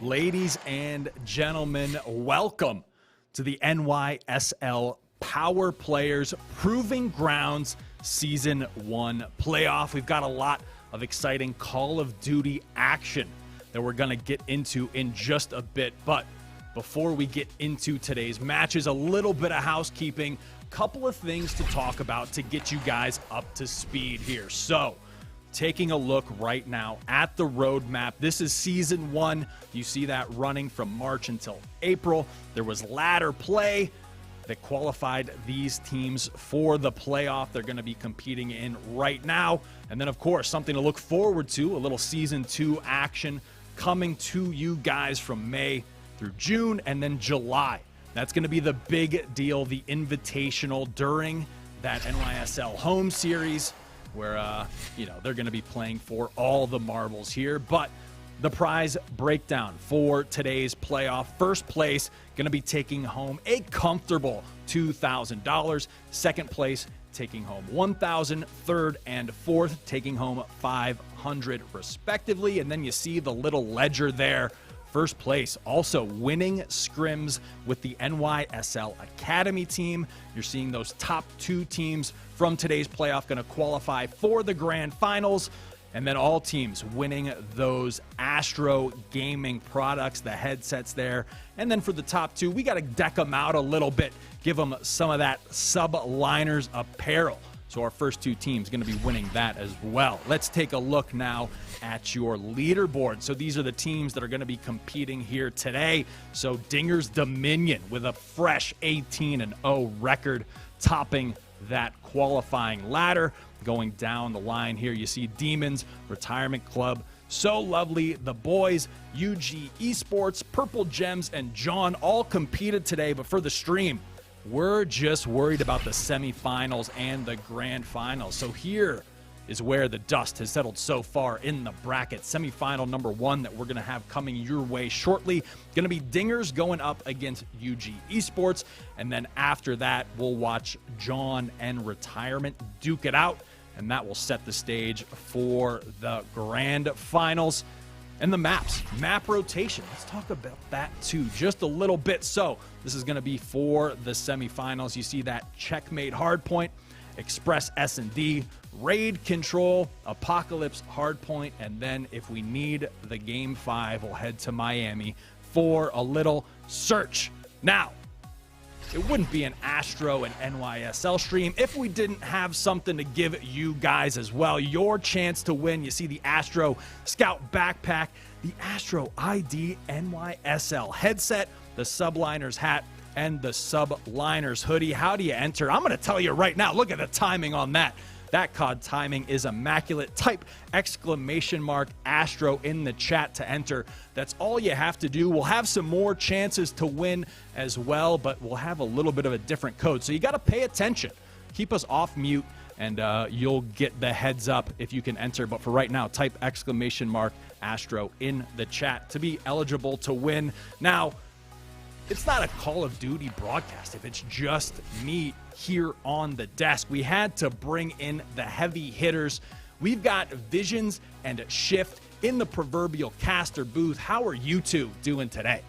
Ladies and gentlemen, welcome to the NYSL Power Players Proving Grounds Season 1 playoff. We've got a lot of exciting Call of Duty action that we're going to get into in just a bit. But before we get into today's matches, a little bit of housekeeping, couple of things to talk about to get you guys up to speed here. So, taking a look right now at the roadmap. This is Season 1. You see that running from March until April. There was ladder play that qualified these teams for the playoff they're going to be competing in right now. And then, of course, something to look forward to, a little Season 2 action coming to you guys from May through June and then July. That's going to be the big deal, the invitational during that NYSL home series, where, they're going to be playing for all the marbles here. But the prize breakdown for today's playoff: first place going to be taking home a comfortable $2,000. Second place taking home $1,000. Third and fourth taking home $500 respectively. And then you see the little ledger there. First place also winning scrims with the NYSL Academy team. You're seeing those top two teams from today's playoff going to qualify for the grand finals. And then all teams winning those ASTRO Gaming products, the headsets there. And then for the top two, we got to deck them out a little bit, give them some of that subliners apparel. So our first two teams going to be winning that as well. Let's take a look now at your leaderboard. So these are the teams that are going to be competing here today. So Dinger's Dominion with a fresh 18-0 record, topping that qualifying ladder. Going down the line here, you see Demons, Retirement Club, So Lovely, The Boys, UG Esports, Purple Gems, and John all competed today. But for the stream, we're just worried about the semifinals and the grand finals. So here is where the dust has settled so far in the bracket. Semifinal number 1 that we're going to have coming your way shortly. Going to be Dingers going up against UG Esports. And then after that, we'll watch John and Retirement duke it out. And that will set the stage for the grand finals. And the maps, map rotation. Let's talk about that too, just a little bit. So this is going to be for the semifinals. You see that Checkmate Hardpoint, Express S&D, Raid Control, Apocalypse Hardpoint, and then if we need the Game 5, we'll head to Miami for a little search. Now, it wouldn't be an Astro and NYSL stream if we didn't have something to give you guys as well. Your chance to win. You see the Astro Scout Backpack, the Astro ID NYSL headset, the Subliners hat, and the Subliners hoodie. How do you enter? I'm going to tell you right now. Look at the timing on that. That COD timing is immaculate. Type !Astro in the chat to enter. That's all you have to do. We'll have some more chances to win as well, but we'll have a little bit of a different code. So you got to pay attention. Keep us off mute, and you'll get the heads up if you can enter. But for right now, type !Astro in the chat to be eligible to win. Now, it's not a Call of Duty broadcast if it's just me here on the desk. We had to bring in the heavy hitters. We've got Visions and Shift in the proverbial caster booth. How are you two doing today?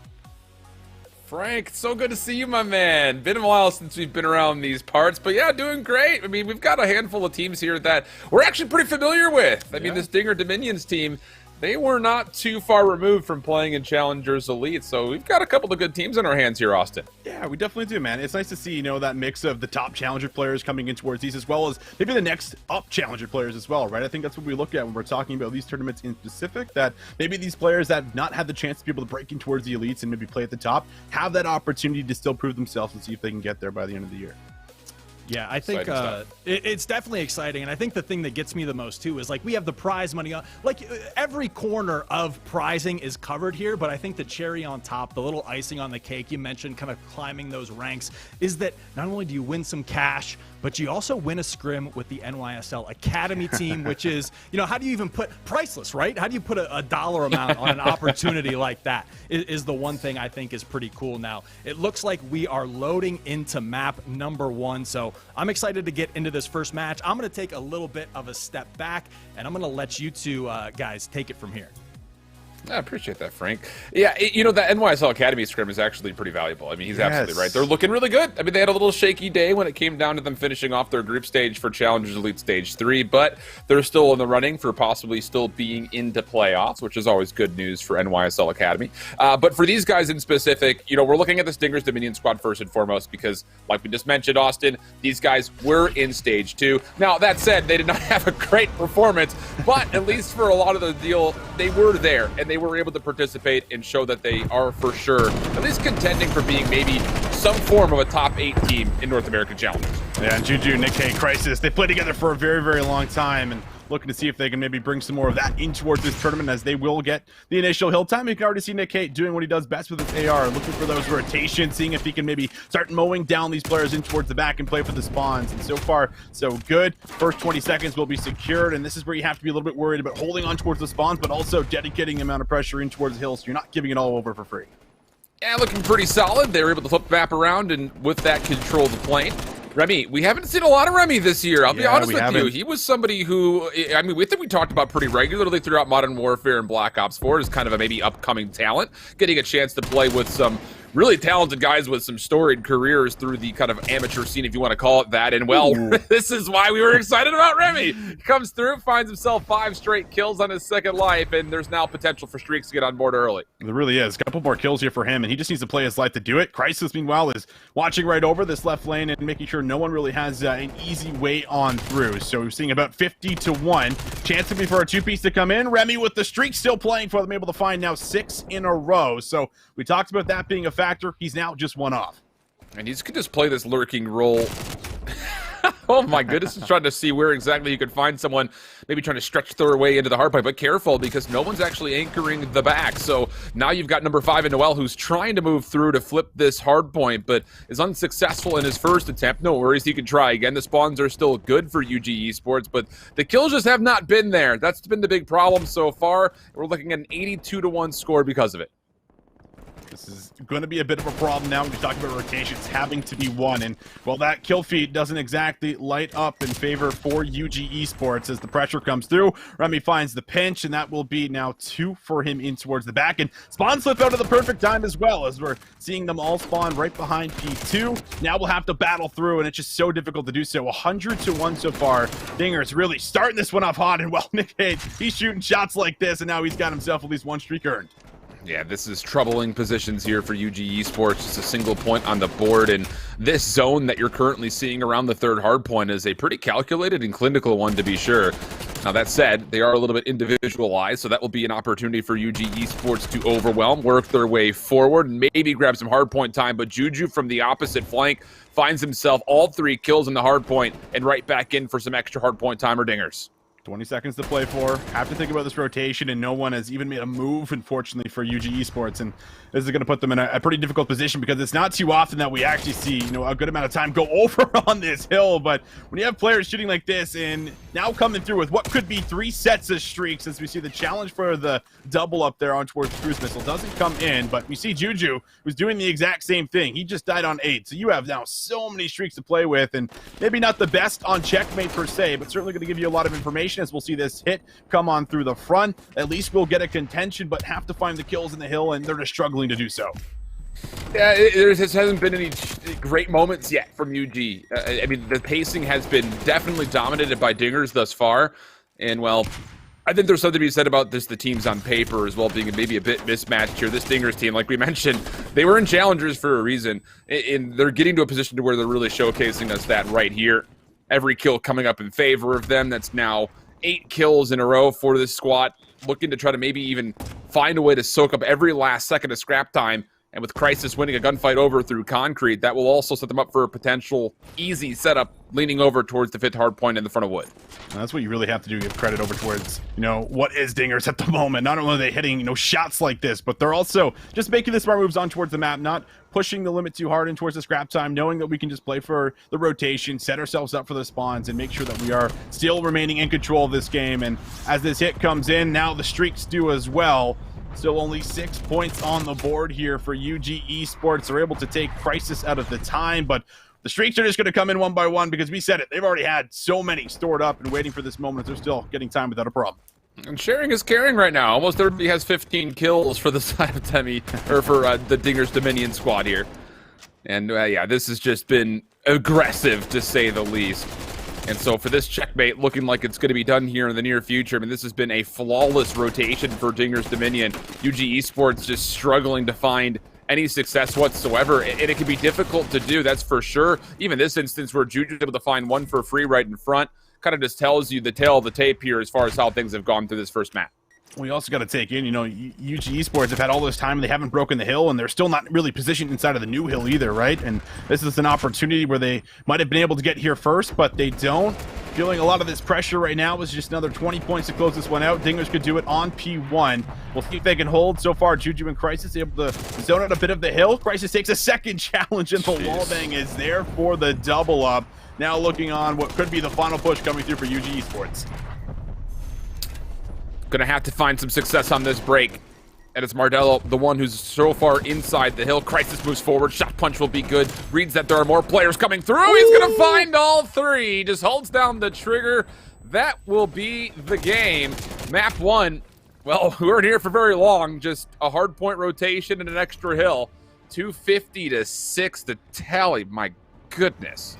Frank, so good to see you, my man. Been a while since we've been around these parts, but yeah, doing great. I mean, we've got a handful of teams here that we're actually pretty familiar with. I mean, this Dinger Dominions team, they were not too far removed from playing in Challengers Elite, so we've got a couple of good teams in our hands here, Austin. Yeah, we definitely do, man. It's nice to see, that mix of the top Challenger players coming in towards these, as well as maybe the next up Challenger players as well, right? I think that's what we look at when we're talking about these tournaments in specific, that maybe these players that have not had the chance to be able to break in towards the elites and maybe play at the top have that opportunity to still prove themselves and see if they can get there by the end of the year. Yeah, I think it's definitely exciting, and I think the thing that gets me the most too is, like, we have the prize money on, like, every corner of prizing is covered here, but I think the cherry on top, the little icing on the cake you mentioned, kind of climbing those ranks, is that not only do you win some cash, but you also win a scrim with the NYSL Academy team, which is, how do you even put priceless, right? How do you put a dollar amount on an opportunity like that is the one thing I think is pretty cool now. It looks like we are loading into map number 1, so I'm excited to get into this first match. I'm going to take a little bit of a step back, and I'm going to let you two guys take it from here. I appreciate that, Frank. Yeah, you know, that NYSL Academy scrim is actually pretty valuable. I mean, he's absolutely right. They're looking really good. I mean, they had a little shaky day when it came down to them finishing off their group stage for Challengers Elite Stage 3, but they're still in the running for possibly still being into playoffs, which is always good news for NYSL Academy. But for these guys in specific, you know, we're looking at the Stingers Dominion squad first and foremost because, like we just mentioned, Austin, these guys were in Stage 2. Now, that said, they did not have a great performance, but at least for a lot of the deal, they were there, and they were able to participate and show that they are for sure at least contending for being maybe some form of a top 8 team in North American Challengers. Yeah, and Juju, Nick K, Crisis, they played together for a very, very long time, and looking to see if they can maybe bring some more of that in towards this tournament as they will get the initial hill time. You can already see Nick K doing what he does best with his AR, looking for those rotations, seeing if he can maybe start mowing down these players in towards the back and play for the spawns. And so far, so good. First 20 seconds will be secured, and this is where you have to be a little bit worried about holding on towards the spawns, but also dedicating the amount of pressure in towards the hill so you're not giving it all over for free. Yeah, looking pretty solid. They were able to flip the map around and with that control the plane. Remy, we haven't seen a lot of Remy this year. I'll be honest with you. He was somebody who, I mean, we think we talked about pretty regularly throughout Modern Warfare and Black Ops 4 as kind of a maybe upcoming talent, getting a chance to play with some really talented guys with some storied careers through the kind of amateur scene, if you want to call it that. And, well, this is why we were excited about Remy. He comes through, finds himself 5 straight kills on his second life, and there's now potential for Streaks to get on board early. There really is. A couple more kills here for him, and he just needs to play his life to do it. Crisis, meanwhile, is watching right over this left lane and making sure no one really has an easy way on through. So we're seeing about 50-1. Chance to be for a 2-piece to come in. Remy with the streak still playing for them, able to find now 6 in a row. So we talked about that being a factor. He's now just 1 off. And he can just play this lurking role. Oh my goodness, just trying to see where exactly you could find someone maybe trying to stretch their way into the hard point, but careful because no one's actually anchoring the back. So now you've got number 5 in Noel who's trying to move through to flip this hard point, but is unsuccessful in his first attempt. No worries, he can try again. The spawns are still good for UG Esports, but the kills just have not been there. That's been the big problem so far. We're looking at an 82-1 score because of it. This is going to be a bit of a problem now when you're talking about rotations having to be won. And, well, that kill feed doesn't exactly light up in favor for UG Esports as the pressure comes through. Remy finds the pinch, and that will be now 2 for him in towards the back. And spawn slip out at the perfect time as well as we're seeing them all spawn right behind P2. Now we'll have to battle through, and it's just so difficult to do so. 100-1 so far. Dinger's really starting this one off hot, and, well, Nick Hayes, he's shooting shots like this, and now he's got himself at least 1 streak earned. Yeah, this is troubling positions here for UG Esports. Just a single point on the board, and this zone that you're currently seeing around the third hard point is a pretty calculated and clinical one, to be sure. Now, that said, they are a little bit individualized, so that will be an opportunity for UG Esports to overwhelm, work their way forward, and maybe grab some hard point time. But Juju from the opposite flank finds himself all 3 kills in the hard point and right back in for some extra hard point time or dingers. 20 seconds to play for. Have to think about this rotation, and no one has even made a move, unfortunately, for UG Esports. And this is going to put them in a pretty difficult position because it's not too often that we actually see, you know, a good amount of time go over on this hill. But when you have players shooting like this and now coming through with what could be 3 sets of streaks, as we see the challenge for the double up there on towards the cruise missile doesn't come in, but we see Juju who's doing the exact same thing. He just died on 8. So you have now so many streaks to play with, and maybe not the best on checkmate per se, but certainly going to give you a lot of information as we'll see this hit come on through the front. At least we'll get a contention, but have to find the kills in the hill, and they're just struggling to do so. Yeah, there hasn't been any great moments yet from UG. I mean, the pacing has been definitely dominated by dingers thus far, and, well, I think there's something to be said about this, the teams on paper as well being maybe a bit mismatched here. This Dingers team, like we mentioned, they were in challengers for a reason, and they're getting to a position to where they're really showcasing us that right here. Every kill coming up in favor of them. That's now 8 kills in a row for this squad, looking to try to maybe even find a way to soak up every last second of scrap time. And with Crisis winning a gunfight over through concrete, that will also set them up for a potential easy setup leaning over towards the 5th hard point in the front of wood. And that's what you really have to do, give credit over towards, you know, what is Dingers at the moment. Not only are they hitting, you know, shots like this, but they're also just making the smart moves on towards the map, not pushing the limit too hard in towards the scrap time, knowing that we can just play for the rotation, set ourselves up for the spawns, and make sure that we are still remaining in control of this game. And as this hit comes in, now the streaks do as well. Still only 6 points on the board here for UG Esports. They're able to take Crisis out of the time, but the streaks are just going to come in one by one because we said it. They've already had so many stored up and waiting for this moment. They're still getting time without a problem. And sharing is caring right now. Almost everybody has 15 kills for the side of Demi, or for the Dinger's Dominion squad here. And yeah, this has just been aggressive to say the least. And so for this checkmate looking like it's going to be done here in the near future, I mean, this has been a flawless rotation for Dinger's Dominion. UG Esports just struggling to find any success whatsoever, and it can be difficult to do, that's for sure. Even this instance where Juju's able to find one for free right in front kind of just tells you the tale of the tape here as far as how things have gone through this first map. We also got to take in, you know, UG Esports have had all this time and they haven't broken the hill, and they're still not really positioned inside of the new hill either, right? And this is an opportunity where they might have been able to get here first, but they don't. Feeling a lot of this pressure right now. Was just another 20 points to close this one out. Dingers could do it on P1. We'll see if they can hold. So far, Juju and Crisis able to zone out a bit of the hill. Crisis takes a second challenge, and the wallbang is there for the double up. Now looking on what could be the final push coming through for UG Esports. Gonna have to find some success on this break. And it's Mardello, the one who's so far inside the hill. Crisis moves forward. Shot punch will be good. Reads that there are more players coming through. Ooh. He's gonna find all three. Just holds down the trigger. That will be the game. Map 1. Well, we weren't here for very long. Just a hard point rotation and an extra hill. 250 to 6 to tally. My goodness.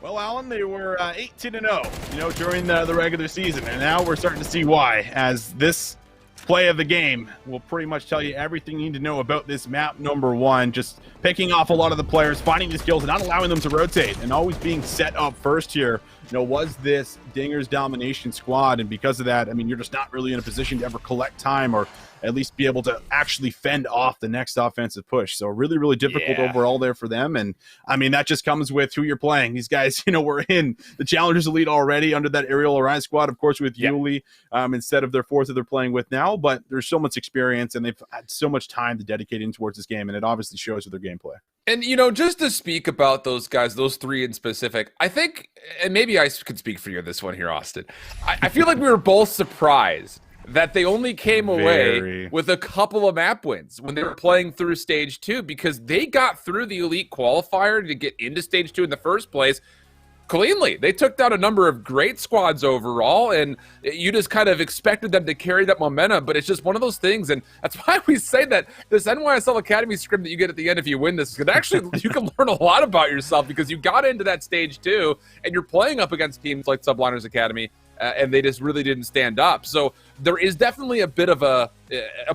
Well, Alan, they were 18-0, you know, during the regular season, and now we're starting to see why, as this play of the game will pretty much tell you everything you need to know about this map number 1. Just picking off a lot of the players, finding the skills, and not allowing them to rotate, and always being set up first here. You know, was this Dinger's domination squad, and because of that, I mean, you're just not really in a position to ever collect time or at least be able to actually fend off the next offensive push. So really, really difficult overall there for them. And I mean, that just comes with who you're playing. These guys, you know, were in the Challengers Elite already under that Aerial Orion squad, of course, with Yuli instead of their fourth that they're playing with now. But there's so much experience and they've had so much time to dedicate in towards this game. And it obviously shows with their gameplay. And, you know, just to speak about those guys, those three in specific, I think, and maybe I could speak for you on this one here, Austin. I feel like we were both surprised that they only came away with a couple of map wins when they were playing through Stage 2, because they got through the Elite Qualifier to get into Stage 2 in the first place cleanly. They took down a number of great squads overall, and you just kind of expected them to carry that momentum, but it's just one of those things, and that's why we say that this NYSL Academy scrim that you get at the end if you win this, because actually you can learn a lot about yourself, because you got into that Stage 2, and you're playing up against teams like Subliners Academy, and they just really didn't stand up. So there is definitely a bit of a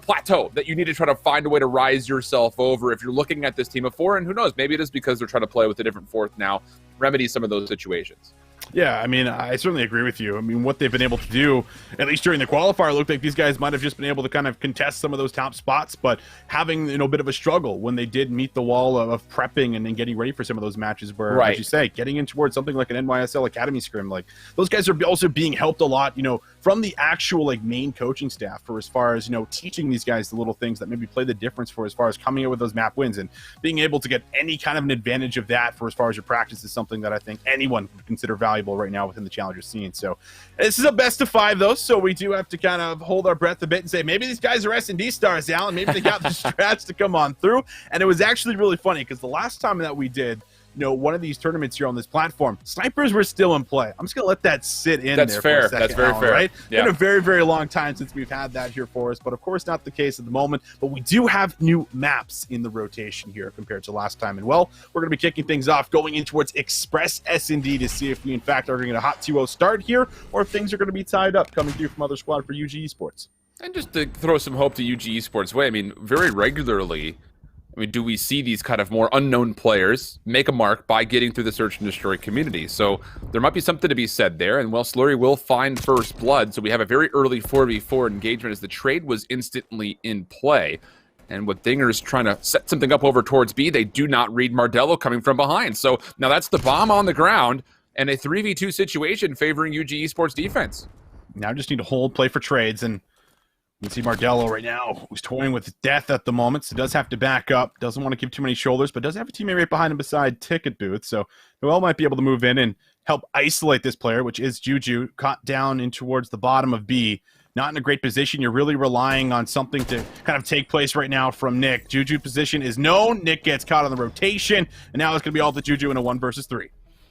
plateau that you need to try to find a way to rise yourself over if you're looking at this team of 4, and who knows, maybe it is because they're trying to play with a different fourth now, remedy some of those situations. Yeah, I mean, I certainly agree with you. I mean, what they've been able to do, at least during the qualifier, looked like these guys might have just been able to kind of contest some of those top spots, but having, you know, a bit of a struggle when they did meet the wall of prepping and then getting ready for some of those matches where, as you say, getting in towards something like an NYSL Academy scrim, like, those guys are also being helped a lot, you know, from the actual, like, main coaching staff for as far as, you know, teaching these guys the little things that maybe play the difference for as far as coming in with those map wins and being able to get any kind of an advantage of that for as far as your practice is something that I think anyone would consider valuable right now within the Challenger scene. So this is a best of 5 though, so we do have to kind of hold our breath a bit and say maybe these guys are S&D stars, Alan. Maybe they got the strats to come on through. And it was actually really funny because the last time that we did, you know, one of these tournaments here on this platform, snipers were still in play. I'm just gonna let that sit in. That's there fair. For a second, that's very Alan, fair. Right? Yeah. Been a very, very long time since we've had that here for us, but of course not the case at the moment. But we do have new maps in the rotation here compared to last time. And well, we're gonna be kicking things off, going in towards Express S&D to see if we in fact are gonna get a hot 2-0 start here, or if things are gonna be tied up coming through from other squad for UG Esports. And just to throw some hope to UG Esports' way, I mean, very regularly, I mean, do we see these kind of more unknown players make a mark by getting through the search and destroy community? So there might be something to be said there, and well, Slurry will find first blood, so we have a very early 4v4 engagement as the trade was instantly in play. And with Dingers trying to set something up over towards B, they do not read Mardello coming from behind. So now that's the bomb on the ground, and a 3v2 situation favoring UG Esports defense. Now just need to hold, play for trades, and you can see Mardello right now, who's toying with death at the moment, so does have to back up. Doesn't want to give too many shoulders, but does have a teammate right behind him beside Ticket Booth. So Noel might be able to move in and help isolate this player, which is Juju, caught down in towards the bottom of B. Not in a great position. You're really relying on something to kind of take place right now from Nick. Juju position is known. Nick gets caught on the rotation, and now it's going to be all the Juju in a 1 versus 3.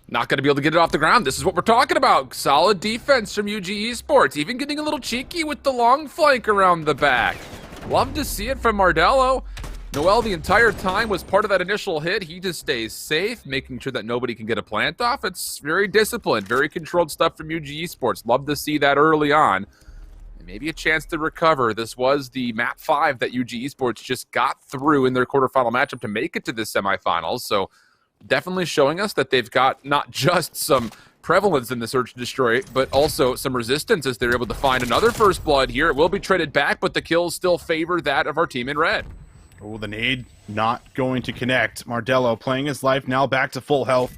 not going to be able to get it off the ground. This is what we're talking about. Solid defense from UG Esports, even getting a little cheeky with the long flank around the back. Love to see it from Mardello. Noel the entire time was part of that initial hit. He just stays safe, making sure that nobody can get a plant off. It's very disciplined, very controlled stuff from UG Esports. Love to see that early on. And maybe a chance to recover. This was the map 5 that UG Esports just got through in their quarterfinal matchup to make it to the semifinals. So definitely showing us that they've got not just some prevalence in the search and destroy, but also some resistance as they're able to find another first blood here. It will be traded back, but the kills still favor that of our team in red. Oh, the nade not going to connect. Mardello playing his life, now back to full health.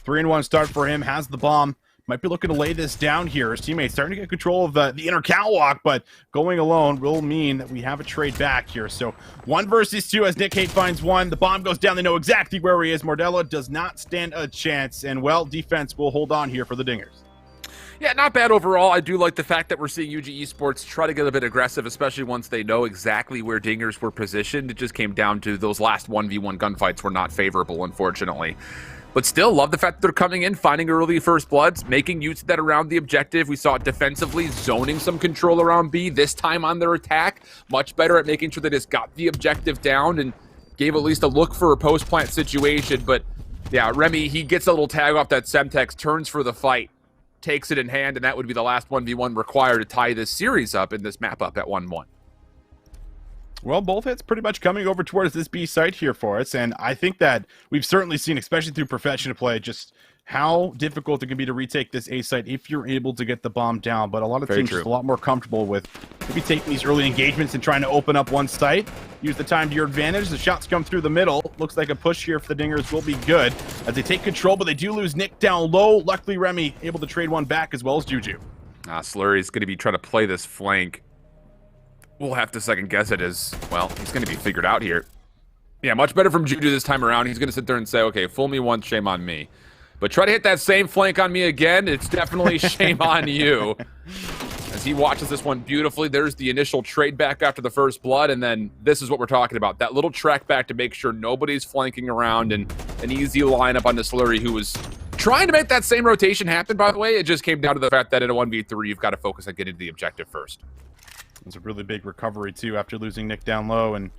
3-1 start for him, has the bomb. Might be looking to lay this down here. His teammates starting to get control of the inner catwalk, but going alone will mean that we have a trade back here. So 1 versus 2 as Nick Hate finds one. The bomb goes down. They know exactly where he is. Mardello does not stand a chance, and, well, defense will hold on here for the Dingers. Yeah, not bad overall. I do like the fact that we're seeing UG Esports try to get a bit aggressive, especially once they know exactly where Dingers were positioned. It just came down to those last 1v1 gunfights were not favorable, unfortunately. But still, love the fact that they're coming in, finding early first bloods, making use of that around the objective. We saw it defensively, zoning some control around B, this time on their attack. Much better at making sure they just got the objective down and gave at least a look for a post-plant situation. But yeah, Remy, he gets a little tag off that Semtex, turns for the fight, takes it in hand, and that would be the last 1v1 required to tie this series up in this map up at 1-1. Well, both hits pretty much coming over towards this B site here for us, and I think that we've certainly seen, especially through professional play, just how difficult it can be to retake this A site if you're able to get the bomb down. But a lot of teams are a lot more comfortable with maybe taking these early engagements and trying to open up one site. Use the time to your advantage. The shots come through the middle. Looks like a push here for the Dingers will be good as they take control, but they do lose Nick down low. Luckily, Remy able to trade one back as well as Juju. Slurry's going to be trying to play this flank. We'll have to second guess it as, well, he's going to be figured out here. Yeah, much better from Juju this time around. He's going to sit there and say, okay, fool me once, shame on me. But try to hit that same flank on me again, it's definitely shame on you. As he watches this one beautifully, there's the initial trade back after the first blood, and then this is what we're talking about. That little track back to make sure nobody's flanking around, and an easy lineup on the Slurry, who was trying to make that same rotation happen, by the way. It just came down to the fact that in a 1v3, you've got to focus on getting to the objective first. It was a really big recovery, too, after losing Nick down low, and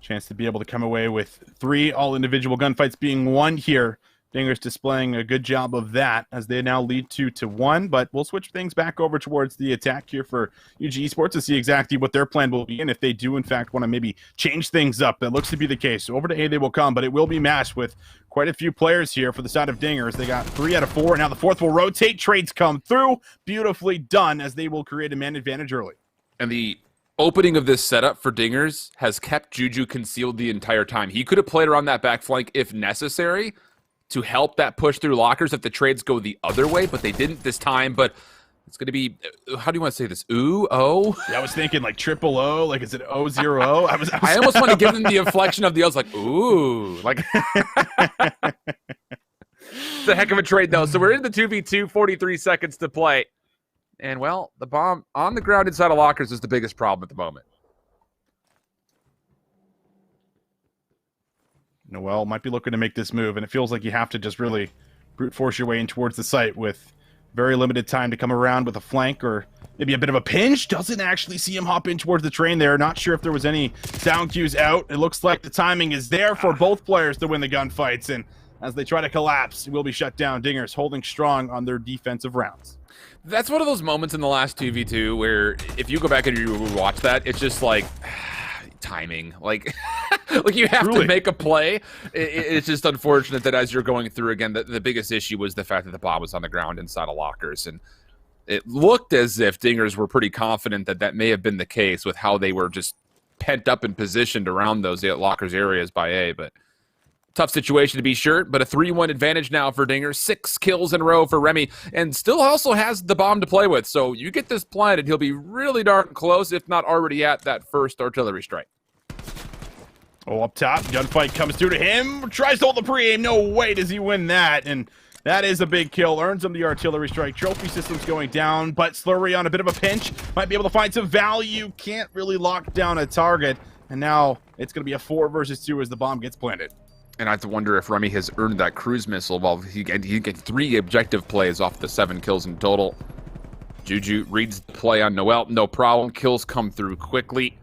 chance to be able to come away with 3 all-individual gunfights being won here. Dingers displaying a good job of that as they now lead 2-1, but we'll switch things back over towards the attack here for UG Esports to see exactly what their plan will be, and if they do, in fact, want to maybe change things up. That looks to be the case. So over to A they will come, but it will be matched with quite a few players here for the side of Dingers. They got 3 out of 4, and now the 4th will rotate. Trades come through. Beautifully done as they will create a man advantage early. And the opening of this setup for Dingers has kept Juju concealed the entire time. He could have played around that back flank if necessary to help that push through lockers if the trades go the other way, but they didn't this time. But it's going to be, how do you want to say this? Ooh, oh? Yeah, I was thinking like triple O, like is it O0? I almost want to give them the inflection of the O's, like, ooh. Like, it's a heck of a trade, though. So we're in the 2v2, 43 seconds to play. And, well, the bomb on the ground inside of lockers is the biggest problem at the moment. Noel might be looking to make this move, and it feels like you have to just really brute force your way in towards the site with very limited time to come around with a flank or maybe a bit of a pinch. Doesn't actually see him hop in towards the train there. Not sure if there was any sound cues out. It looks like the timing is there for both players to win the gunfights, and as they try to collapse, it will be shut down. Dingers holding strong on their defensive rounds. That's one of those moments in the last 2v2 where if you go back and you watch that, it's just like timing. Like, like you have to make a play. It's just unfortunate that as you're going through again, the biggest issue was the fact that the bomb was on the ground inside of lockers. And it looked as if Dingers were pretty confident that that may have been the case with how they were just pent up and positioned around those lockers areas by A. But tough situation to be sure, but a 3-1 advantage now for Dingers. 6 kills in a row for Remy, and still also has the bomb to play with. So you get this planted, he'll be really darn close, if not already at that first artillery strike. Oh, up top, gunfight comes through to him. Tries to hold the pre-aim. No way does he win that, and that is a big kill. Earns him the artillery strike. Trophy system's going down, but Slurry on a bit of a pinch. Might be able to find some value. Can't really lock down a target, and now it's going to be a 4 versus 2 as the bomb gets planted. And I have to wonder if Remy has earned that cruise missile. Well, he gets 3 objective plays off the 7 kills in total. Juju reads the play on Noel. No problem. Kills come through quickly.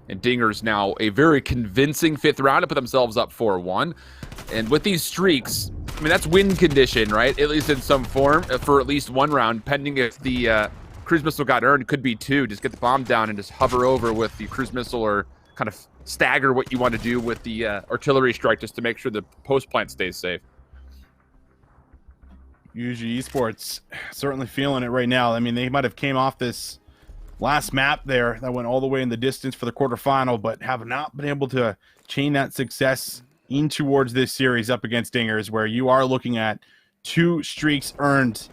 And Dinger's now a very convincing 5th round to put themselves up 4-1. And with these streaks, I mean, that's win condition, right? At least in some form for at least 1 round, pending if the cruise missile got earned. Could be 2. Just get the bomb down and just hover over with the cruise missile, or kind of stagger what you want to do with the artillery strike just to make sure the post plant stays safe. UG Esports certainly feeling it right now. I mean, they might have came off this last map there that went all the way in the distance for the quarterfinal, but have not been able to chain that success in towards this series up against Dingers, where you are looking at 2 streaks earned.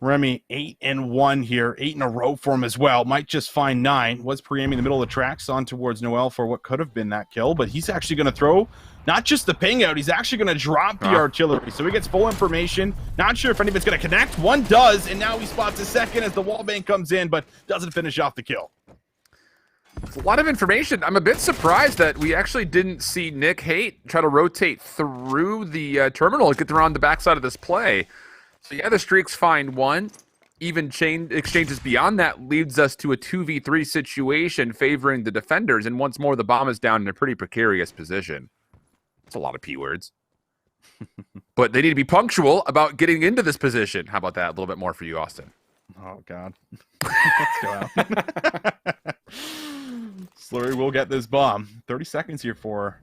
Remy 8-1 here, 8 in a row for him as well. Might just find 9. Was pre-aiming the middle of the tracks on towards Noel for what could have been that kill, but he's actually going to throw not just the ping out, he's actually going to drop the artillery. So he gets full information. Not sure if any of it's going to connect. One does, and now he spots a second as the wallbang comes in, but doesn't finish off the kill. It's a lot of information. I'm a bit surprised that we actually didn't see Nick Haight try to rotate through the terminal and get around the backside of this play. So yeah, the streaks find 1. Even chain exchanges beyond that leads us to a 2v3 situation favoring the defenders. And once more, the bomb is down in a pretty precarious position. It's a lot of P words. But they need to be punctual about getting into this position. How about that? A little bit more for you, Austin. Oh, God. Let's go out. Slurry will get this bomb. 30 seconds here for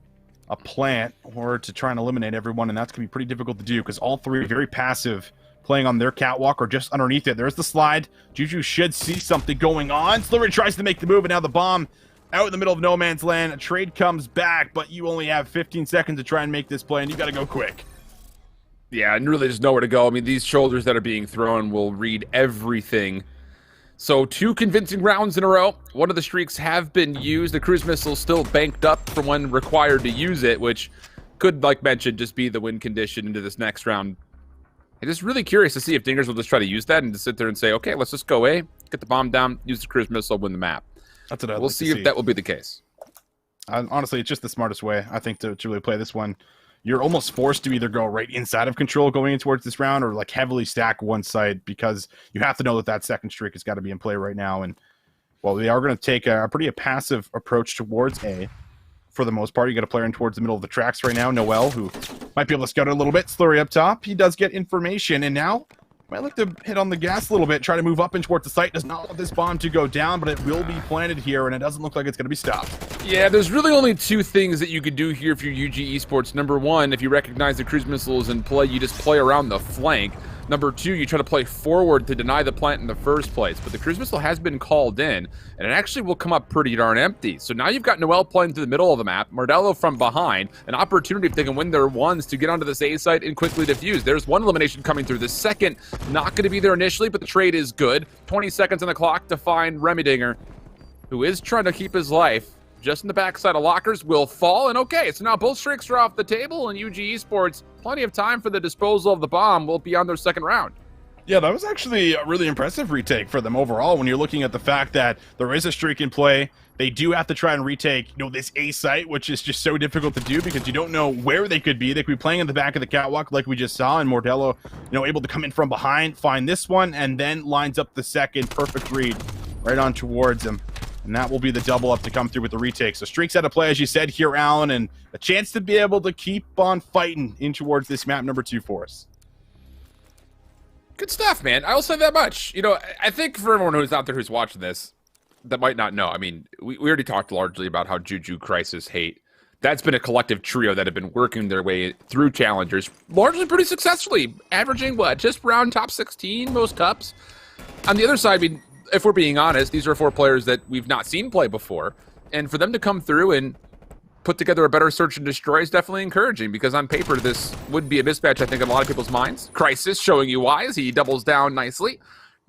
a plant or to try and eliminate everyone, and that's going to be pretty difficult to do because all 3 are very passive, playing on their catwalk or just underneath it. There's the slide. Juju should see something going on. Slurry tries to make the move, and now the bomb out in the middle of no man's land. A trade comes back, but you only have 15 seconds to try and make this play, and you got to go quick. Yeah, and really there's nowhere to go. I mean, these shoulders that are being thrown will read everything. So 2 convincing rounds in a row. One of the streaks have been used. The cruise missile still banked up for when required to use it, which could, like mentioned, just be the win condition into this next round. I'm just really curious to see if Dingers will just try to use that and just sit there and say, okay, let's just go A, get the bomb down, use the cruise missile, win the map. That's what we'll see if that will be the case. Honestly, it's just the smartest way, I think, to really play this one. You're almost forced to either go right inside of control going in towards this round or like heavily stack one side because you have to know that that second streak has got to be in play right now. And well, they are going to take a pretty passive approach towards A. For the most part, you got a player in towards the middle of the tracks right now, Noel, who might be able to scout it a little bit. Slurry up top. He does get information, and now might like to hit on the gas a little bit, try to move up in towards the site. Does not want this bomb to go down, but it will be planted here, and it doesn't look like it's going to be stopped. Yeah, there's really only 2 things that you could do here if you're UG Esports. Number 1, if you recognize the cruise missile is in play, you just play around the flank. Number 2, you try to play forward to deny the plant in the first place. But the cruise missile has been called in, and it actually will come up pretty darn empty. So now you've got Noel playing through the middle of the map, Mardello from behind, an opportunity if they can win their ones to get onto this A site and quickly defuse. There's 1 elimination coming through. The second, not going to be there initially, but the trade is good. 20 seconds on the clock to find Remy Dinger, who is trying to keep his life. Just in the backside of lockers, will fall, and okay, so now both streaks are off the table, and UG Esports, plenty of time for the disposal of the bomb, will be on their second round. Yeah, that was actually a really impressive retake for them overall when you're looking at the fact that there is a streak in play. They do have to try and retake, this A site, which is just so difficult to do because you don't know where they could be. They could be playing in the back of the catwalk like we just saw, and Mardello, able to come in from behind, find this one, and then lines up the second. Perfect read right on towards him. And that will be the double up to come through with the retake. So streaks out of play, as you said here, Alan, and a chance to be able to keep on fighting in towards this map number 2 for us. Good stuff, man. I will say that much. I think for everyone who's out there who's watching this that might not know, I mean, we already talked largely about how Juju, Crisis, Hate. That's been a collective trio that have been working their way through challengers, largely pretty successfully, averaging, just around top 16 most cups. On the other side, if we're being honest, these are 4 players that we've not seen play before. And for them to come through and put together a better search and destroy is definitely encouraging because on paper, this would be a mismatch, I think, in a lot of people's minds. Crisis showing you why as he doubles down nicely.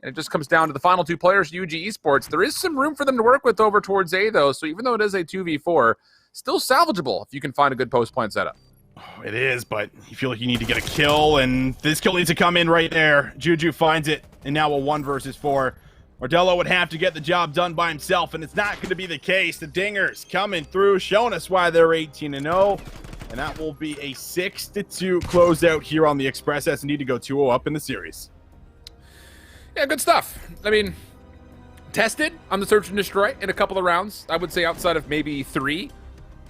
And it just comes down to the final 2 players, UG Esports. There is some room for them to work with over towards A, though. So even though it is a 2v4, still salvageable if you can find a good post-plant setup. Oh, it is, but you feel like you need to get a kill, and this kill needs to come in right there. Juju finds it, and now a 1 versus 4. Mardello would have to get the job done by himself, and it's not going to be the case. The Dingers coming through, showing us why they're 18-0. And that will be a 6-2 closeout here on the Express S&D to go 2-0 up in the series. Yeah, good stuff. I mean, tested on the Search and Destroy in a couple of rounds. I would say outside of maybe 3,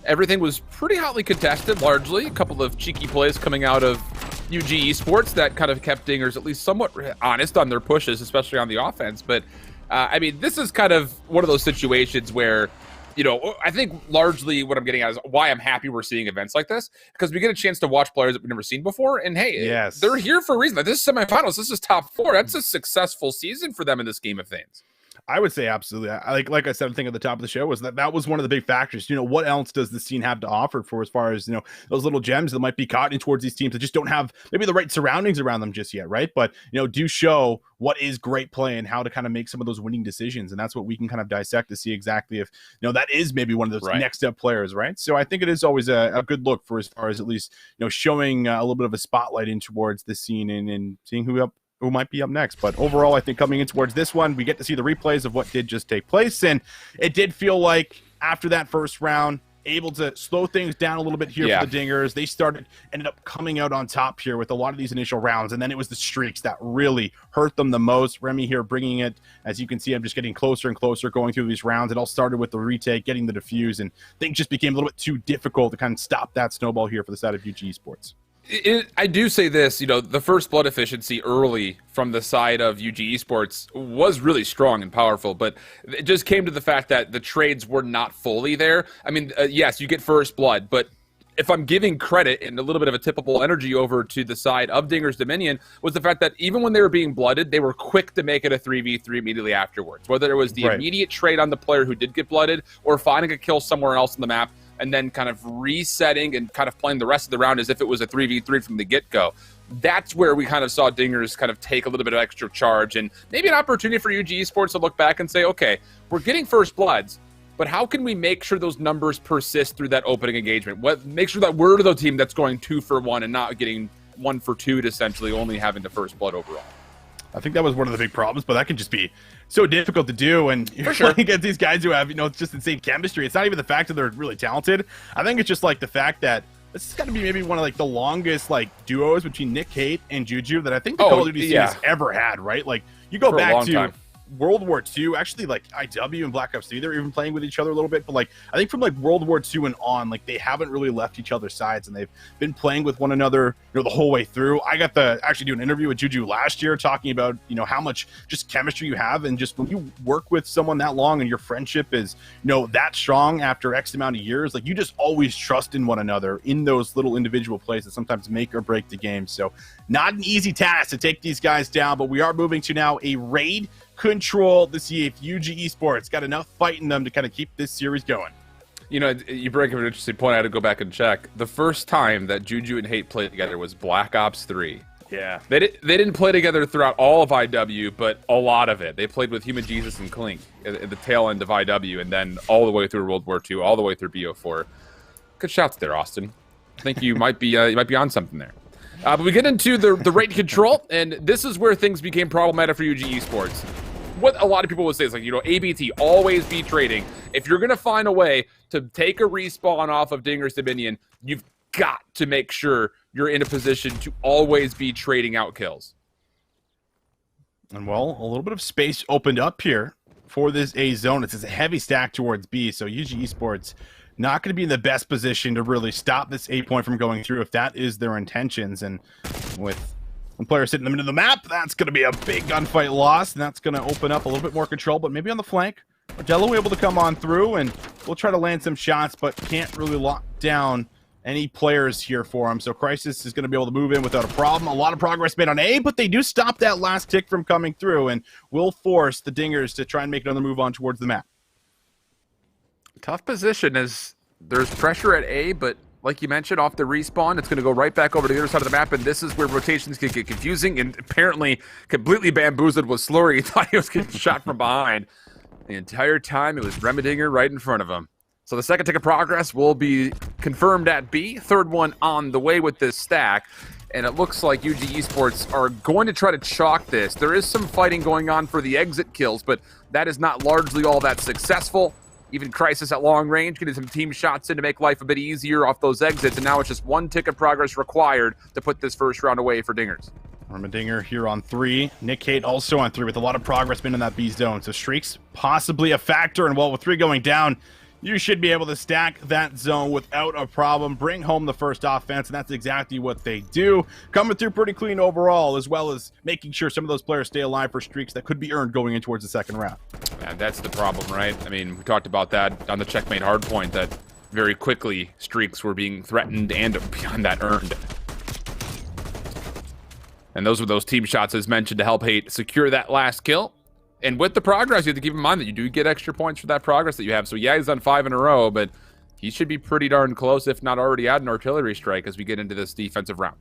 everything was pretty hotly contested, largely. A couple of cheeky plays coming out of UG Esports that kind of kept Dingers at least somewhat honest on their pushes, especially on the offense. But, I mean, this is kind of one of those situations where, you know, I think largely what I'm getting at is why I'm happy we're seeing events like this, because we get a chance to watch players that we've never seen before. And hey, yes, they're here for a reason. Like, this is semifinals. This is top 4. That's a successful season for them in this game of things. I would say absolutely. Like I said, I think at the top of the show was that was one of the big factors. You know, what else does the scene have to offer for as far as, you know, those little gems that might be caught in towards these teams that just don't have maybe the right surroundings around them just yet, right? But, you know, do show what is great play and how to kind of make some of those winning decisions. And that's what we can kind of dissect to see exactly if, you know, that is maybe one of those next step players, right? So I think it is always a good look for as far as at least, you know, showing a little bit of a spotlight in towards the scene and seeing who might be up next. But overall, I think coming in towards this one, we get to see the replays of what did just take place. And it did feel like after that first round, able to slow things down a little bit here for the Dingers. They ended up coming out on top here with a lot of these initial rounds. And then it was the streaks that really hurt them the most. Remy here bringing it. As you can see, I'm just getting closer and closer going through these rounds. It all started with the retake, getting the defuse, and things just became a little bit too difficult to kind of stop that snowball here for the side of UG Esports. I do say this, you know, the first blood efficiency early from the side of UG Esports was really strong and powerful, but it just came to the fact that the trades were not fully there. I mean, yes, you get first blood, but if I'm giving credit and a little bit of a tippable energy over to the side of Dinger's Dominion, was the fact that even when they were being blooded, they were quick to make it a 3v3 immediately afterwards. Whether it was the immediate trade on the player who did get blooded or finding a kill somewhere else on the map, and then kind of resetting and kind of playing the rest of the round as if it was a 3v3 from the get-go. That's where we kind of saw Dingers kind of take a little bit of extra charge and maybe an opportunity for UG Esports to look back and say, okay, we're getting first bloods, but how can we make sure those numbers persist through that opening engagement? Make sure that we're the team that's going 2 for 1 and not getting 1 for 2, essentially only having the first blood overall. I think that was one of the big problems, but that can just be so difficult to do. And you're playing against these guys who have, you know, it's just insane chemistry. It's not even the fact that they're really talented. I think it's just like the fact that this has got to be maybe one of like the longest like duos between Nick Haight and Juju that I think the Call of Duty scene has ever had, right? Like you go back to World War II, actually, like IW and Black Ops 3, they're even playing with each other a little bit. But like, I think from like World War II and on, like they haven't really left each other's sides, and they've been playing with one another, you know, the whole way through. I got to actually do an interview with Juju last year talking about, you know, how much just chemistry you have, and just when you work with someone that long and your friendship is, you know, that strong after X amount of years, like you just always trust in one another in those little individual plays that sometimes make or break the game. So not an easy task to take these guys down, but we are moving to now a raid control to see if UG Esports got enough fight in them to kind of keep this series going. You know, you bring up an interesting point. I had to go back and check. The first time that Juju and Haight played together was Black Ops 3. Yeah. They didn't play together throughout all of IW, but a lot of it. They played with Human Jesus and Clink at the tail end of IW, and then all the way through World War II, all the way through BO4. Good shots there, Austin. I think you might be on something there. But we get into the raid control, and this is where things became problematic for UG Esports. What a lot of people would say is like, you know, ABT, always be trading. If you're going to find a way to take a respawn off of Dinger's Dominion, you've got to make sure you're in a position to always be trading out kills. And well, a little bit of space opened up here for this A zone. It's a heavy stack towards B, so UG Esports not going to be in the best position to really stop this A point from going through if that is their intentions. And with one player sitting in the middle of the map, that's going to be a big gunfight loss, and that's going to open up a little bit more control, but maybe on the flank. Modelo able to come on through, and we'll try to land some shots, but can't really lock down any players here for him. So Crisis is going to be able to move in without a problem. A lot of progress made on A, but they do stop that last tick from coming through, and will force the Dingers to try and make another move on towards the map. Tough position as there's pressure at A, but like you mentioned, off the respawn, it's going to go right back over to the other side of the map, and this is where rotations can get confusing, and apparently completely bamboozled with Slurry. He thought he was getting shot from behind. The entire time, it was Remedinger right in front of him. So the second tick of progress will be confirmed at B. Third one on the way with this stack, and it looks like UG Esports are going to try to chalk this. There is some fighting going on for the exit kills, but that is not largely all that successful. Even Crisis at long range, getting some team shots in to make life a bit easier off those exits, and now it's just 1 tick of progress required to put this first round away for Dingers. Dinger here on 3. Nick Kate also on 3 with a lot of progress been in that B zone. So streaks possibly a factor, and well, with 3 going down, you should be able to stack that zone without a problem, bring home the first offense, and that's exactly what they do. Coming through pretty clean overall, as well as making sure some of those players stay alive for streaks that could be earned going in towards the second round. And that's the problem, right? I mean, we talked about that on the Checkmate hardpoint, that very quickly streaks were being threatened and beyond that earned. And those were those team shots as mentioned to help Hate secure that last kill. And with the progress, you have to keep in mind that you do get extra points for that progress that you have. So yeah, he's done 5 in a row, but he should be pretty darn close, if not already at an artillery strike as we get into this defensive round.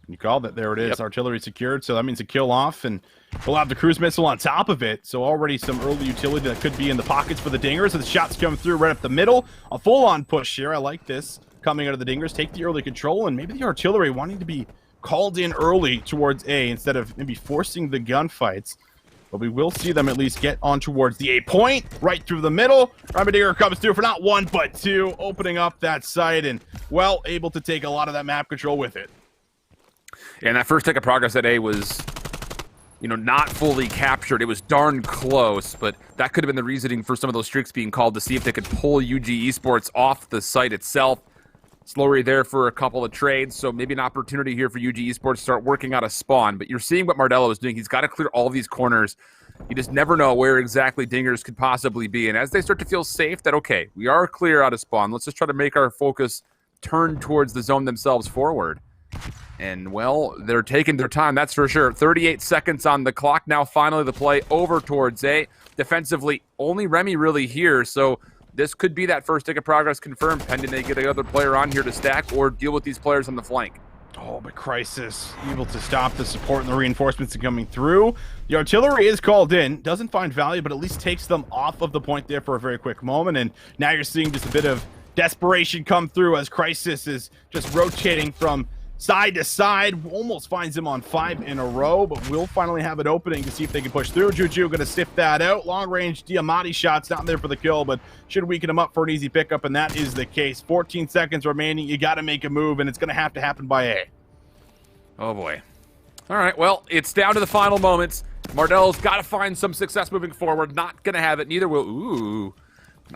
You called it. There it is. Yep. Artillery secured, so that means a kill off, and we'll have the cruise missile on top of it. So already some early utility that could be in the pockets for the Dingers. And the shots come through right up the middle. A full-on push here. I like this. Coming out of the Dingers, take the early control, and maybe the artillery wanting to be called in early towards A instead of maybe forcing the gunfights. But we will see them at least get on towards the A point, right through the middle. Dinger comes through for not 1, but 2, opening up that site and, well, able to take a lot of that map control with it. And that first tick of progress at A was, you know, not fully captured. It was darn close, but that could have been the reasoning for some of those streaks being called to see if they could pull UG Esports off the site itself. Slurry there for a couple of trades, so maybe an opportunity here for UG Esports to start working out a spawn. But you're seeing what Mardello is doing. He's got to clear all these corners. You just never know where exactly Dingers could possibly be. And as they start to feel safe that, okay, we are clear out of spawn, let's just try to make our focus turn towards the zone themselves forward. And, well, they're taking their time, that's for sure. 38 seconds on the clock. Now finally the play over towards A. Defensively, only Remy really here, so this could be that first tick of progress confirmed, pending they get another player on here to stack or deal with these players on the flank. Oh, but Crisis able to stop the support and the reinforcements coming through. The artillery is called in, doesn't find value, but at least takes them off of the point there for a very quick moment. And now you're seeing just a bit of desperation come through as Crisis is just rotating from side to side, almost finds him on 5 in a row, but will finally have an opening to see if they can push through. Juju gonna sift that out. Long range Diamati shots not there for the kill, but should weaken him up for an easy pickup, and that is the case. 14 seconds remaining. You got to make a move, and it's gonna have to happen by A. Oh boy. All right, well, it's down to the final moments. Mardello's got to find some success moving forward. Not gonna have it. Neither will. Ooh.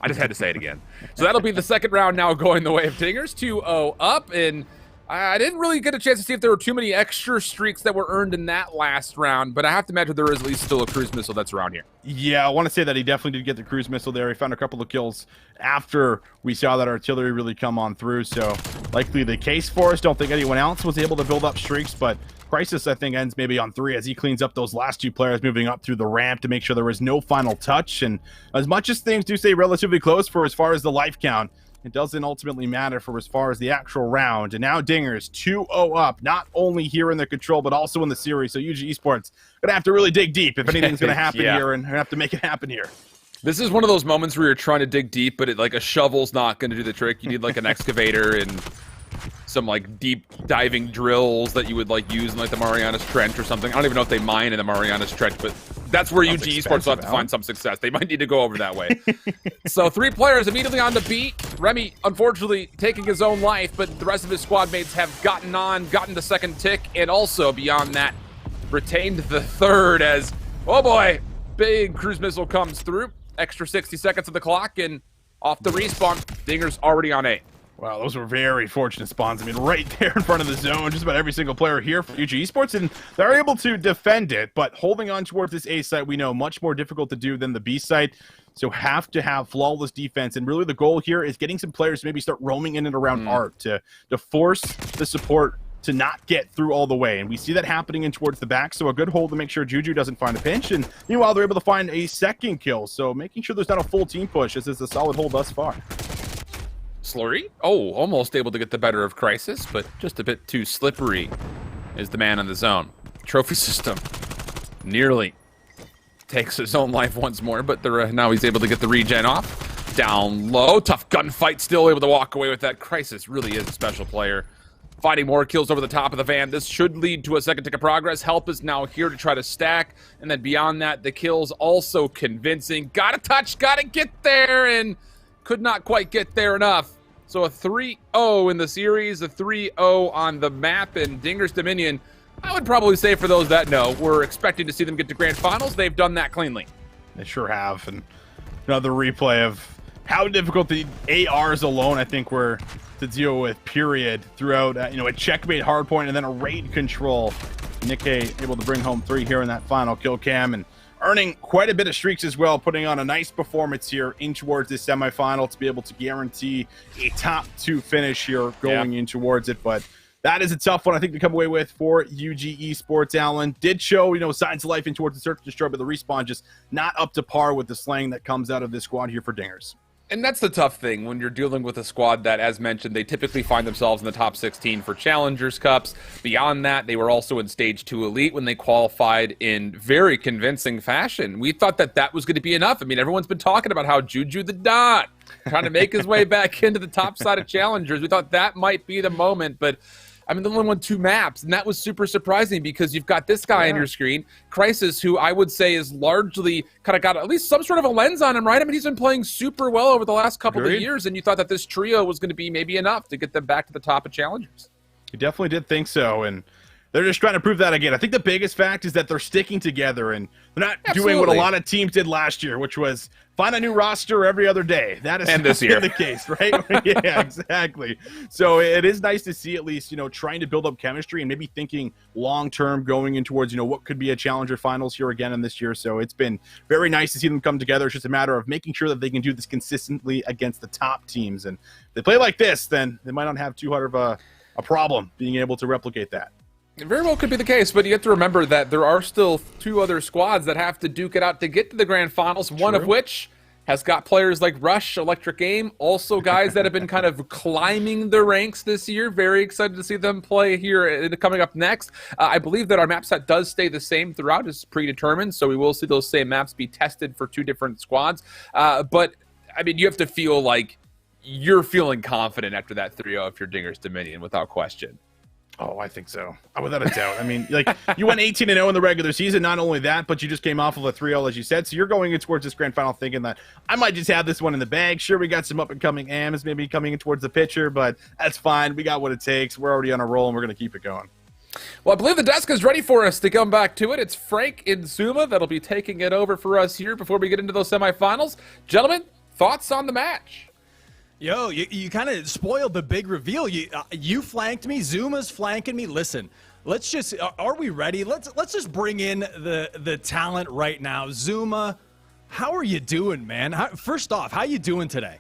I just had to say it again. So that'll be the second round now going the way of Dingers. 2-0 up, and I didn't really get a chance to see if there were too many extra streaks that were earned in that last round, but I have to imagine there is at least still a cruise missile that's around here. Yeah, I want to say that he definitely did get the cruise missile there. He found a couple of kills after we saw that artillery really come on through, so likely the case for us. Don't think anyone else was able to build up streaks, but Crisis, I think, ends maybe on 3 as he cleans up those last 2 players moving up through the ramp to make sure there was no final touch. And as much as things do stay relatively close for as far as the life count, it doesn't ultimately matter for as far as the actual round. And now Dingers 2-0 up, not only here in the control, but also in the series. So UG Esports going to have to really dig deep if anything's going to happen here, and have to make it happen here. This is one of those moments where you're trying to dig deep, but like a shovel's not going to do the trick. You need like an excavator and some like deep diving drills that you would like use in like the Marianas Trench or something. I don't even know if they mine in the Marianas Trench, but that's where UG Esports will have to find some success. They might need to go over that way. So 3 players immediately on the beat. Remy, unfortunately, taking his own life, but the rest of his squad mates have gotten the second tick, and also beyond that, retained the third as, oh boy, big cruise missile comes through. Extra 60 seconds of the clock, and off the respawn, Dinger's already on A. Wow, those were very fortunate spawns. I mean, right there in front of the zone, just about every single player here for UG Esports, and they're able to defend it, but holding on towards this A site, we know, much more difficult to do than the B site, so have to have flawless defense, and really the goal here is getting some players to maybe start roaming in and around Art to force the support to not get through all the way, and we see that happening in towards the back, so a good hold to make sure Juju doesn't find a pinch, and meanwhile, they're able to find a second kill, so making sure there's not a full team push. This is a solid hold thus far. Slurry, oh, almost able to get the better of Crisis, but just a bit too slippery is the man in the zone. Trophy system nearly takes his own life once more, but now he's able to get the regen off. Down low, tough gunfight, still able to walk away with that. Crisis really is a special player. finding more kills over the top of the van. This should lead to a second tick of progress. Help is now here to try to stack. And then beyond that, the kills also convincing. Gotta touch, gotta get there, and could not quite get there enough. So a 3-0 in the series, a 3-0 on the map, and Dinger's Dominion, I would probably say for those that know, we're expecting to see them get to grand finals. They've done that cleanly. They sure have. And another replay of how difficult the ARs alone, I think, were to deal with, period, throughout, a checkmate hardpoint and then a raid control. Nikkei able to bring home 3 here in that final kill cam and earning quite a bit of streaks as well, putting on a nice performance here in towards this semifinal to be able to guarantee a top 2 finish here going in towards it. But that is a tough one, I think, to come away with for UG Esports. Allen did show, signs of life in towards the search and destroy, but the respawn just not up to par with the slang that comes out of this squad here for Dingers. And that's the tough thing when you're dealing with a squad that, as mentioned, they typically find themselves in the top 16 for Challengers Cups. Beyond that, they were also in Stage 2 Elite when they qualified in very convincing fashion. We thought that that was going to be enough. I mean, everyone's been talking about how Juju the Dot trying to make his way back into the top side of Challengers. We thought that might be the moment, but I mean, they only won 2 maps, and that was super surprising because you've got this guy on your screen, Crisis, who I would say is largely kind of got at least some sort of a lens on him, right? I mean, he's been playing super well over the last couple of years, and you thought that this trio was going to be maybe enough to get them back to the top of Challengers. You definitely did think so, and they're just trying to prove that again. I think the biggest fact is that they're sticking together, and they're not doing what a lot of teams did last year, which was find a new roster every other day. That is this year the case, right? Yeah, exactly. So it is nice to see at least, trying to build up chemistry and maybe thinking long-term going in towards, what could be a Challenger Finals here again in this year. So it's been very nice to see them come together. It's just a matter of making sure that they can do this consistently against the top teams. And if they play like this, then they might not have too hard of a problem being able to replicate that. It very well could be the case, but you have to remember that there are still 2 other squads that have to duke it out to get to the grand finals, one of which has got players like Rush, Electric Game, also guys that have been kind of climbing the ranks this year. Very excited to see them play here coming up next. I believe that our map set does stay the same throughout. It's predetermined, so we will see those same maps be tested for 2 different squads. But, I mean, you have to feel like you're feeling confident after that 3-0 if you're Dinger's Dominion, without question. Oh, I think so. Without a doubt. I mean, you went 18-0 in the regular season. Not only that, but you just came off of a 3-0, as you said. So you're going in towards this grand final thinking that I might just have this one in the bag. Sure, we got some up-and-coming AMs maybe coming in towards the pitcher, but that's fine. We got what it takes. We're already on a roll, and we're going to keep it going. Well, I believe the desk is ready for us to come back to it. It's Frank and Zuma that'll be taking it over for us here before we get into those semifinals. Gentlemen, thoughts on the match? Yo, you kind of spoiled the big reveal. You flanked me. Zuma's flanking me. Listen, let's just are we ready? Let's just bring in the talent right now. Zuma, how are you doing, man? First off, how you doing today?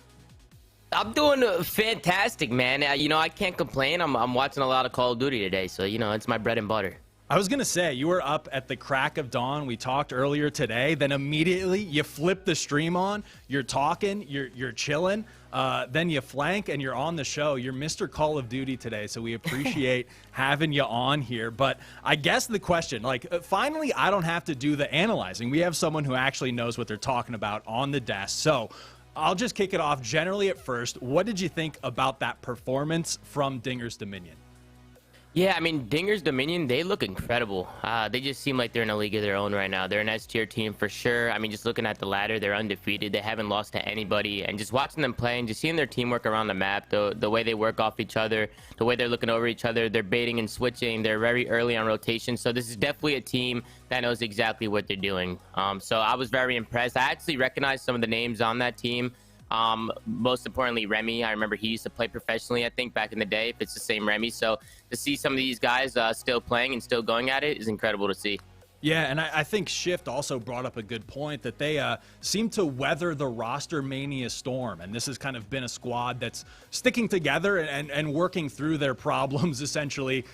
I'm doing fantastic, man. I can't complain. I'm watching a lot of Call of Duty today, so it's my bread and butter. I was going to say, you were up at the crack of dawn. We talked earlier today. Then immediately you flip the stream on. You're talking. You're chilling. Then you flank and you're on the show. You're Mr. Call of Duty today, so we appreciate having you on here. But I guess the question, finally, I don't have to do the analyzing. We have someone who actually knows what they're talking about on the desk. So I'll just kick it off generally at first. What did you think about that performance from Dinger's Dominion? Yeah, I mean, Dinger's Dominion, they look incredible. They just seem like they're in a league of their own right now. They're an S-tier team for sure. I mean, just looking at the ladder, they're undefeated. They haven't lost to anybody. And just watching them play and just seeing their teamwork around the map, the way they work off each other, the way they're looking over each other, they're baiting and switching. They're very early on rotation. So this is definitely a team that knows exactly what they're doing. So I was very impressed. I actually recognized some of the names on that team. Most importantly, Remy. I remember he used to play professionally, I think, back in the day, if it's the same Remy. So to see some of these guys still playing and still going at it is incredible to see. Yeah, and I think Shift also brought up a good point that they seem to weather the roster mania storm. And this has kind of been a squad that's sticking together and working through their problems, essentially.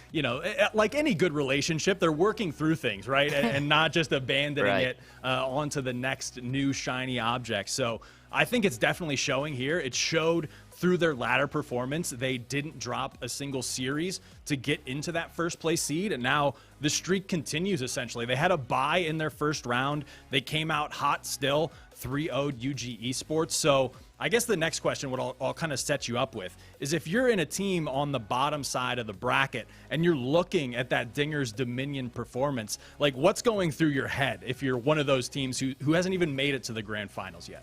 Like any good relationship, they're working through things, right? and not just abandoning it onto the next new shiny object. So I think it's definitely showing here. It showed through their ladder performance, they didn't drop a single series to get into that first place seed, and now the streak continues essentially. They had a bye in their first round. They came out hot still, 3-0'd UG Esports. So I guess the next question, what I'll kind of set you up with, is if you're in a team on the bottom side of the bracket and you're looking at that Dingers Dominion performance, like what's going through your head if you're one of those teams who hasn't even made it to the grand finals yet?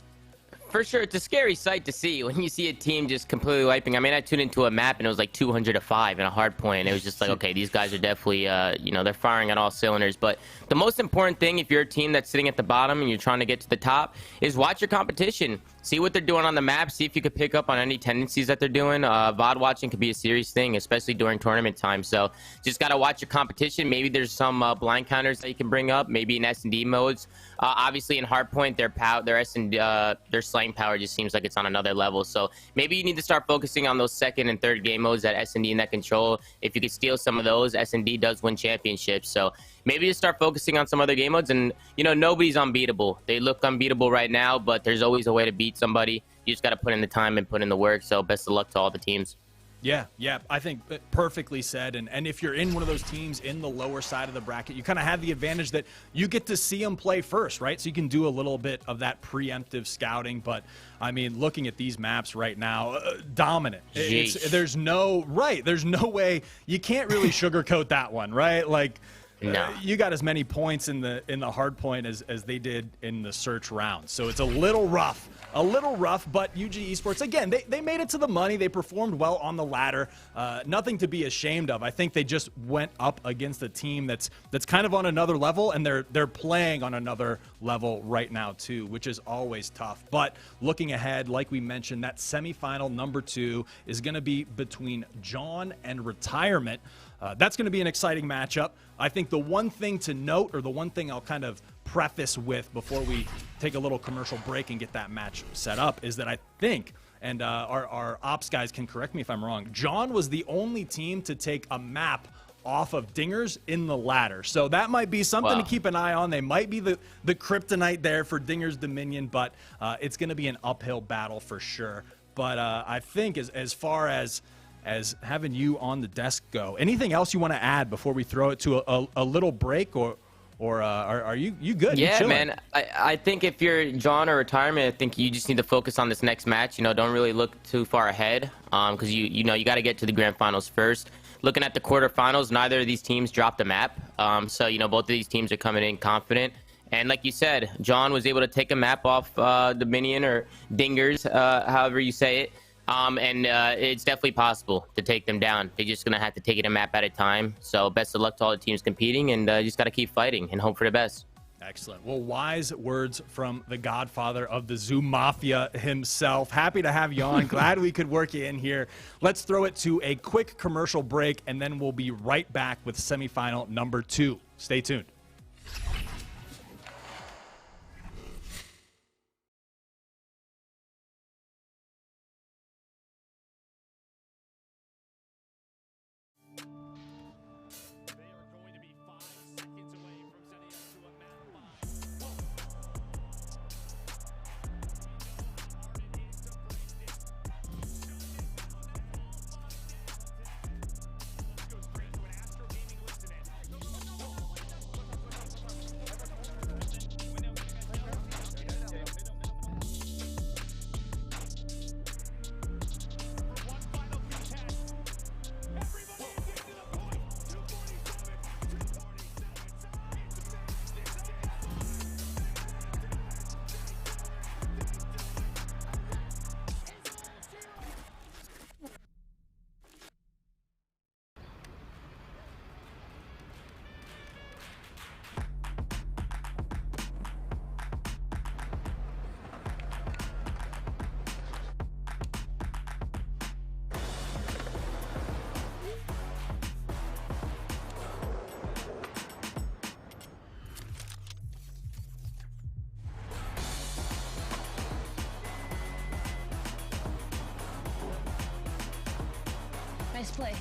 For sure, it's a scary sight to see when you see a team just completely wiping. I mean, I tuned into a map and it was like 200-5 in a hard point. And it was just like, okay, these guys are definitely, they're firing on all cylinders. But the most important thing, if you're a team that's sitting at the bottom and you're trying to get to the top, is watch your competition. See what they're doing on the map. See if you could pick up on any tendencies that they're doing. VOD watching could be a serious thing, especially during tournament time. So just got to watch your competition. Maybe there's some blind counters that you can bring up, maybe in S&D modes. Obviously, in hardpoint, their slaying power just seems like it's on another level. So maybe you need to start focusing on those second and third game modes that S&D and that control. If you could steal some of those, S&D does win championships. So maybe just start focusing on some other game modes. And, nobody's unbeatable. They look unbeatable right now, but there's always a way to beat somebody. You just got to put in the time and put in the work. So best of luck to all the teams. Yeah, I think perfectly said. And if you're in one of those teams in the lower side of the bracket, you kind of have the advantage that you get to see them play first, right? So you can do a little bit of that preemptive scouting. But, I mean, looking at these maps right now, dominant. There's no way. You can't really sugarcoat that one, right? Like, no. You got as many points in the hard point as they did in the search round. So it's a little rough, but UG Esports, again, they made it to the money. They performed well on the ladder. Nothing to be ashamed of. I think they just went up against a team that's kind of on another level, and they're playing on another level right now too, which is always tough. But looking ahead, like we mentioned, that semifinal number 2 is going to be between John and Retirement. That's going to be an exciting matchup. I think the one thing to note, or the one thing I'll kind of preface with before we take a little commercial break and get that match set up, is that I think, and our ops guys can correct me if I'm wrong, John was the only team to take a map off of Dingers in the ladder. So that might be something to keep an eye on. They might be the kryptonite there for Dingers Dominion, but it's going to be an uphill battle for sure. But I think as far as having you on the desk go, anything else you want to add before we throw it to a little break, or are you good? Yeah, man. I think if you're John or Retirement, I think you just need to focus on this next match. Don't really look too far ahead, because you got to get to the grand finals first. Looking at the quarterfinals, neither of these teams dropped a map, so both of these teams are coming in confident. And like you said, John was able to take a map off Dominion or Dingers, however you say it. And it's definitely possible to take them down. They're just going to have to take it a map at a time. So best of luck to all the teams competing, and you just got to keep fighting and hope for the best. Excellent. Well, wise words from the godfather of the Zoom Mafia himself. Happy to have you on. Glad we could work you in here. Let's throw it to a quick commercial break, and then we'll be right back with semifinal number 2. Stay tuned. Nice play.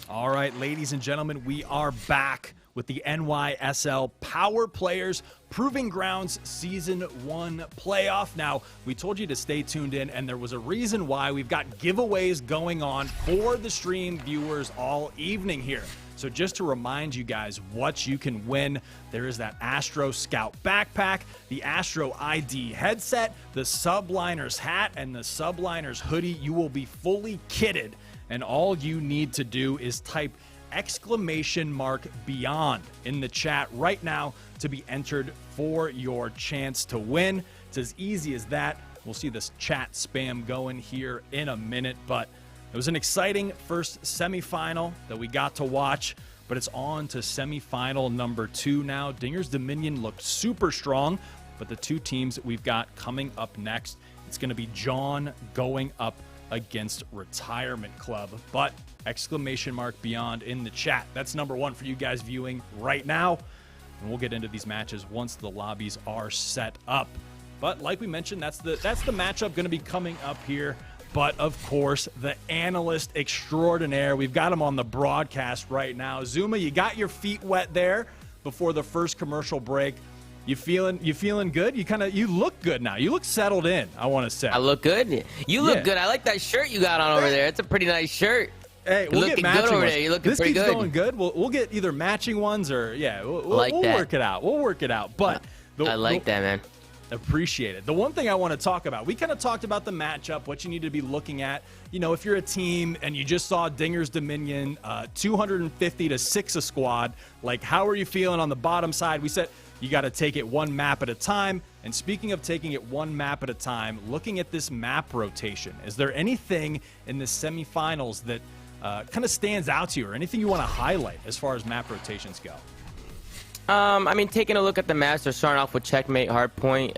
All right, ladies and gentlemen, we are back with the NYSL Power Players Proving Grounds Season 1 playoff. Now, we told you to stay tuned in, and there was a reason why. We've got giveaways going on for the stream viewers all evening here. So just to remind you guys what you can win, there is that Astro Scout backpack, the Astro ID headset, the Subliners hat, and the Subliners hoodie. You will be fully kitted, and all you need to do is type !Beyond in the chat right now to be entered for your chance to win. It's as easy as that. We'll see this chat spam going here in a minute, but it was an exciting first semifinal that we got to watch, but it's on to semifinal number 2 now. Dinger's Dominion looked super strong, but the two teams that we've got coming up next, it's going to be John going up against Retirement Club, but !Beyond in the chat. That's number 1 for you guys viewing right now, and we'll get into these matches once the lobbies are set up. But like we mentioned, that's the matchup going to be coming up here. But of course, the analyst extraordinaire, we've got him on the broadcast right now. Zuma, you got your feet wet there before the first commercial break. You feeling good? You look good now. You look settled in, I want to say. I look good. You look good. I like that shirt you got on over there. It's a pretty nice shirt. Hey, we'll get matching good over ones. there. You're looking this pretty keeps good. going good. We'll get either matching ones or we'll like that. work it out. We'll work it out. But I like that, man. Appreciate it. The one thing I want to talk about, we kind of talked about the matchup, what you need to be looking at. You know, if you're a team and you just saw Dinger's Dominion 250 to 6 a squad, like how are you feeling on the bottom side? We said you got to take it one map at a time. And speaking of taking it one map at a time, looking at this map rotation, is there anything in the semifinals that kind of stands out to you or anything you want to highlight as far as map rotations go? I mean, taking a look at the maps, they're starting off with checkmate, hardpoint.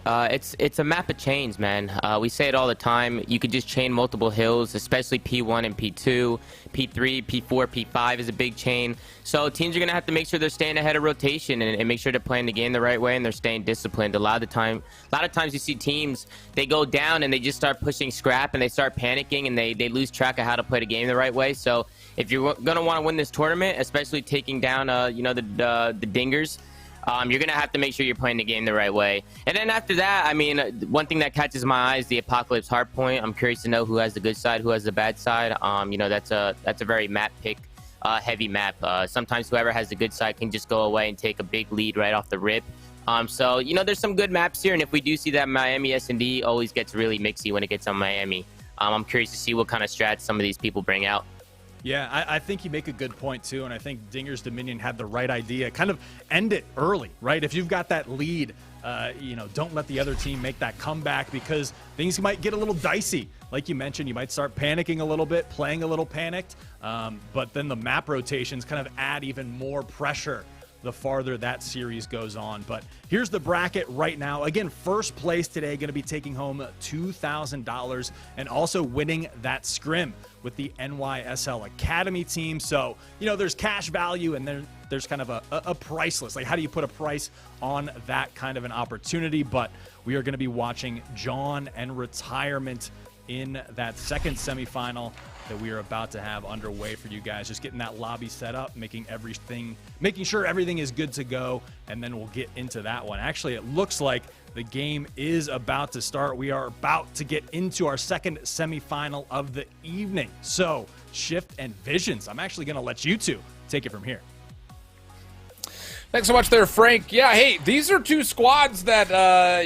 It's a map of chains, man. We say it all the time. You could just chain multiple hills, especially P1 and P2, P3, P4, P5 is a big chain. So teams are gonna have to make sure they're staying ahead of rotation and make sure they're playing the game the right way and they're staying disciplined. A lot of times you see teams, they go down and they just start pushing scrap and they start panicking and they lose track of how to play the game the right way. So if you're gonna want to win this tournament, especially taking down you know, the dingers, you're gonna have to make sure you're playing the game the right way. And then after that, I mean, one thing that catches my eye is the Apocalypse hardpoint. I'm curious to know who has the good side, who has the bad side. You know, that's a very map pick heavy map. Sometimes whoever has the good side can just go away and take a big lead right off the rip. So you know, there's some good maps here, and if we do see that Miami S&D always gets really mixy when it gets on Miami, I'm curious to see what kind of strats some of these people bring out. Yeah, I think you make a good point, too, and I think Dinger's Dominion had the right idea. Kind of end it early, right? If you've got that lead, you know, don't let the other team make that comeback because things might get a little dicey. Like you mentioned, you might start panicking a little bit, playing a little panicked, but then the map rotations kind of add even more pressure the farther that series goes on. But here's the bracket right now. Again, first place today going to be taking home $2,000 and also winning that scrim with the NYSL Academy team. So, you know, there's cash value and there's kind of a price list. Like, how do you put a price on that kind of an opportunity? But we are going to be watching John and Retirement in that second semifinal that we are about to have underway for you guys. Just getting that lobby set up, making sure everything is good to go, and then we'll get into that one. Actually, it looks like the game is about to start. We are about to get into our second semifinal of the evening. So, Shift and Visions, I'm actually going to let you two take it from here. Thanks so much there, Frank. Yeah, hey, these are two squads that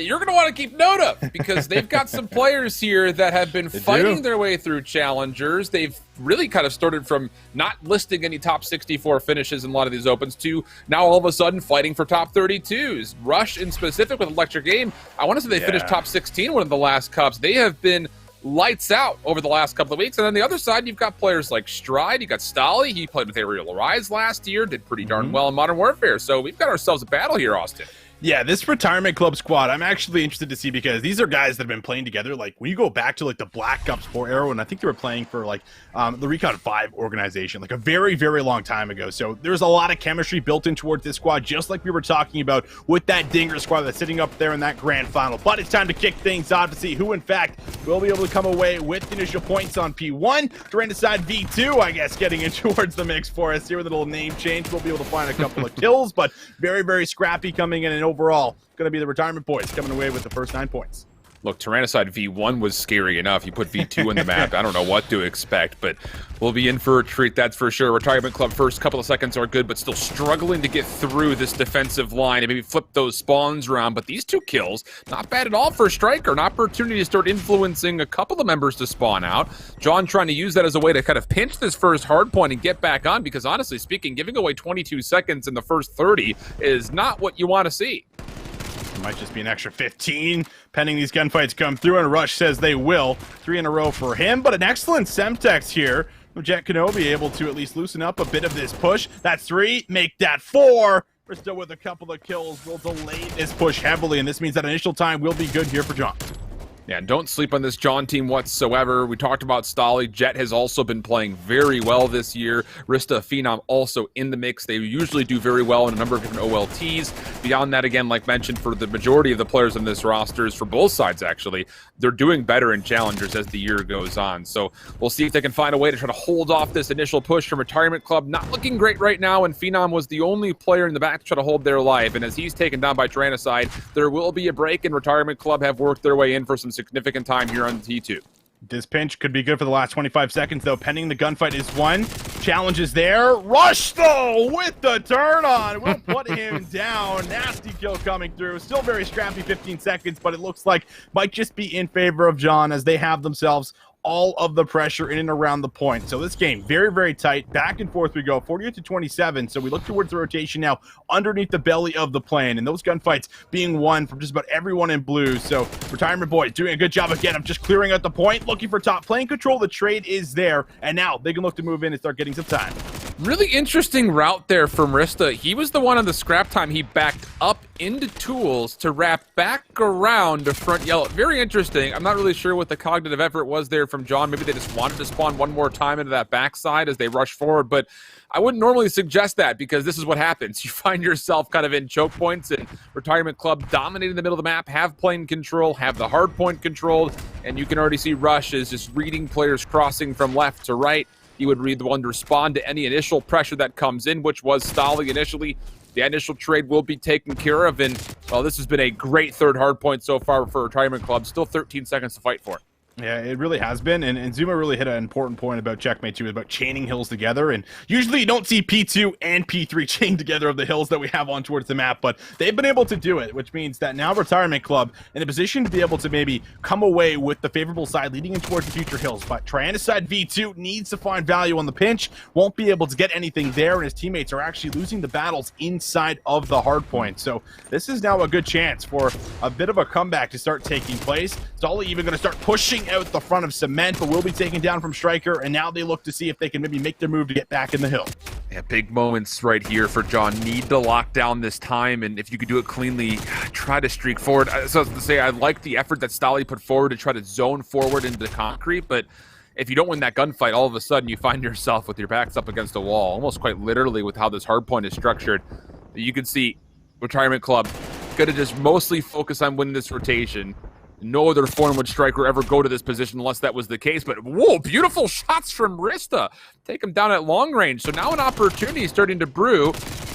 you're going to want to keep note of because they've got some players here that have been fighting their way through challengers. They've really kind of started from not listing any top 64 finishes in a lot of these opens to now all of a sudden fighting for top 32s. Rush in specific with Electric Game, I want to say they finished top 16 one of the last cups. They have been lights out over the last couple of weeks. And on the other side, you've got players like Stride. You got Stolly. He played with Aerial Rise last year, did pretty darn well in Modern Warfare. So we've got ourselves a battle here, Austin. Yeah, this Retirement Club squad, I'm actually interested to see because these are guys that have been playing together. Like, when you go back to, like, the Black Ops 4 era, and I think they were playing for, like, the Recon 5 organization, like, a very, very long time ago. So there's a lot of chemistry built in towards this squad, just like we were talking about with that Dinger squad that's sitting up there in that grand final. But it's time to kick things off to see who, in fact, will be able to come away with the initial points on P1. Tyrannicide V2, I guess, getting in towards the mix for us here with a little name change. We'll be able to find a couple of kills, but very, very scrappy coming in, and overall, going to be the Retirement Boys coming away with the first 9 points. Look, Tyrannicide V1 was scary enough. You put V2 in the map, I don't know what to expect, but we'll be in for a treat, that's for sure. Retirement Club first couple of seconds are good, but still struggling to get through this defensive line and maybe flip those spawns around. But these 2 kills, not bad at all for Striker. An opportunity to start influencing a couple of members to spawn out. John trying to use that as a way to kind of pinch this first hard point and get back on, because honestly speaking, giving away 22 seconds in the first 30 is not what you want to see. Might just be an extra 15 pending these gunfights come through, and Rush says they will. 3 in a row for him, but an excellent Semtex here. Jet Kenobi able to at least loosen up a bit of this push. That's 3, make that 4. We're still with a couple of kills. We'll delay this push heavily, and this means that initial time will be good here for John. Yeah, don't sleep on this John team whatsoever. We talked about Stolly. Jet has also been playing very well this year. Rista Phenom also in the mix. They usually do very well in a number of different OLTs. Beyond that, again, like mentioned, for the majority of the players in this rosters, for both sides actually, they're doing better in challengers as the year goes on. So we'll see if they can find a way to try to hold off this initial push from Retirement Club. Not looking great right now, and Phenom was the only player in the back to try to hold their life. And as he's taken down by Tyrannicide, there will be a break, and Retirement Club have worked their way in for some significant time here on T2. This pinch could be good for the last 25 seconds, though. Pending the gunfight is won. Challenge is there. Rush, though, with the turn on. We'll put him down. Nasty kill coming through. Still very scrappy 15 seconds, but it looks like might just be in favor of John as they have themselves all of the pressure in and around the point. So this game, very, very tight. Back and forth we go, 48-27. So we look towards the rotation now underneath the belly of the plane. And those gunfights being won from just about everyone in blue. So Retirement Boys doing a good job again of just clearing out the point, looking for top. Playing control, the trade is there. And now they can look to move in and start getting some time. Really interesting route there from Rista. He was the one on the scrap time. He backed up into tools to wrap back around to front yellow. Very interesting. I'm not really sure what the cognitive effort was there from John. Maybe they just wanted to spawn one more time into that backside as they rush forward, but I wouldn't normally suggest that because this is what happens. You find yourself kind of in choke points, and Retirement Club dominating the middle of the map, have plane control, have the hard point controlled, and you can already see Rush is just reading players crossing from left to right. He would be the one to respond to any initial pressure that comes in, which was Stolly initially. The initial trade will be taken care of, and, well, this has been a great third hard point so far for Retirement Club. Still 13 seconds to fight for. Yeah, it really has been, and Zuma really hit an important point about Checkmate 2, about chaining hills together, and usually you don't see P2 and P3 chained together of the hills that we have on towards the map, but they've been able to do it, which means that now Retirement Club in a position to be able to maybe come away with the favorable side leading in towards the future hills, but Tyrannicide V2 needs to find value on the pinch, won't be able to get anything there, and his teammates are actually losing the battles inside of the hard point, so this is now a good chance for a bit of a comeback to start taking place. Stolly even going to start pushing out the front of Cement, but will be taken down from Striker, and now they look to see if they can maybe make their move to get back in the hill. Yeah, big moments right here for John. Need to lock down this time, and if you could do it cleanly, try to streak forward. So I was to say, I like the effort that Stolly put forward to try to zone forward into the concrete, but if you don't win that gunfight, all of a sudden you find yourself with your backs up against a wall, almost quite literally with how this hard point is structured. You can see Retirement Club gonna just mostly focus on winning this rotation. No other form would Striker ever go to this position unless that was the case. But, whoa, beautiful shots from Rista. Take him down at long range. So now an opportunity is starting to brew.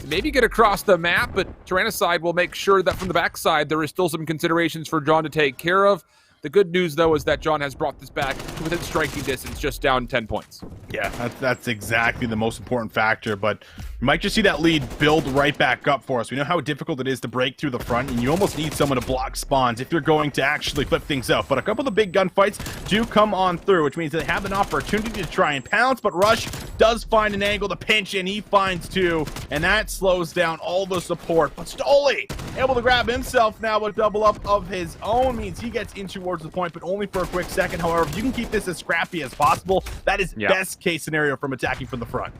Maybe get across the map, but Tyrannicide will make sure that from the backside there is still some considerations for John to take care of. The good news, though, is that John has brought this back to within striking distance, just down 10 points. Yeah, that's exactly the most important factor, but we might just see that lead build right back up for us. We know how difficult it is to break through the front, and you almost need someone to block spawns if you're going to actually flip things out. But a couple of the big gunfights do come on through, which means they have an opportunity to try and pounce, but Rush does find an angle to pinch, and he finds two, and that slows down all the support. But Stolly, able to grab himself now a double up of his own, means he gets in towards the point, but only for a quick second. However, if you can keep this as scrappy as possible, that is best case scenario from attacking from the front.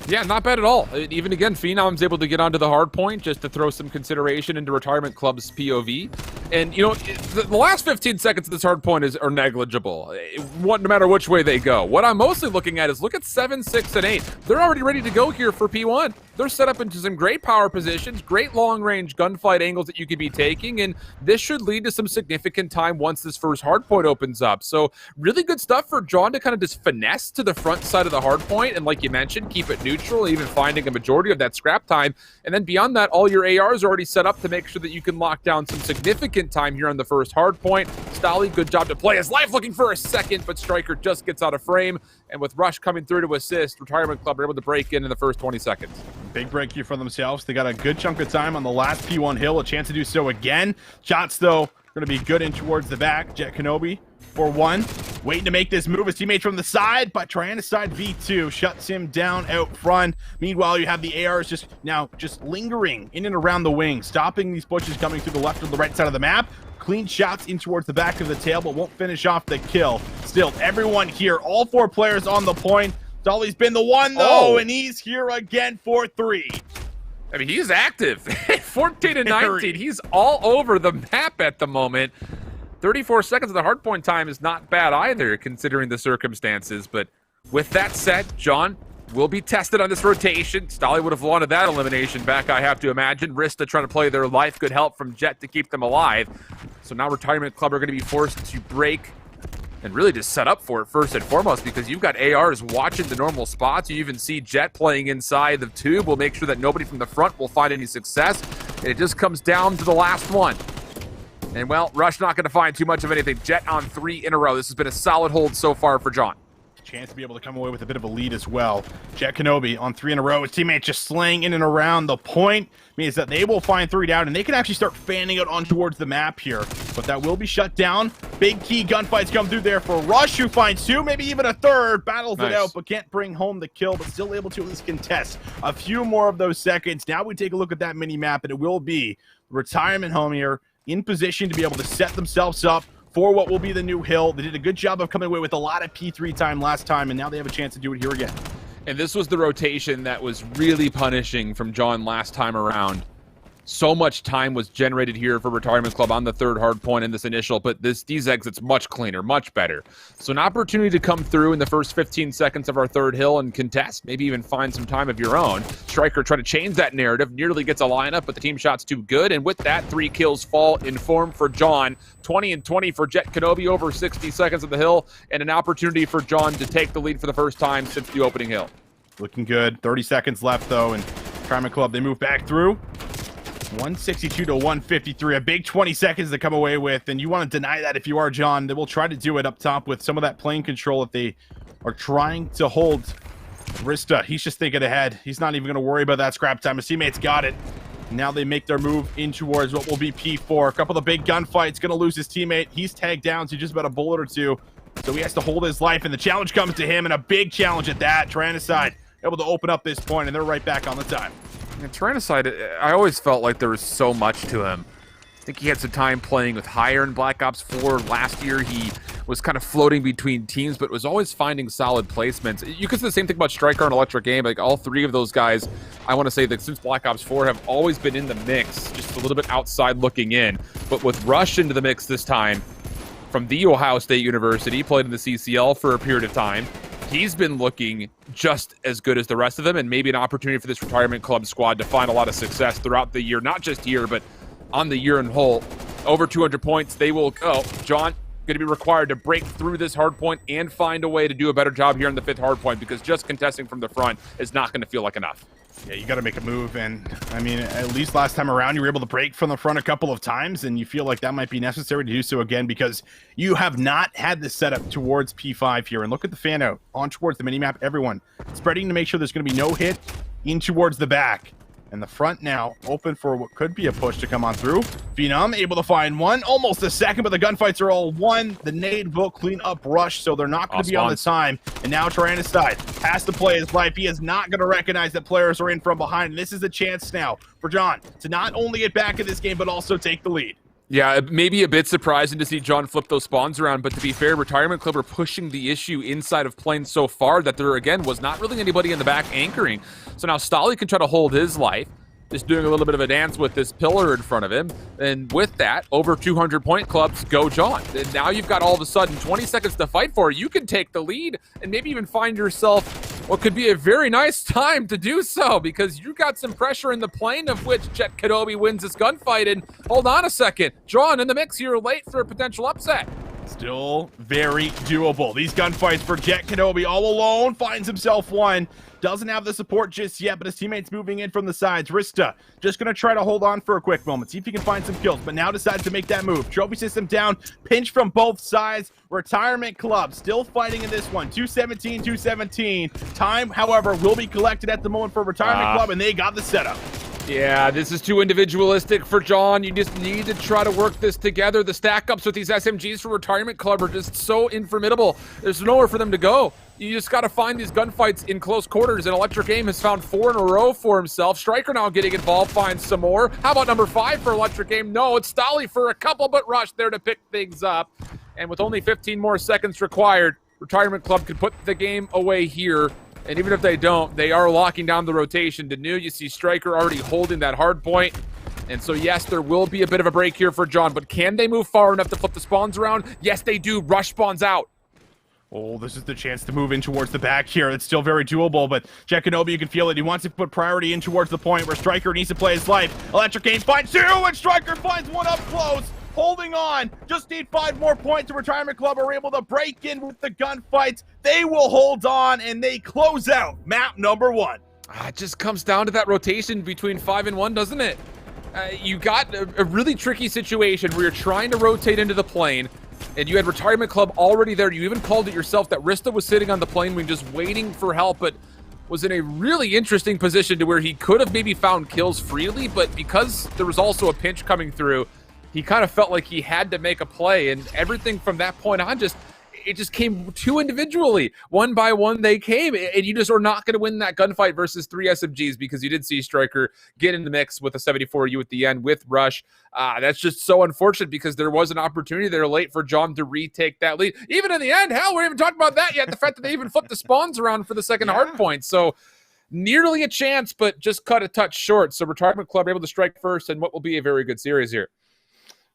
Yeah, not bad at all. Even again, Phenom's able to get onto the hard point just to throw some consideration into Retirement Club's POV. And, you know, the last 15 seconds of this hard point are negligible, no matter which way they go. What I'm mostly looking at is look at 7, 6, and 8. They're already ready to go here for P1. They're set up into some great power positions, great long-range gunfight angles that you could be taking, and this should lead to some significant time once this first hard point opens up. So really good stuff for John to kind of just finesse to the front side of the hard point, and like you mentioned, keep it neutral, even finding a majority of that scrap time. And then beyond that, all your ARs are already set up to make sure that you can lock down some significant time here on the first hard point. Stolly, good job to play his life, looking for a second, but Striker just gets out of frame. And with Rush coming through to assist, Retirement Club are able to break in the first 20 seconds. Big break here for themselves. They got a good chunk of time on the last P1 hill, a chance to do so again. Shots, though, going to be good in towards the back. Jet Kenobi for one, waiting to make this move. His teammates from the side, but Tyrannicide V2 shuts him down out front. Meanwhile, you have the ARs just lingering in and around the wing, stopping these bushes coming through the left or the right side of the map. Clean shots in towards the back of the tail, but won't finish off the kill. Still, everyone here, all 4 players on the point. Dolly's been the one, though, and he's here again for 3. I mean, he's active. 14 and 19. He's all over the map at the moment. 34 seconds of the hardpoint time is not bad either, considering the circumstances. But with that said, John will be tested on this rotation. Stolly would have wanted that elimination back, I have to imagine. Rista trying to play their life. Good help from Jet to keep them alive. So now Retirement Club are going to be forced to break and really just set up for it first and foremost, because you've got ARs watching the normal spots. You even see Jet playing inside the tube. We'll make sure that nobody from the front will find any success. And it just comes down to the last one. And, well, Rush not going to find too much of anything. Jet on 3 in a row. This has been a solid hold so far for John. Chance to be able to come away with a bit of a lead as well. Jet Kenobi on 3 in a row. His teammates just slaying in and around the point. Means that they will find 3 down, and they can actually start fanning out on towards the map here. But that will be shut down. Big key gunfights come through there for Rush, who finds 2, maybe even a 3rd. Battles it out, but can't bring home the kill, but still able to at least contest a few more of those seconds. Now we take a look at that mini-map, and it will be Retirement home here in position to be able to set themselves up for what will be the new hill. They did a good job of coming away with a lot of P3 time last time, and now they have a chance to do it here again. And this was the rotation that was really punishing from John last time around. So much time was generated here for Retirement Club on the third hard point in this initial, but these exits much cleaner, much better. So an opportunity to come through in the first 15 seconds of our third hill and contest, maybe even find some time of your own. Striker trying to change that narrative, nearly gets a lineup, but the team shot's too good, and with that, 3 kills fall in form for John. 20 and 20 for Jet Kenobi over 60 seconds of the hill, and an opportunity for John to take the lead for the first time since the opening hill. Looking good. 30 seconds left, though, and Retirement Club, they move back through. 162 to 153, a big 20 seconds to come away with, and you want to deny that if you are John. They will try to do it up top with some of that plane control if they are trying to hold Rista. He's just thinking ahead. He's not even going to worry about that scrap time. His teammates got it. Now they make their move in towards what will be P4. A couple of big gunfights, going to lose his teammate. He's tagged down to just about a bullet or two, so he has to hold his life, and the challenge comes to him, and a big challenge at that. Tyrannicide able to open up this point, and they're right back on the time. And Tyrannicide, I always felt like there was so much to him. I think he had some time playing with higher in Black Ops 4. Last year, he was kind of floating between teams, but was always finding solid placements. You could say the same thing about Striker and Electric Game. Like, all three of those guys, I want to say that since Black Ops 4 have always been in the mix, just a little bit outside looking in. But with Rush into the mix this time, from the Ohio State University, played in the CCL for a period of time, he's been looking just as good as the rest of them, and maybe an opportunity for this Retirement Club squad to find a lot of success throughout the year, not just here, but on the year in whole. Over 200 points, they will go. John, going to be required to break through this hard point and find a way to do a better job here in the 5th hard point, because just contesting from the front is not going to feel like enough. Yeah, you got to make a move, and I mean, at least last time around, you were able to break from the front a couple of times, and you feel like that might be necessary to do so again, because you have not had this setup towards P5 here. And look at the fan out on towards the minimap, everyone spreading to make sure there's going to be no hit in towards the back. And the front now open for what could be a push to come on through. Phenom able to find one, almost a second, but the gunfights are all won. The nade will clean up Rush, so they're not going to be on the time. And now Tyrannicide has to play his life. He is not going to recognize that players are in from behind. And this is a chance now for John to not only get back in this game, but also take the lead. Yeah, maybe a bit surprising to see John flip those spawns around, but to be fair, Retirement Club are pushing the issue inside of plane so far that there, again, was not really anybody in the back anchoring. So now Stolly can try to hold his life, just doing a little bit of a dance with this pillar in front of him. And with that, over 200 point clubs go John. And now you've got all of a sudden 20 seconds to fight for. You can take the lead and maybe even find yourself what could be a very nice time to do so, because you got some pressure in the plane, of which Jet Kenobi wins this gunfight. And hold on a second, John in the mix here late for a potential upset. Still very doable. These gunfights for Jet Kenobi all alone, finds himself one. Doesn't have the support just yet, but his teammates moving in from the sides. Rista just going to try to hold on for a quick moment, see if he can find some kills, but now decides to make that move. Trophy system down, pinch from both sides. Retirement Club still fighting in this one. 217, 217. Time, however, will be collected at the moment for Retirement Club, and they got the setup. Yeah, this is too individualistic for John. You just need to try to work this together. The stack-ups with these SMGs for Retirement Club are just so informidable. There's nowhere for them to go. You just got to find these gunfights in close quarters, and Electric Game has found 4 in a row for himself. Striker now getting involved, finds some more. How about number 5 for Electric Game? No, it's Stolly for a couple, but Rush there to pick things up. And with only 15 more seconds required, Retirement Club could put the game away here. And even if they don't, they are locking down the rotation. Danu, you see Striker already holding that hard point. And so, yes, there will be a bit of a break here for John, but can they move far enough to flip the spawns around? Yes, they do. Rush spawns out. Oh, this is the chance to move in towards the back here. It's still very doable, but Jet Kenobi, you can feel it. He wants to put priority in towards the point where Striker needs to play his life. Electric Game finds 2, and Striker finds 1 up close. Holding on, just need 5 more points. The Retirement Club are able to break in with the gunfights. They will hold on, and they close out map number 1. It just comes down to that rotation between 5 and 1, doesn't it? You got a really tricky situation where you're trying to rotate into the plane, and you had Retirement Club already there. You even called it yourself that Rista was sitting on the plane wing just waiting for help, but was in a really interesting position to where he could have maybe found kills freely, but because there was also a pinch coming through, he kind of felt like he had to make a play, and everything from that point on just, it just came too individually. One by one they came, and you just are not going to win that gunfight versus 3 SMGs because you did see Striker get in the mix with a 74U at the end with Rush. That's just so unfortunate because there was an opportunity there late for John to retake that lead. Even in the end, hell, we're even talking about that yet. The fact that they even flipped the spawns around for the second hard point. So nearly a chance, but just cut a touch short. So Retirement Club able to strike first in what will be a very good series here.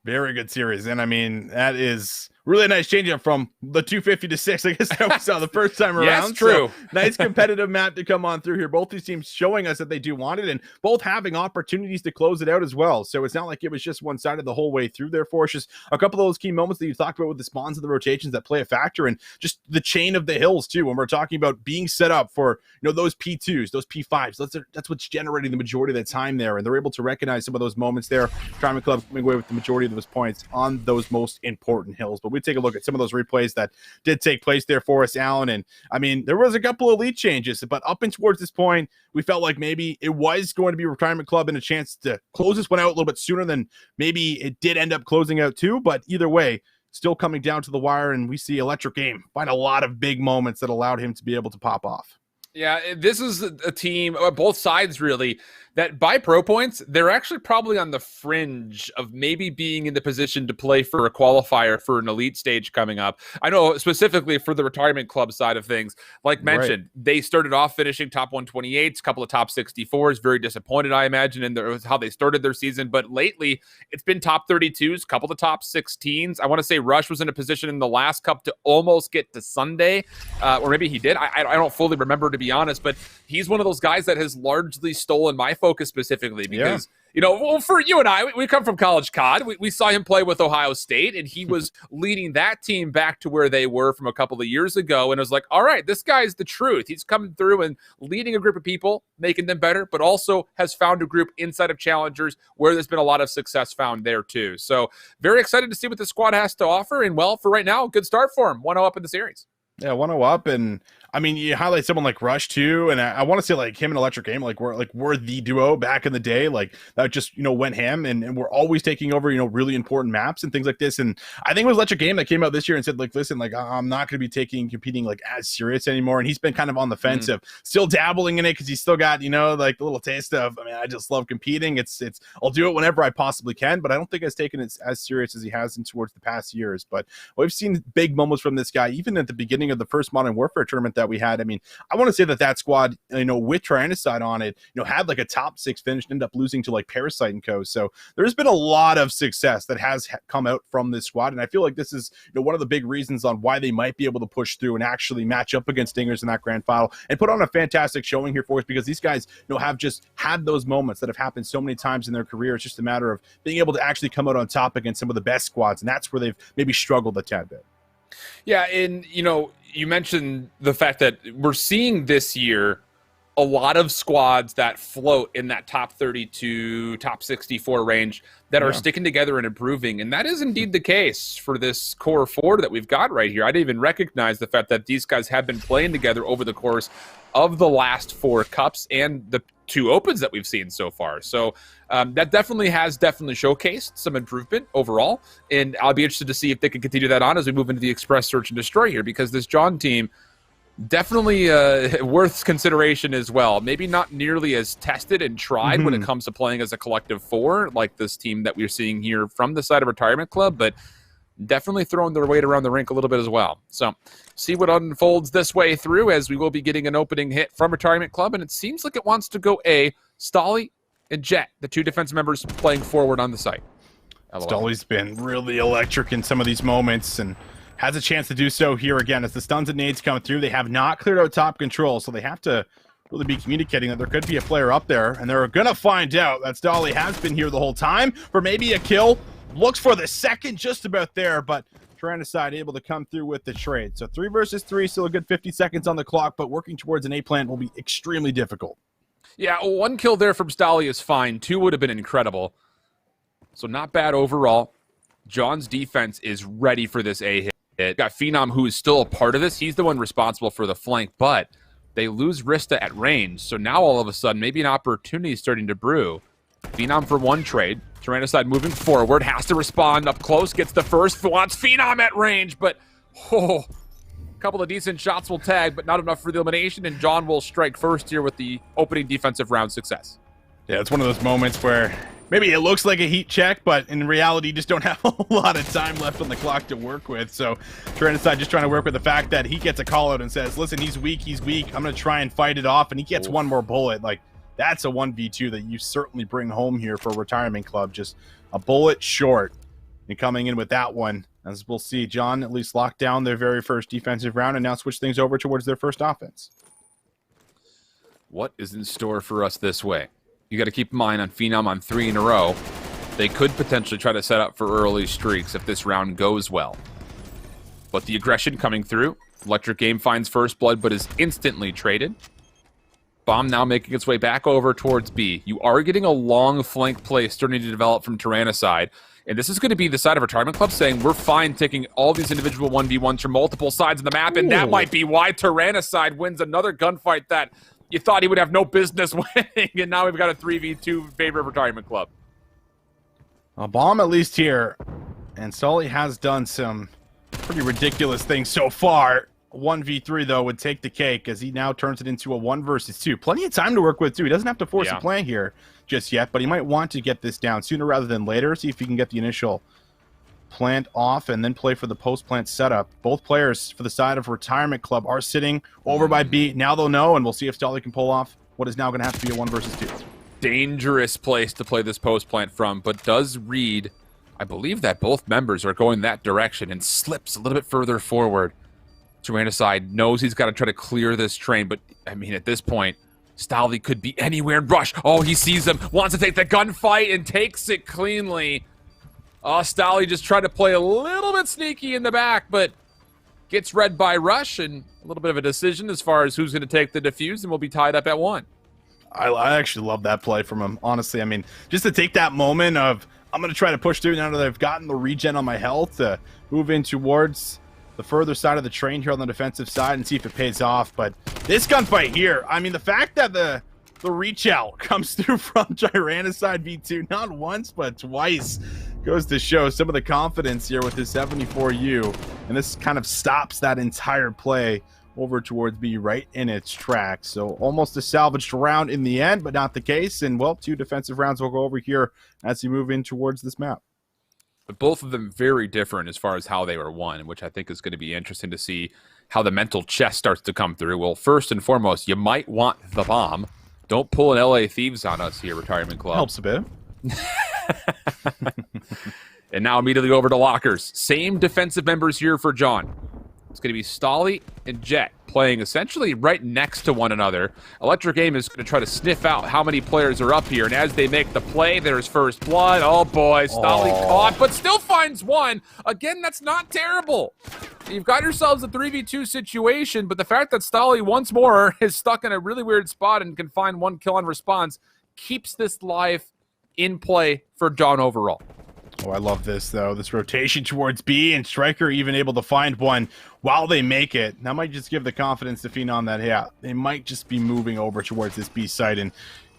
Very good series. And I mean, that is really a nice change up from the 250 to 6, I guess that we saw the first time around. Yes, true. So, nice competitive map to come on through here. Both these teams showing us that they do want it and both having opportunities to close it out as well. So it's not like it was just one-sided the whole way through there for us. Just a couple of those key moments that you talked about with the spawns and the rotations that play a factor, and just the chain of the hills too. When we're talking about being set up for, you know, those P2s, those P5s, that's what's generating the majority of the time there. And they're able to recognize some of those moments there. Diamond Club coming away with the majority of those points on those most important hills. But we take a look at some of those replays that did take place there for us, Alan. And I mean, there was a couple of lead changes, but up and towards this point, we felt like maybe it was going to be Retirement Club and a chance to close this one out a little bit sooner than maybe it did end up closing out too. But either way, still coming down to the wire, and we see Electric Game find a lot of big moments that allowed him to be able to pop off. Yeah, this is a team, both sides really, that by pro points, they're actually probably on the fringe of maybe being in the position to play for a qualifier for an elite stage coming up. I know specifically for the Retirement Club side of things, like mentioned, they started off finishing top 128s, a couple of top 64s, very disappointed, I imagine, in how they started their season. But lately, it's been top 32s, a couple of top 16s. I want to say Rush was in a position in the last cup to almost get to Sunday, or maybe he did. I don't fully remember, to be honest, but he's one of those guys that has largely stolen my focus specifically because, you know, well, for you and I, we come from college COD. We saw him play with Ohio State, and he was leading that team back to where they were from a couple of years ago. And it was like, all right, this guy's the truth. He's coming through and leading a group of people, making them better, but also has found a group inside of Challengers where there's been a lot of success found there too. So very excited to see what the squad has to offer. And well, for right now, good start for him. 1-0 up in the series. Yeah, 1-0 up, and I mean, you highlight someone like Rush too, and I want to say like him and Electric Game, we're the duo back in the day, like that just, you know, went ham, and we're always taking over, you know, really important maps and things like this. And I think it was Electric Game that came out this year and said, like, listen, like I'm not going to be competing like as serious anymore, and he's been kind of on the fence of still dabbling in it because he's still got, you know, like the little taste of, I mean, I just love competing. It's I'll do it whenever I possibly can, but I don't think it's taken it as serious as he has in towards the past years. But we've seen big moments from this guy, even at the beginning of the first Modern Warfare tournament that we had. I mean, I want to say that squad, you know, with Tyrannicide on it, you know, had like a top 6 finish and ended up losing to like Parasite and Co. So there's been a lot of success that has come out from this squad. And I feel like this is, you know, one of the big reasons on why they might be able to push through and actually match up against Dingers in that grand final and put on a fantastic showing here for us, because these guys, you know, have just had those moments that have happened so many times in their career. It's just a matter of being able to actually come out on top against some of the best squads. And that's where they've maybe struggled a tad bit. Yeah, and, you know, you mentioned the fact that we're seeing this year a lot of squads that float in that top 32, top 64 range that are sticking together and improving. And that is indeed the case for this core 4 that we've got right here. I didn't even recognize the fact that these guys have been playing together over the course of the last 4 cups and the 2 opens that we've seen so far. So that definitely showcased some improvement overall. And I'll be interested to see if they can continue that on as we move into the Express Search and Destroy here, because this John team definitely worth consideration as well. Maybe not nearly as tested and tried when it comes to playing as a collective 4 like this team that we're seeing here from the side of Retirement Club, but definitely throwing their weight around the rink a little bit as well. So see what unfolds this way through, as we will be getting an opening hit from Retirement Club, and it seems like it wants to go A. Stolly and Jet, the 2 defense members playing forward on the site. Stolly's been really electric in some of these moments and has a chance to do so here again as the stuns and nades come through. They have not cleared out top control, so they have to really be communicating that there could be a player up there, and they're going to find out that Stolly has been here the whole time for maybe a kill. Looks for the second just about there, but Tyrannicide able to come through with the trade. So 3 versus 3, still a good 50 seconds on the clock, but working towards an A plant will be extremely difficult. Yeah, 1 kill there from Stolly is fine. 2 would have been incredible. So not bad overall. John's defense is ready for this A hit. Got Phenom, who is still a part of this. He's the one responsible for the flank, but they lose Rista at range. So now all of a sudden, maybe an opportunity is starting to brew. Phenom for 1 trade. Tyrannicide moving forward, has to respond up close, gets the first, wants Phenom at range, but Oh, a couple of decent shots will tag, but not enough for the elimination, and John will strike first here with the opening defensive round success. Yeah, it's one of those moments where maybe it looks like a heat check, but in reality, you just don't have a lot of time left on the clock to work with. So Tyrannicide just trying to work with the fact that he gets a call out and says, listen, he's weak. I'm going to try and fight it off, and he gets one more bullet. Like, that's a 1v2 that you certainly bring home here for Retirement Club. Just a bullet short. And coming in with that one, as we'll see, John at least locked down their very first defensive round and now switch things over towards their first offense. What is in store for us this way? You got to keep in mind on Phenom on 3 in a row, they could potentially try to set up for early streaks if this round goes well. But the aggression coming through. Electric Game finds first blood, but is instantly traded. Bomb now making its way back over towards B. You are getting a long flank play starting to develop from Tyrannicide. And this is going to be the side of Retirement Club saying, we're fine taking all these individual 1v1s from multiple sides of the map. And that might be why Tyrannicide wins another gunfight that you thought he would have no business winning. And now we've got a 3v2 in favor of Retirement Club. A bomb at least here. And Sully has done some pretty ridiculous things so far. 1v3 though would take the cake as he now turns it into a 1 versus 2. Plenty of time to work with too. He doesn't have to force a plan here just yet, but he might want to get this down sooner rather than later. See if he can get the initial plant off and then play for the post-plant setup. Both players for the side of Retirement Club are sitting over by B. Now they'll know, and we'll see if Stolly can pull off what is now going to have to be a 1 versus 2. Dangerous place to play this post-plant from, but does read, I believe that both members are going that direction, and slips a little bit further forward. Tyrannicide knows he's got to try to clear this train, but, I mean, at this point, Stolly could be anywhere and rush. Oh, he sees him, wants to take the gunfight, and takes it cleanly. Oh, Stolly just tried to play a little bit sneaky in the back, but gets read by Rush, and a little bit of a decision as far as who's going to take the defuse, and we'll be tied up at 1. I actually love that play from him, honestly. I mean, just to take that moment of, I'm going to try to push through now that I've gotten the regen on my health to move in towards the further side of the train here on the defensive side and see if it pays off. But this gunfight here, I mean, the fact that the reach out comes through from Tyrannicide V2 not once but twice goes to show some of the confidence here with his 74U, and this kind of stops that entire play over towards B right in its tracks. So almost a salvaged round in the end, but not the case. And well, 2 defensive rounds will go over here as we move in towards this map. But both of them very different as far as how they were won, which I think is going to be interesting to see how the mental chess starts to come through. Well, first and foremost, you might want the bomb. Don't pull an LA Thieves on us here, Retirement Club. Helps a bit. And now immediately over to lockers. Same defensive members here for John. It's going to be Stolly and Jet playing essentially right next to one another. Electric Game is going to try to sniff out how many players are up here, and as they make the play, there's first blood. Oh boy, Stolly caught, but still finds one. Again, that's not terrible. You've got yourselves a 3v2 situation, but the fact that Stolly once more is stuck in a really weird spot and can find 1 kill on response keeps this live in play for John overall. Oh, I love this, though. This rotation towards B, and Striker even able to find one while they make it. That might just give the confidence to Phenom that, yeah, they might just be moving over towards this B site, and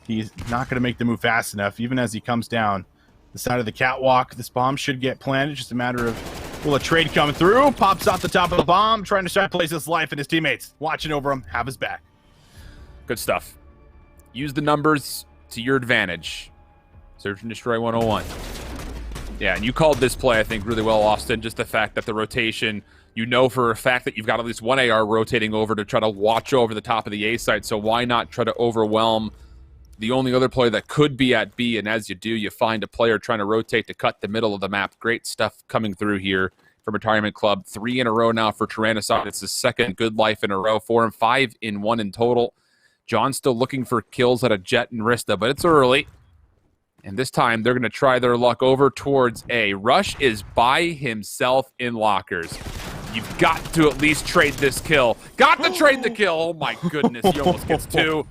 he's not going to make the move fast enough, even as he comes down the side of the catwalk. This bomb should get planted. Just a matter of, will a trade come through? Pops off the top of the bomb, trying to start place his life, and his teammates watching over him, have his back. Good stuff. Use the numbers to your advantage. Search and Destroy 101. Yeah, and you called this play, I think, really well, Austin. Just the fact that the rotation, you know for a fact that you've got at least 1 AR rotating over to try to watch over the top of the A site, so why not try to overwhelm the only other player that could be at B, and as you do, you find a player trying to rotate to cut the middle of the map. Great stuff coming through here from Retirement Club. 3 in a row now for Tyrannicide. It's his second good life in a row. 4 and 5 in 1 in total. John's still looking for kills at a Jet and Rista, but it's early. And this time, they're going to try their luck over towards A. Rush is by himself in lockers. You've got to at least trade this kill. Got to trade the kill. Oh, my goodness. He almost gets 2.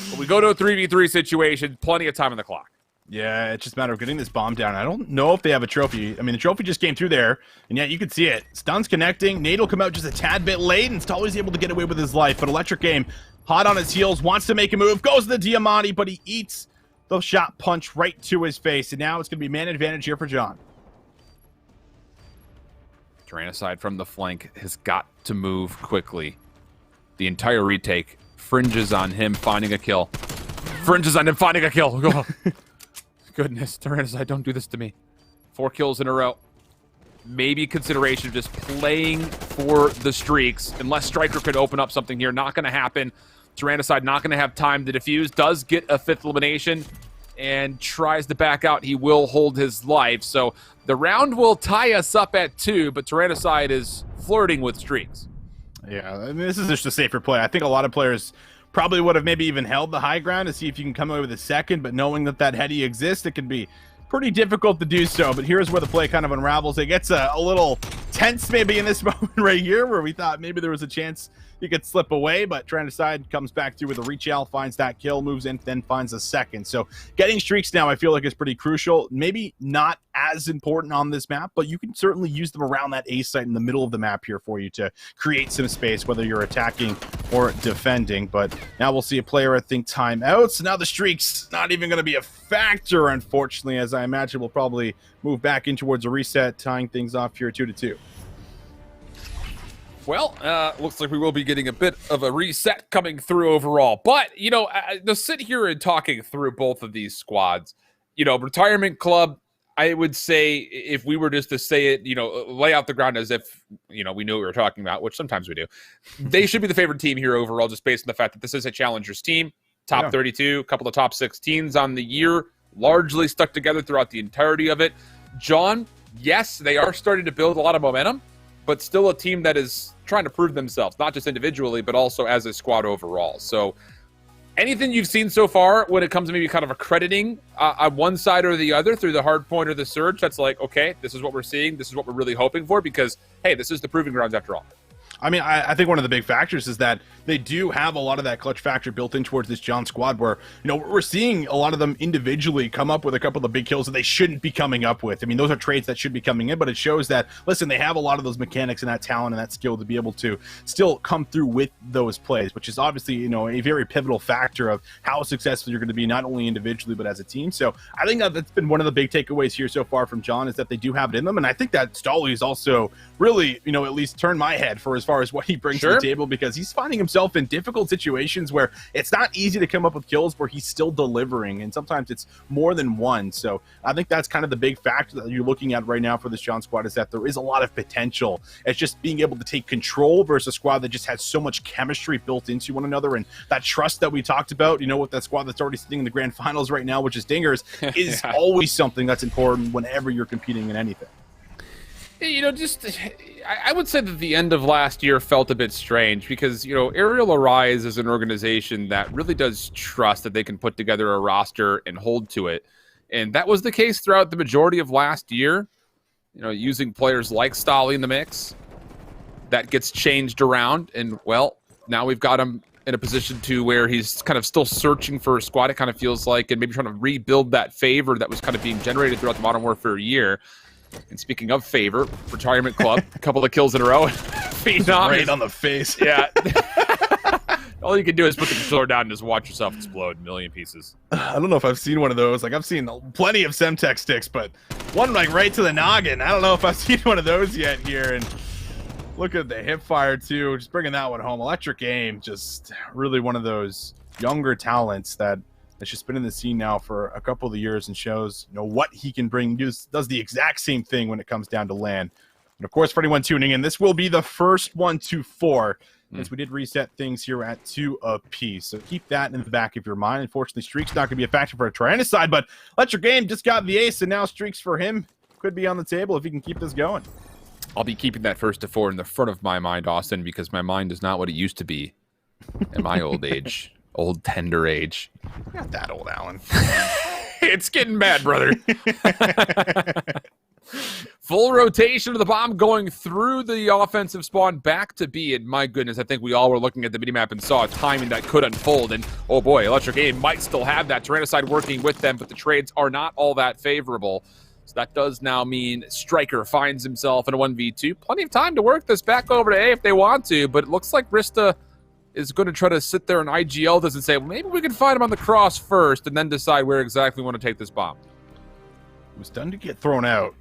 But we go to a 3v3 situation. Plenty of time on the clock. Yeah, it's just a matter of getting this bomb down. I don't know if they have a trophy. I mean, the trophy just came through there, and yet you can see it. Stun's connecting. Nate will come out just a tad bit late, and Stolly's able to get away with his life. But Electric Game, hot on his heels, wants to make a move, goes to the Diamante, but he eats the shot punch right to his face, and now it's going to be man advantage here for John. Tyrannicide from the flank has got to move quickly. The entire retake fringes on him finding a kill. Fringes on him finding a kill. Oh. Goodness, Tyrannicide, don't do this to me. 4 kills in a row. Maybe consideration of just playing for the streaks. Unless Striker could open up something here. Not going to happen. Tyrannicide not going to have time to defuse. Does get a 5th elimination and tries to back out. He will hold his life. So the round will tie us up at 2, but Tyrannicide is flirting with streaks. Yeah, I mean, this is just a safer play. I think a lot of players probably would have maybe even held the high ground to see if you can come away with a second, but knowing that that heady exists, it can be pretty difficult to do so. But here's where the play kind of unravels. It gets a little tense maybe in this moment right here, where we thought maybe there was a chance he could slip away, but Tyrannicide comes back through with a reach out, finds that kill, moves in, then finds a second. So getting streaks now I feel like is pretty crucial. Maybe not as important on this map, but you can certainly use them around that A site in the middle of the map here for you to create some space, whether you're attacking or defending. But now we'll see a player, I think, time out. So now the streaks not even going to be a factor, unfortunately, as I imagine we'll probably move back in towards a reset, tying things off here 2-2. Well, looks like we will be getting a bit of a reset coming through overall. But, you know, to sit here and talking through both of these squads, you know, Retirement Club, I would say, if we were just to say it, you know, lay out the ground as if, you know, we knew what we were talking about, which sometimes we do. They should be the favorite team here overall, just based on the fact that this is a challengers team. Top 32, a couple of top 16s on the year, largely stuck together throughout the entirety of it. John, yes, they are starting to build a lot of momentum, but still a team that is trying to prove themselves, not just individually, but also as a squad overall. So anything you've seen so far when it comes to maybe kind of accrediting on one side or the other through the hard point or the surge, that's like, okay, this is what we're seeing. This is what we're really hoping for because, hey, this is the proving grounds after all. I mean, I think one of the big factors is that they do have a lot of that clutch factor built in towards this John squad where, you know, we're seeing a lot of them individually come up with a couple of big kills that they shouldn't be coming up with. I mean, those are traits that should be coming in, but it shows that, listen, they have a lot of those mechanics and that talent and that skill to be able to still come through with those plays, which is obviously, you know, a very pivotal factor of how successful you're going to be, not only individually, but as a team. So I think that's been one of the big takeaways here so far from John is that they do have it in them. And I think that Stolly is also really, you know, at least turned my head for as far as what he brings to the table, because he's finding himself in difficult situations where it's not easy to come up with kills where he's still delivering, and sometimes it's more than one. So I think that's kind of the big factor that you're looking at right now for this John squad, is that there is a lot of potential. It's just being able to take control versus a squad that just has so much chemistry built into one another, and that trust that we talked about, you know, with that squad that's already sitting in the grand finals right now, which is Dingers, is always something that's important whenever you're competing in anything. You know, just, I would say that the end of last year felt a bit strange because, you know, Aerial Arise is an organization that really does trust that they can put together a roster and hold to it. And that was the case throughout the majority of last year, you know, using players like Stolly in the mix. That gets changed around, and, well, now we've got him in a position to where he's kind of still searching for a squad, it kind of feels like, and maybe trying to rebuild that favor that was kind of being generated throughout the Modern Warfare year. And speaking of favor, Retirement Club, a couple of kills in a row. Phenom Right on the face. Yeah. All you can do is put the controller down and just watch yourself explode in a million pieces. I don't know if I've seen one of those. Like, I've seen plenty of Semtex sticks, but one like right to the noggin. I don't know if I've seen one of those yet here. And look at the hip fire too, just bringing that one home. Electric Aim, just really one of those younger talents that's just been in the scene now for a couple of years and shows, you know, what he can bring. Does the exact same thing when it comes down to LAN. And of course, for anyone tuning in, this will be the first 1-2-4, as we did reset things here at 2 apiece. So keep that in the back of your mind. Unfortunately, Streak's not going to be a factor for a Tyrannicide, but Electric Game just got the ace, and now Streaks for him could be on the table if he can keep this going. I'll be keeping that first to 4 in the front of my mind, Austin, because my mind is not what it used to be in my old age. Old tender age. Not that old, Alan. It's getting bad, brother. Full rotation of the bomb going through the offensive spawn back to B, and my goodness, I think we all were looking at the minimap and saw a timing that could unfold, and oh boy, Electric Aim might still have that Tyrannicide working with them, but the trades are not all that favorable. So that does now mean Striker finds himself in a 1v2. Plenty of time to work this back over to A if they want to, but it looks like Rista is going to try to sit there and IGL this and say, well, maybe we can find him on the cross first and then decide where exactly we want to take this bomb. It was done to get thrown out.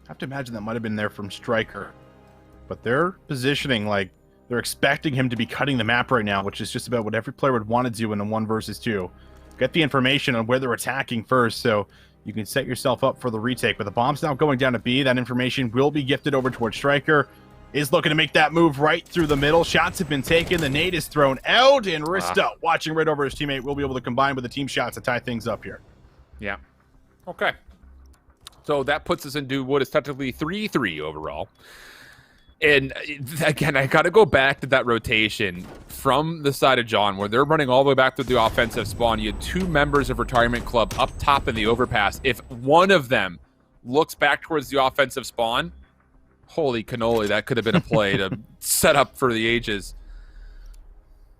I have to imagine that might have been there from Striker. but they're positioning like they're expecting him to be cutting the map right now, which is just about what every player would want to do in a 1 versus 2. Get the information on where they're attacking first, so you can set yourself up for the retake. But the bomb's now going down to B. That information will be gifted over towards Striker. Is looking to make that move right through the middle. Shots have been taken. The nade is thrown out, and Rista, watching right over his teammate, will be able to combine with the team shots to tie things up here. Yeah. Okay. So that puts us into what is technically 3-3 overall. And again, I got to go back to that rotation from the side of John, where they're running all the way back to the offensive spawn. You had 2 members of Retirement Club up top in the overpass. If one of them looks back towards the offensive spawn, holy cannoli, that could have been a play to set up for the ages.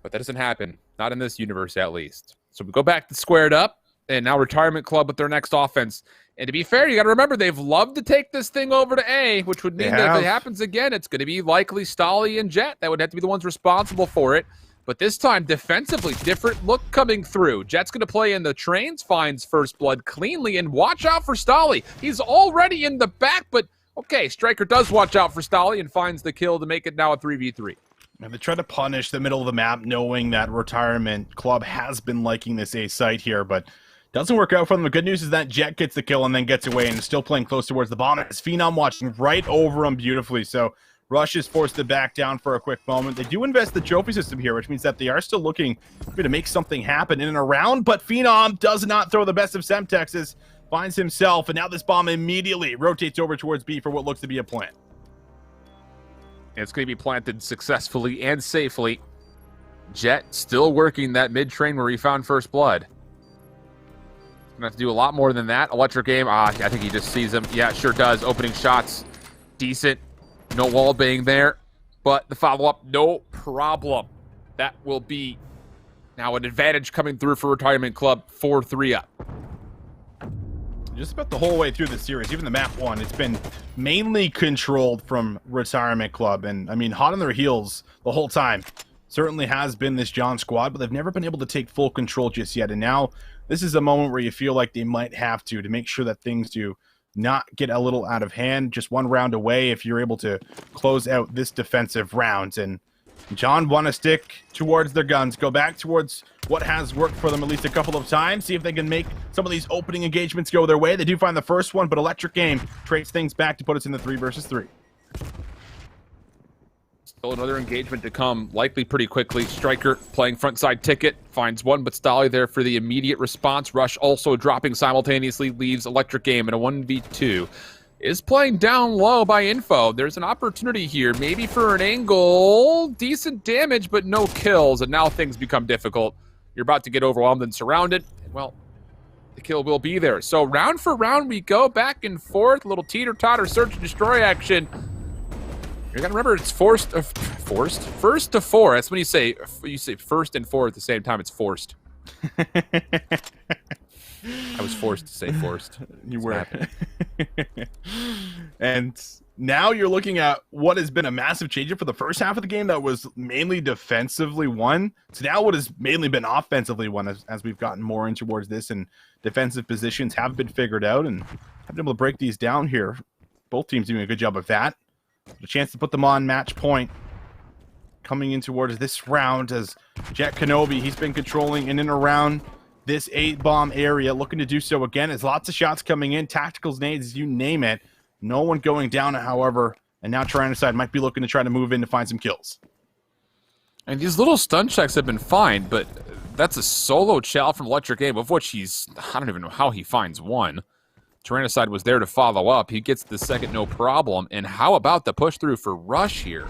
But that doesn't happen. Not in this universe, at least. So we go back to squared up, and now Retirement Club with their next offense. And to be fair, you got to remember, they've loved to take this thing over to A, which would mean that if it happens again, it's going to be likely Stolly and Jet that would have to be the ones responsible for it. But this time, defensively, different look coming through. Jet's going to play in the trains, finds First Blood cleanly, and watch out for Stolly. He's already in the back, but okay, Striker does watch out for Stolly and finds the kill to make it now a 3v3. And they try to punish the middle of the map, knowing that Retirement Club has been liking this A site here, but doesn't work out for them. The good news is that Jet gets the kill and then gets away and is still playing close towards the bomb. It's Phenom watching right over him beautifully. So Rush is forced to back down for a quick moment. They do invest the trophy system here, which means that they are still looking to make something happen in and around, but Phenom does not throw the best of Semtexes, finds himself, and now this bomb immediately rotates over towards B for what looks to be a plant. It's going to be planted successfully and safely. Jet still working that mid-train where he found First Blood. Gonna have to do a lot more than that. Electric Game, I think he just sees him. Yeah, it sure does. Opening shots, decent. No wall bang there, but the follow-up, no problem. That will be now an advantage coming through for Retirement Club, 4-3 up. Just about the whole way through the series, even the map 1, it's been mainly controlled from Retirement Club, and I mean, hot on their heels the whole time. Certainly has been this John squad, but they've never been able to take full control just yet, and now this is a moment where you feel like they might have to make sure that things do not get a little out of hand. Just 1 round away if you're able to close out this defensive round. And John want to stick towards their guns, go back towards what has worked for them at least a couple of times, see if they can make some of these opening engagements go their way. They do find the first one, but Electric Game trades things back to put us in the 3 versus 3. Still another engagement to come, likely pretty quickly. Striker playing frontside ticket, finds one, but Stolly there for the immediate response. Rush also dropping simultaneously, leaves Electric Game in a 1v2. Is playing down low by info. There's an opportunity here, maybe for an angle. Decent damage, but no kills, and now things become difficult. You're about to get overwhelmed and surrounded. Well, the kill will be there. So round for round we go, back and forth. A little teeter-totter search and destroy action. You're gonna remember it's first to 4. That's when you say first and 4 at the same time. It's forced. I was forced to say forced. You were. And now you're looking at what has been a massive change for the first half of the game that was mainly defensively won. So now what has mainly been offensively won as we've gotten more in towards this, and defensive positions have been figured out and have been able to break these down here. Both teams doing a good job of that. A chance to put them on match point coming in towards this round as Jet Kenobi, he's been controlling in and around this 8-bomb area, looking to do so again as lots of shots coming in, tacticals, nades, you name it. No one going down, however, and now Tyrannicide might be looking to try to move in to find some kills. And these little stun checks have been fine, but that's a solo chow from Electric Game, of which I don't even know how he finds one. Tyrannicide was there to follow up. He gets the second, no problem. And how about the push through for Rush here?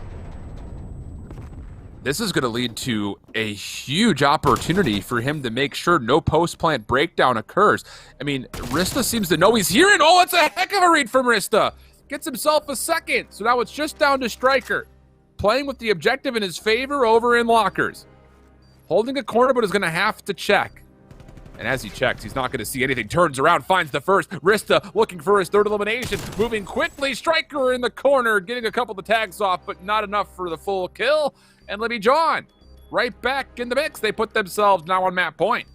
This is going to lead to a huge opportunity for him to make sure no post-plant breakdown occurs. I mean, Rista seems to know he's here, and oh, it's a heck of a read from Rista. Gets himself a second, so now it's just down to Striker. Playing with the objective in his favor over in lockers. Holding a corner, but is going to have to check. And as he checks, he's not going to see anything. Turns around, finds the first. Rista looking for his 3rd elimination. Moving quickly, Striker in the corner, getting a couple of the tags off, but not enough for the full kill. And Libby John, right back in the mix. They put themselves now on map point.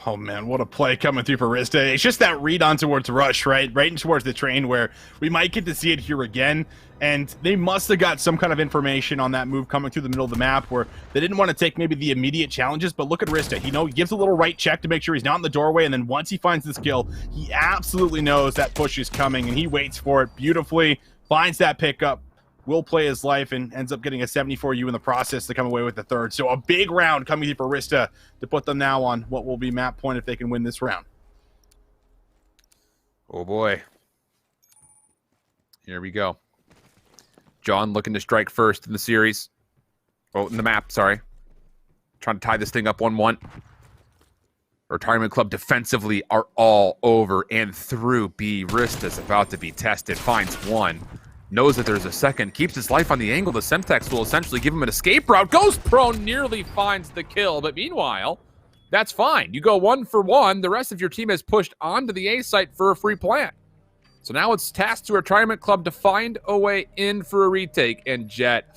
Oh, man, what a play coming through for Rista. It's just that read on towards Rush, right? Right in towards the train where we might get to see it here again. And they must have got some kind of information on that move coming through the middle of the map where they didn't want to take maybe the immediate challenges. But look at Rista. He gives a little right check to make sure he's not in the doorway. And then once he finds the skill, he absolutely knows that push is coming. And he waits for it beautifully, finds that pickup, will play his life, and ends up getting a 74U in the process to come away with the third. So a big round coming here for Rista to put them now on what will be map point if they can win this round. Oh boy. Here we go. John looking to strike first in the series. Oh, in the map, sorry. Trying to tie this thing up 1-1. Retirement Club defensively are all over and through B. Rista's about to be tested. Finds one. Knows that there's a second, keeps his life on the angle. The Semtex will essentially give him an escape route. Goes prone, nearly finds the kill, but meanwhile, that's fine. You go 1 for 1. The rest of your team has pushed onto the A site for a free plant. So now it's tasked to Retirement Club to find a way in for a retake. And Jet,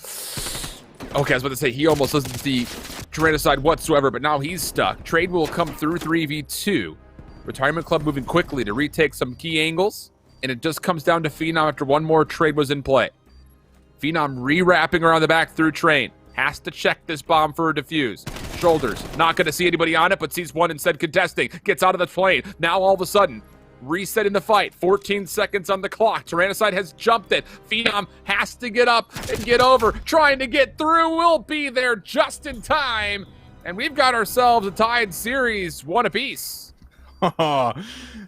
okay, I was about to say, he almost doesn't see Tyrannicide whatsoever, but now he's stuck. Trade will come through 3v2. Retirement Club moving quickly to retake some key angles. And it just comes down to Phenom after one more trade was in play. Phenom re-wrapping around the back through train. Has to check this bomb for a defuse. Shoulders. Not going to see anybody on it, but sees one instead contesting. Gets out of the plane. Now all of a sudden, resetting the fight. 14 seconds on the clock. Tyrannicide has jumped it. Phenom has to get up and get over. Trying to get through. Will be there just in time. And we've got ourselves a tied series, 1 apiece.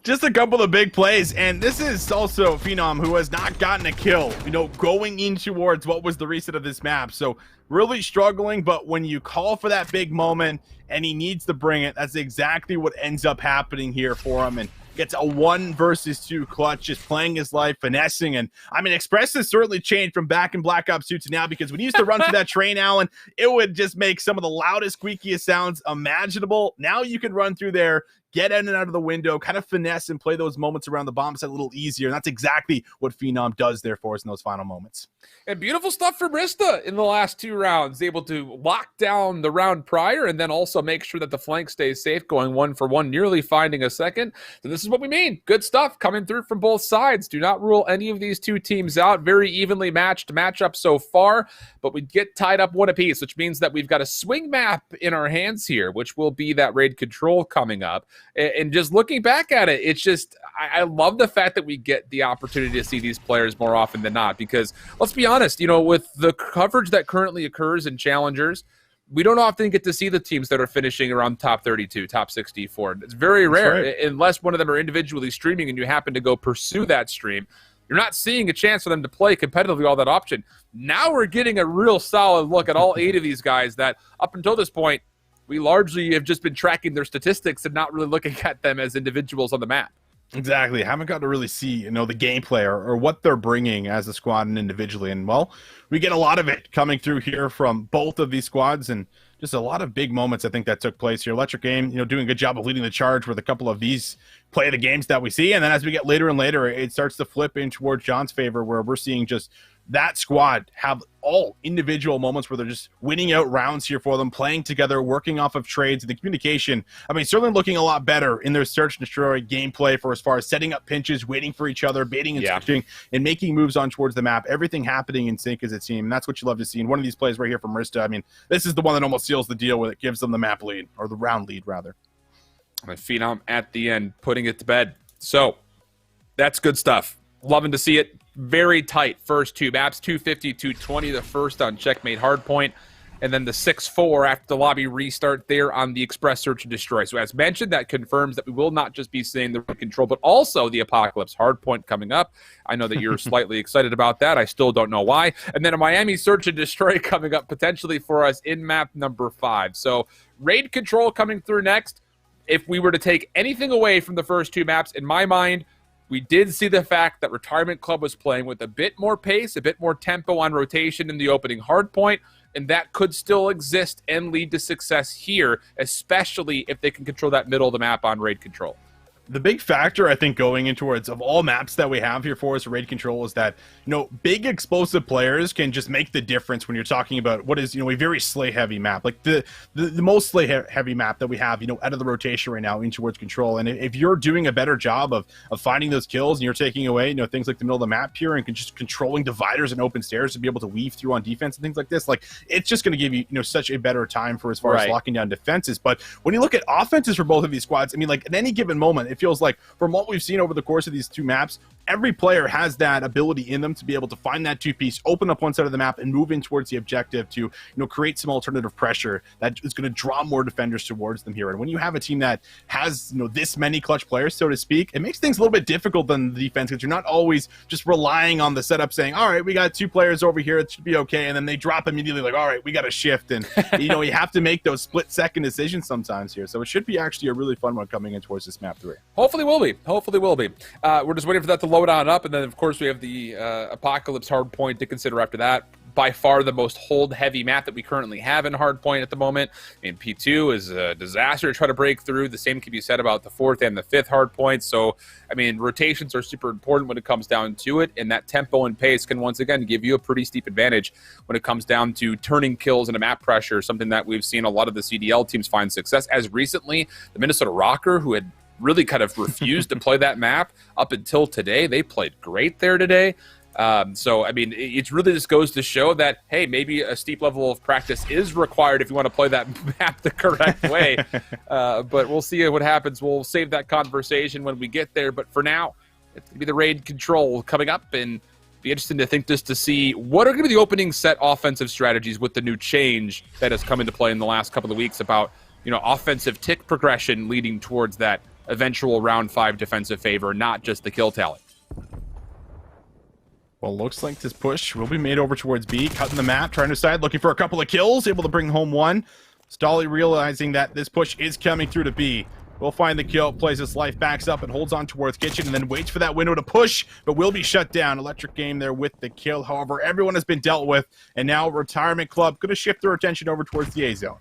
Just a couple of big plays, and this is also Phenom, who has not gotten a kill, going in towards what was the reset of this map. So really struggling, but when you call for that big moment and he needs to bring it, that's exactly what ends up happening here for him, and gets a 1 versus 2 clutch, just playing his life, finessing. And I mean, Express has certainly changed from back in Black Ops 2 to now, because when he used to run through that train, Alan, it would just make some of the loudest, squeakiest sounds imaginable. Now you can run through there, get in and out of the window, kind of finesse and play those moments around the bomb set a little easier. And that's exactly what Phenom does there for us in those final moments. And beautiful stuff from Rista in the last 2 rounds, able to lock down the round prior and then also make sure that the flank stays safe, going 1 for 1, nearly finding a second. So this is what we mean. Good stuff coming through from both sides. Do not rule any of these 2 teams out. Very evenly matched matchup so far, but we get tied up 1 apiece, which means that we've got a swing map in our hands here, which will be that raid control coming up. And just looking back at it, it's just, I love the fact that we get the opportunity to see these players more often than not, because let's be honest, with the coverage that currently occurs in Challengers, we don't often get to see the teams that are finishing around top 32, top 64. It's very rare, right, unless one of them are individually streaming and you happen to go pursue that stream. You're not seeing a chance for them to play competitively all that option. Now we're getting a real solid look at all 8 of these guys that up until this point, we largely have just been tracking their statistics and not really looking at them as individuals on the map. Exactly. Haven't got to really see, the gameplay or what they're bringing as a squad and individually. And, well, we get a lot of it coming through here from both of these squads, and just a lot of big moments, I think, that took place here. Electric Game, doing a good job of leading the charge with a couple of these play the games that we see. And then as we get later and later, it starts to flip in towards John's favor, where we're seeing just that squad have all individual moments where they're just winning out rounds here for them, playing together, working off of trades. The communication, certainly looking a lot better in their search and destroy gameplay for as far as setting up pinches, waiting for each other, baiting and switching, and making moves on towards the map. Everything happening in sync as a team. And that's what you love to see. And one of these plays right here from Rista, this is the one that almost seals the deal with it, gives them the map lead, or the round lead, rather. And Phenom at the end, putting it to bed. So, that's good stuff. Loving to see it. Very tight first 2 maps, 250, 220, the first on Checkmate Hardpoint, and then the 6-4 after the lobby restart there on the Express Search and Destroy. So as mentioned, that confirms that we will not just be seeing the control, but also the Apocalypse Hardpoint coming up. I know that you're slightly excited about that. I still don't know why. And then a Miami Search and Destroy coming up potentially for us in map number 5. So raid control coming through next. If we were to take anything away from the first 2 maps, in my mind, we did see the fact that Retirement Club was playing with a bit more pace, a bit more tempo on rotation in the opening hardpoint, and that could still exist and lead to success here, especially if they can control that middle of the map on raid control. the big factor I think going in towards of all maps that we have here for us raid control is that, you know, big explosive players can just make the difference when you're talking about what is, you know, a very slay heavy map, like the most slay heavy map that we have, you know, out of the rotation right now in towards control. And if you're doing a better job of finding those kills and you're taking away, you know, things like the middle of the map here and just controlling dividers and open stairs to be able to weave through on defense and things like this, like it's just going to give you, you know, such a better time for as far as locking down defenses. But when you look at offenses for both of these squads, I mean, like at any given moment, it feels like from what we've seen over the course of these two maps, every player has that ability in them to be able to find that two-piece, open up one side of the map, and move in towards the objective to, you know, create some alternative pressure that is going to draw more defenders towards them here. And when you have a team that has, you know, this many clutch players, so to speak, it makes things a little bit difficult than the defense because you're not always just relying on the setup saying, all right, we got two players over here, it should be okay, and then they drop immediately like, all right, we got to shift. And, you know, you have to make those split-second decisions sometimes here. So it should be actually a really fun one coming in towards this map 3. Hopefully will be. Hopefully will be. We're just waiting for that to load on up, and then of course we have the Apocalypse Hardpoint to consider after that. By far the most hold-heavy map that we currently have in Hardpoint at the moment. And P2 is a disaster to try to break through. The same can be said about the 4th and the 5th Hardpoint. So, I mean, rotations are super important when it comes down to it, and that tempo and pace can once again give you a pretty steep advantage when it comes down to turning kills into map pressure, something that we've seen a lot of the CDL teams find success. As recently, the Minnesota Rocker, who had really kind of refused to play that map up until today, they played great there today. So, I mean, it really just goes to show that, hey, maybe a steep level of practice is required if you want to play that map the correct way. But we'll see what happens. We'll save that conversation when we get there. But for now, it's going to be the raid control coming up, and be interesting to think just to see what are going to be the opening set offensive strategies with the new change that has come into play in the last couple of weeks about, you know, offensive tick progression leading towards that eventual round 5 defensive favor, not just the kill tally. Well, looks like this push will be made over towards B, cutting the map, trying to decide, looking for a couple of kills, able to bring home one. Stolly realizing that this push is coming through to B. Will find the kill, plays his life, backs up, and holds on towards Kitchen, and then waits for that window to push, but will be shut down. Electric Game there with the kill. However, everyone has been dealt with, and now Retirement Club going to shift their attention over towards the A zone.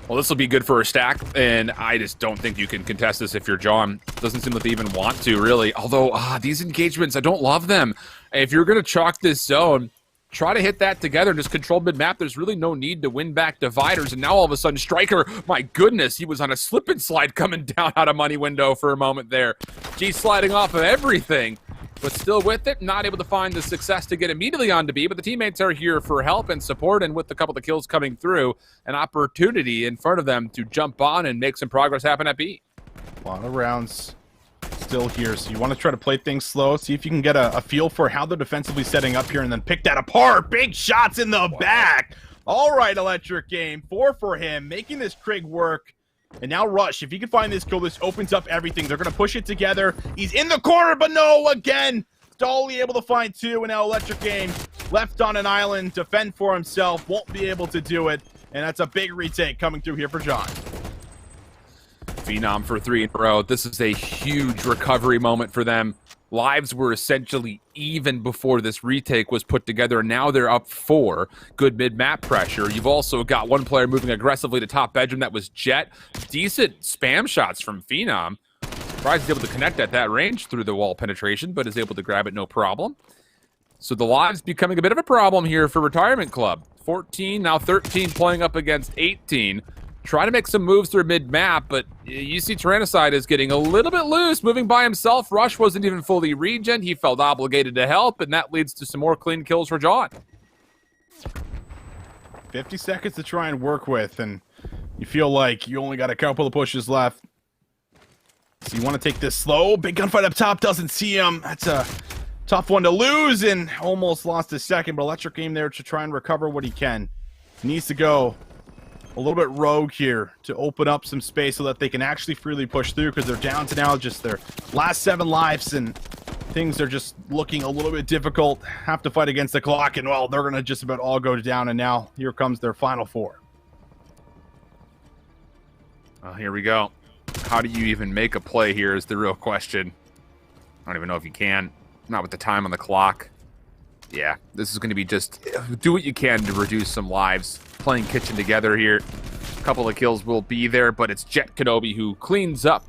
Well, this will be good for a stack, and I just don't think you can contest this if you're John. Doesn't seem like they even want to, really. Although, these engagements, I don't love them. If you're going to chalk this zone, try to hit that together and just control mid-map. There's really no need to win back dividers. And now all of a sudden, Striker, my goodness, he was on a slip and slide coming down out of money window for a moment there. G sliding off of everything, but still with it, not able to find the success to get immediately onto B, but the teammates are here for help and support, and with a couple of kills coming through, an opportunity in front of them to jump on and make some progress happen at B. A lot of rounds still here, so you want to try to play things slow, see if you can get a feel for how they're defensively setting up here, and then pick that apart. Big shots in the back. All right, Electric Game, 4 for him, making this Krieg work. And now Rush, if he can find this kill, this opens up everything. They're going to push it together. He's in the corner, but no, again. Stolly able to find 2, and now Electric Game left on an island to fend for himself. Won't be able to do it, and that's a big retake coming through here for John. Phenom for 3 in a row. This is a huge recovery moment for them. Lives were essentially even before this retake was put together, and now they're up 4. Good mid-map pressure. You've also got one player moving aggressively to top bedroom. That was Jet. Decent spam shots from Phenom. Surprised he's able to connect at that range through the wall penetration, but is able to grab it no problem. So the lives becoming a bit of a problem here for Retirement Club. 14, now 13 playing up against 18. Trying to make some moves through mid-map, but you see Tyrannicide is getting a little bit loose, moving by himself. Rush wasn't even fully regen. He felt obligated to help, and that leads to some more clean kills for John. 50 seconds to try and work with, and you feel like you only got a couple of pushes left. So you want to take this slow. Big gunfight up top, doesn't see him. That's a tough one to lose, and almost lost a second, but Electric Game there to try and recover what he can. He needs to go a little bit rogue here to open up some space so that they can actually freely push through, because they're down to now just their last 7 lives, and things are just looking a little bit difficult. Have to fight against the clock, and well, they're going to just about all go down, and now here comes their final 4. Well, here we go. How do you even make a play here is the real question. I don't even know if you can. Not with the time on the clock. Yeah, this is going to be just do what you can to reduce some lives. Playing kitchen together here. A couple of kills will be there, but it's Jet Kenobi who cleans up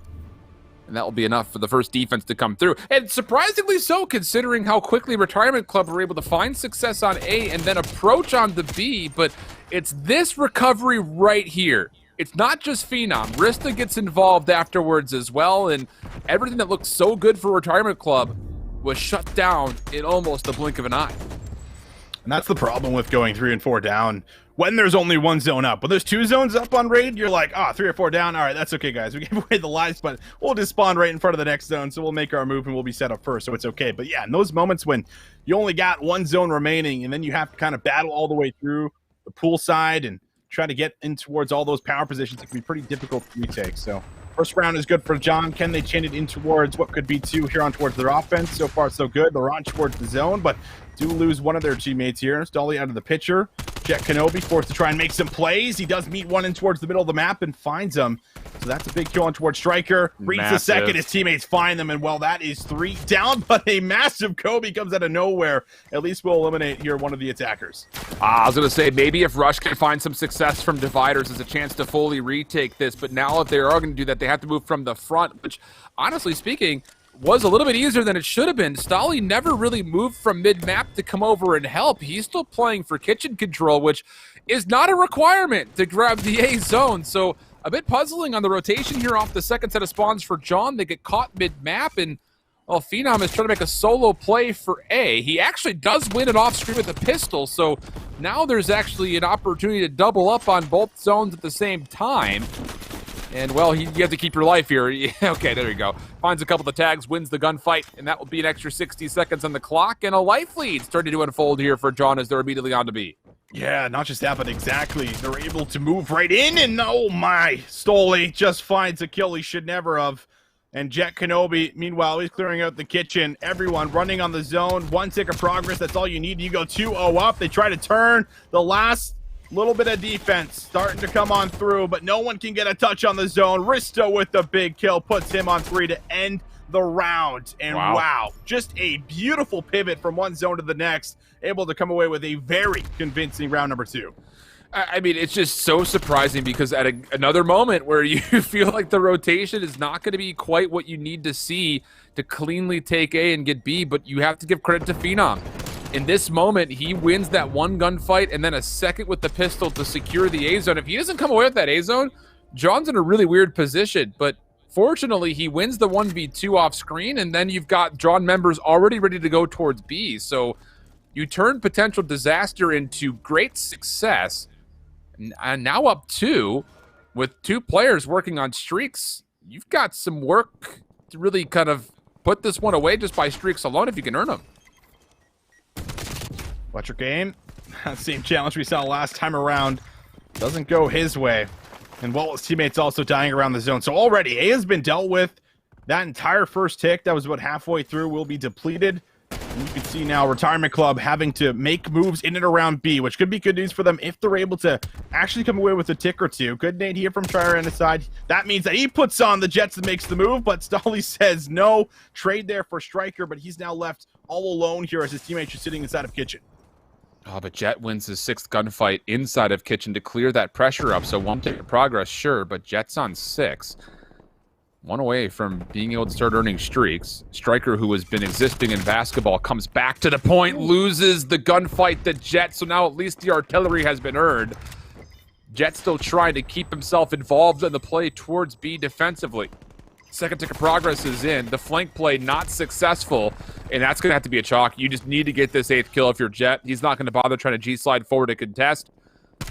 And that will be enough for the first defense to come through. And surprisingly so, considering how quickly Retirement Club were able to find success on A and then approach on the B. But it's this recovery right here. It's not just Phenom. Rista gets involved afterwards as well. And everything that looked so good for Retirement Club was shut down in almost the blink of an eye. And that's the problem with going 3 and 4 down when there's only one zone up. When there's 2 zones up on raid, you're like, 3 or 4 down. All right, that's okay, guys. We gave away the lives, but we'll just spawn right in front of the next zone, so we'll make our move and we'll be set up first, so it's okay. But yeah, in those moments when you only got one zone remaining and then you have to kind of battle all the way through the pool side and try to get in towards all those power positions, it can be pretty difficult to retake. So first round is good for John. Can they chain it in towards what could be 2 here on towards their offense? So far, so good. They're on towards the zone, but do lose one of their teammates here. Stolly out of the picture. Jet Kenobi forced to try and make some plays. He does meet one in towards the middle of the map and finds him. So that's a big kill on towards Striker. Reads the second. His teammates find them, and well, that is 3 down, but a massive Kobe comes out of nowhere. At least we'll eliminate here one of the attackers. I was going to say, maybe if Rush can find some success from Dividers, there's a chance to fully retake this. But now if they are going to do that, they have to move from the front, which, honestly speaking, was a little bit easier than it should have been. Stolly never really moved from mid-map to come over and help. He's still playing for kitchen control, which is not a requirement to grab the A zone. So a bit puzzling on the rotation here off the second set of spawns for John. They get caught mid-map, and well, Phenom is trying to make a solo play for A. He actually does win it off screen with a pistol, so now there's actually an opportunity to double up on both zones at the same time. And, well, you have to keep your life here. Okay, there you go. Finds a couple of tags, wins the gunfight, and that will be an extra 60 seconds on the clock. And a life lead starting to unfold here for John as they're immediately on to B. Yeah, not just that, but exactly. They're able to move right in, and oh my, Stolly just finds a kill he should never have. And Jet Kenobi, meanwhile, he's clearing out the kitchen. Everyone running on the zone. 1 tick of progress, that's all you need. You go 2-0 up. They try to turn the last little bit of defense starting to come on through, but no one can get a touch on the zone. Risto with the big kill puts him on 3 to end the round. And wow, just a beautiful pivot from one zone to the next, able to come away with a very convincing round number 2. I mean, it's just so surprising because at another moment where you feel like the rotation is not going to be quite what you need to see to cleanly take A and get B, but you have to give credit to Phenom. In this moment, he wins that 1 gunfight and then a second with the pistol to secure the A zone. If he doesn't come away with that A zone, John's in a really weird position. But fortunately, he wins the 1v2 off screen, and then you've got John members already ready to go towards B. So you turn potential disaster into great success. And now up 2 with 2 players working on streaks. You've got some work to really kind of put this one away just by streaks alone if you can earn them. Electric Game, same challenge we saw last time around, doesn't go his way. And well, his teammates also dying around the zone. So already, A has been dealt with. That entire first tick, that was about halfway through, will be depleted. And you can see now Retirement Club having to make moves in and around B, which could be good news for them if they're able to actually come away with a tick or 2. Good nade here from Trier on his side. That means that he puts on the Jets and makes the move, but Stolly says no. Trade there for Striker, but he's now left all alone here as his teammates are sitting inside of Kitchen. Oh, but Jet wins his 6th gunfight inside of Kitchen to clear that pressure up. So 1 tick of progress, sure, but Jet's on 6. 1 away from being able to start earning streaks. Striker, who has been existing in basketball, comes back to the point, loses the gunfight to Jet, so now at least the artillery has been earned. Jet still trying to keep himself involved in the play towards B defensively. 2nd tick of progress is in. The flank play not successful, and that's going to have to be a chalk. You just need to get this 8th kill if you're Jet. He's not going to bother trying to G-slide forward to contest.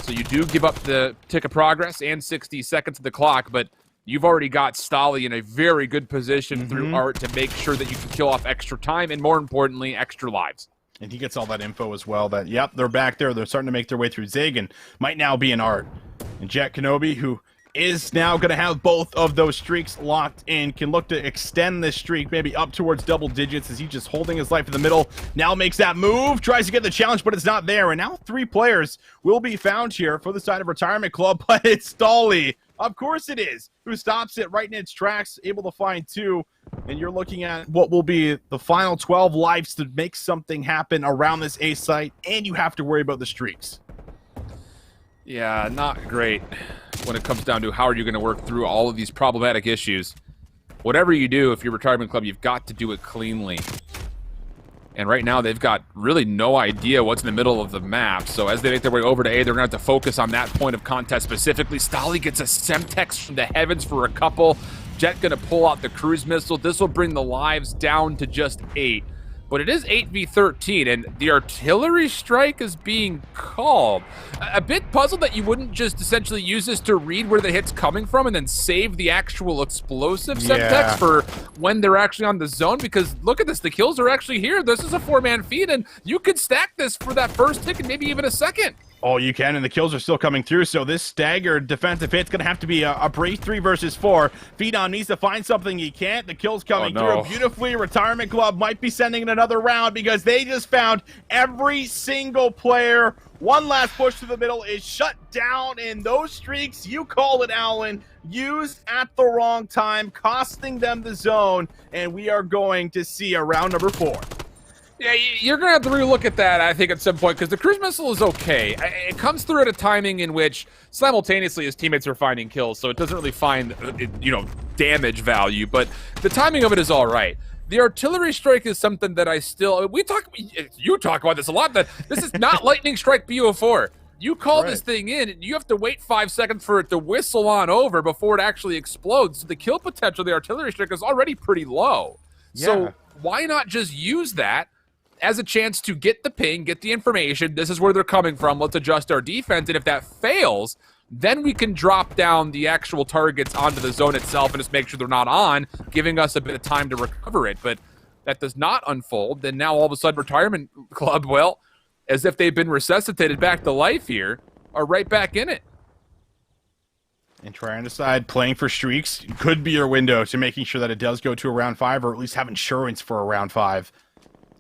So you do give up the tick of progress and 60 seconds of the clock, but you've already got Stolly in a very good position through Art to make sure that you can kill off extra time and, more importantly, extra lives. And he gets all that info as well that, yep, they're back there. They're starting to make their way through Zig and might now be an Art. And Jet Kenobi, who is now going to have both of those streaks locked in, can look to extend this streak maybe up towards double digits as he's just holding his life in the middle. Now makes that move, tries to get the challenge, but it's not there. And now 3 players will be found here for the side of Retirement Club, but it's Stolly. Of course it is, who stops it right in its tracks, able to find 2. And you're looking at what will be the final 12 lives to make something happen around this A site, and you have to worry about the streaks. Yeah, not great when it comes down to how are you going to work through all of these problematic issues. whatever you do, if you're Retirement Club, you've got to do it cleanly. And right now, they've got really no idea what's in the middle of the map. So as they make their way over to A, they're going to have to focus on that point of contest specifically. Stolly gets a Semtex from the heavens for a couple. Jet going to pull out the cruise missile. This will bring the lives down to just 8. But it is 8v13, and the artillery strike is being called. A bit puzzled that you wouldn't just essentially use this to read where the hit's coming from and then save the actual explosive Semtex for when they're actually on the zone, because look at this, the kills are actually here. This is a 4-man feed, and you could stack this for that first tick and maybe even a second. Oh, you can, and the kills are still coming through, so this staggered defensive hit's going to have to be a brief 3 versus 4. Phenom needs to find something he can't. The kill's coming through beautifully. Retirement Club might be sending in another round because they just found every single player. One last push to the middle is shut down, and those streaks, you call it, Alan, used at the wrong time, costing them the zone, and we are going to see a round number 4. Yeah, you're going to have to relook at that, I think, at some point, because the cruise missile is okay. It comes through at a timing in which simultaneously his teammates are finding kills, so it doesn't really find, damage value, but the timing of it is all right. The artillery strike is something that I still... You talk about this a lot, that this is not Lightning Strike BO4. You call this thing in, and you have to wait 5 seconds for it to whistle on over before it actually explodes. So the kill potential of the artillery strike is already pretty low. Yeah. So why not just use that as a chance to get the ping, get the information, this is where they're coming from, let's adjust our defense, and if that fails, then we can drop down the actual targets onto the zone itself and just make sure they're not on, giving us a bit of time to recover it. But that does not unfold, then now all of a sudden Retirement Club, well, as if they've been resuscitated back to life here, are right back in it. And trying to decide, playing for streaks could be your window to making sure that it does go to a round 5, or at least have insurance for a round 5.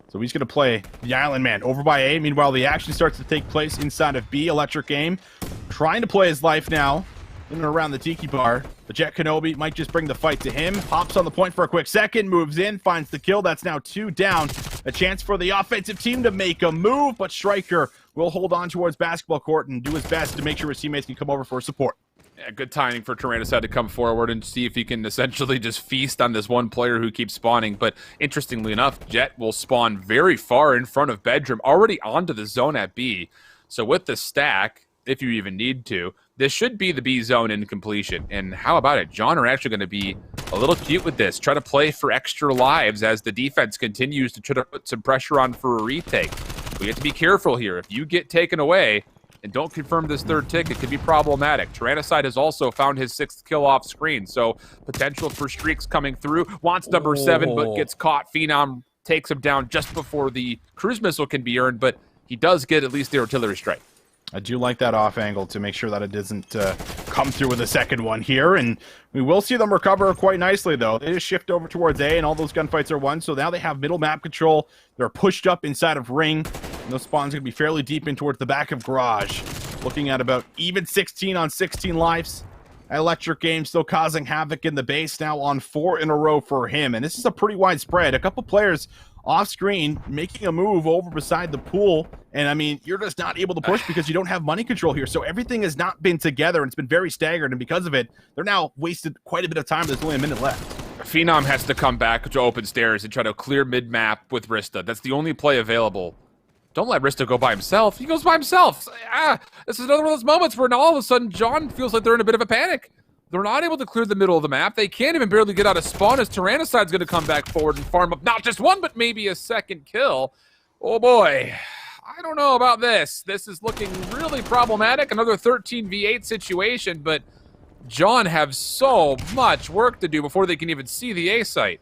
So he's going to play the Island Man over by A. Meanwhile, the action starts to take place inside of B. Electric Game trying to play his life now in and around the Tiki Bar. But Jet Kenobi might just bring the fight to him. Hops on the point for a quick second, moves in, finds the kill. That's now 2 down. A chance for the offensive team to make a move, but Striker will hold on towards basketball court and do his best to make sure his teammates can come over for support. Yeah, good timing for Tyrannicide to come forward and see if he can essentially just feast on this one player who keeps spawning. But interestingly enough, Jet will spawn very far in front of Bedroom, already onto the zone at B. So with the stack, if you even need to, this should be the B zone in completion. And how about it? John are actually going to be a little cute with this. Try to play for extra lives as the defense continues to try to put some pressure on for a retake. We have to be careful here. If you get taken away and don't confirm this third tick, it could be problematic. Tyrannicide has also found his 6th kill off screen, so potential for streaks coming through. Wants number 7, but gets caught. Phenom takes him down just before the cruise missile can be earned, but he does get at least the artillery strike. I do like that off angle to make sure that it doesn't come through with a second one here, and we will see them recover quite nicely, though. They just shift over towards A, and all those gunfights are won, so now they have middle map control. They're pushed up inside of Ring, and those spawns are going to be fairly deep in towards the back of Garage. Looking at about even 16 on 16 lives. Electric Game still causing havoc in the base, now on 4 in a row for him, and this is a pretty wide spread. A couple players off screen making a move over beside the pool, and I mean, you're just not able to push because you don't have money control here, so everything has not been together, and it's been very staggered, and because of it, they're now wasted quite a bit of time. There's only a minute left. Phenom has to come back to open stairs and try to clear mid-map with Rista. That's the only play available. Don't let Rista go by himself. He goes by himself. This is another one of those moments where now all of a sudden John feels like they're in a bit of a panic. They're not able to clear the middle of the map. They can't even barely get out of spawn as Tyrannicide's going to come back forward and farm up not just one, but maybe a second kill. Oh boy, I don't know about this. This is looking really problematic. Another 13v8 situation, but John have so much work to do before they can even see the A site.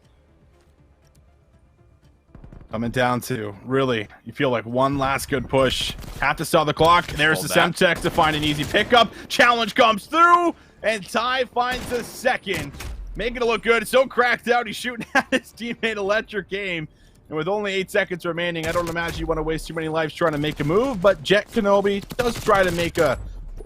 Coming down to, really, you feel like one last good push. Have to stop the clock. There's the Semtex to find an easy pickup. Challenge comes through, and Ty finds a second. Making it look good. So cracked out, he's shooting at his teammate Electric Game. And with only 8 seconds remaining, I don't imagine you want to waste too many lives trying to make a move, but Jet Kenobi does try to make a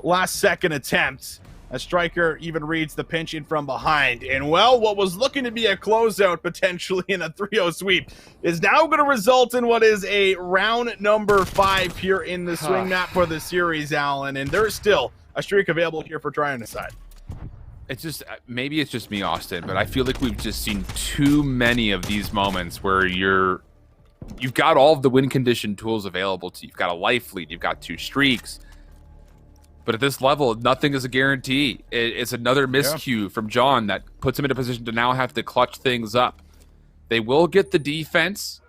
last-second attempt. A Striker even reads the pinch in from behind. And, well, what was looking to be a closeout potentially in a 3-0 sweep is now going to result in what is a round number 5 here in the swing map for the series, Alan. And there's still a streak available here for Tyrannicide. It's just, maybe it's just me, Austin, but I feel like we've just seen too many of these moments where you've got all of the win condition tools available to you. You've got a life lead, you've got 2 streaks. But at this level, nothing is a guarantee. It's another miscue from John that puts him in a position to now have to clutch things up. They will get the defense,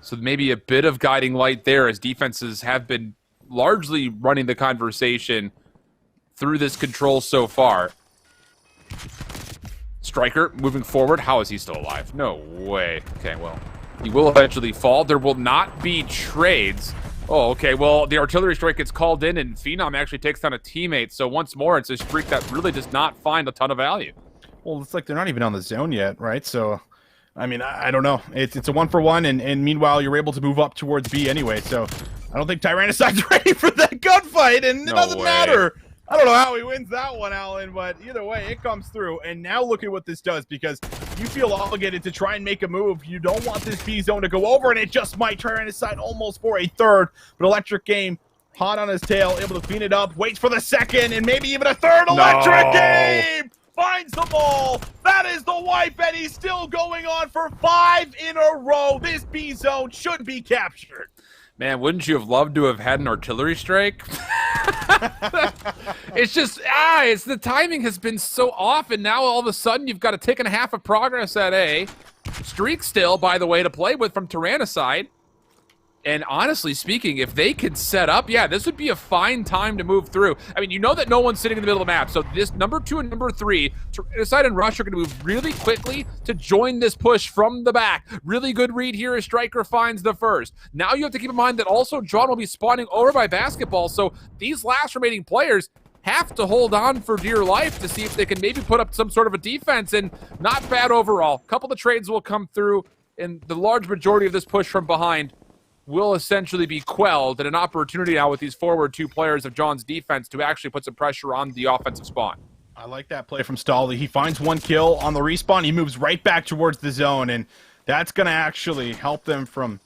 so maybe a bit of guiding light there, as defenses have been largely running the conversation through this control so far. Striker moving forward. How is he still alive? No way. Okay, well, he will eventually fall. There will not be trades. Oh, okay, well, the artillery strike gets called in, and Phenom actually takes down a teammate. So once more, it's a streak that really does not find a ton of value. Well, it's like they're not even on the zone yet, right? So, I mean, I don't know. It's a 1-for-1, and meanwhile, you're able to move up towards B anyway. So I don't think Tyrannicide's ready for that gunfight, and it doesn't matter. I don't know how he wins that one, Alan, but either way, it comes through. And now look at what this does, because you feel obligated to try and make a move. You don't want this B zone to go over, and it just might Tyrannicide almost for a third. But Electric Game, hot on his tail, able to clean it up, waits for the second, and maybe even a third. Electric Game finds the ball. That is the wipe, and he's still going on for 5 in a row. This B zone should be captured. Man, wouldn't you have loved to have had an artillery strike? It's just, it's the timing has been so off, and now all of a sudden you've got a tick and a half of progress at A. Streak still, by the way, to play with from Tyrannicide. And honestly speaking, if they could set up, this would be a fine time to move through. I mean, you know that no one's sitting in the middle of the map, so this number 2 and number 3, Tyrannicide and Rush are going to move really quickly to join this push from the back. Really good read here as Striker finds the first. Now you have to keep in mind that also John will be spawning over by basketball, so these last remaining players have to hold on for dear life to see if they can maybe put up some sort of a defense, and not bad overall. A couple of trades will come through, and the large majority of this push from behind will essentially be quelled, and an opportunity now with these forward 2 players of John's defense to actually put some pressure on the offensive spawn. I like that play from Stolly. He finds 1 kill on the respawn. He moves right back towards the zone, and that's going to actually help them from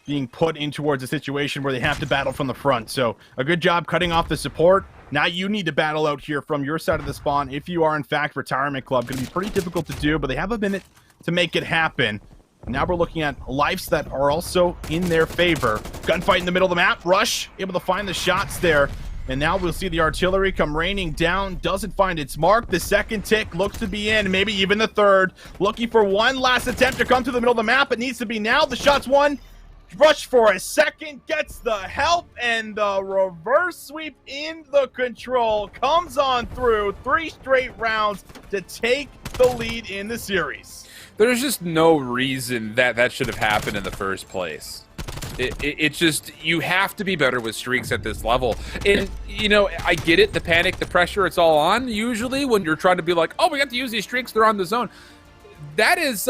being put in towards a situation where they have to battle from the front. So a good job cutting off the support. Now you need to battle out here from your side of the spawn. If you are, in fact, Retirement Club, going to be pretty difficult to do, but they have a minute to make it happen. Now we're looking at lives that are also in their favor. Gunfight in the middle of the map. Rush able to find the shots there. And now we'll see the artillery come raining down. Doesn't find its mark. The second tick looks to be in. Maybe even the third. Looking for one last attempt to come to the middle of the map. It needs to be now. The shot's won. Rush for a second. Gets the help. And the reverse sweep in the control comes on through. 3 straight rounds to take the lead in the series. There's just no reason that should have happened in the first place. It's just, you have to be better with streaks at this level. And, you know, I get it, the panic, the pressure, it's all on. Usually when you're trying to be like, oh, we got to use these streaks, they're on the zone. That has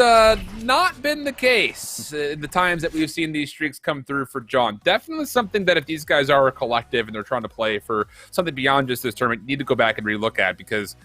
not been the case in the times that we've seen these streaks come through for John. Definitely something that if these guys are a collective and they're trying to play for something beyond just this tournament, you need to go back and relook at, because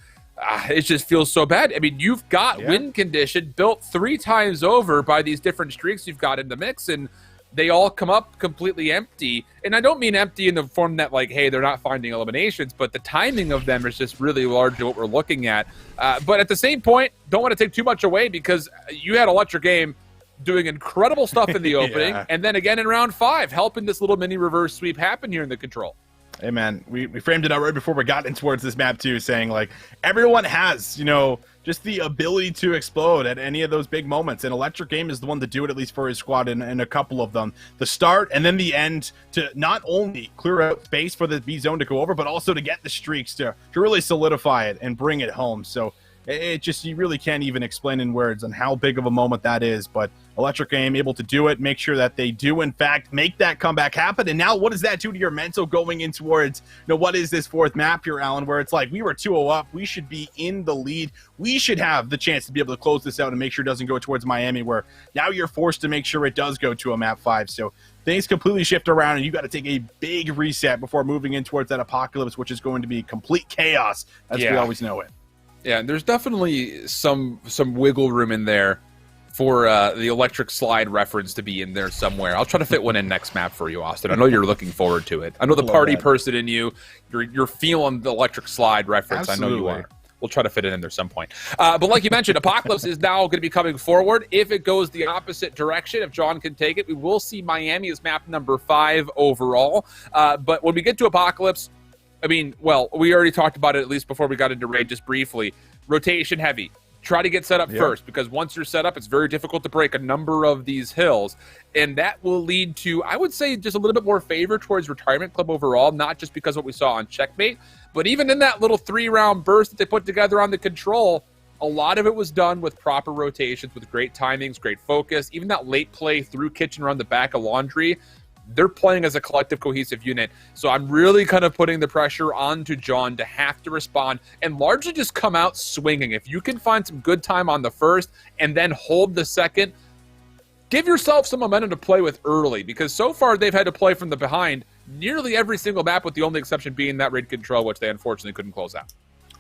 it just feels so bad. I mean, you've got win condition built 3 times over by these different streaks you've got in the mix, and they all come up completely empty. And I don't mean empty in the form that, like, hey, they're not finding eliminations, but the timing of them is just really large to what we're looking at. But at the same point, don't want to take too much away, because you had Electric Game doing incredible stuff in the opening, and then again in round 5, helping this little mini reverse sweep happen here in the control. Hey, man, we framed it out right before we got in towards this map, too, saying, like, everyone has, you know, just the ability to explode at any of those big moments. And Electric Game is the one to do it, at least for his squad, in a couple of them. The start and then the end, to not only clear out space for the B zone to go over, but also to get the streaks to really solidify it and bring it home. So it just, you really can't even explain in words on how big of a moment that is. But Electric Game able to do it, make sure that they do, in fact, make that comeback happen. And now what does that do to your mental going in towards, you know, what is this 4th map here, Alan, where it's like, we were 2-0 up, we should be in the lead, we should have the chance to be able to close this out and make sure it doesn't go towards Miami, where now you're forced to make sure it does go to a map 5. So things completely shift around, and you got to take a big reset before moving in towards that apocalypse, which is going to be complete chaos as we always know it. Yeah, and there's definitely some wiggle room in there for the electric slide reference to be in there somewhere. I'll try to fit one in next map for you, Austin. I know you're looking forward to it. I know the party person in you, you're feeling the electric slide reference. Absolutely. I know you are. we'll try to fit it in there some point. But like you mentioned, Apocalypse is now going to be coming forward. If it goes the opposite direction, if John can take it, we will see Miami as map number 5 overall. But when we get to Apocalypse, I mean, well, we already talked about it at least before we got into raid just briefly. Rotation heavy. Try to get set up first, because once you're set up, it's very difficult to break a number of these hills. And that will lead to, I would say, just a little bit more favor towards Retirement Club overall, not just because of what we saw on Checkmate, but even in that little 3-round burst that they put together on the Control, a lot of it was done with proper rotations, with great timings, great focus. Even that late play through Kitchen Run, the back of Laundry, they're playing as a collective, cohesive unit. So I'm really kind of putting the pressure onto John to have to respond and largely just come out swinging. If you can find some good time on the first and then hold the second, give yourself some momentum to play with early, because so far they've had to play from the behind nearly every single map, with the only exception being that raid control, which they unfortunately couldn't close out.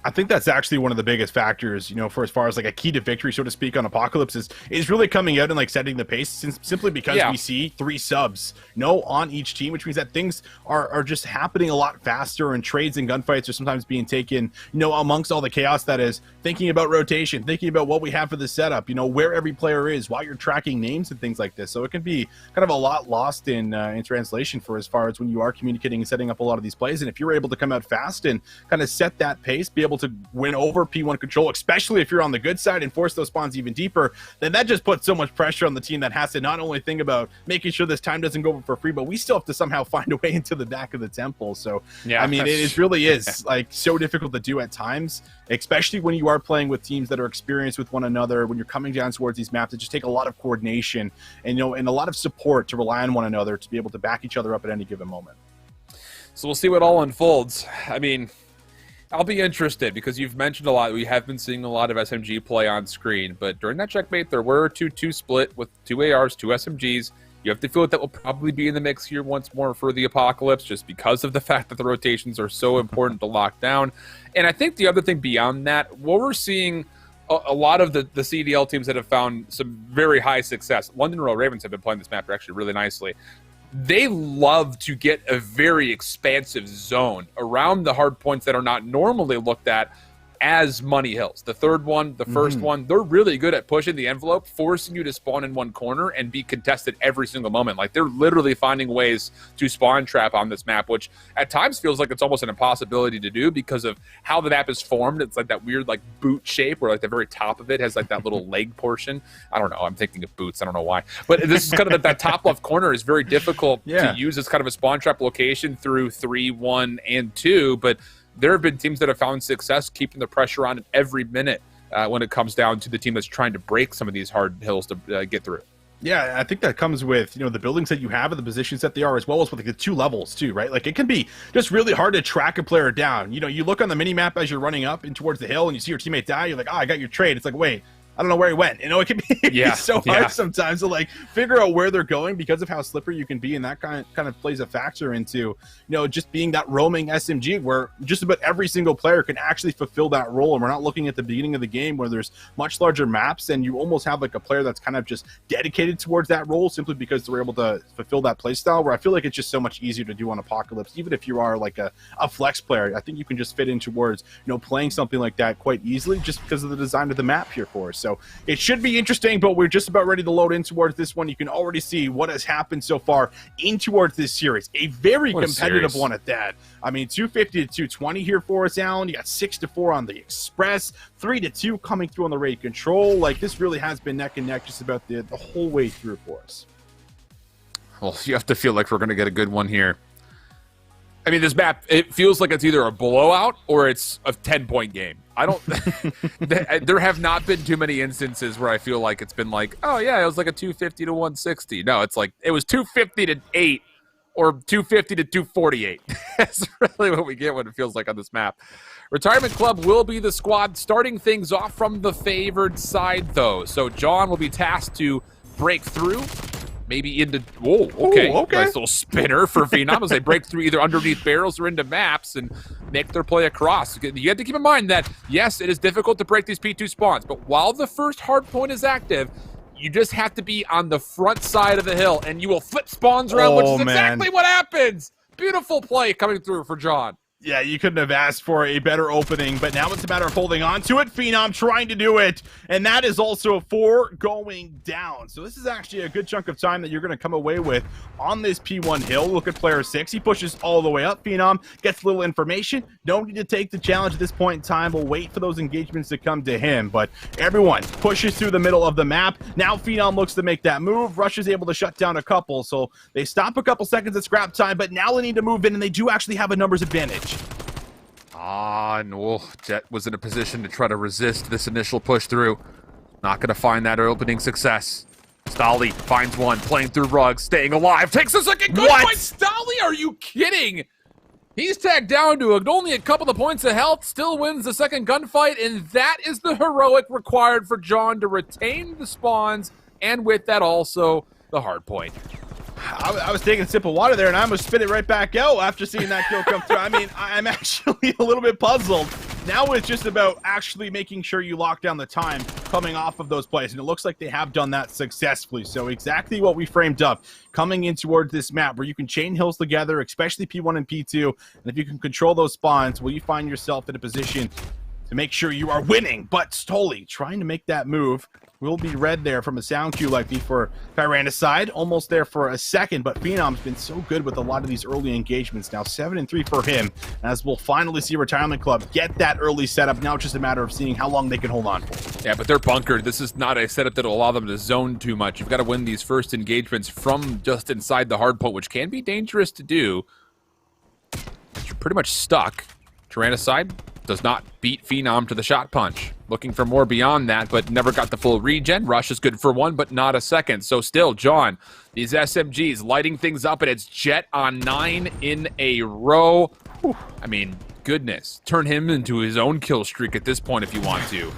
I think that's actually one of the biggest factors, you know, for as far as like a key to victory, so to speak, on Apocalypse is really coming out and like setting the pace, simply because we see 3 subs, on each team, which means that things are just happening a lot faster, and trades and gunfights are sometimes being taken, amongst all the chaos that is, thinking about rotation, thinking about what we have for the setup, where every player is, while you're tracking names and things like this. So it can be kind of a lot lost in translation for as far as when you are communicating and setting up a lot of these plays. And if you're able to come out fast and kind of set that pace, be able to win over P1 control, especially if you're on the good side, and force those spawns even deeper, then that just puts so much pressure on the team that has to not only think about making sure this time doesn't go for free, but we still have to somehow find a way into the back of the temple. So I mean, it really is like so difficult to do at times, especially when you are playing with teams that are experienced with one another. When you're coming down towards these maps, it just take a lot of coordination and and a lot of support to rely on one another to be able to back each other up at any given moment. So we'll see what all unfolds. I mean, I'll be interested, because you've mentioned a lot. We have been seeing a lot of SMG play on screen, but during that checkmate, there were 2-2 split with 2 ARs, 2 SMGs. You have to feel that will probably be in the mix here once more for the Apocalypse, just because of the fact that the rotations are so important to lock down. And I think the other thing beyond that, what we're seeing, a lot of the CDL teams that have found some very high success, London Royal Ravens have been playing this map actually really nicely. They love to get a very expansive zone around the hard points that are not normally looked at as money hills. The third one, the first one, they're really good at pushing the envelope, forcing you to spawn in one corner and be contested every single moment. Like, they're literally finding ways to spawn trap on this map, which at times feels like it's almost an impossibility to do because of how the map is formed. It's like that weird like boot shape where like the very top of it has like that little leg portion. I don't know. I'm thinking of boots. I don't know why. But this is kind of that top left corner is very difficult to use as kind of a spawn trap location through 3, 1, and 2. But there have been teams that have found success keeping the pressure on every minute when it comes down to the team that's trying to break some of these hard hills to get through. Yeah, I think that comes with, the buildings that you have and the positions that they are, as well as with like the 2 levels too, right? Like, it can be just really hard to track a player down. You look on the mini map as you're running up and towards the hill and you see your teammate die, you're like, I got your trade. It's like, wait, I don't know where he went. It can be so hard sometimes to like figure out where they're going because of how slippery you can be, and that kind of plays a factor into just being that roaming SMG where just about every single player can actually fulfill that role. And we're not looking at the beginning of the game where there's much larger maps and you almost have like a player that's kind of just dedicated towards that role simply because they're able to fulfill that play style, where I feel like it's just so much easier to do on Apocalypse. Even if you are like a flex player, I think you can just fit in towards playing something like that quite easily just because of the design of the map here for us. So it should be interesting, but we're just about ready to load in towards this one. You can already see what has happened so far in towards this series. A very competitive one at that. I mean, 250 to 220 here for us, Alan. You got 6-4 on the Express, 3-2 coming through on the raid control. Like, this really has been neck and neck just about the whole way through for us. Well, you have to feel like we're going to get a good one here. I mean, this map, it feels like it's either a blowout or it's a 10-point game. I don't there have not been too many instances where I feel like it's been like, oh yeah, it was like a 250 to 160. No, it's like it was 250 to 8 or 250 to 248. That's really what we get when it feels like on this map. Retirement Club will be the squad starting things off from the favored side, though. So John will be tasked to break through. Maybe into, whoa, okay. Ooh, okay. Nice little spinner for Phenom as they break through either underneath barrels or into maps and make their play across. You have to keep in mind that, yes, it is difficult to break these P2 spawns, but while the first hard point is active, you just have to be on the front side of the hill and you will flip spawns around, which is exactly what happens. Beautiful play coming through for John. Yeah, you couldn't have asked for a better opening, but now it's a matter of holding on to it. Phenom trying to do it, and that is also 4 going down. So this is actually a good chunk of time that you're going to come away with on this P1 hill. Look at player 6. He pushes all the way up. Phenom gets little information. Don't need to take the challenge at this point in time. We'll wait for those engagements to come to him, but everyone pushes through the middle of the map. Now Phenom looks to make that move. Rush is able to shut down a couple, so they stop a couple seconds at scrap time, but now they need to move in, and they do actually have a numbers advantage. No, Jet was in a position to try to resist this initial push through. Not going to find that opening success. Stolly finds one, playing through rugs, staying alive, takes a second good fight. Stolly, are you kidding? He's tagged down to only a couple of points of health, still wins the second gunfight, and that is the heroic required for John to retain the spawns, and with that also the hard point. I was taking a sip of water there, and I almost spit it right back out after seeing that kill come through. I mean, I'm actually a little bit puzzled. Now it's just about actually making sure you lock down the time coming off of those plays, and it looks like they have done that successfully. So exactly what we framed up coming in towards this map, where you can chain hills together, especially P1 and P2, and if you can control those spawns, will you find yourself in a position to make sure you are winning. But Stolly trying to make that move. Will be read there from a sound cue likely for Tyrannicide. Almost there for a second, but Phenom's been so good with a lot of these early engagements. Now 7-3 for him, as we'll finally see Retirement Club get that early setup. Now it's just a matter of seeing how long they can hold on for. Yeah, but they're bunkered. This is not a setup that'll allow them to zone too much. You've got to win these first engagements from just inside the hard point, which can be dangerous to do. You're pretty much stuck. Tyrannicide does not beat Phenom to the shot punch. Looking for more beyond that, but never got the full regen. Rush is good for one, but not a second. So still, John, these SMGs lighting things up, and it's Jet on 9 in a row. Whew. I mean, goodness. Turn him into his own kill streak at this point if you want to.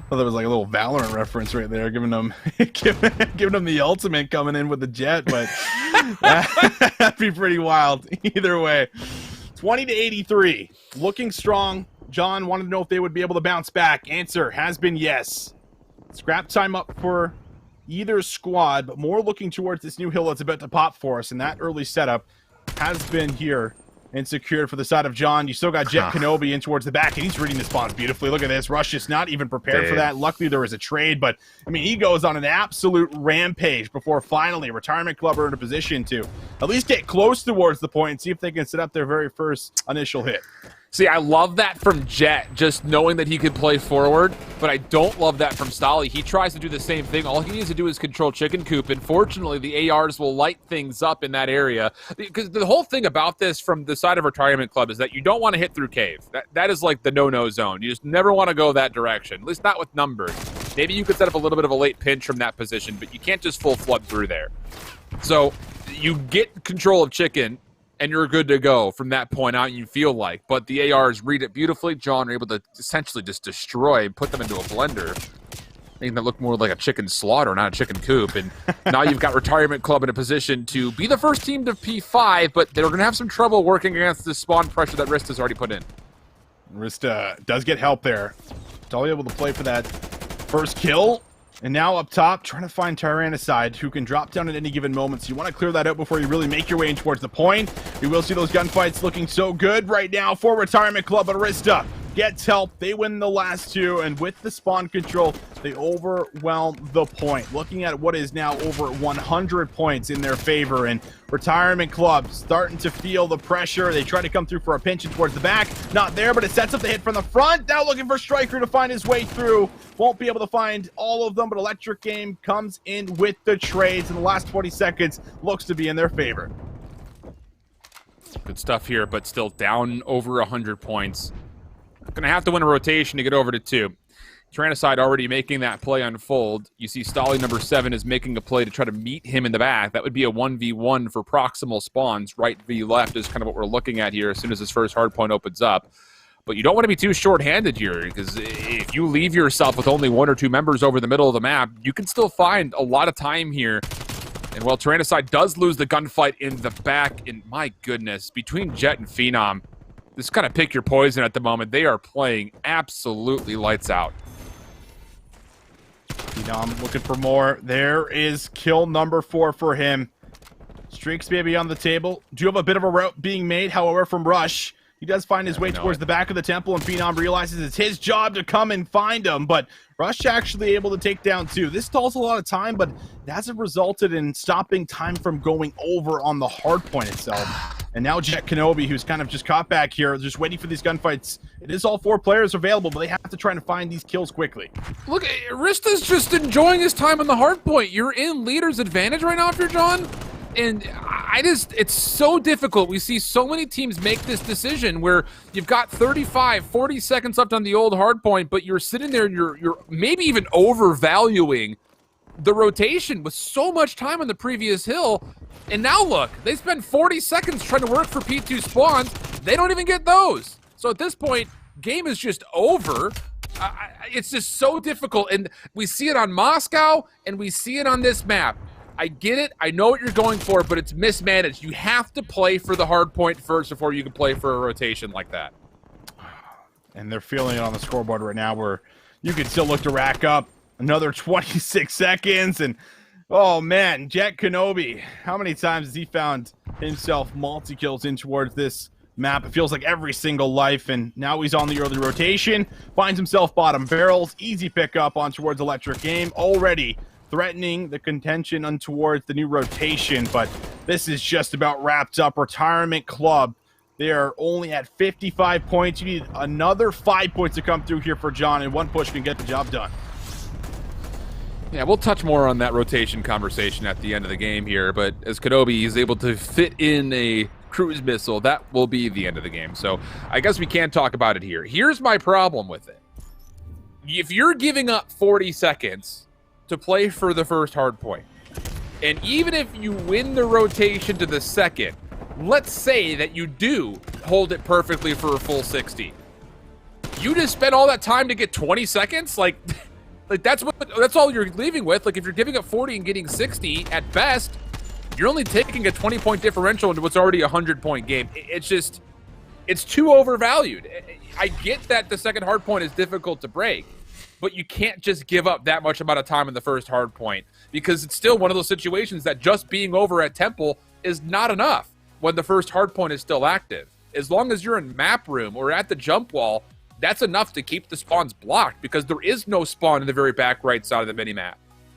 Well, there was like a little Valorant reference right there, giving them giving them the ultimate coming in with the Jet, but that'd be pretty wild either way. 20-83, looking strong. John wanted to know if they would be able to bounce back. Answer has been yes. Scrap time up for either squad, but more looking towards this new hill that's about to pop for us, and that early setup has been here and secured for the side of John. You still got Jet Kenobi in towards the back, and he's reading the spawns beautifully. Look at this. Rush is not even prepared for that. Luckily, there was a trade, but, I mean, he goes on an absolute rampage before finally Retirement Club are in a position to at least get close towards the point and see if they can set up their very first initial hit. See, I love that from Jet, just knowing that he could play forward, but I don't love that from Stolly. He tries to do the same thing. All he needs to do is control Chicken Coop, and fortunately, the ARs will light things up in that area. Because the whole thing about this from the side of Retirement Club is that you don't want to hit through cave. That is like the no-no zone. You just never want to go that direction, at least not with numbers. Maybe you could set up a little bit of a late pinch from that position, but you can't just full flood through there. So you get control of Chicken, and you're good to go from that point out, you feel like. But the ARs read it beautifully. John are able to essentially just destroy and put them into a blender, making that look more like a chicken slaughter, not a chicken coop. And now you've got Retirement Club in a position to be the first team to P5, but they're going to have some trouble working against the spawn pressure that Rist has already put in. Rista does get help there. Stolly able to play for that first kill. And now up top, trying to find Tyrannicide, who can drop down at any given moment. So you want to clear that out before you really make your way in towards the point. You will see those gunfights looking so good right now for Retirement Club. Arista gets help. They win the last two, and with the spawn control, they overwhelm the point. Looking at what is now over 100 points in their favor, and Retirement Club starting to feel the pressure. They try to come through for a pinch towards the back. Not there, but it sets up the hit from the front. Now looking for Striker to find his way through. Won't be able to find all of them, but Electric Game comes in with the trades, and the last 20 seconds looks to be in their favor. Good stuff here, but still down over 100 points. Gonna have to win a rotation to get over to 2. Tyrannicide already making that play unfold. You see Stolly number 7 is making a play to try to meet him in the back. That would be a 1v1 for proximal spawns. Right v left is kind of what we're looking at here as soon as this first hard point opens up. But you don't want to be too short-handed here, because if you leave yourself with only 1 or 2 members over the middle of the map, you can still find a lot of time here. And while Tyrannicide does lose the gunfight in the back, and my goodness, between Jet and Phenom, this kind of pick your poison at the moment. They are playing absolutely lights out. Phenom looking for more. There is kill number 4 for him. Streaks maybe on the table. Do you have a bit of a route being made, however, from Rush? He does find his way towards the back of the temple, and Phenom realizes it's his job to come and find him, but Rush actually able to take down 2. This stalls a lot of time, but it hasn't resulted in stopping time from going over on the hard point itself. And now Jet Kenobi, who's kind of just caught back here, just waiting for these gunfights. It is all 4 players available, but they have to try to find these kills quickly. Look, Rista's just enjoying his time on the hard point. You're in leader's advantage right now if you're John. And it's so difficult. We see so many teams make this decision where you've got 35, 40 seconds left on the old hard point, but you're sitting there and you're maybe even overvaluing the rotation with so much time on the previous hill. And now look, they spend 40 seconds trying to work for P2 spawns. They don't even get those. So at this point, game is just over. It's just so difficult. And we see it on Moscow and we see it on this map. I get it. I know what you're going for, but it's mismanaged. You have to play for the hard point first before you can play for a rotation like that. And they're feeling it on the scoreboard right now where you can still look to rack up another 26 seconds. And, oh, man, Jet Kenobi, how many times has he found himself multi-kills in towards this map? It feels like every single life, and now he's on the early rotation, finds himself bottom barrels, easy pickup on towards Electric Game, already threatening the contention on towards the new rotation, but this is just about wrapped up. Retirement Club, they are only at 55 points. You need another 5 points to come through here for John, and 1 push can get the job done. Yeah, we'll touch more on that rotation conversation at the end of the game here, but as Kenobi is able to fit in a cruise missile, that will be the end of the game. So I guess we can't talk about it here. Here's my problem with it. If you're giving up 40 seconds to play for the first hard point, and even if you win the rotation to the second, let's say that you do hold it perfectly for a full 60. You just spent all that time to get 20 seconds? Like that's all you're leaving with. Like if you're giving up 40 and getting 60 at best, you're only taking a 20-point differential into what's already a 100-point game. It's too overvalued. I get that the second hard point is difficult to break, but you can't just give up that much amount of time in the first hard point, because it's still one of those situations that just being over at Temple is not enough when the first hard point is still active. As long as you're in map room or at the jump wall, that's enough to keep the spawns blocked, because there is no spawn in the very back right side of the minimap.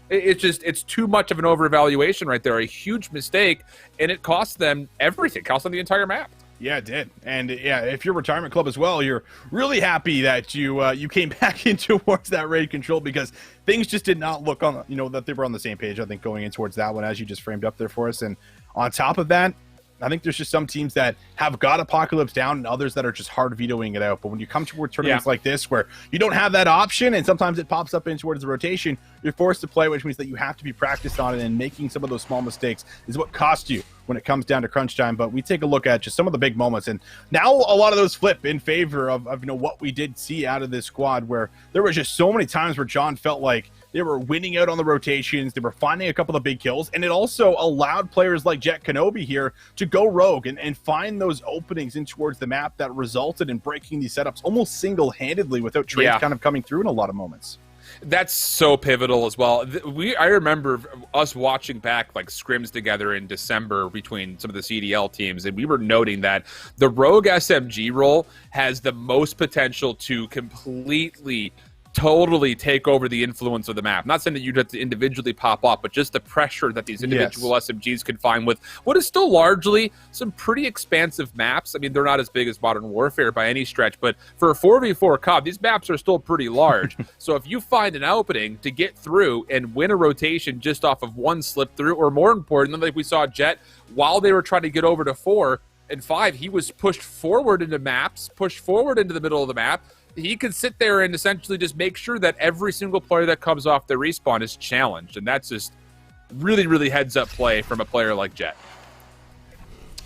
It's too much of an overvaluation right there, a huge mistake, and it costs them everything. It costs them the entire map. Yeah, it did. And yeah, if you're Retirement Club as well, you're really happy that you came back in towards that raid control, because things just did not look on, that they were on the same page, I think, going in towards that one, as you just framed up there for us. And on top of that, I think there's just some teams that have got Apocalypse down and others that are just hard vetoing it out. But when you come toward tournaments like this, where you don't have that option, and sometimes it pops up in towards the rotation, you're forced to play, which means that you have to be practiced on it, and making some of those small mistakes is what costs you when it comes down to crunch time. But we take a look at just some of the big moments, and now a lot of those flip in favor of what we did see out of this squad, where there was just so many times where John felt like they were winning out on the rotations, they were finding a couple of big kills, and it also allowed players like Jet Kenobi here to go rogue and find those openings in towards the map that resulted in breaking these setups almost single-handedly without trades kind of coming through in a lot of moments. That's so pivotal as well. I remember us watching back like scrims together in December between some of the CDL teams, and we were noting that the rogue SMG role has the most potential to totally take over the influence of the map. Not saying that you'd have to individually pop off, but just the pressure that these individual SMGs could find with what is still largely some pretty expansive maps. I mean, they're not as big as Modern Warfare by any stretch, but for a 4v4 COD, these maps are still pretty large. So if you find an opening to get through and win a rotation just off of one slip through, or more important, like we saw Jet, while they were trying to get over to 4 and 5, he was pushed forward into maps, pushed forward into the middle of the map. He could sit there and essentially just make sure that every single player that comes off the respawn is challenged. And that's just really, really heads-up play from a player like Jet.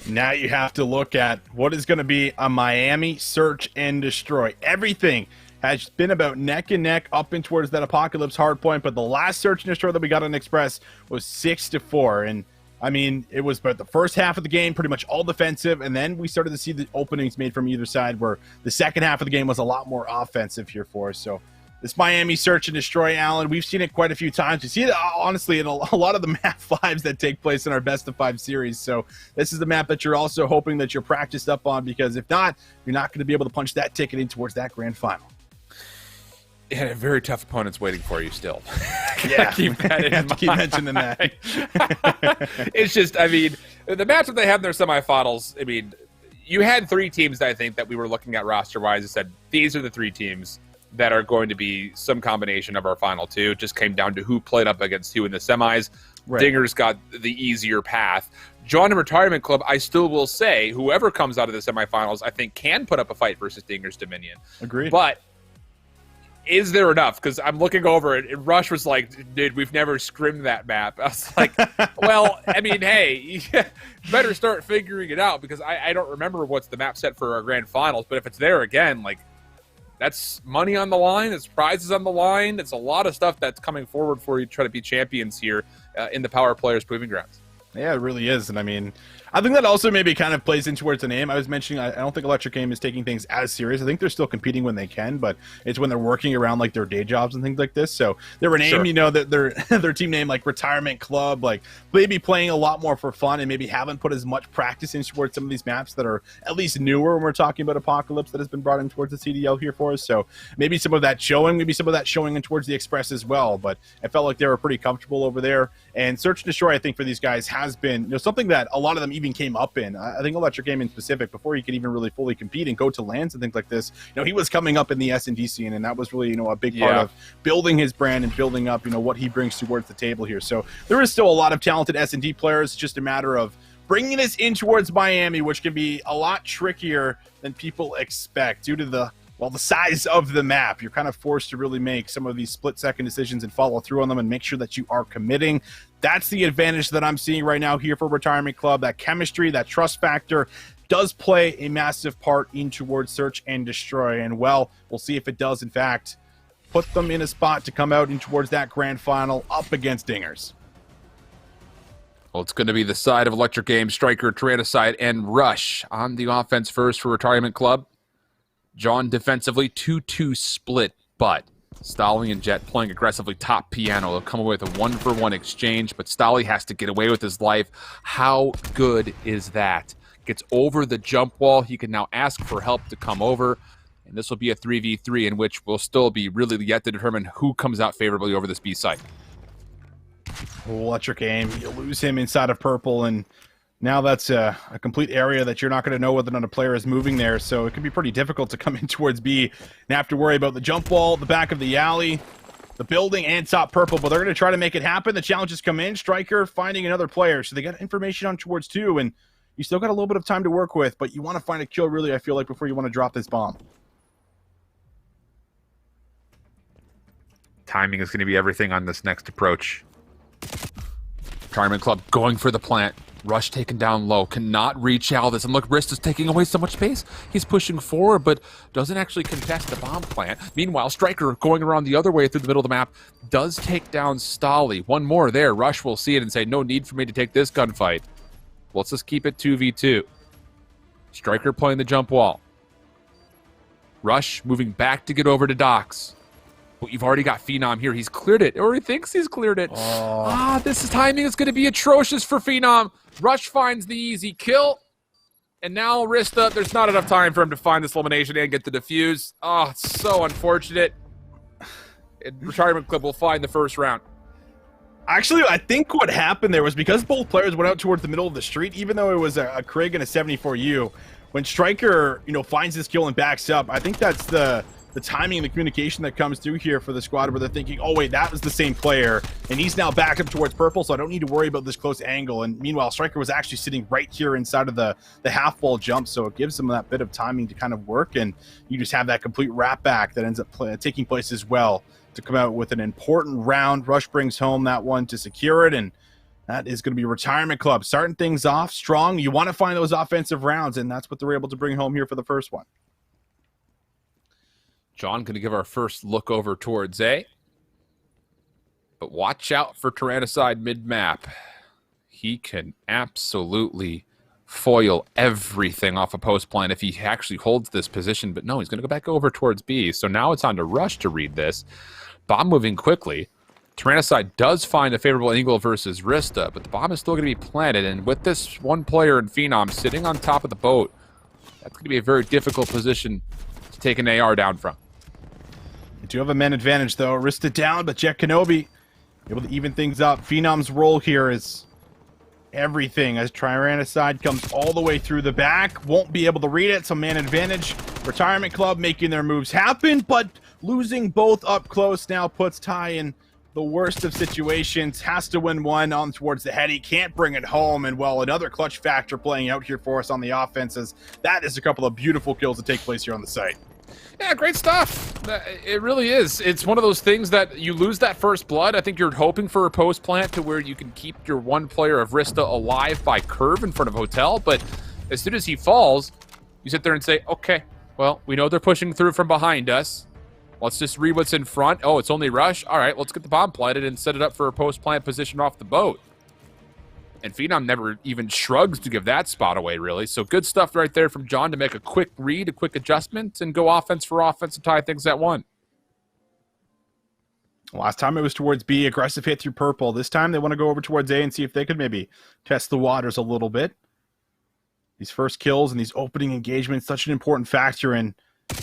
Now you have to look at what is going to be a Miami search and destroy. Everything has been about neck and neck up in towards that Apocalypse hardpoint, but the last search and destroy that we got on Express was 6-4. And I mean, it was about the first half of the game, pretty much all defensive, and then we started to see the openings made from either side, where the second half of the game was a lot more offensive here for us. So This Miami search and destroy, Alan, we've seen it quite a few times. We see it, honestly, in a lot of the map 5s that take place in our best of 5 series. So this is the map that you're also hoping that you're practiced up on, because if not, you're not going to be able to punch that ticket in towards that grand final. Yeah, very tough opponents waiting for you still. Yeah, keep that in have to keep mind. mentioning that. It's just, I mean, the matchup they had in their semifinals, I mean, you had 3 teams that I think that we were looking at roster-wise and said, these are the 3 teams that are going to be some combination of our final 2. It just came down to who played up against who in the semis. Right. Dinger's got the easier path. John and Retirement Club, I still will say, whoever comes out of the semifinals, I think can put up a fight versus Dinger's Dominion. Agreed. But is there enough? Because I'm looking over it, and Rush was like, dude, we've never scrimmed that map. I was like, well, I mean, hey, you better start figuring it out, because I don't remember what's the map set for our grand finals, but if it's there again, like, that's money on the line. It's prizes on the line. It's a lot of stuff that's coming forward for you to try to be champions here in the Power Players Proving Grounds. Yeah, it really is. And I mean, I think that also maybe kind of plays into where it's a name. I was mentioning, I don't think Electric Game is taking things as serious. I think they're still competing when they can, but it's when they're working around like their day jobs and things like this. So their name, sure. You know, that their team name, like Retirement Club, like maybe playing a lot more for fun and maybe haven't put as much practice in towards some of these maps that are at least newer when we're talking about Apocalypse that has been brought in towards the CDL here for us. So maybe some of that showing in towards the Express as well. But I felt like they were pretty comfortable over there. And Search and Destroy, I think, for these guys has been, something that a lot of them even came up in. I think Electric Game in specific, before he could even really fully compete and go to lands and things like this, he was coming up in the S&D scene, and that was really, a big part of building his brand and building up, what he brings towards the table here. So there is still a lot of talented S&D players. It's just a matter of bringing this in towards Miami, which can be a lot trickier than people expect due to the size of the map. You're kind of forced to really make some of these split-second decisions and follow through on them and make sure that you are committing. That's the advantage that I'm seeing right now here for Retirement Club. That chemistry, that trust factor does play a massive part in towards Search and Destroy. And, we'll see if it does, in fact, put them in a spot to come out in towards that grand final up against Dingers. Well, it's going to be the side of Electric Game, Striker, Tyrannicide, and Rush on the offense first for Retirement Club. John defensively, 2-2 split, but Stolly and Jet playing aggressively top piano. They'll come away with a 1-for-1 exchange, but Stolly has to get away with his life. How good is that? Gets over the jump wall. He can now ask for help to come over, and this will be a 3v3 in which will still be really yet to determine who comes out favorably over this B site. Electric Aim, you lose him inside of purple, and now that's a complete area that you're not going to know whether or not a player is moving there, so it can be pretty difficult to come in towards B and have to worry about the jump wall, the back of the alley, the building, and top purple, but they're going to try to make it happen. The challenges come in. Striker finding another player, so they got information on towards 2, and you still got a little bit of time to work with, but you want to find a kill, really, I feel like, before you want to drop this bomb. Timing is going to be everything on this next approach. Retirement Club going for the plant. Rush taken down low, cannot reach Aldous, and look, Wrist is taking away so much space. He's pushing forward, but doesn't actually contest the bomb plant. Meanwhile, Striker going around the other way through the middle of the map does take down Stolly. One more there. Rush will see it and say, no need for me to take this gunfight. Let's just keep it 2v2. Striker playing the jump wall. Rush moving back to get over to Docks. But you've already got Phenom here. He's cleared it, or he thinks he's cleared it. This timing is going to be atrocious for Phenom. Rush finds the easy kill. And now Rista, there's not enough time for him to find this elimination and get the defuse. Oh, it's so unfortunate. And Retirement Club will find the first round. Actually, I think what happened there was because both players went out towards the middle of the street, even though it was a Krig and a 74U, when Striker, finds this kill and backs up, I think that's the timing and the communication that comes through here for the squad where they're thinking, oh wait, that was the same player, and he's now back up towards purple, so I don't need to worry about this close angle. And meanwhile, Striker was actually sitting right here inside of the half wall jump, so it gives him that bit of timing to kind of work, and you just have that complete wrap back that ends up taking place as well to come out with an important round. Rush brings home that one to secure it, and that is going to be Retirement Club starting things off strong. You want to find those offensive rounds, and that's what they're able to bring home here for the first one. John going to give our first look over towards A. But watch out for Tyrannicide mid-map. He can absolutely foil everything off a post plant if he actually holds this position. But no, he's going to go back over towards B. So now it's on to Rush to read this. Bomb moving quickly. Tyrannicide does find a favorable angle versus Rista, but the bomb is still going to be planted. And with this one player in Phenom sitting on top of the boat, that's going to be a very difficult position to take an AR down from. You do have a man advantage, though. Rista down, but Jet Kenobi able to even things up. Phenom's role here is everything as Tyrannicide comes all the way through the back. Won't be able to read it, so man advantage. Retirement Club making their moves happen, but losing both up close now puts Ty in the worst of situations. Has to win one on towards the head. He can't bring it home, and well, another clutch factor playing out here for us on the offenses. That is a couple of beautiful kills to take place here on the site. Yeah, great stuff. It really is. It's one of those things that you lose that first blood. I think you're hoping for a post plant to where you can keep your one player of Rista alive by curve in front of Hotel, but as soon as he falls, you sit there and say, okay, well, we know they're pushing through from behind us. Let's just read what's in front. Oh, it's only Rush. All right, let's get the bomb planted and set it up for a post plant position off the boat. And Phenom never even shrugs to give that spot away, really. So good stuff right there from John to make a quick read, a quick adjustment, and go offense for offense and tie things at one. Last time it was towards B, aggressive hit through purple. This time they want to go over towards A and see if they could maybe test the waters a little bit. These first kills and these opening engagements, such an important factor. And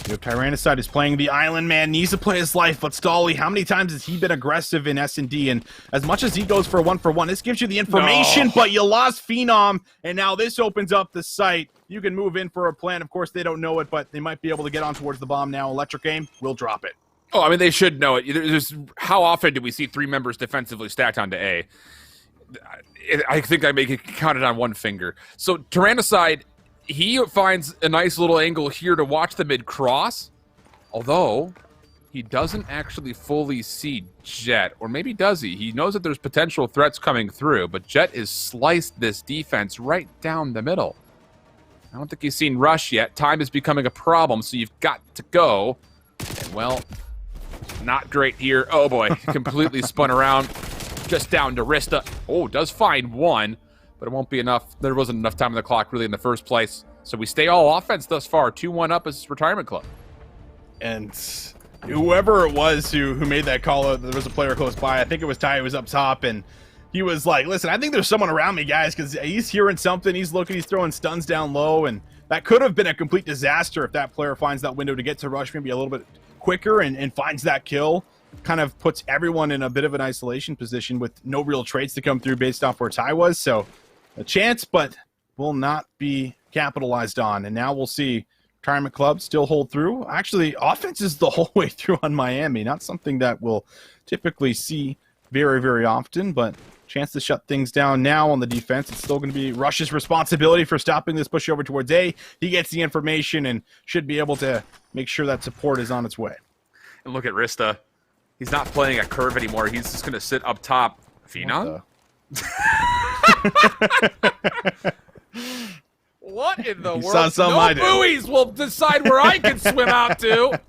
you have Tyrannicide is playing the island man, needs to play his life, but Stolly, how many times has he been aggressive in S&D? And as much as he goes for a 1-for-1, this gives you the information, but you lost Phenom, and now this opens up the site. You can move in for a plan. Of course, they don't know it, but they might be able to get on towards the bomb now. Electric Aim will drop it. Oh, I mean, they should know it. How often do we see three members defensively stacked onto A? I think I make it counted on one finger. So Tyrannicide, he finds a nice little angle here to watch the mid-cross, although he doesn't actually fully see Jet, or maybe does he? He knows that there's potential threats coming through, but Jet has sliced this defense right down the middle. I don't think he's seen Rush yet. Time is becoming a problem, so you've got to go. And, well, not great here. Oh, boy, completely spun around, just down to Rista. Oh, does find one. But it won't be enough. There wasn't enough time on the clock, really, in the first place. So we stay all offense thus far. 2-1 up as Retirement Club. And whoever it was who made that call, there was a player close by. I think it was Ty who was up top, and he was like, listen, I think there's someone around me, guys, because he's hearing something. He's looking, he's throwing stuns down low, and that could have been a complete disaster if that player finds that window to get to Rush maybe a little bit quicker and finds that kill. Kind of puts everyone in a bit of an isolation position with no real trades to come through based off where Ty was. So a chance, but will not be capitalized on. And now we'll see Retirement Club still hold through. Actually, offense is the whole way through on Miami. Not something that we'll typically see very, very often, but chance to shut things down now on the defense. It's still going to be Rush's responsibility for stopping this push over towards A. He gets the information and should be able to make sure that support is on its way. And look at Rista. He's not playing a curve anymore. He's just going to sit up top. Phenom? What in the world? No buoys will decide where I can swim out to.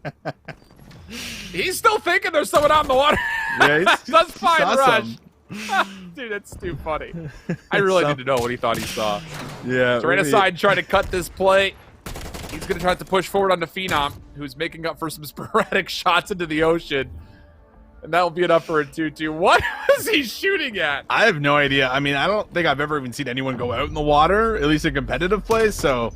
He's still thinking there's someone out in the water. Yeah, That's fine, Rush. Dude, that's too funny. I really need to know what he thought he saw. Yeah. Tyrannicide trying to cut this play. He's going to try to push forward onto Phenom, who's making up for some sporadic shots into the ocean. And that'll be enough for a 2-2. What is he shooting at? I have no idea. I mean, I don't think I've ever even seen anyone go out in the water, at least in competitive play, so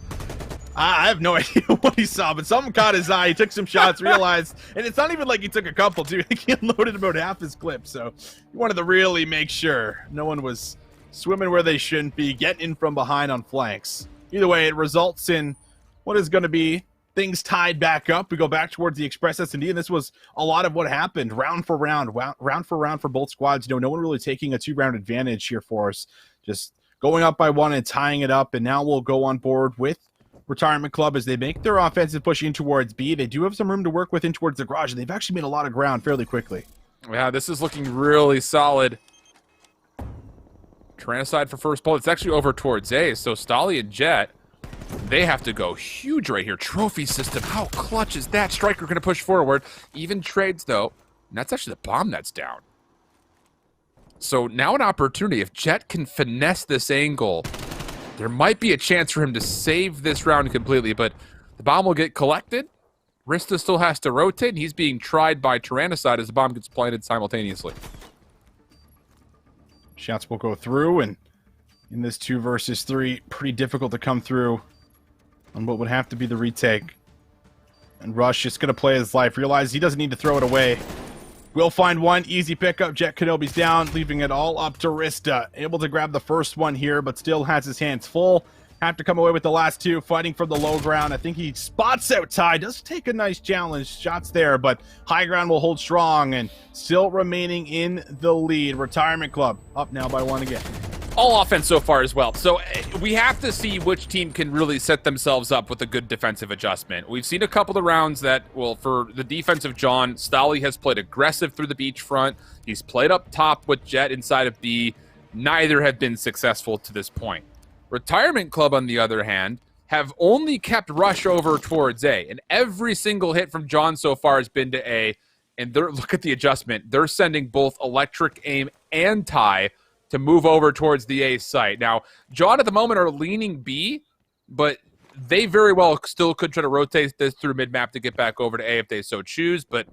I have no idea what he saw, but something caught his eye. He took some shots, realized, and it's not even like he took a couple, too. I think he unloaded about half his clip, so he wanted to really make sure no one was swimming where they shouldn't be, getting in from behind on flanks. Either way, it results in what is going to be things tied back up. We go back towards the Express S&D, and this was a lot of what happened round for round for both squads. You know, no one really taking a 2-round advantage here for us, just going up by one and tying it up. And now we'll go on board with Retirement Club as they make their offensive push in towards B. They do have some room to work with in towards the garage, and they've actually made a lot of ground fairly quickly. Yeah, this is looking really solid. Tyrannicide for first ball. It's actually over towards A, so Stolly and Jet, they have to go huge right here. Trophy system. How clutch is that? Striker going to push forward. Even trades, though. And that's actually the bomb that's down. So now an opportunity. If Jet can finesse this angle there might be a chance for him to save this round completely, but the bomb will get collected. Rista still has to rotate, and he's being tried by Tyrannicide as the bomb gets planted simultaneously. Shots will go through, and in this 2 versus 3, pretty difficult to come through on what would have to be the retake. And Rush just going to play his life. Realize he doesn't need to throw it away. Will find one. Easy pickup. Jet Kenobi's down, leaving it all up to Rista. Able to grab the first one here, but still has his hands full. Have to come away with the last 2, fighting from the low ground. I think he spots out Ty. Does take a nice challenge. Shots there, but high ground will hold strong and still remaining in the lead. Retirement Club up now by 1 again. All offense so far as well. So we have to see which team can really set themselves up with a good defensive adjustment. We've seen a couple of rounds that, well, for the defense of John, Stolly has played aggressive through the beachfront. He's played up top with Jet inside of B. Neither have been successful to this point. Retirement Club, on the other hand, have only kept Rush over towards A. And every single hit from John so far has been to A. And look at the adjustment. They're sending both Electric Aim and Ty to move over towards the A site. Now, John at the moment are leaning B, but they very well still could try to rotate this through mid-map to get back over to A if they so choose, but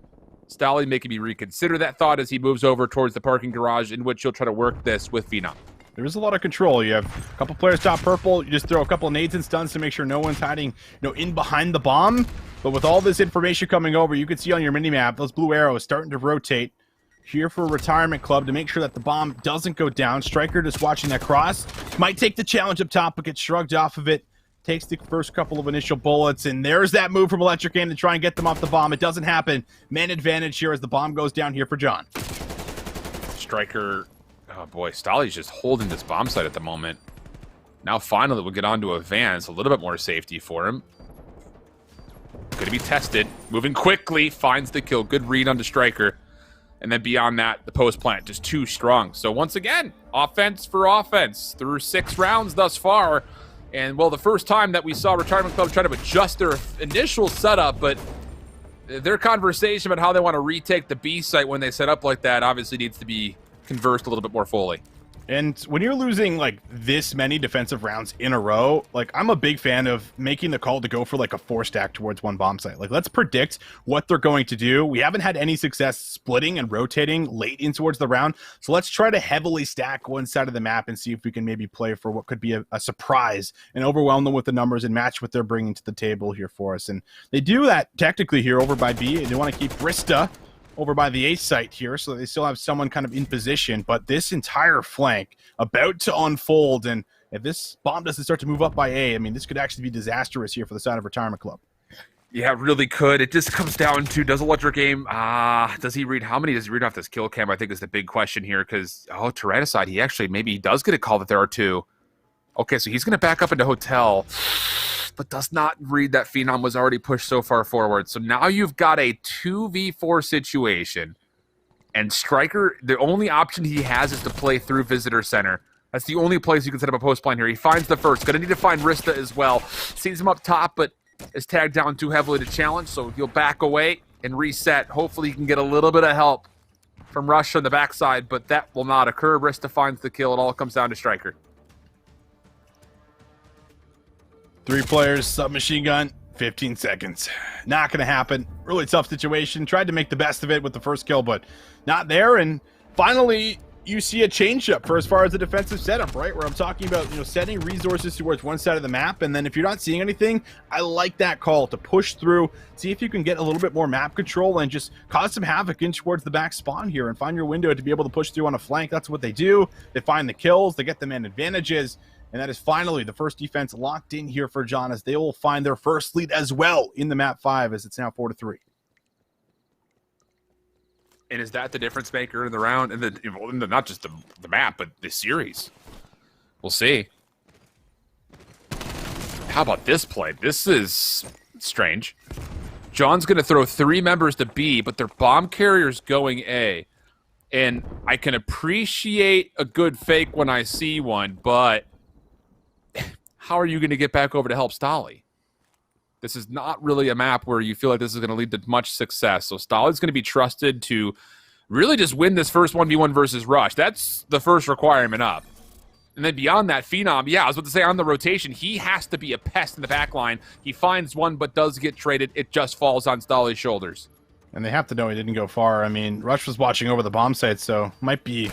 Stolly making me reconsider that thought as he moves over towards the parking garage, in which he'll try to work this with Phenom. There is a lot of control. You have a couple players top purple. You just throw a couple of nades and stuns to make sure no one's hiding, in behind the bomb. But with all this information coming over, you can see on your minimap, those blue arrows starting to rotate here for Retirement Club to make sure that the bomb doesn't go down. Striker just watching that cross. Might take the challenge up top, but gets shrugged off of it. Takes the first couple of initial bullets, and there's that move from Electric Aim to try and get them off the bomb. It doesn't happen. Man advantage here as the bomb goes down here for John. Striker, oh boy, Stolly's just holding this bomb site at the moment. Now finally we'll get onto a van. It's a little bit more safety for him. Going to be tested. Moving quickly, finds the kill. Good read onto Striker. And then beyond that, the post plant just too strong. So once again, offense for offense through 6 rounds thus far. And well, the first time that we saw Retirement Club try to adjust their initial setup, but their conversation about how they want to retake the B site when they set up like that obviously needs to be conversed a little bit more fully. And when you're losing like this many defensive rounds in a row, like I'm a big fan of making the call to go for like a 4-stack towards one bomb site. Like let's predict what they're going to do. We haven't had any success splitting and rotating late in towards the round. So let's try to heavily stack one side of the map and see if we can maybe play for what could be a surprise and overwhelm them with the numbers and match what they're bringing to the table here for us. And they do that technically here over by B. They want to keep Rista over by the A site here, so they still have someone kind of in position, but this entire flank about to unfold, and if this bomb doesn't start to move up by A, I mean, this could actually be disastrous here for the side of Retirement Club. Yeah, it really could. It just comes down to, does Electric Aim, does he read, how many does he read off this kill cam, I think is the big question here, because, Tyrannicide, he actually, maybe he does get a call that there are 2. Okay, so he's going to back up into Hotel, but does not read that Phenom was already pushed so far forward. So now you've got a 2v4 situation, and Striker, the only option he has is to play through Visitor Center. That's the only place you can set up a post plan here. He finds the first. Going to need to find Rista as well. Sees him up top, but is tagged down too heavily to challenge, so he'll back away and reset. Hopefully he can get a little bit of help from Rush on the backside, but that will not occur. Rista finds the kill. It all comes down to Striker. 3 players, submachine gun, 15 seconds. Not going to happen. Really tough situation. Tried to make the best of it with the first kill, but not there. And finally, you see a change up for as far as the defensive setup, right? Where I'm talking about, setting resources towards one side of the map. And then if you're not seeing anything, I like that call to push through, see if you can get a little bit more map control and just cause some havoc in towards the back spawn here and find your window to be able to push through on a flank. That's what they do. They find the kills, they get the man advantages. And that is finally the first defense locked in here for John as they will find their first lead as well in the map 5 as it's now 4-3. And is that the difference maker in the round? And not just the map, but the series. We'll see. How about this play? This is strange. John's going to throw 3 members to B, but their bomb carrier's going A. And I can appreciate a good fake when I see one, but how are you going to get back over to help Stolly? This is not really a map where you feel like this is going to lead to much success. So Stolly's going to be trusted to really just win this first 1v1 versus Rush. That's the first requirement up. And then beyond that, Phenom, yeah, I was about to say on the rotation, he has to be a pest in the back line. He finds one, but does get traded. It just falls on Stolly's shoulders. And they have to know he didn't go far. I mean, Rush was watching over the bomb site, so might be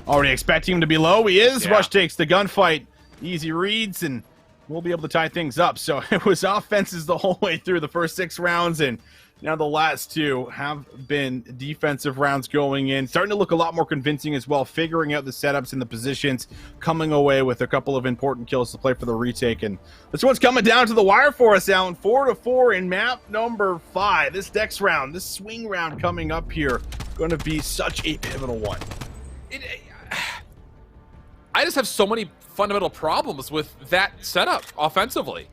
already expecting him to be low. He is. Yeah. Rush takes the gunfight. Easy reads, and we'll be able to tie things up. So it was offenses the whole way through the first 6 rounds, and now the last 2 have been defensive rounds going in. Starting to look a lot more convincing as well, figuring out the setups and the positions, coming away with a couple of important kills to play for the retake. And this one's coming down to the wire for us, Alan. 4-4 in map number 5. This next round, this swing round coming up here, going to be such a pivotal one. I just have so many fundamental problems with that setup offensively.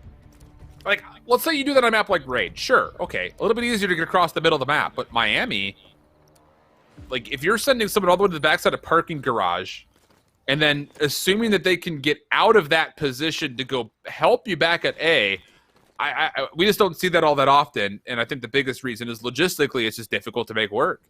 Like, let's say you do that on a map like Raid. Sure, okay. A little bit easier to get across the middle of the map. But Miami, like, if you're sending someone all the way to the backside of parking garage, and then assuming that they can get out of that position to go help you back at A, we just don't see that all that often. And I think the biggest reason is logistically it's just difficult to make work.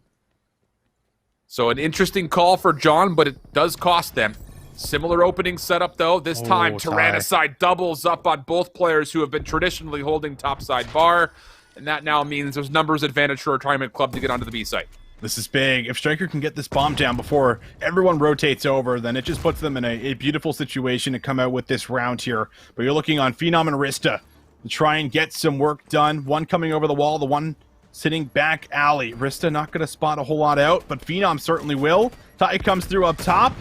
So an interesting call for John, but it does cost them. Similar opening setup, though. This time, Tyrannicide doubles up on both players who have been traditionally holding topside bar. And that now means there's numbers advantage for Retirement Club to get onto the B site. This is big. If Striker can get this bomb down before everyone rotates over, then it just puts them in a beautiful situation to come out with this round here. But you're looking on Phenom and Arista to try and get some work done. One coming over the wall, the one sitting back alley. Arista not going to spot a whole lot out, but Phenom certainly will. Ty comes through up top.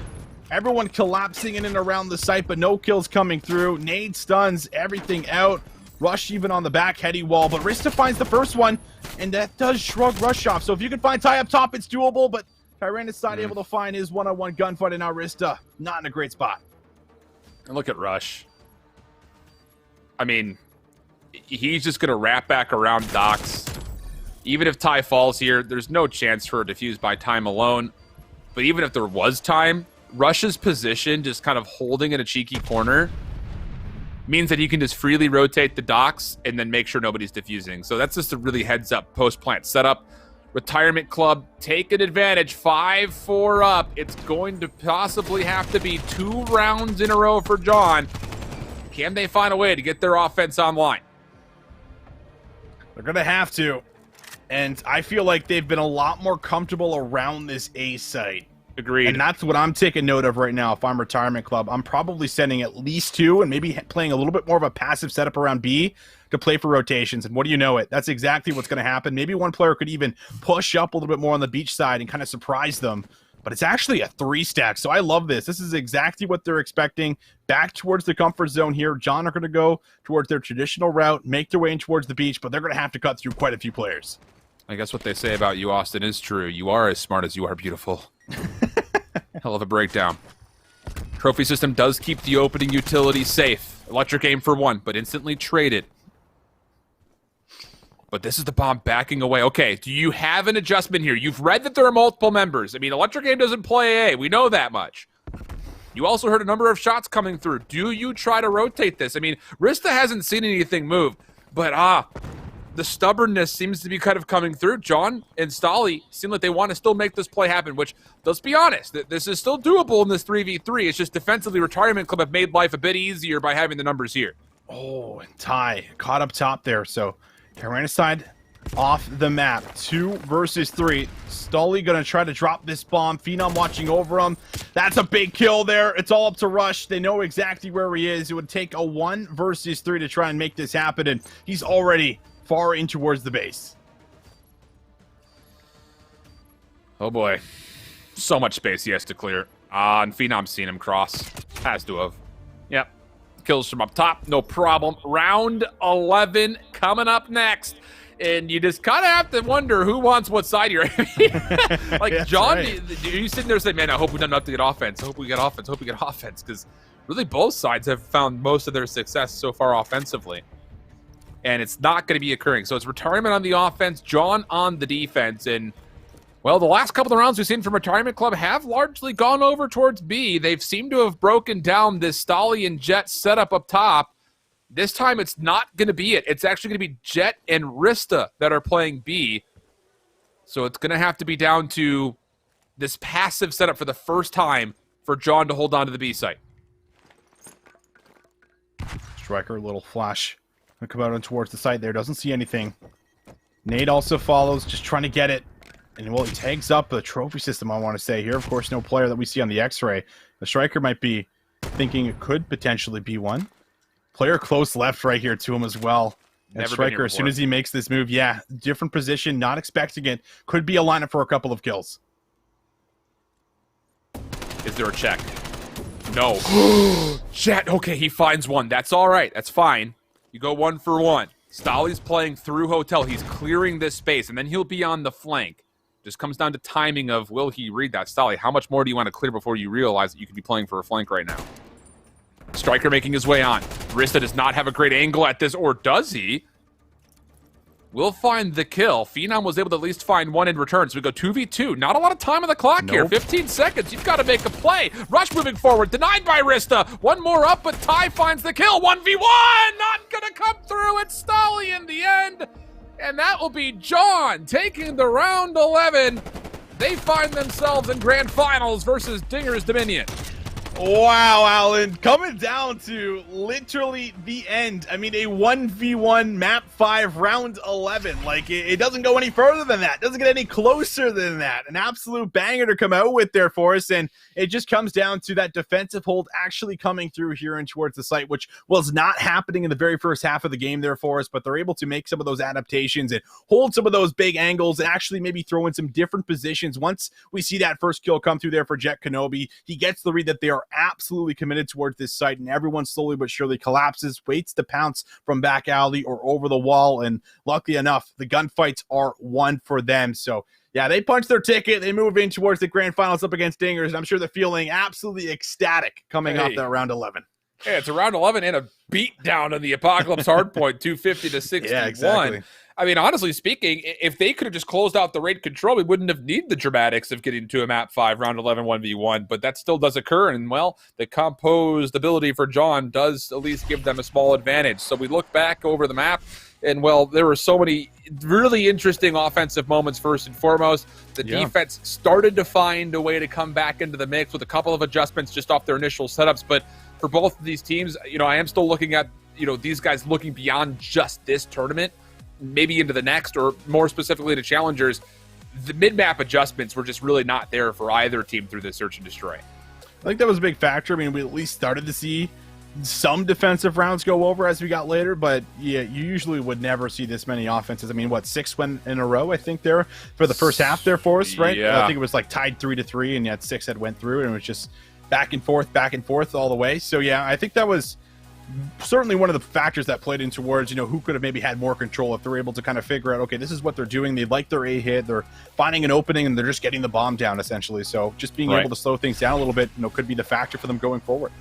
Everyone collapsing in and around the site, but no kills coming through. Nade stuns everything out. Rush even on the back heady wall, but Rista finds the first one, and that does shrug Rush off. So if you can find Ty up top, it's doable, but Tyrannicide able to find his one-on-one gunfight, and now Rista not in a great spot. And look at Rush. I mean, he's just going to wrap back around Docs. Even if Ty falls here, there's no chance for a defuse by time alone. But even if there was time, Rush's position, just kind of holding in a cheeky corner, means that he can just freely rotate the docks and then make sure nobody's defusing. So that's just a really heads-up post-plant setup. Retirement Club taking advantage, 5-4 up. It's going to possibly have to be 2 rounds in a row for John. Can they find a way to get their offense online? They're going to have to. And I feel like they've been a lot more comfortable around this A site. Agreed. And that's what I'm taking note of right now. If I'm Retirement Club, I'm probably sending at least 2 and maybe playing a little bit more of a passive setup around B to play for rotations. And what do you know it? That's exactly what's going to happen. Maybe one player could even push up a little bit more on the beach side and kind of surprise them. But it's actually a 3 stack. So I love this. This is exactly what they're expecting. Back towards the comfort zone here. John are going to go towards their traditional route, make their way in towards the beach, but they're going to have to cut through quite a few players. I guess what they say about you, Austin, is true. You are as smart as you are beautiful. Hell of a breakdown. Trophy system does keep the opening utility safe. Electric aim for 1, but instantly trade it. But this is the bomb backing away. Okay, do you have an adjustment here? You've read that there are multiple members. I mean, Electric aim doesn't play A. We know that much. You also heard a number of shots coming through. Do you try to rotate this? I mean, Rista hasn't seen anything move, but the stubbornness seems to be kind of coming through. John and Stolly seem like they want to still make this play happen, which, let's be honest, this is still doable in this 3v3. It's just defensively, Retirement Club have made life a bit easier by having the numbers here. Oh, and Ty caught up top there. So Tyrannicide off the map. 2 versus 3. Stolly going to try to drop this bomb. Phenom watching over him. That's a big kill there. It's all up to Rush. They know exactly where he is. It would take a 1 versus 3 to try and make this happen, and he's already far in towards the base. Oh boy. So much space he has to clear. And Phenom's seen him cross. Has to have. Yep. Kills from up top. No problem. Round 11 coming up next. And you just kind of have to wonder who wants what side here. Like, That's John, right. you sitting there saying, man, I hope we don't have to get offense. I hope we get offense. I hope we get offense. Because really both sides have found most of their success so far offensively. And it's not going to be occurring. So it's Retirement on the offense, John on the defense. And, well, the last couple of rounds we've seen from Retirement Club have largely gone over towards B. They've seemed to have broken down this Stolly and Jet setup up top. This time it's not going to be it. It's actually going to be Jet and Rista that are playing B. So it's going to have to be down to this passive setup for the first time for John to hold on to the B site. Striker, little flash. Gonna come out and towards the site there. Doesn't see anything. Nate also follows, just trying to get it. And, well, he tags up the trophy system, I want to say here. Of course, no player that we see on the X-ray. The Striker might be thinking it could potentially be one. Player close left right here to him as well. And Striker, as soon as he makes this move, yeah, different position, not expecting it. Could be a lineup for a couple of kills. Is there a check? No. Chat. Okay, he finds one. That's all right. That's fine. You go 1 for 1. Stolly's playing through Hotel. He's clearing this space, and then he'll be on the flank. Just comes down to timing of, will he read that? Stolly, how much more do you want to clear before you realize that you could be playing for a flank right now? Striker making his way on. Rista does not have a great angle at this, or does he? We'll find the kill. Phenom was able to at least find one in return, so we go 2v2. Not a lot of time on the clock here. 15 seconds. You've got to make a play. Rush moving forward. Denied by Rista. One more up, but Ty finds the kill. 1v1. Not going to come through. It's Stolly in the end. And that will be John taking the round 11. They find themselves in grand finals versus Dinger's Dominion. Wow, Alan, coming down to literally the end. I mean, a 1v1 map 5 round 11. Like, it doesn't go any further than that. Doesn't get any closer than that. An absolute banger to come out with there for us, and it just comes down to that defensive hold actually coming through here and towards the site, which was not happening in the very first half of the game there for us, but they're able to make some of those adaptations and hold some of those big angles and actually maybe throw in some different positions. Once we see that first kill come through there for Jet Kenobi, he gets the read that they are absolutely committed towards this site, and everyone slowly but surely collapses, waits to pounce from back alley or over the wall, and luckily enough, the gunfights are won for them. So yeah, they punch their ticket, they move in towards the grand finals up against Dingers, and I'm sure they're feeling absolutely ecstatic coming off that round 11. Yeah, it's a round 11 and a beat down on the Apocalypse hardpoint, 250 to 61. Yeah, exactly. I mean, honestly speaking, if they could have just closed out the raid control, we wouldn't have needed the dramatics of getting to a map 5, round 11, 1v1, but that still does occur, and, well, the composed ability for John does at least give them a small advantage. So we look back over the map, and, well, there were so many really interesting offensive moments first and foremost. The defense started to find a way to come back into the mix with a couple of adjustments just off their initial setups, but for both of these teams, you know, I am still looking at, you know, these guys looking beyond just this tournament, maybe into the next, or more specifically to challengers. The mid-map adjustments were just really not there for either team through this search and destroy. I think that was a big factor. I mean, we at least started to see some defensive rounds go over as we got later, but yeah, you usually would never see this many offenses. I mean, what, 6 went in a row, I think, there for the first half there for us, right? Yeah. I think it was like tied 3-3, and yet 6 had went through, and it was just back and forth all the way. So yeah, I think that was certainly one of the factors that played in towards, you know, who could have maybe had more control if they're able to kind of figure out, okay, this is what they're doing. They like their A hit, they're finding an opening, and they're just getting the bomb down essentially. So just being able to slow things down a little bit, you know, could be the factor for them going forward.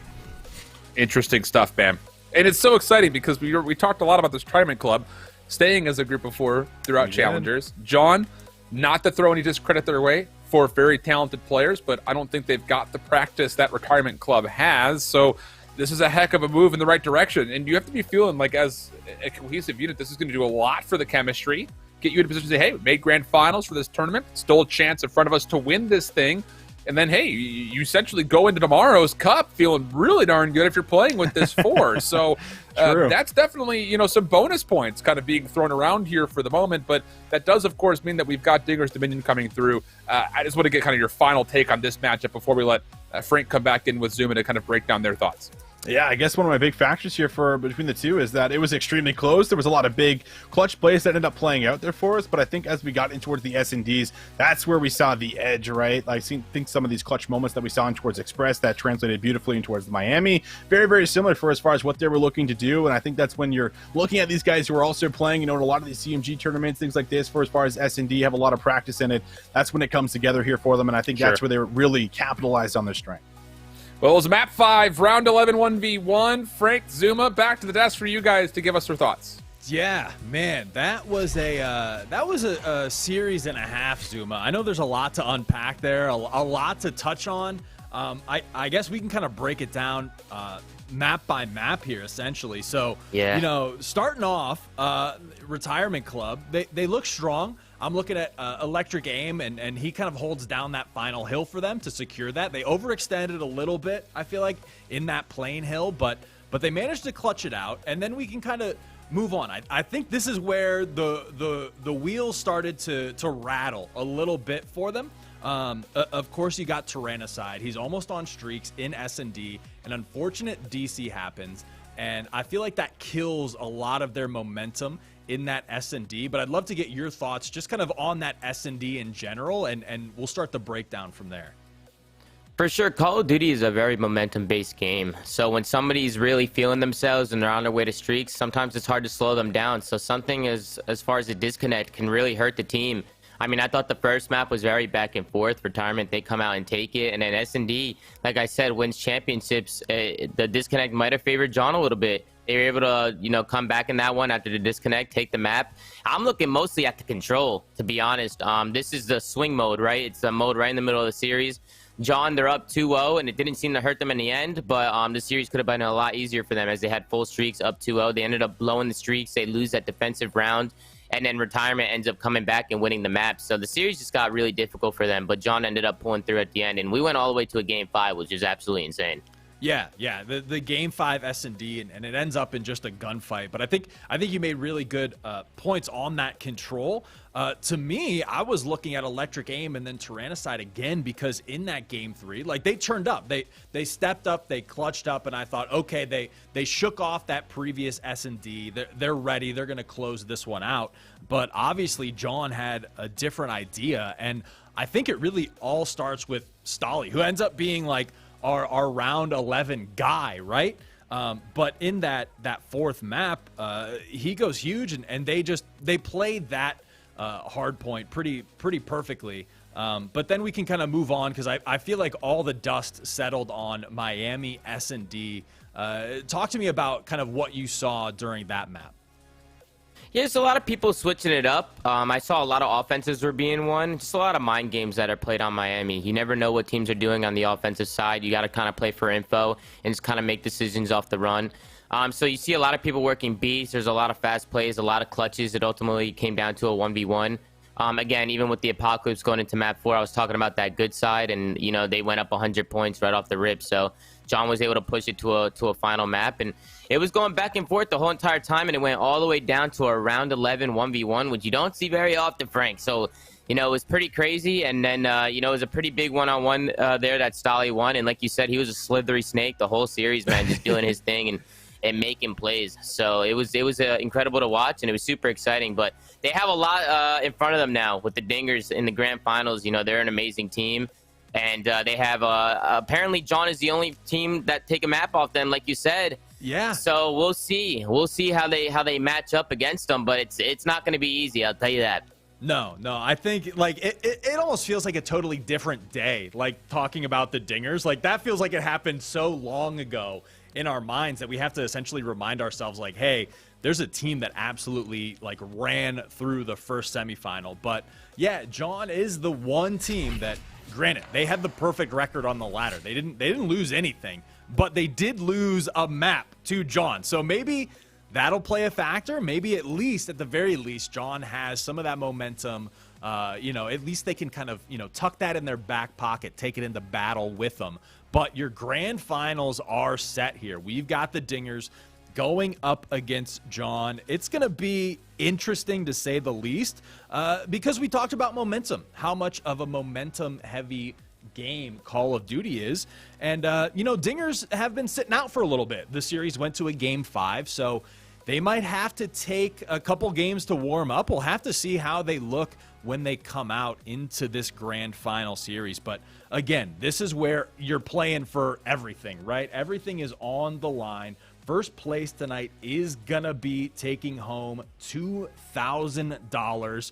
Interesting stuff, Bam. And it's so exciting because we talked a lot about this tournament club staying as a group of 4 throughout challengers. John, not to throw any discredit their way, 4 very talented players, but I don't think they've got the practice that retirement club has. So this is a heck of a move in the right direction, and you have to be feeling like, as a cohesive unit, this is going to do a lot for the chemistry, get you in a position to say, hey, we made grand finals for this tournament, still a chance in front of us to win this thing, and then, hey, you essentially go into tomorrow's cup feeling really darn good if you're playing with this 4. So that's definitely, you know, some bonus points kind of being thrown around here for the moment, but that does, of course, mean that we've got Dinger's Dominion coming through. I just want to get kind of your final take on this matchup before we let Frank come back in with Zuma to kind of break down their thoughts. Yeah, I guess one of my big factors here for between the two is that it was extremely close. There was a lot of big clutch plays that ended up playing out there for us, but I think as we got in towards the S&Ds, that's where we saw the edge, right? I think some of these clutch moments that we saw in towards Express, that translated beautifully in towards the Miami. Very, very similar for as far as what they were looking to do, and I think that's when you're looking at these guys who are also playing, you know, in a lot of these CMG tournaments, things like this, for as far as S&D, have a lot of practice in it. That's when it comes together here for them, and I think that's where they were really capitalized on their strength. Well, it was map 5, round 11, 1v1. Frank, Zuma, back to the desk for you guys to give us your thoughts. Yeah, man, that was a series and a half, Zuma. I know there's a lot to unpack there, a lot to touch on. I guess we can kind of break it down map by map here, essentially. So, you know, starting off, Retirement Club, they look strong. I'm looking at Electric Aim, and he kind of holds down that final hill for them to secure that. They overextended a little bit, I feel like, in that plane hill, but but they managed to clutch it out, and then we can kind of move on. I think this is where the wheels started to rattle a little bit for them. Of course, you got Tyrannicide. He's almost on streaks in S&D. An unfortunate DC happens, and I feel like that kills a lot of their momentum in that S&D. But I'd love to get your thoughts just kind of on that S&D in general, and we'll start the breakdown from there. For sure, Call of Duty is a very momentum-based game. So when somebody's really feeling themselves and they're on their way to streaks, sometimes it's hard to slow them down. So something as far as a disconnect can really hurt the team. I mean, I thought the first map was very back and forth. Retirement, they come out and take it. And then S&D, like I said, wins championships. The disconnect might have favored John a little bit. They were able to, you know, come back in that one after the disconnect, take the map. I'm looking mostly at the control, to be honest. This is the swing mode, right? It's the mode right in the middle of the series. John, they're up 2-0, and it didn't seem to hurt them in the end, but the series could have been a lot easier for them as they had full streaks up 2-0. They ended up blowing the streaks. They lose that defensive round, and then Retirement ends up coming back and winning the map. So the series just got really difficult for them, but John ended up pulling through at the end, and we went all the way to a Game 5, which is absolutely insane. Yeah, the Game 5 S&D, and it ends up in just a gunfight. But I think you made really good points on that control. To me, I was looking at Electric Aim and then Tyrannicide again, because in that Game 3, like, they turned up. They stepped up, they clutched up, and I thought, okay, they shook off that previous S&D. They're ready. They're going to close this one out. But obviously, John had a different idea, and I think it really all starts with Stolly, who ends up being like our round 11 guy, right? But in that fourth map, he goes huge, and they played that hard point pretty perfectly. But then we can kind of move on, because I feel like all the dust settled on Miami S&D. Talk to me about kind of what you saw during that map. Yeah, there's a lot of people switching it up. I saw a lot of offenses were being won. Just a lot of mind games that are played on Miami. You never know what teams are doing on the offensive side. You got to kind of play for info and just kind of make decisions off the run. So you see a lot of people working beats. There's a lot of fast plays, a lot of clutches. It ultimately came down to a 1v1. Again, even with the Apocalypse going into map 4, I was talking about that good side, and you know, they went up 100 points right off the rip. So John was able to push it to a final map, and it was going back and forth the whole entire time, and it went all the way down to a round 11 1v1, which you don't see very often, Frank. So, you know, it was pretty crazy, and then, you know, it was a pretty big one-on-one there that Stolly won, and like you said, he was a slithery snake the whole series, man, just doing his thing and making plays. So it was incredible to watch, and it was super exciting. But they have a lot in front of them now with the Dingers in the grand finals. You know, they're an amazing team. And they have apparently John is the only team that take a map off them, like you said. Yeah. So we'll see how they match up against them, but it's not going to be easy, I'll tell you that. No, I think like it almost feels like a totally different day, like talking about the Dingers. Like, that feels like it happened so long ago in our minds that we have to essentially remind ourselves, like, hey, there's a team that absolutely like ran through the first semifinal. But yeah, John is the one team that, granted, they had the perfect record on the ladder. They didn't lose anything, but they did lose a map to John. So maybe that'll play a factor. Maybe at the very least, John has some of that momentum. You know, at least they can kind of, you know, tuck that in their back pocket, take it into battle with them. But your grand finals are set here. We've got the Dingers going up against John. It's going to be interesting, to say the least, because we talked about momentum, how much of a momentum-heavy game Call of Duty is. And, you know, Dingers have been sitting out for a little bit. The series went to a Game 5, so they might have to take a couple games to warm up. We'll have to see how they look when they come out into this grand final series. But again, this is where you're playing for everything, right? Everything is on the line. First place tonight is gonna be taking home $2,000.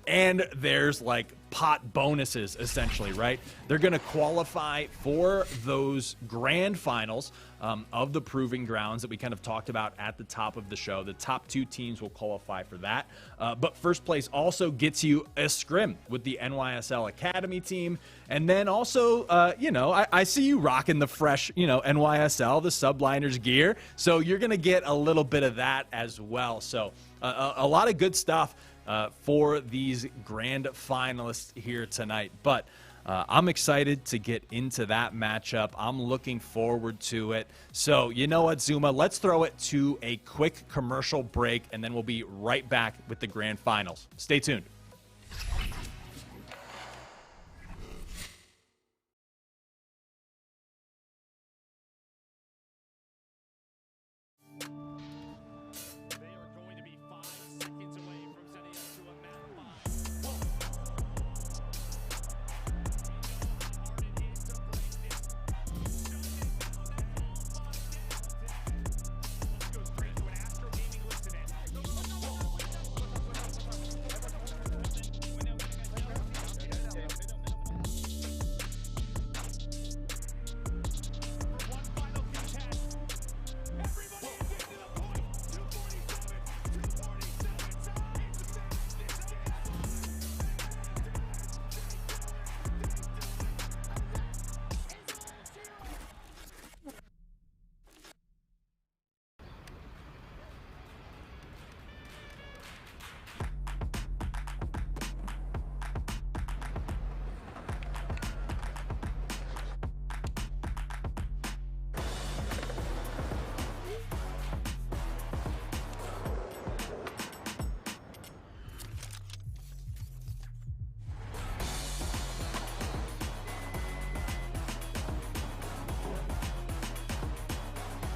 And there's like pot bonuses, essentially, right? They're going to qualify for those grand finals of the Proving Grounds that we kind of talked about at the top of the show. The top 2 teams will qualify for that. But first place also gets you a scrim with the NYSL Academy team. And then also, you know, I see you rocking the fresh, you know, NYSL, the Subliners gear. So you're going to get a little bit of that as well. So a lot of good stuff for these grand finalists here tonight. But I'm excited to get into that matchup. I'm looking forward to it. So, you know what, Zuma? Let's throw it to a quick commercial break, and then we'll be right back with the grand finals. Stay tuned.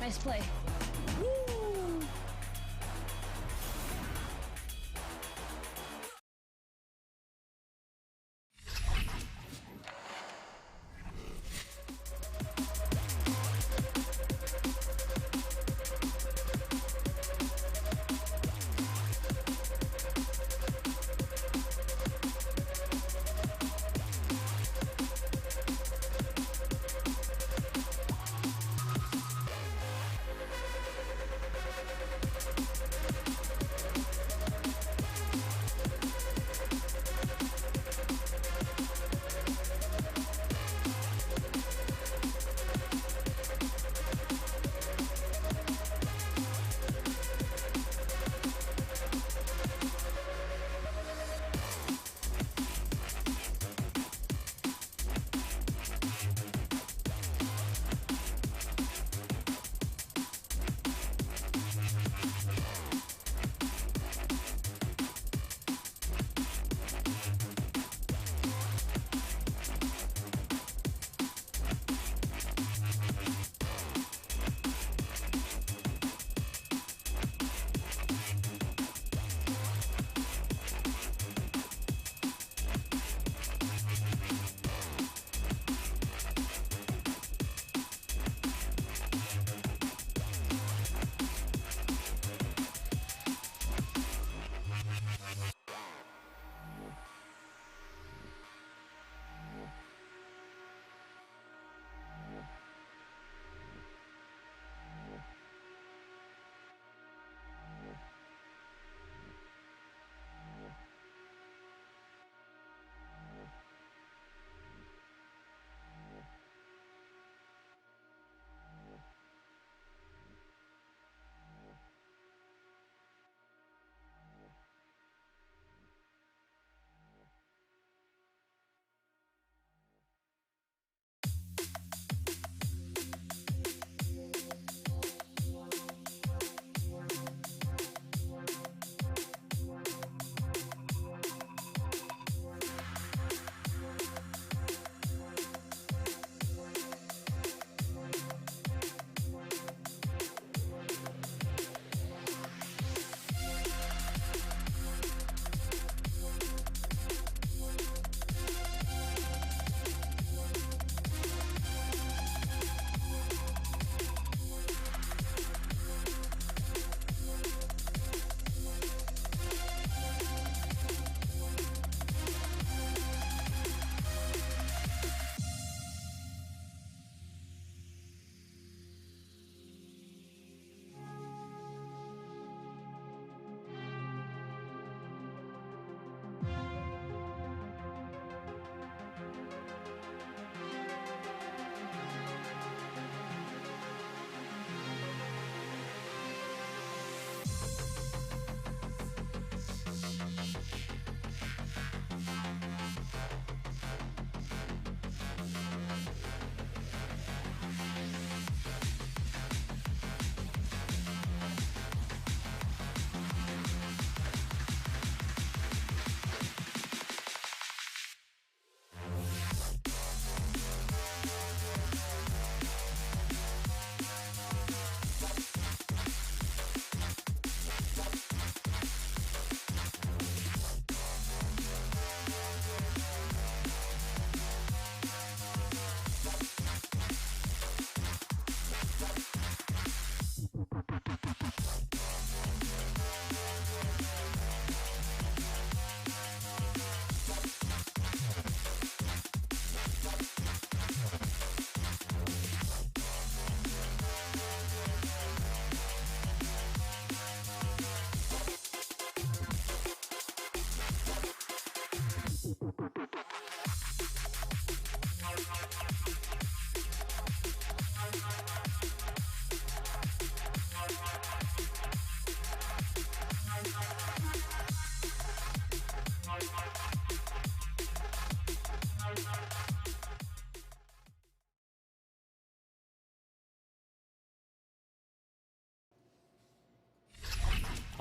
Nice play.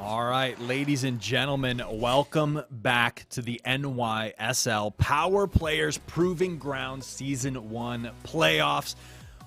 All right, ladies and gentlemen, welcome back to the NYSL Power Players Proving Ground Season 1 playoffs.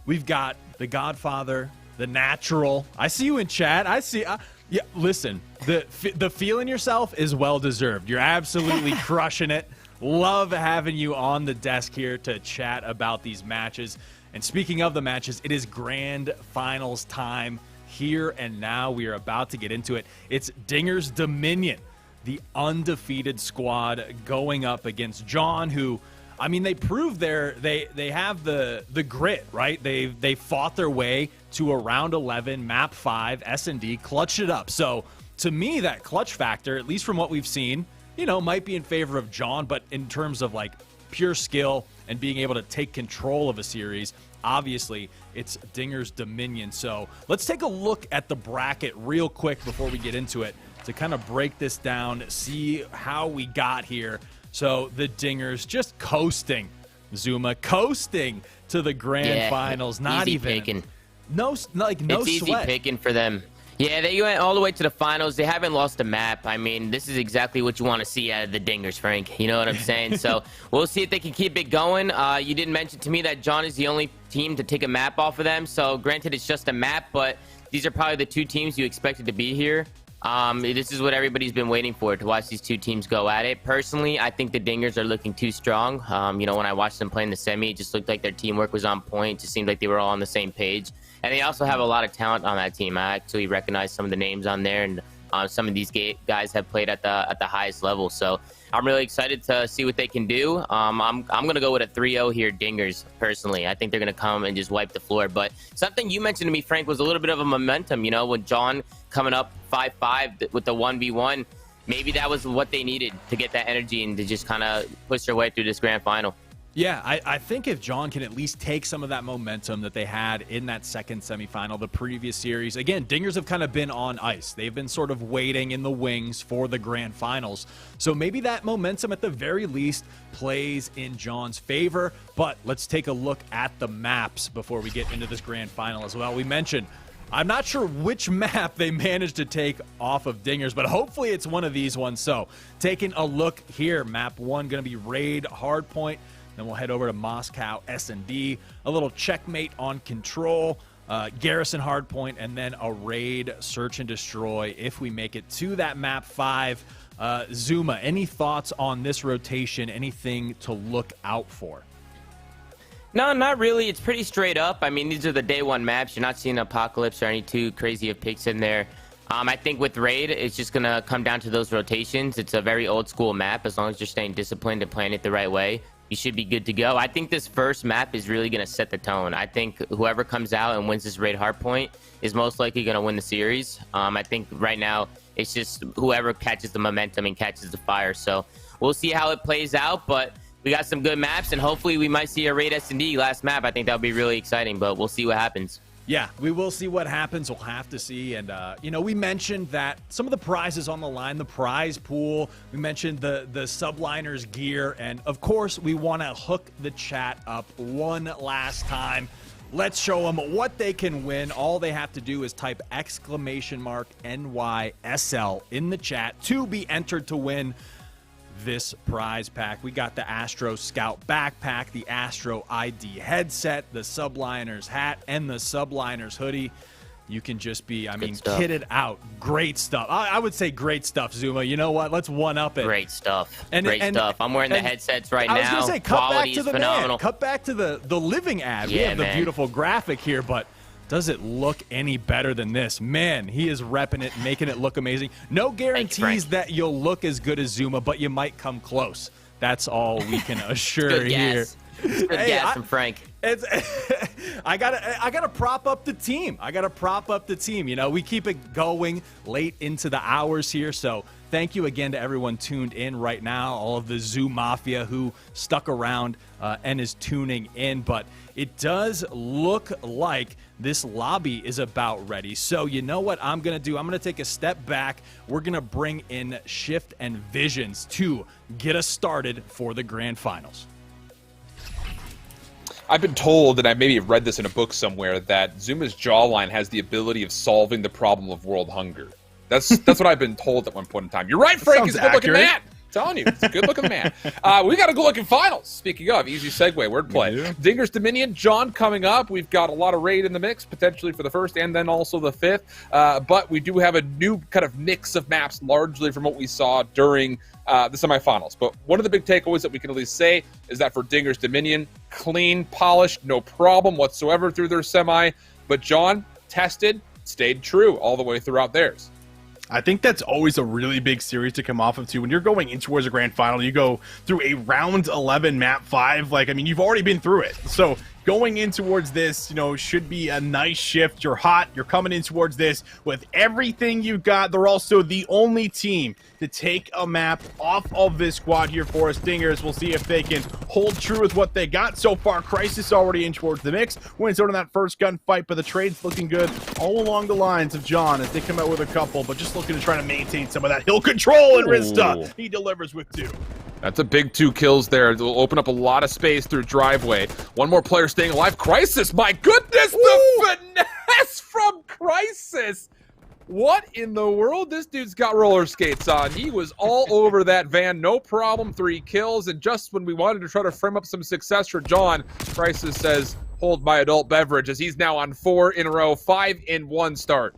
We've got the Godfather, the Natural. I see you in chat. I see. Yeah, listen, the feeling yourself is well-deserved. You're absolutely crushing it. Love having you on the desk here to chat about these matches. And speaking of the matches, it is grand finals time. Here and now, we are about to get into it. It's Dinger's Dominion, the undefeated squad going up against John, who, I mean, they proved they have the grit, right? They fought their way to a round 11, map 5, S&D, clutched it up. So to me, that clutch factor, at least from what we've seen, you know, might be in favor of John, but in terms of like pure skill and being able to take control of a series, obviously, it's Dinger's Dominion. So let's take a look at the bracket real quick before we get into it to kind of break this down, see how we got here. So the Dingers just coasting, Zuma, coasting to the grand finals. Not even picking. No It's easy sweat. picking for them. Yeah, they went all the way to the finals. They haven't lost a map. I mean, this is exactly what you want to see out of the Dingers, Frank. You know what I'm saying? So we'll see if they can keep it going. You didn't mention to me that John is the only team to take a map off of them. So granted, it's just a map, but these are probably the two teams you expected to be here. This is what everybody's been waiting for, to watch these two teams go at it. Personally, I think the Dingers are looking too strong. You know, when I watched them play in the semi, it just looked like their teamwork was on point. It just seemed like they were all on the same page. And they also have a lot of talent on that team. I actually recognize some of the names on there, and some of these guys have played at the highest level. So I'm really excited to see what they can do. I'm going to go with a 3-0 here, Dingers, personally. I think they're going to come and just wipe the floor. But something you mentioned to me, Frank, was a little bit of a momentum. You know, with John coming up 5-5 with the 1v1, maybe that was what they needed to get that energy and to just kind of push their way through this grand final. Yeah, I think if John can at least take some of that momentum that they had in that second semifinal, the previous series. Again, Dingers have kind of been on ice. They've been sort of waiting in the wings for the grand finals. So maybe that momentum at the very least plays in John's favor. But let's take a look at the maps before we get into this grand final as well. We mentioned, I'm not sure which map they managed to take off of Dingers, but hopefully it's one of these ones. So taking a look here, map 1 going to be Raid Hardpoint. Then we'll head over to Moscow S&D, a little checkmate on Control, Garrison Hardpoint, and then a Raid Search and Destroy if we make it to that map 5. Zuma, any thoughts on this rotation? Anything to look out for? No, not really. It's pretty straight up. I mean, these are the day 1 maps. You're not seeing Apocalypse or any too crazy of picks in there. I think with Raid, it's just going to come down to those rotations. It's a very old school map. As long as you're staying disciplined and playing it the right way, you should be good to go. I think this first map is really going to set the tone. I think whoever comes out and wins this Raid Hardpoint is most likely going to win the series. I think right now it's just whoever catches the momentum and catches the fire. So we'll see how it plays out, but we got some good maps, and hopefully we might see a Raid S&D last map. I think that would be really exciting, but we'll see what happens. Yeah, we will see what happens. We'll have to see. And, you know, we mentioned that some of the prizes on the line, the prize pool, we mentioned the subliners gear. And, of course, we want to hook the chat up one last time. Let's show them what they can win. All they have to do is type !NYSL in the chat to be entered to win this prize pack. We got the Astro Scout backpack, the Astro ID headset, the Subliners hat, and the Subliners hoodie. You can just be, I mean, kitted out. Great stuff. I would say great stuff, Zuma. You know what? Let's one-up it. Great stuff. Great stuff. I'm wearing the headsets right now. I was going to say, cut back to the phenomenal. man. Cut back to the living ad. Yeah, we have the man. beautiful graphic here, but does it look any better than this? Man, he is repping it, making it look amazing. No guarantees that you'll look as good as Zuma, but you might come close. That's all we can assure Good here. gas. Good gas from Frank. It's, I gotta prop up the team. You know, we keep it going late into the hours here, so thank you again to everyone tuned in right now, all of the Zoo Mafia who stuck around and is tuning in. But it does look like this lobby is about ready. So you know what I'm going to do? I'm going to take a step back. We're going to bring in Shift and Visions to get us started for the grand finals. I've been told, and I maybe read this in a book somewhere, that Zuma's jawline has the ability of solving the problem of world hunger. That's what I've been told at one point in time. You're right, Frank. He's a good-looking man. Telling you, it's a good-looking man. We got a good-looking finals. Speaking of, easy segue, wordplay. Dinger's Dominion, John coming up. We've got a lot of raid in the mix, potentially for the first and then also the fifth. But we do have a new kind of mix of maps, largely from what we saw during the semifinals. But one of the big takeaways that we can at least say is that for Dinger's Dominion, clean, polished, no problem whatsoever through their semi. But John, tested, stayed true all the way throughout theirs. I think that's always a really big series to come off of, too. When you're going in towards a grand final, you go through a round 11 map 5. Like, I mean, you've already been through it. So going in towards this, you know, should be a nice shift. You're hot. You're coming in towards this with everything you've got. They're also the only team to take a map off of this squad here for us. Dingers, we'll see if they can hold true with what they got so far. Crisis already in towards the mix. Wins out in that first gunfight, but the trade's looking good all along the lines of John as they come out with a couple, but just looking to try to maintain some of that hill control. And Rista, he delivers with 2. That's a big 2 kills there. It'll open up a lot of space through driveway. One more player staying alive. Crisis, my goodness, the finesse from Crisis. What in the world? This dude's got roller skates on. He was all over that van, no problem. 3 kills, and just when we wanted to try to frame up some success for John, Crisis says, hold my adult beverage, as he's now on 4 in a row, 5 in 1 start.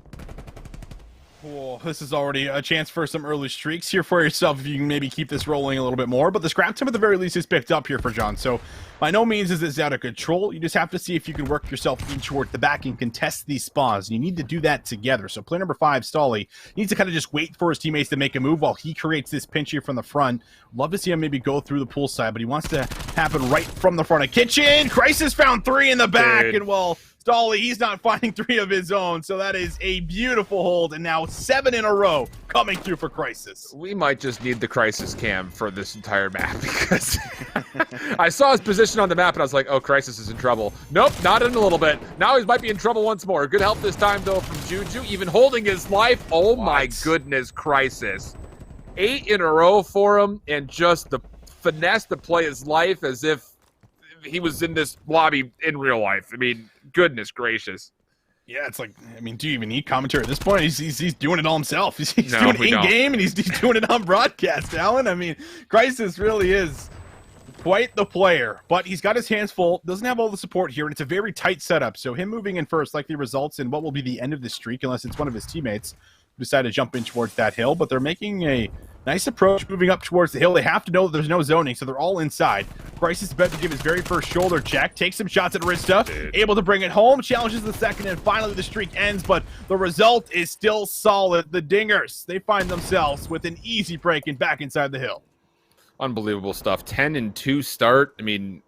Cool. This is already a chance for some early streaks here for yourself if you can maybe keep this rolling a little bit more. But the scrap time at the very least is picked up here for John. So by no means is this out of control. You just have to see if you can work yourself in towards the back and contest these spawns. You need to do that together. So player number 5, Stolly, needs to kind of just wait for his teammates to make a move while he creates this pinch here from the front. Love to see him maybe go through the pool side, but he wants to happen right from the front of kitchen. Crisis found 3 in the back, and well, Stolly, he's not finding 3 of his own, so that is a beautiful hold, and now 7 in a row coming through for Crisis. We might just need the Crisis cam for this entire map, because I saw his position on the map, and I was like, oh, Crisis is in trouble. Nope, not in a little bit. Now he might be in trouble once more. Good help this time, though, from Juju, even holding his life. Oh, my goodness, Crisis. 8 in a row for him, and just the finesse to play his life as if he was in this lobby in real life. I mean, goodness gracious. Yeah, it's like, I mean, do you even need commentary at this point? He's doing it all himself. He's No, doing it we don't. in-game, and he's doing it on broadcast, Alan. I mean, Crisis really is quite the player, but he's got his hands full, doesn't have all the support here, and it's a very tight setup. So him moving in first likely results in what will be the end of the streak, unless it's one of his teammates who decide to jump in towards that hill. But they're making a nice approach, moving up towards the hill. They have to know that there's no zoning, so they're all inside. Crisis is about to give his very first shoulder check, takes some shots at Rista, able to bring it home, challenges the second, and finally the streak ends, but the result is still solid. The Dingers, they find themselves with an easy break and back inside the hill. Unbelievable stuff. 10 and 2 start. I mean,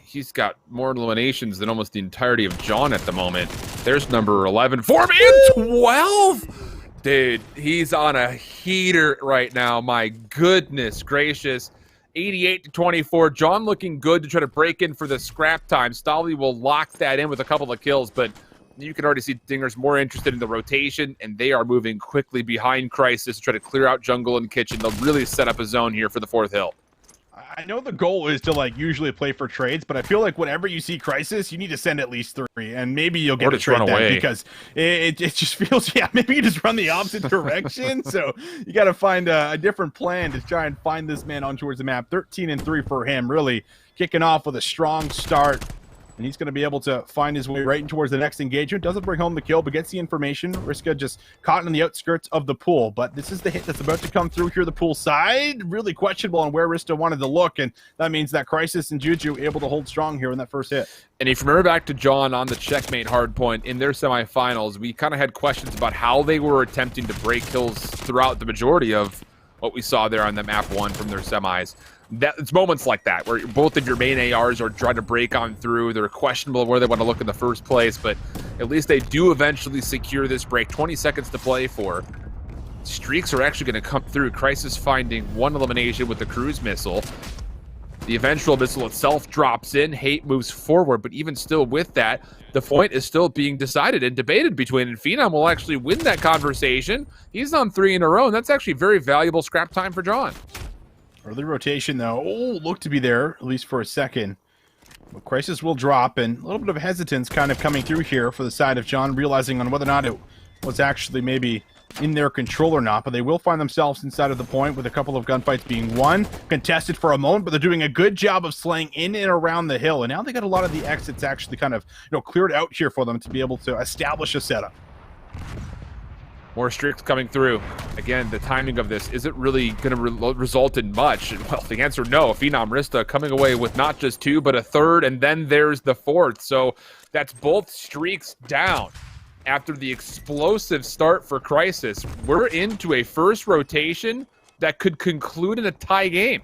he's got more eliminations than almost the entirety of John at the moment. There's number 11 for me, and 12! Dude, he's on a heater right now. My goodness gracious. 88-24. John looking good to try to break in for the scrap time. Stolly will lock that in with a couple of kills, but you can already see Dinger's more interested in the rotation, and they are moving quickly behind Crisis to try to clear out jungle and kitchen. They'll really set up a zone here for the 4th hill. I know the goal is to like usually play for trades, but I feel like whenever you see Crisis, you need to send at least 3, and maybe you'll get a trade then, because it just feels, yeah, maybe you just run the opposite direction. So you got to find a different plan to try and find this man on towards the map. 13 and 3 for him, really kicking off with a strong start. And he's going to be able to find his way right in towards the next engagement. Doesn't bring home the kill, but gets the information. Riska just caught in the outskirts of the pool. But this is the hit that's about to come through here, the pool side. Really questionable on where Riska wanted to look. And that means that Crisis and Juju able to hold strong here in that first hit. And if you remember back to John on the checkmate hardpoint in their semifinals, we kind of had questions about how they were attempting to break kills throughout the majority of what we saw there on the map 1 from their semis. It's moments like that where both of your main ARs are trying to break on through. They're questionable where they want to look in the first place, but at least they do eventually secure this break. 20 seconds to play for. Streaks are actually going to come through. Crisis finding 1 elimination with the cruise missile. The eventual missile itself drops in. Hate moves forward, but even still with that, the point is still being decided and debated between, and Phenom will actually win that conversation. He's on 3 in a row, and that's actually very valuable scrap time for John. Early rotation, though. Oh, looked to be there, at least for a second. But Crisis will drop, and a little bit of hesitance kind of coming through here for the side of John, realizing on whether or not it was actually maybe in their control or not, but they will find themselves inside of the point with a couple of gunfights being won, contested for a moment, but they're doing a good job of slaying in and around the hill. And now they got a lot of the exits actually kind of, cleared out here for them to be able to establish a setup. More streaks coming through. Again, the timing of this isn't really going to result in much. Well, the answer, no. Phenom Rista coming away with not just 2, but a 3rd, and then there's the 4th. So that's both streaks down. After the explosive start for Crisis, we're into a first rotation that could conclude in a tie game.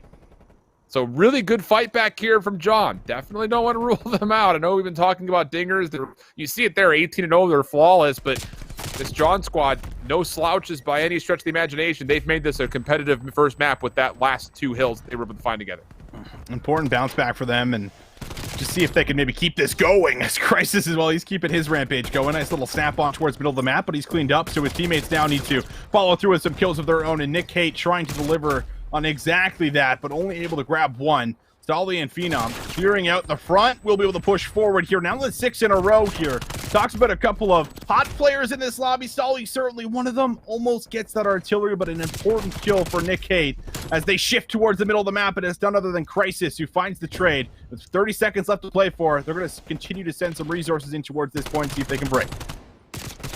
So really good fight back here from John. Definitely don't want to rule them out. I know we've been talking about dingers. You see it there, 18-0, they're flawless, but this John squad, no slouches by any stretch of the imagination. They've made this a competitive first map with that last 2 hills they were able to find together. Important bounce back for them, and just see if they can maybe keep this going as Crisis as well. He's keeping his rampage going. Nice little snap on towards the middle of the map, but he's cleaned up, so his teammates now need to follow through with some kills of their own, and Nick Hate trying to deliver on exactly that, but only able to grab 1. Stolly and Phenom clearing out the front. We'll be able to push forward here. Now that's 6 in a row here. Talks about a couple of hot players in this lobby. Stolly certainly one of them. Almost gets that artillery, but an important kill for Nick Hate as they shift towards the middle of the map, and it's none other than Crisis who finds the trade. With 30 seconds left to play for, they're going to continue to send some resources in towards this point and see if they can break.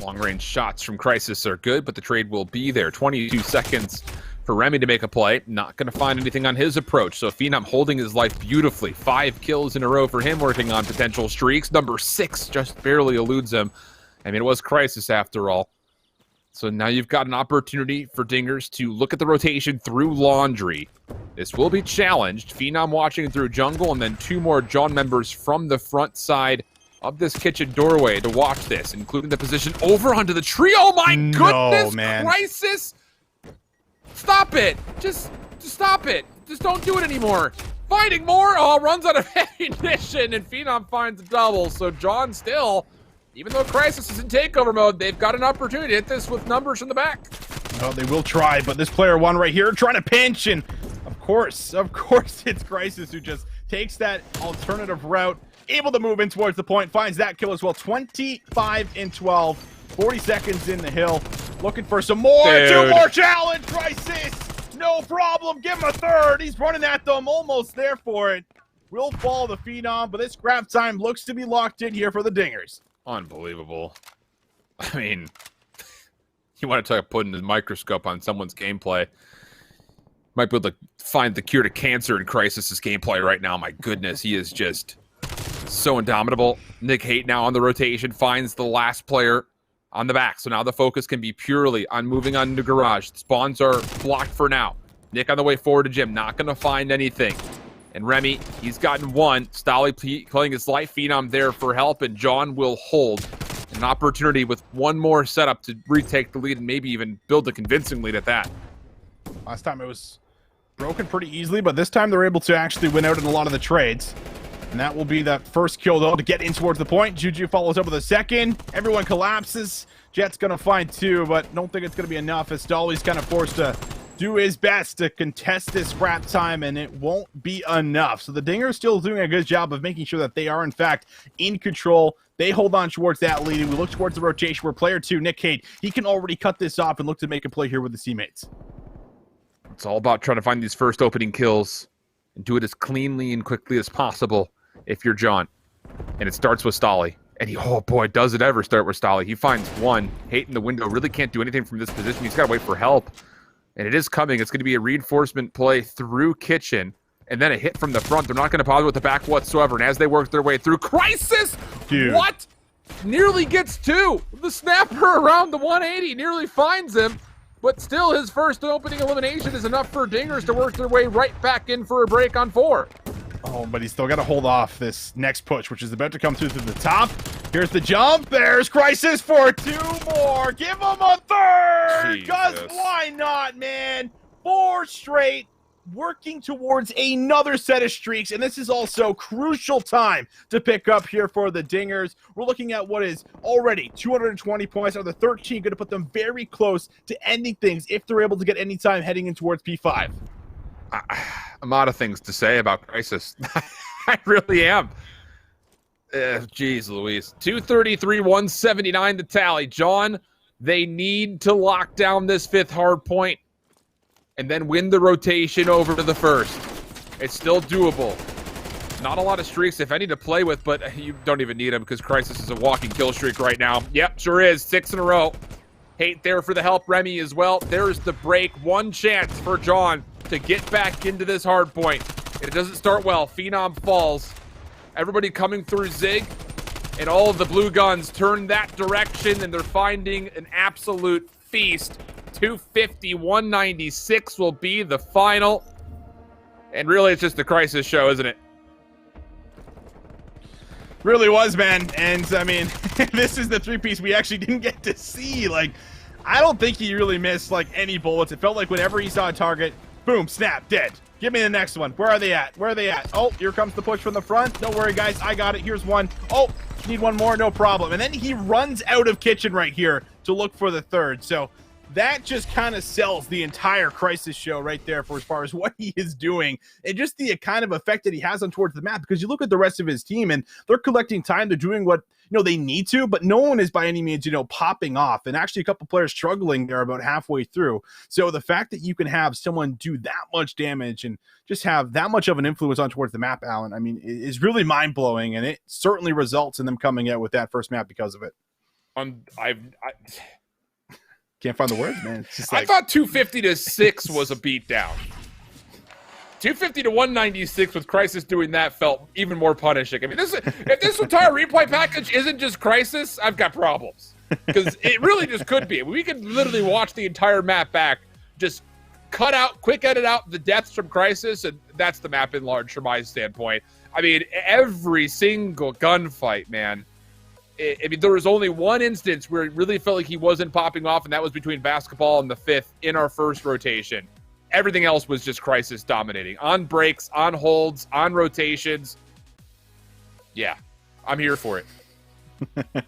Long-range shots from Crisis are good, but the trade will be there. 22 seconds for Remy to make a play. Not going to find anything on his approach. So Phenom holding his life beautifully. 5 kills in a row for him, working on potential streaks. Number 6 just barely eludes him. I mean, it was Crisis after all. So now you've got an opportunity for Dingers to look at the rotation through Laundry. This will be challenged. Phenom watching through Jungle, and then 2 more John members from the front side of this kitchen doorway to watch this, including the position over onto the tree. Oh my goodness, man. Crisis! Stop it! Just stop it! Just don't do it anymore! Finding more! Oh, runs out of ammunition, and Phenom finds a double. So John still, even though Crisis is in takeover mode, they've got an opportunity to hit this with numbers from the back. Oh, they will try, but this player 1 right here trying to pinch, and of course, it's Crisis who just takes that alternative route, able to move in towards the point, finds that kill as well. 25 and 12, 40 seconds in the hill. Looking for some more. Dude. 2 more challenge. Crisis, no problem. Give him a 3rd. He's running at them. Almost there for it. Will fall the Phenom, but this grab time looks to be locked in here for the Dingers. Unbelievable. I mean, you want to talk about putting a microscope on someone's gameplay. Might be able to find the cure to cancer in Crisis's gameplay right now. My goodness, he is just so indomitable. Nick Hate now on the rotation, finds the last player on the back. So now the focus can be purely on moving on to Garage. Spawns are blocked for now. Nick on the way forward to Jim, not going to find anything. And Remy, he's gotten 1. Stolly playing his life. Phenom there for help, and John will hold an opportunity with 1 more setup to retake the lead and maybe even build a convincing lead at that. Last time it was broken pretty easily, but this time they're able to actually win out in a lot of the trades. And that will be that first kill, though, to get in towards the point. Juju follows up with a 2nd. Everyone collapses. Jet's going to find 2, but don't think it's going to be enough as Dolly's kind of forced to do his best to contest this scrap time, and it won't be enough. So the Dingers still doing a good job of making sure that they are, in fact, in control. They hold on towards that lead, and we look towards the rotation where player 2, Nick Hate, he can already cut this off and look to make a play here with his teammates. It's all about trying to find these first opening kills and do it as cleanly and quickly as possible if you're John. And it starts with Stolly. And he, oh boy, does it ever start with Stolly. He finds 1. Hate in the window. Really can't do anything from this position. He's got to wait for help. And it is coming. It's going to be a reinforcement play through kitchen. And then a hit from the front. They're not going to bother with the back whatsoever. And as they work their way through, Crisis! Dude. What? Nearly gets 2. The snapper around the 180 nearly finds him. But still, his first opening elimination is enough for Dingers to work their way right back in for a break on 4. Oh, but he's still got to hold off this next push, which is about to come through the top. Here's the jump. There's Crisis for 2 more. Give him a 3rd. Because why not, man? 4 straight, working towards another set of streaks. And this is also crucial time to pick up here for the Dingers. We're looking at what is already 220 points. Out of the 13, going to put them very close to ending things if they're able to get any time heading in towards P5. I'm out of things to say about Crisis. I really am. Jeez Louise. 233, 179 to tally. John They need to lock down this 5th hard point and then win the rotation over to the 1st. It's still doable. Not a lot of streaks, if any, to play with, but you don't even need them because Crisis is a walking kill streak right now. Yep, sure is. 6 in a row. Hate there for the help, Remy, as well. There's the break. One chance for John to get back into this hard point. It doesn't start well. Phenom falls. Everybody coming through Zig, and all of the blue guns turn that direction, and they're finding an absolute feast. 250, 196 will be the final. And really, it's just the Crisis show, isn't it? Really was, man. And I mean, this is the 3-piece we actually didn't get to see. Like, I don't think he really missed like any bullets. It felt like whenever he saw a target, boom, snap, dead. Give me the next one. Where are they at? Where are they at? Oh, here comes the push from the front. Don't worry, guys. I got it. Here's one. Oh, need one more. No problem. And then he runs out of kitchen right here to look for the 3rd. So that just kind of sells the entire Crisis show right there for as far as what he is doing and just the kind of effect that he has on towards the map, because you look at the rest of his team and they're collecting time. They're doing what, you know, they need to, but no one is by any means, you know, popping off. And actually a couple players struggling there about halfway through. So the fact that you can have someone do that much damage and just have that much of an influence on towards the map, Alan, I mean, is really mind-blowing, and it certainly results in them coming out with that first map because of it. Can't find the words, man. It's just like... I thought 250 to 6 was a beatdown. 250 to 196 with Crisis doing that felt even more punishing. I mean, if this entire replay package isn't just Crisis, I've got problems. Because it really just could be. We could literally watch the entire map back, just quick edit out the deaths from Crisis, and that's the map in large from my standpoint. I mean, every single gunfight, man. I mean, there was only one instance where it really felt like he wasn't popping off, and that was between Basketball and the 5th in our first rotation. Everything else was just Crisis dominating. On breaks, on holds, on rotations. Yeah, I'm here for it.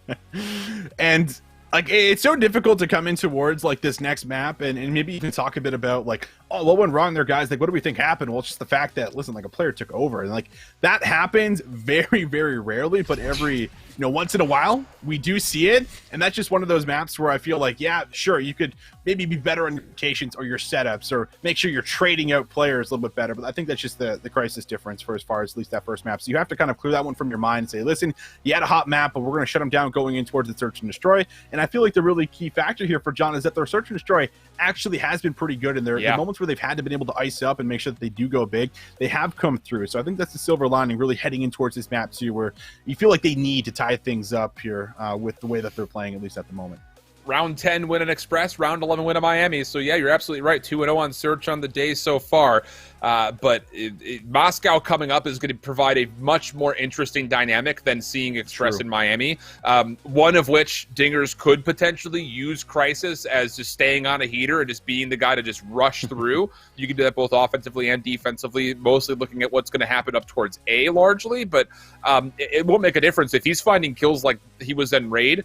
And like, it's so difficult to come in towards like this next map and maybe you can talk a bit about like, oh, what went wrong there, guys? Like, what do we think happened? Well, it's just the fact that, listen, like a player took over, and like that happens very, very rarely, but every, you know, once in a while we do see it. And that's just one of those maps where I feel like, yeah, sure, you could maybe be better on your rotations or your setups or make sure you're trading out players a little bit better. But I think that's just the Crisis difference for as far as at least that first map. So you have to kind of clear that one from your mind and say, listen, you had a hot map, but we're going to shut them down going in towards the search and destroy. And I feel like the really key factor here for John is that their search and destroy actually has been pretty good in there. The moments where they've had to been able to ice up and make sure that they do go big, they have come through. So I think that's the silver lining really heading in towards this map too, where you feel like they need to tie things up here with the way that they're playing, at least at the moment. Round 10 win an Express, round 11 win a Miami. So yeah, you're absolutely right. 2-0 on search on the day so far. But Moscow coming up is going to provide a much more interesting dynamic than seeing Express in Miami. One of which Dingers could potentially use Crisis as just staying on a heater and just being the guy to just rush through. You can do that both offensively and defensively, mostly looking at what's going to happen up towards A largely. But it won't make a difference if he's finding kills like he was in Raid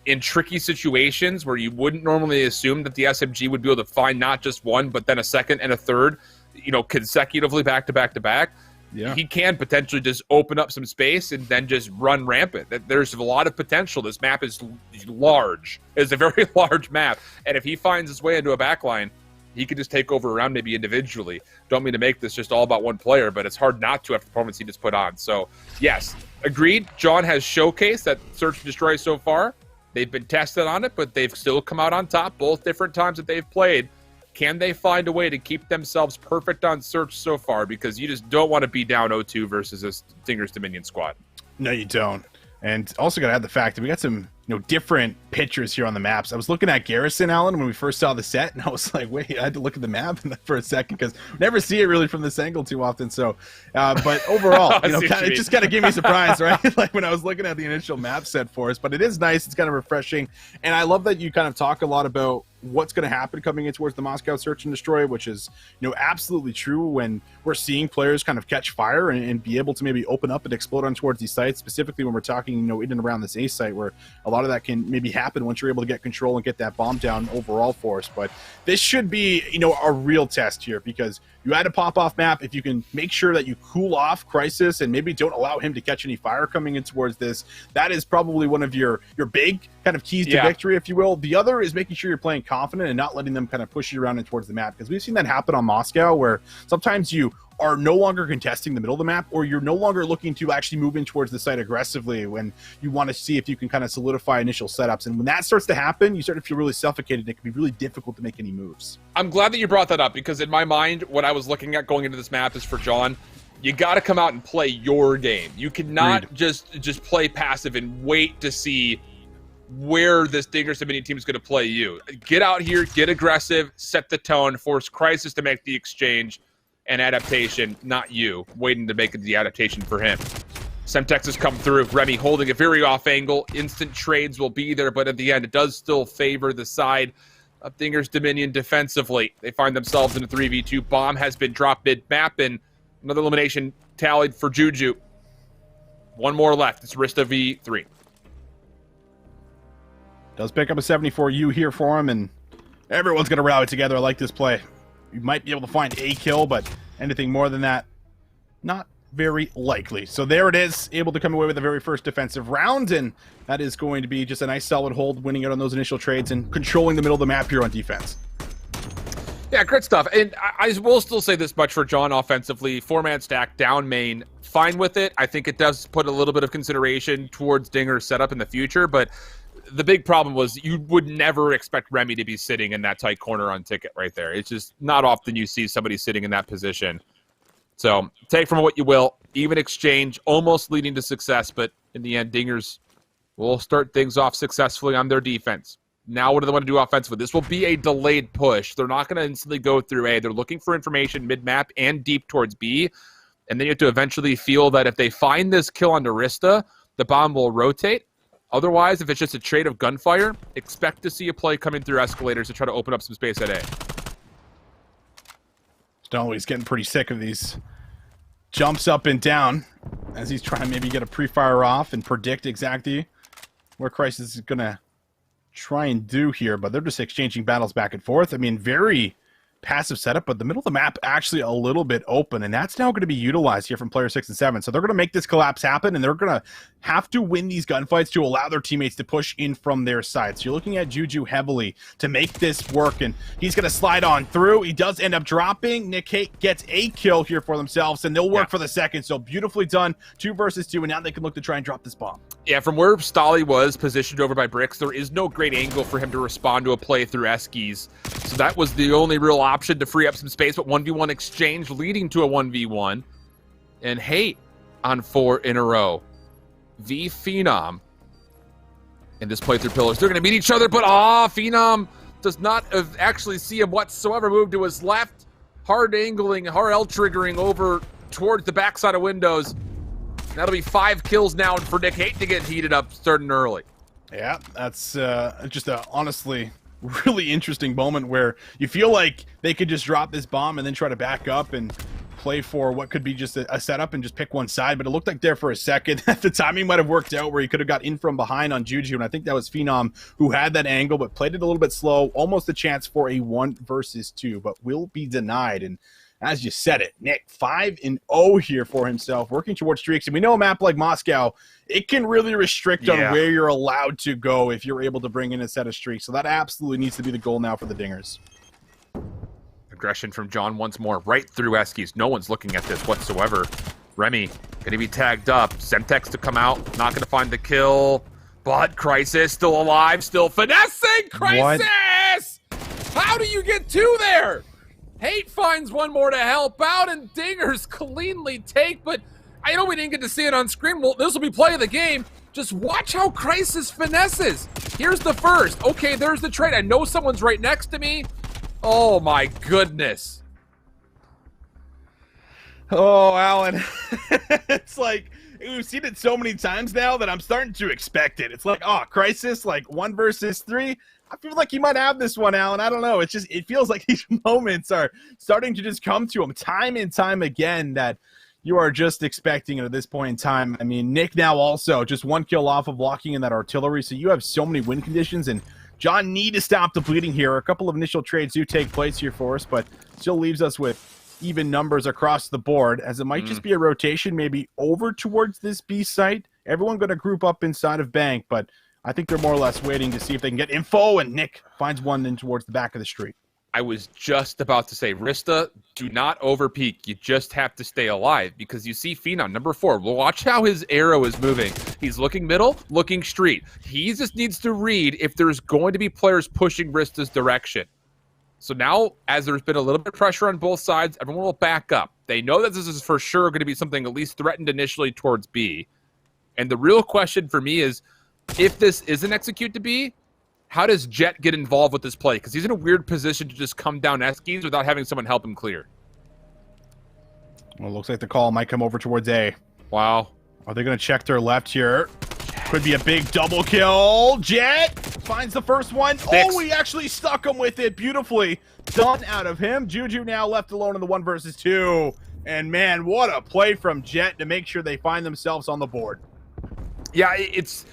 in tricky situations where you wouldn't normally assume that the SMG would be able to find not just one, but then a second and a third, you know, consecutively back to back to back. Yeah. He can potentially just open up some space and then just run rampant. There's a lot of potential. This map is large. It's a very large map. And if he finds his way into a backline, he could just take over around maybe individually. Don't mean to make this just all about one player, but it's hard not to after the performance he just put on. So, yes, agreed. John has showcased that Search and Destroy so far. They've been tested on it, but they've still come out on top both different times that they've played. Can they find a way to keep themselves perfect on search so far? Because you just don't want to be down 0-2 versus this Dinger's Dominion squad. No, you don't. And also got to add the fact that we got some, you know, different pictures here on the maps. I was looking at Garrison, Alan, when we first saw the set, and I was like, wait, I had to look at the map for a second because we never see it really from this angle too often. So, but overall, you know, it just kind of gave me a surprise, right? Like when I was looking at the initial map set for us. But it is nice. It's kind of refreshing. And I love that you kind of talk a lot about what's going to happen coming in towards the Moscow Search and Destroy, which is, you know, absolutely true when we're seeing players kind of catch fire and be able to maybe open up and explode on towards these sites, specifically when we're talking, you know, in and around this A site where a lot lot of that can maybe happen once you're able to get control and get that bomb down overall for us. But this should be, a real test here, because you had a pop-off map. If you can make sure that you cool off Crisis and maybe don't allow him to catch any fire coming in towards this, that is probably one of your big kind of keys to victory, if you will. The other is making sure you're playing confident and not letting them kind of push you around and towards the map, because we've seen that happen on Moscow, where sometimes you are no longer contesting the middle of the map, or you're no longer looking to actually move in towards the site aggressively when you want to see if you can kind of solidify initial setups. And when that starts to happen, you start to feel really suffocated, and it can be really difficult to make any moves. I'm glad that you brought that up, because in my mind, what I was looking at going into this map is for John, you got to come out and play your game. You cannot just play passive and wait to see where this Dingers Dominion team is going to play you. Get out here, get aggressive, set the tone, force Crisis to make the exchange and adaptation, not you waiting to make the adaptation for him. Semtex has come through. Remy holding a very off angle. Instant trades will be there, but at the end, it does still favor the side of Dingers Dominion defensively. They find themselves in a 3v2. Bomb has been dropped mid-map, and another elimination tallied for Juju. One more left. It's Rista v3. Does pick up a 74U here for him, and everyone's going to rally together. I like this play. You might be able to find a kill, but anything more than that, not very likely. So there it is, able to come away with the very first defensive round, and that is going to be just a nice solid hold, winning out on those initial trades and controlling the middle of the map here on defense. Yeah, great stuff. And I will still say this much for John offensively. 4-man stack, down main, fine with it. I think it does put a little bit of consideration towards Dinger's setup in the future, but the big problem was you would never expect Remy to be sitting in that tight corner on ticket right there. It's just not often you see somebody sitting in that position. So take from what you will. Even exchange, almost leading to success, but in the end, Dingers will start things off successfully on their defense. Now what do they want to do offensively? This will be a delayed push. They're not going to instantly go through A. They're looking for information mid-map and deep towards B. And then you have to eventually feel that if they find this kill on Arista, the bomb will rotate. Otherwise, if it's just a trade of gunfire, expect to see a play coming through escalators to try to open up some space at A. Stoneway's getting pretty sick of these jumps up and down as he's trying to maybe get a pre-fire off and predict exactly where Crisis is going to try and do here, but they're just exchanging battles back and forth. I mean, very passive setup, but the middle of the map actually a little bit open, and that's now going to be utilized here from player 6 and 7. So they're going to make this collapse happen, and they're going to have to win these gunfights to allow their teammates to push in from their side. So you're looking at Juju heavily to make this work, and he's going to slide on through. He does end up dropping. Nick Haight gets a kill here for themselves, and they'll work for the second. So beautifully done, 2 versus 2, and now they can look to try and drop this bomb. Yeah, from where Stolly was positioned over by Bricks, there is no great angle for him to respond to a play through Eskies. So that was the only real option to free up some space, but 1v1 exchange leading to a 1v1. And Haight on 4 in a row. V Phenom. And this play through pillars. They're going to meet each other, but Phenom does not actually see him whatsoever. Move to his left. Hard angling, hard L triggering over towards the backside of windows. That'll be 5 kills now for Nick Haight to get heated up starting early. Yeah, that's just a honestly really interesting moment where you feel like they could just drop this bomb and then try to back up and play for what could be just a setup and just pick one side, but it looked like there for a second that the timing might have worked out where he could have got in from behind on Juju, and I think that was Phenom who had that angle but played it a little bit slow, almost a chance for a 1 versus 2, but will be denied. And as you said it, Nick, 5-0 here for himself, working towards streaks. And we know a map like Moscow, it can really restrict on where you're allowed to go if you're able to bring in a set of streaks. So that absolutely needs to be the goal now for the Dingers. Aggression from John once more, right through Eskies. No one's looking at this whatsoever. Remy going to be tagged up. Semtex to come out, not going to find the kill. But Crisis still alive, still finessing. Crisis! How do you get 2 there? Haight finds 1 more to help out, and Dingers cleanly take, but I know we didn't get to see it on screen. Well, this will be play of the game. Just watch how Crisis finesses. Here's the first. Okay, there's the trade. I know someone's right next to me. Oh, my goodness. Oh, Alan. It's like, we've seen it so many times now that I'm starting to expect it. It's like, Crisis, like 1 versus 3. I feel like he might have this one, Alan. I don't know. It's just, it feels like these moments are starting to just come to him time and time again that you are just expecting it at this point in time. I mean, Nick now also just 1 kill off of locking in that artillery, so you have so many win conditions, and John need to stop the bleeding here. A couple of initial trades do take place here for us, but still leaves us with even numbers across the board, as it might just be a rotation maybe over towards this B site. Everyone going to group up inside of Bank, but I think they're more or less waiting to see if they can get info, and Nick finds one in towards the back of the street. I was just about to say, Rista, do not overpeak. You just have to stay alive, because you see Phenom, number 4. Watch how his arrow is moving. He's looking middle, looking street. He just needs to read if there's going to be players pushing Rista's direction. So now, as there's been a little bit of pressure on both sides, everyone will back up. They know that this is for sure going to be something at least threatened initially towards B. And the real question for me is, if this isn't execute to B, how does Jet get involved with this play? Because he's in a weird position to just come down Eskies without having someone help him clear. Well, it looks like the call might come over towards A. Wow. Are they going to check their left here? Could be a big double kill. Jet finds the first one. Oh, he actually stuck him with it beautifully. Done out of him. Juju now left alone in the 1 versus 2. And man, what a play from Jet to make sure they find themselves on the board. Yeah, it's...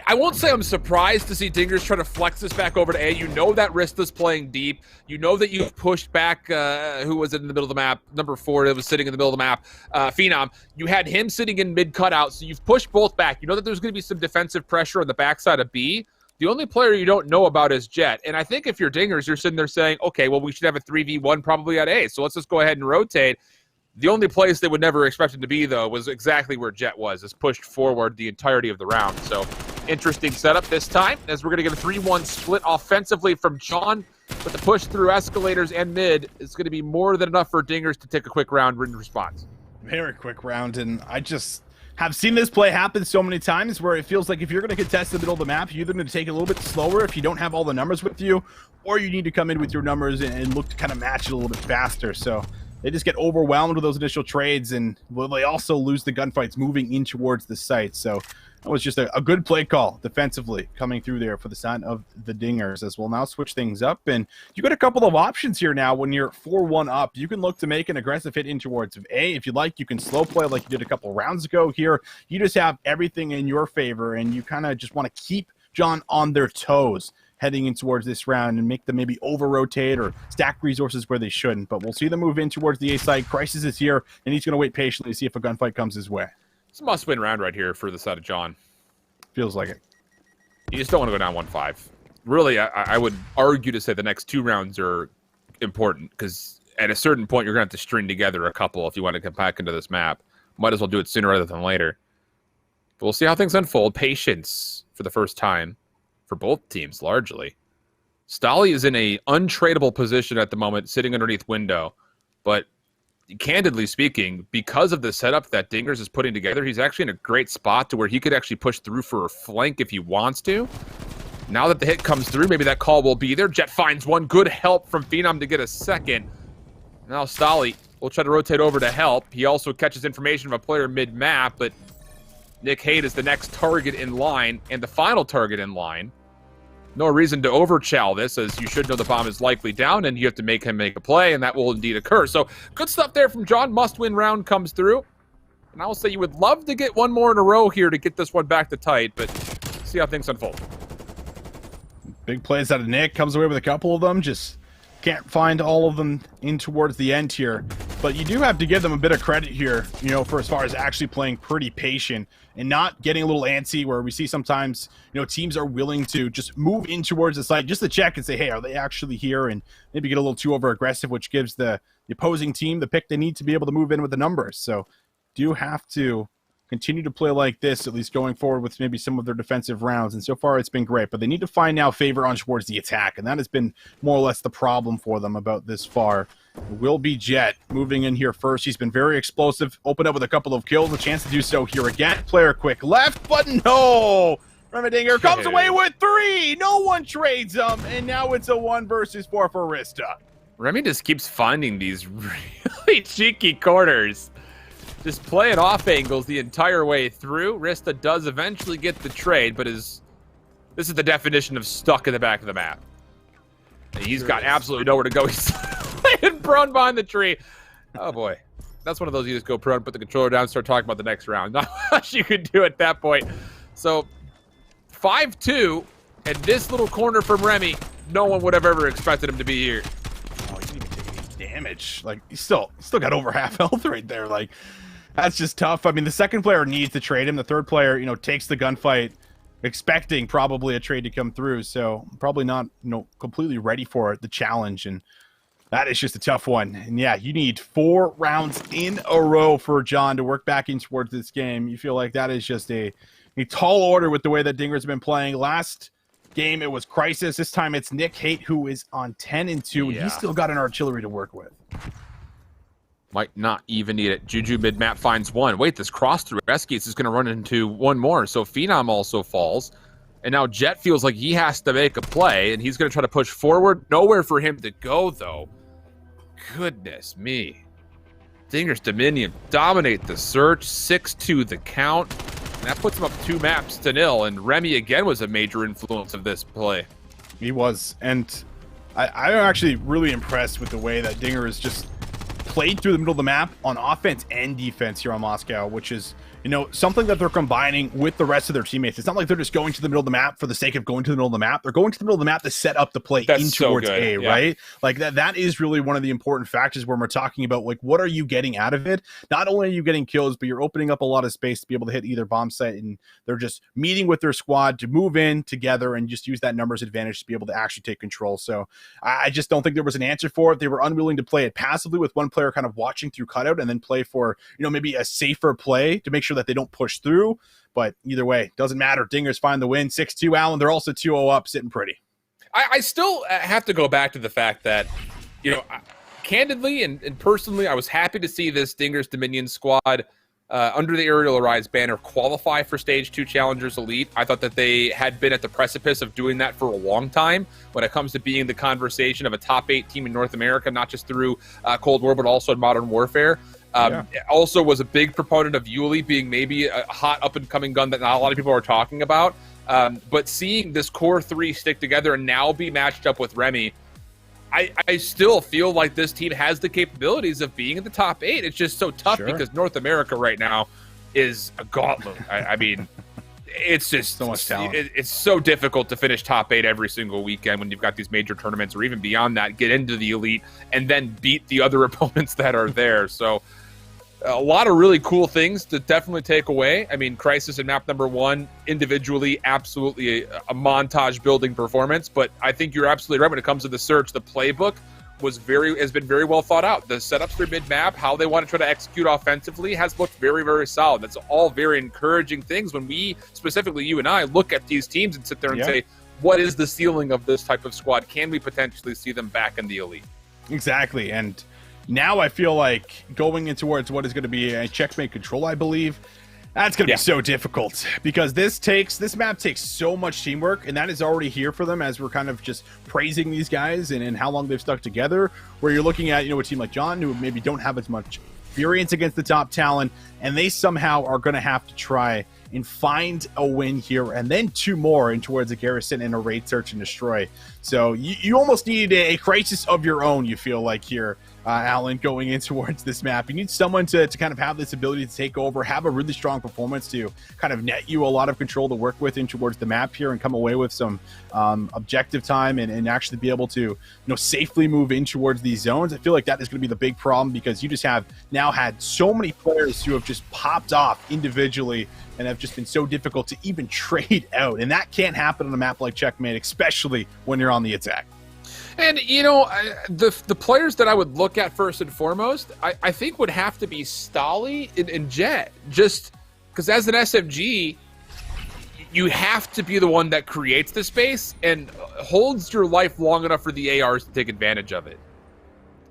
I won't say I'm surprised to see Dingers try to flex this back over to A. You know that Rista's playing deep. You know that you've pushed back, who was in the middle of the map? Number 4 that was sitting in the middle of the map, Phenom. You had him sitting in mid cutout, so you've pushed both back. You know that there's going to be some defensive pressure on the backside of B. The only player you don't know about is Jet. And I think if you're Dingers, you're sitting there saying, okay, well, we should have a 3v1 probably at A, so let's just go ahead and rotate. The only place they would never expect him to be, though, was exactly where Jet was. It's pushed forward the entirety of the round, so... Interesting setup this time, as we're going to get a 3-1 split offensively from John, but the push through escalators and mid is going to be more than enough for Dingers to take a quick round in response. Very quick round, and I just have seen this play happen so many times where it feels like if you're going to contest the middle of the map, you're either going to take it a little bit slower if you don't have all the numbers with you, or you need to come in with your numbers and look to kind of match it a little bit faster. So they just get overwhelmed with those initial trades, and they also lose the gunfights moving in towards the site. So that was just a good play call defensively coming through there for the side of the Dingers, as we'll now switch things up. And you got a couple of options here now when you're 4-1 up. You can look to make an aggressive hit in towards A. If you'd like, you can slow play like you did a couple rounds ago here. You just have everything in your favor, and you kind of just want to keep John on their toes heading in towards this round and make them maybe over-rotate or stack resources where they shouldn't. But we'll see them move in towards the A side. Crisis is here, and he's going to wait patiently to see if a gunfight comes his way. It's a must-win round right here for the side of John. Feels like it. You just don't want to go down 1-5. Really, I would argue to say the next 2 rounds are important, because at a certain point, you're going to have to string together a couple if you want to come back into this map. Might as well do it sooner rather than later. But we'll see how things unfold. Patience for the first time for both teams, largely. Stolly is in a untradeable position at the moment, sitting underneath window. But candidly speaking, because of the setup that Dingers is putting together, he's actually in a great spot to where he could actually push through for a flank if he wants to. Now that the hit comes through, maybe that call will be there. Jet finds one. Good help from Phenom to get a second. Now Stolly will try to rotate over to help. He also catches information of a player mid-map, but Nick Haight is the next target in line and the final target in line. No reason to overchow this, as you should know the bomb is likely down, and you have to make him make a play, and that will indeed occur. So good stuff there from John. Must-win round comes through. And I will say you would love to get one more in a row here to get this one back to tight, but see how things unfold. Big plays out of Nick. Comes away with a couple of them. Just can't find all of them in towards the end here. But you do have to give them a bit of credit here, you know, for as far as actually playing pretty patient and not getting a little antsy, where we see sometimes, you know, teams are willing to just move in towards the site just to check and say, hey, are they actually here? And maybe get a little too over aggressive, which gives the opposing team the pick they need to be able to move in with the numbers. So do have to continue to play like this, at least going forward with maybe some of their defensive rounds. And so far it's been great, but they need to find now favor on towards the attack. And that has been more or less the problem for them about this far. It will be Jet moving in here first. He's been very explosive, opened up with a couple of kills, a chance to do so here again. Player quick left, but no! Remedinger comes away with 3! No one trades them, and now it's a 1 versus 4 for Rista. Remy just keeps finding these really cheeky corners. Just playing off angles the entire way through. Rista does eventually get the trade, but this is the definition of stuck in the back of the map. And he's got absolutely nowhere to go. He's laying prone behind the tree. Oh, boy. That's one of those you just go pro and put the controller down and start talking about the next round. Not much you could do at that point. So 5-2, and this little corner from Remy, no one would have ever expected him to be here. Oh, he didn't even take any damage. Like, he still got over half health right there. Like, that's just tough. I mean, the second player needs to trade him. The third player, takes the gunfight, expecting probably a trade to come through. So probably not, completely ready for it, the challenge. And that is just a tough one. And yeah, you need 4 rounds in a row for John to work back in towards this game. You feel like that is just a tall order with the way that Dinger's been playing. Last game, it was Crisis. This time it's Nick Haight, who is on 10-2, and he's still got an artillery to work with. Might not even need it. Juju mid-map finds one. Wait, this cross-through Eskies is going to run into one more, so Phenom also falls. And now Jet feels like he has to make a play, and he's going to try to push forward. Nowhere for him to go, though. Goodness me. Dinger's Dominion dominate the search, 6-2 the count. And that puts him up 2 maps to 0, and Remy again was a major influence of this play. He was, and I'm actually really impressed with the way that Dinger has just played through the middle of the map on offense and defense here on Moscow, which is something that they're combining with the rest of their teammates. It's not like they're just going to the middle of the map for the sake of going to the middle of the map. They're going to the middle of the map to set up the play in towards A, right? Like that is really one of the important factors when we're talking about, like, what are you getting out of it? Not only are you getting kills, but you're opening up a lot of space to be able to hit either bomb site, and they're just meeting with their squad to move in together and just use that numbers advantage to be able to actually take control. So I just don't think there was an answer for it. They were unwilling to play it passively with one player kind of watching through cutout and then play for, maybe a safer play to make sure that they don't push through. But either way, doesn't matter. Dingers find the win. 6-2, Allen. They're also 2-0 up, sitting pretty. I still have to go back to the fact that, candidly and personally, I was happy to see this Dingers Dominion squad under the Aerial Arise banner qualify for Stage 2 Challengers Elite. I thought that they had been at the precipice of doing that for a long time when it comes to being the conversation of a top 8 team in North America, not just through Cold War, but also in Modern Warfare. Also was a big proponent of Yuli being maybe a hot up-and-coming gun that not a lot of people are talking about. But seeing this core 3 stick together and now be matched up with Remy, I still feel like this team has the capabilities of being in the top 8. It's just so tough because North America right now is a gauntlet. I mean, it's just so much talent. It's so difficult to finish top 8 every single weekend when you've got these major tournaments, or even beyond that, get into the elite and then beat the other opponents that are there. So a lot of really cool things to definitely take away. I mean, Crisis and map number 1 individually, absolutely a montage building performance. But I think you're absolutely right when it comes to the search. The playbook has been very well thought out. The setups for mid map, how they want to try to execute offensively, has looked very, very solid. That's all very encouraging things when we, specifically you and I, look at these teams and sit there and say, what is the ceiling of this type of squad? Can we potentially see them back in the elite? Exactly. And now I feel like going in towards what is going to be a checkmate control, I believe, that's going to be so difficult because this map takes so much teamwork, and that is already here for them as we're kind of just praising these guys and how long they've stuck together, where you're looking at, a team like John who maybe don't have as much experience against the top talent, and they somehow are going to have to try and find a win here, and then 2 more in towards a garrison and a raid search and destroy. So you almost need a crisis of your own, you feel like here, Alan, going in towards this map. You need someone to kind of have this ability to take over, have a really strong performance to kind of net you a lot of control to work with in towards the map here and come away with some objective time and actually be able to safely move in towards these zones. I feel like that is going to be the big problem because you just have now had so many players who have just popped off individually and have just been so difficult to even trade out. And that can't happen on a map like Checkmate, especially when you're on the attack. And, the players that I would look at first and foremost, I think would have to be Stolly and Jet. Just because as an SMG, you have to be the one that creates the space and holds your life long enough for the ARs to take advantage of it.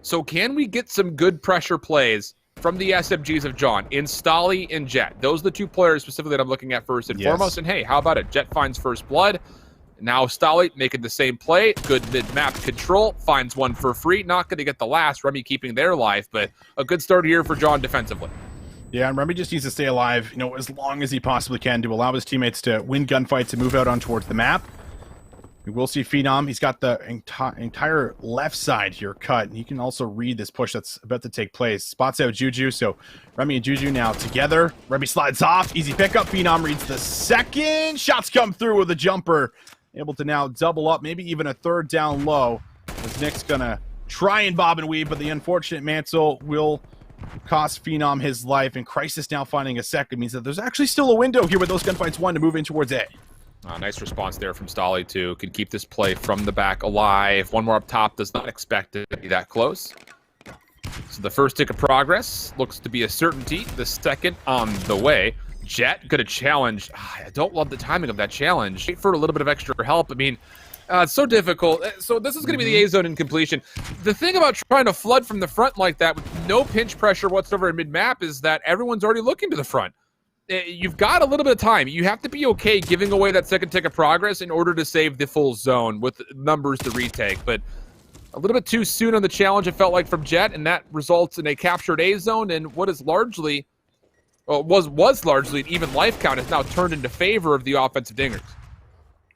So can we get some good pressure plays from the SMGs of John in Stolly and Jet? Those are the 2 players specifically that I'm looking at first and foremost. And hey, how about it? Jet finds first blood. Now Stolly making the same play. Good mid-map control. Finds one for free. Not going to get the last. Remy keeping their life, but a good start here for John defensively. Yeah, and Remy just needs to stay alive, as long as he possibly can to allow his teammates to win gunfights and move out on towards the map. We will see Phenom. He's got the entire left side here cut. He can also read this push that's about to take place. Spots out Juju, so Remy and Juju now together. Remy slides off. Easy pickup. Phenom reads the second. Shots come through with a jumper. Able to now double up, maybe even a third down low. As Nick's going to try and bob and weave, but the unfortunate mantle will cost Phenom his life. And Crisis now finding a second means that there's actually still a window here with those gunfights won to move in towards A. Nice response there from Stolly, too. Could keep this play from the back alive. One more up top. Does not expect it to be that close. So the first tick of progress looks to be a certainty. The second on the way. Jet, good a challenge. I don't love the timing of that challenge. Wait for a little bit of extra help. I mean, it's so difficult. So this is going to be the A-zone incompletion. The thing about trying to flood from the front like that with no pinch pressure whatsoever in mid-map is that everyone's already looking to the front. You've got a little bit of time. You have to be okay giving away that second tick of progress in order to save the full zone with numbers to retake. But a little bit too soon on the challenge, it felt like, from Jet, and that results in a captured A zone, and what is largely, well, was largely an even life count has now turned into favor of the offensive Dingers.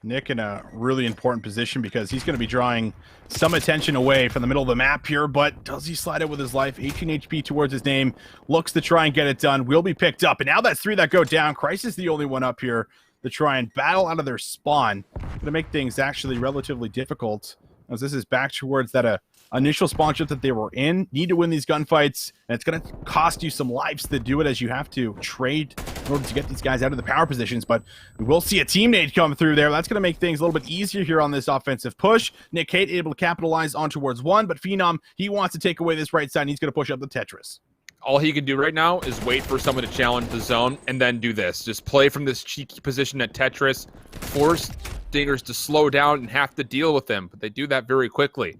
Nick in a really important position because he's going to be drawing some attention away from the middle of the map here, but does he slide it with his life? 18 HP towards his name, looks to try and get it done, will be picked up, and now that's 3 that go down. Crisis the only one up here to try and battle out of their spawn. Going to make things actually relatively difficult, as this is back towards that initial spawn shift that they were in. Need to win these gunfights, and it's going to cost you some lives to do it, as you have to trade in order to get these guys out of the power positions. But we will see a teammate come through there. That's going to make things a little bit easier here on this offensive push. Nick Haight able to capitalize on towards 1, but Phenom, he wants to take away this right side, and he's going to push up the Tetris. All he can do right now is wait for someone to challenge the zone and then do this. Just play from this cheeky position at Tetris, force Dingers to slow down and have to deal with them, but they do that very quickly.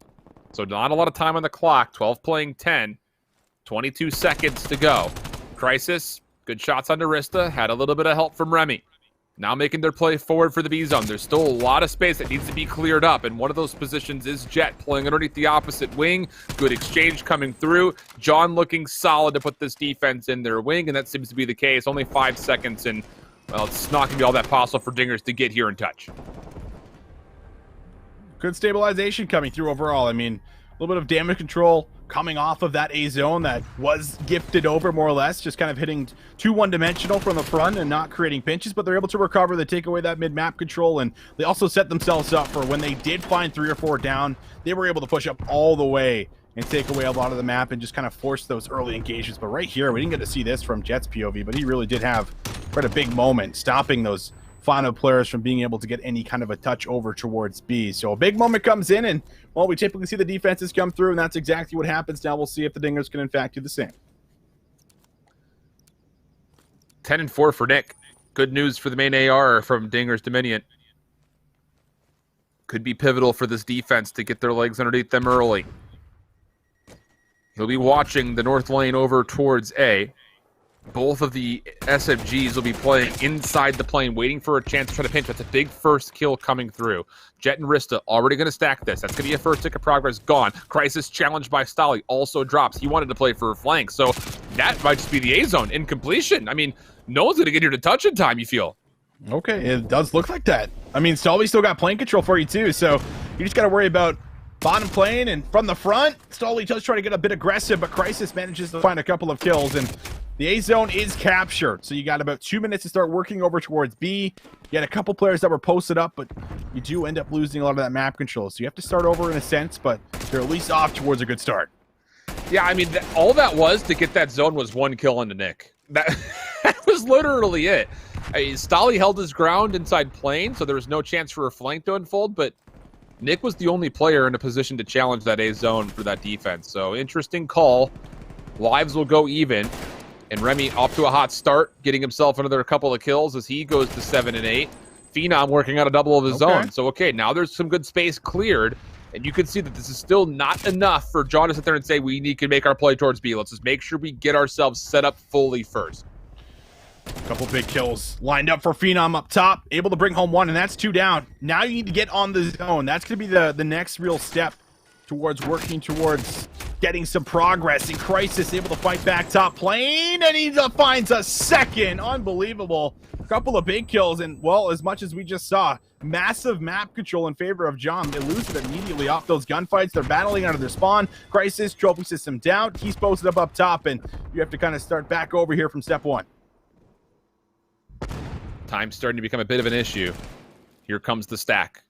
So not a lot of time on the clock, 12 playing 10, 22 seconds to go. Crisis, good shots on Arista, had a little bit of help from Remy. Now making their play forward for the B zone. There's still a lot of space that needs to be cleared up, and one of those positions is Jet playing underneath the opposite wing. Good exchange coming through. John looking solid to put this defense in their wing, and that seems to be the case. Only 5 seconds, and well, it's not going to be all that possible for Dingers to get here in touch. Good stabilization coming through overall. I mean, a little bit of damage control coming off of that A zone that was gifted over, more or less, just kind of hitting too one-dimensional from the front and not creating pinches, but they're able to recover. They take away that mid-map control, and they also set themselves up for when they did find 3 or 4 down, they were able to push up all the way and take away a lot of the map and just kind of force those early engagements. But right here, we didn't get to see this from Jet's POV, but he really did have quite a big moment stopping those final players from being able to get any kind of a touch over towards B. So a big moment comes in, and well, we typically see the defenses come through, and that's exactly what happens. Now we'll see if the Dingers can in fact do the same. 10-4 for Nick. Good news for the main AR from Dingers Dominion. Could be pivotal for this defense to get their legs underneath them early. He'll be watching the north lane over towards A. Both of the SFGs will be playing inside the plane, waiting for a chance to try to pinch. That's a big first kill coming through. Jet and Rista already going to stack this. That's going to be a first tick of progress gone. Crisis challenged by Stolly also drops. He wanted to play for a flank, so that might just be the A-zone in completion. I mean, no one's going to get here to touch in time, you feel. Okay, it does look like that. I mean, Stolly still got plane control for you too, so you just got to worry about bottom plane, and from the front, Stolly does try to get a bit aggressive, but Crisis manages to find a couple of kills, and the A zone is captured. So you got about 2 minutes to start working over towards B. You had a couple players that were posted up, but you do end up losing a lot of that map control. So you have to start over in a sense, but they're at least off towards a good start. Yeah, I mean, all that was to get that zone was 1 kill into Nick. That was literally it. Stolly held his ground inside plane, so there was no chance for a flank to unfold, but Nick was the only player in a position to challenge that A zone for that defense. So interesting call. Lives will go even. And Remy off to a hot start, getting himself another couple of kills as he goes to 7 and 8. Phenom working on a double of his own. So, okay, now there's some good space cleared. And you can see that this is still not enough for John to sit there and say, we need to make our play towards B. Let's just make sure we get ourselves set up fully first. A couple big kills lined up for Phenom up top. Able to bring home 1, and that's 2 down. Now you need to get on the zone. That's going to be the next real step towards working towards getting some progress. In Crisis able to fight back top plane, and he finds a second. Unbelievable. couple of big kills, and well, as much as we just saw, massive map control in favor of John. They lose it immediately off those gunfights. They're battling out of their spawn. Crisis, trophy system down. He's posted up top, and you have to kind of start back over here from step one. Time's starting to become a bit of an issue. Here comes the stack.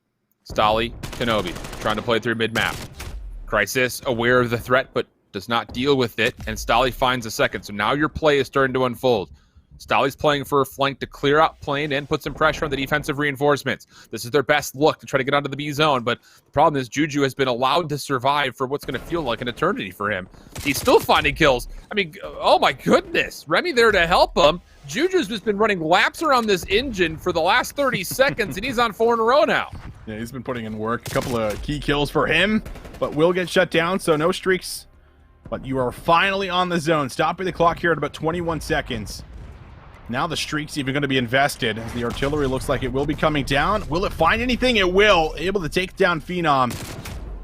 Stolly, Kenobi, trying to play through mid-map. Crisis, aware of the threat, but does not deal with it, and Stolly finds a second. So now your play is starting to unfold. Stolly's playing for a flank to clear out plane and put some pressure on the defensive reinforcements. This is their best look to try to get onto the B zone, but the problem is Juju has been allowed to survive for what's going to feel like an eternity for him. He's still finding kills. I mean, oh my goodness. Remy there to help him. Juju's just been running laps around this engine for the last 30 seconds, and he's on 4 in a row now. Yeah, he's been putting in work. A couple of key kills for him, but will get shut down, so no streaks. But you are finally on the zone. Stopping the clock here at about 21 seconds. Now the streak's even going to be invested, as the artillery looks like it will be coming down. Will it find anything? It will. Able to take down Phenom.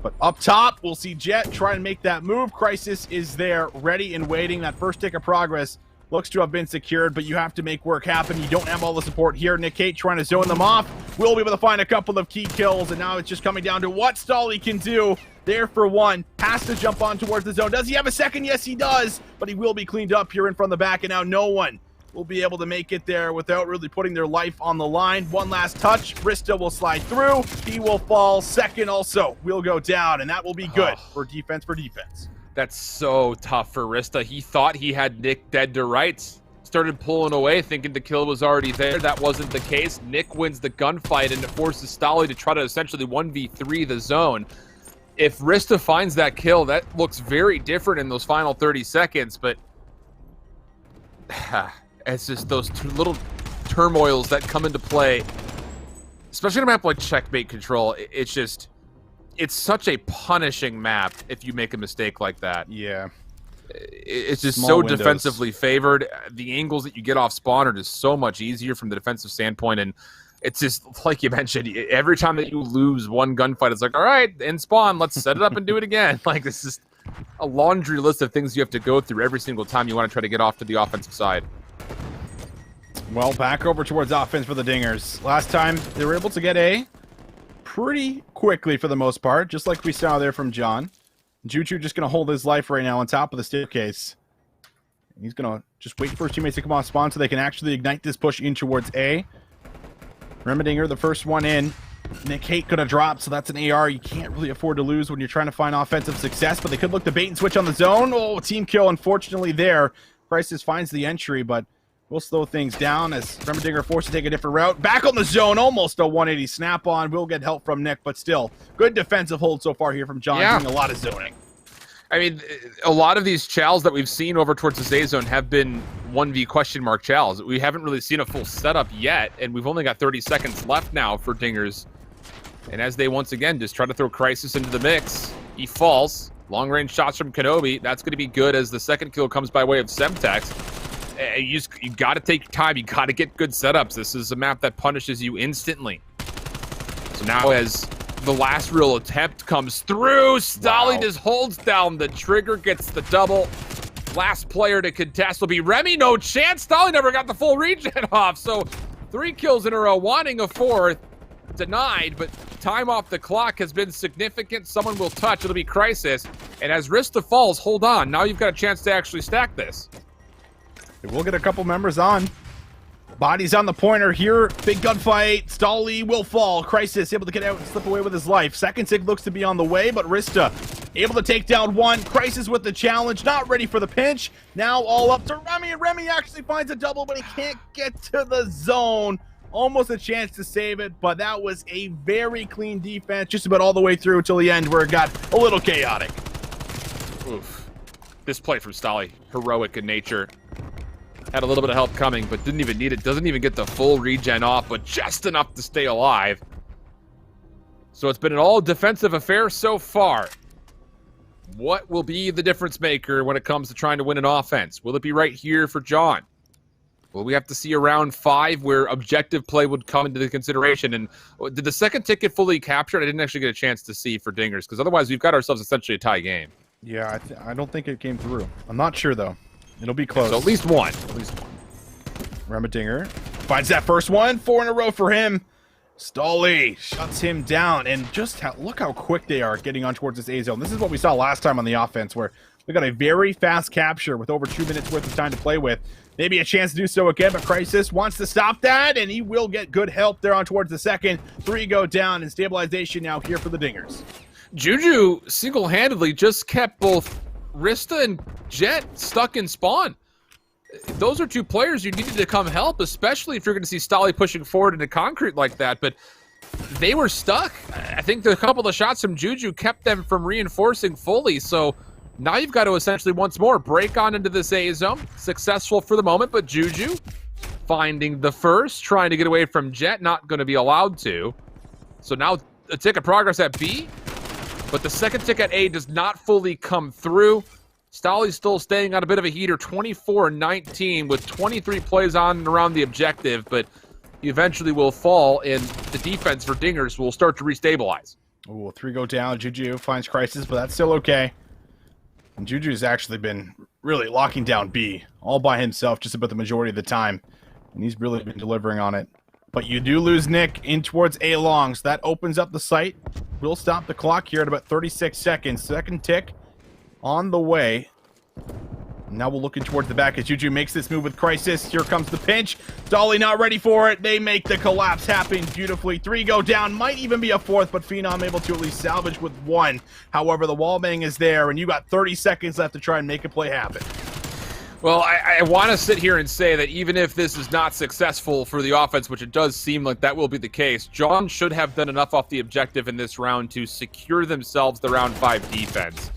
But up top, we'll see Jet try and make that move. Crisis is there, ready and waiting. That first tick of progress looks to have been secured, but you have to make work happen. You don't have all the support here. Nick Kate trying to zone them off. We'll be able to find a couple of key kills, and now it's just coming down to what Stolly can do. There for one. Has to jump on towards the zone. Does he have a second? Yes, he does. But he will be cleaned up here in front of the back, and now no one will be able to make it there without really putting their life on the line. One last touch. Rista will slide through. He will fall. Second also will go down, and that will be good for defense. That's so tough for Rista. He thought he had Nick dead to rights. Started pulling away, thinking the kill was already there. That wasn't the case. Nick wins the gunfight, and it forces Stolly to try to essentially 1v3 the zone. If Rista finds that kill, that looks very different in those final 30 seconds, but it's just those two little turmoils that come into play, especially on a map like Checkmate Control. It's such a punishing map if you make a mistake like that. Yeah. It's just Small so windows. defensively favored. The angles that you get off spawn are just so much easier from the defensive standpoint, and it's just, like you mentioned, every time that you lose one gunfight, it's like, all right, in spawn, let's set it up and do it again. Like, this is a laundry list of things you have to go through every single time you want to try to get off to the offensive side. Well, back over towards offense for the Dingers. Last time, they were able to get A pretty quickly for the most part, just like we saw there from John. Juju just going to hold his life right now on top of the staircase. He's going to just wait for his teammates to come off spawn so they can actually ignite this push in towards A. Remedinger, the first one in. Nick Hate could have dropped, so that's an AR you can't really afford to lose when you're trying to find offensive success, but they could look to bait and switch on the zone. Oh, team kill, unfortunately, there. Crisis finds the entry, but we'll slow things down as Remedinger forced to take a different route. Back on the zone, almost a 180 snap-on. We'll get help from Nick, but still, good defensive hold so far here from John, doing a lot of zoning. I mean, a lot of these chows that we've seen over towards the Z zone have been 1v question mark chows. We haven't really seen a full setup yet, and we've only got 30 seconds left now for Dingers. And as they once again just try to throw Crisis into the mix, he falls. Long-range shots from Kenobi. That's going to be good as the second kill comes by way of Semtex. You got to take your time. You got to get good setups. This is a map that punishes you instantly. So now as the last real attempt comes through, Stolly just holds down the trigger, gets the double. Last player to contest will be Remy. No chance. Stolly never got the full regen off. So 3 kills in a row, wanting a 4th. Denied, but time off the clock has been significant. Someone will touch. It'll be Crisis. And as Rista falls, hold on. Now you've got a chance to actually stack this. We'll get a couple members on. Bodies on the pointer here. Big gunfight. Stolly will fall. Crisis able to get out and slip away with his life. Second sig looks to be on the way, but Rista able to take down one. Crisis with the challenge. Not ready for the pinch. Now all up to Remy. And Remy actually finds a double, but he can't get to the zone. Almost a chance to save it, but that was a very clean defense just about all the way through until the end where it got a little chaotic. Oof. This play from Stolly, heroic in nature. Had a little bit of help coming, but didn't even need it. Doesn't even get the full regen off, but just enough to stay alive. So it's been an all defensive affair so far. What will be the difference maker when it comes to trying to win an offense? Will it be right here for John? Well, we have to see around 5 where objective play would come into the consideration. And did the second ticket fully captured? I didn't actually get a chance to see for Dingers, because otherwise we've got ourselves essentially a tie game. Yeah, I don't think it came through. I'm not sure, though. It'll be close. So at least one. Remedinger finds that first one. 4 in a row for him. Stolly shuts him down, and just look how quick they are getting on towards this A zone. This is what we saw last time on the offense, where we got a very fast capture with over 2 minutes worth of time to play with. Maybe a chance to do so again, but Crisis wants to stop that, and he will get good help there on towards the second. 3 go down, and stabilization now here for the Dingers. Juju single-handedly just kept both Rista and Jet stuck in spawn. Those are 2 players you needed to come help, especially if you're going to see Stolly pushing forward into concrete like that, but they were stuck. I think a couple of the shots from Juju kept them from reinforcing fully, so now you've got to essentially once more break on into this A zone. Successful for the moment, but Juju finding the first, trying to get away from Jet, not going to be allowed to. So now a tick of progress at B, but the second tick at A does not fully come through. Stolly's still staying on a bit of a heater, 24-19 with 23 plays on and around the objective, but he eventually will fall, and the defense for Dingers will start to restabilize. Oh, 3 go down. Juju finds Crisis, but that's still okay. And Juju's actually been really locking down B all by himself just about the majority of the time, and he's really been delivering on it. But you do lose Nick in towards A long, so that opens up the site. We'll stop the clock here at about 36 seconds. Second tick on the way. Now we're looking towards the back as Juju makes this move with Crisis. Here comes the pinch. Dolly not ready for it. They make the collapse happen beautifully. 3 go down. Might even be a 4th, but Phenom able to at least salvage with 1. However, the wall bang is there, and you got 30 seconds left to try and make a play happen. Well, I want to sit here and say that even if this is not successful for the offense, which it does seem like that will be the case, John should have done enough off the objective in this round to secure themselves the round 5 defense.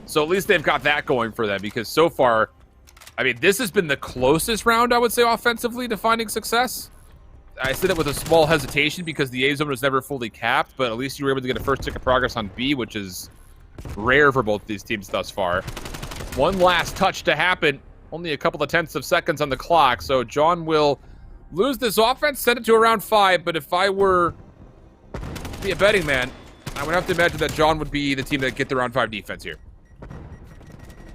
So at least they've got that going for them, because so far, I mean, this has been the closest round, I would say, offensively to finding success. I said that with a small hesitation because the A zone was never fully capped, but at least you were able to get a first tick of progress on B, which is rare for both these teams thus far. One last touch to happen. Only a couple of tenths of seconds on the clock, so John will lose this offense, send it to around 5, but if I were to be a betting man, I would have to imagine that John would be the team that get the round 5 defense here.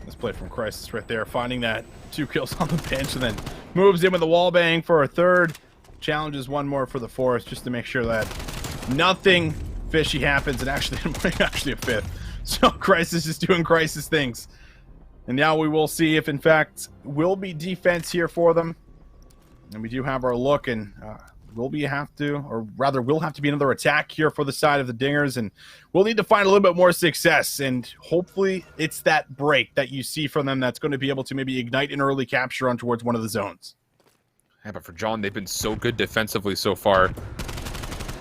This play from Crisis right there, finding that 2 kills on the bench, and then moves in with a wall bang for a 3rd. Challenges 1 more for the 4th, just to make sure that nothing fishy happens, and actually a 5th. So Crisis is doing Crisis things. And now we will see if, in fact, will be defense here for them. And we do have our look, and we'll have to be another attack here for the side of the Dingers, and we'll need to find a little bit more success, and hopefully it's that break that you see from them that's going to be able to maybe ignite an early capture on towards one of the zones. Yeah, but for John, they've been so good defensively so far.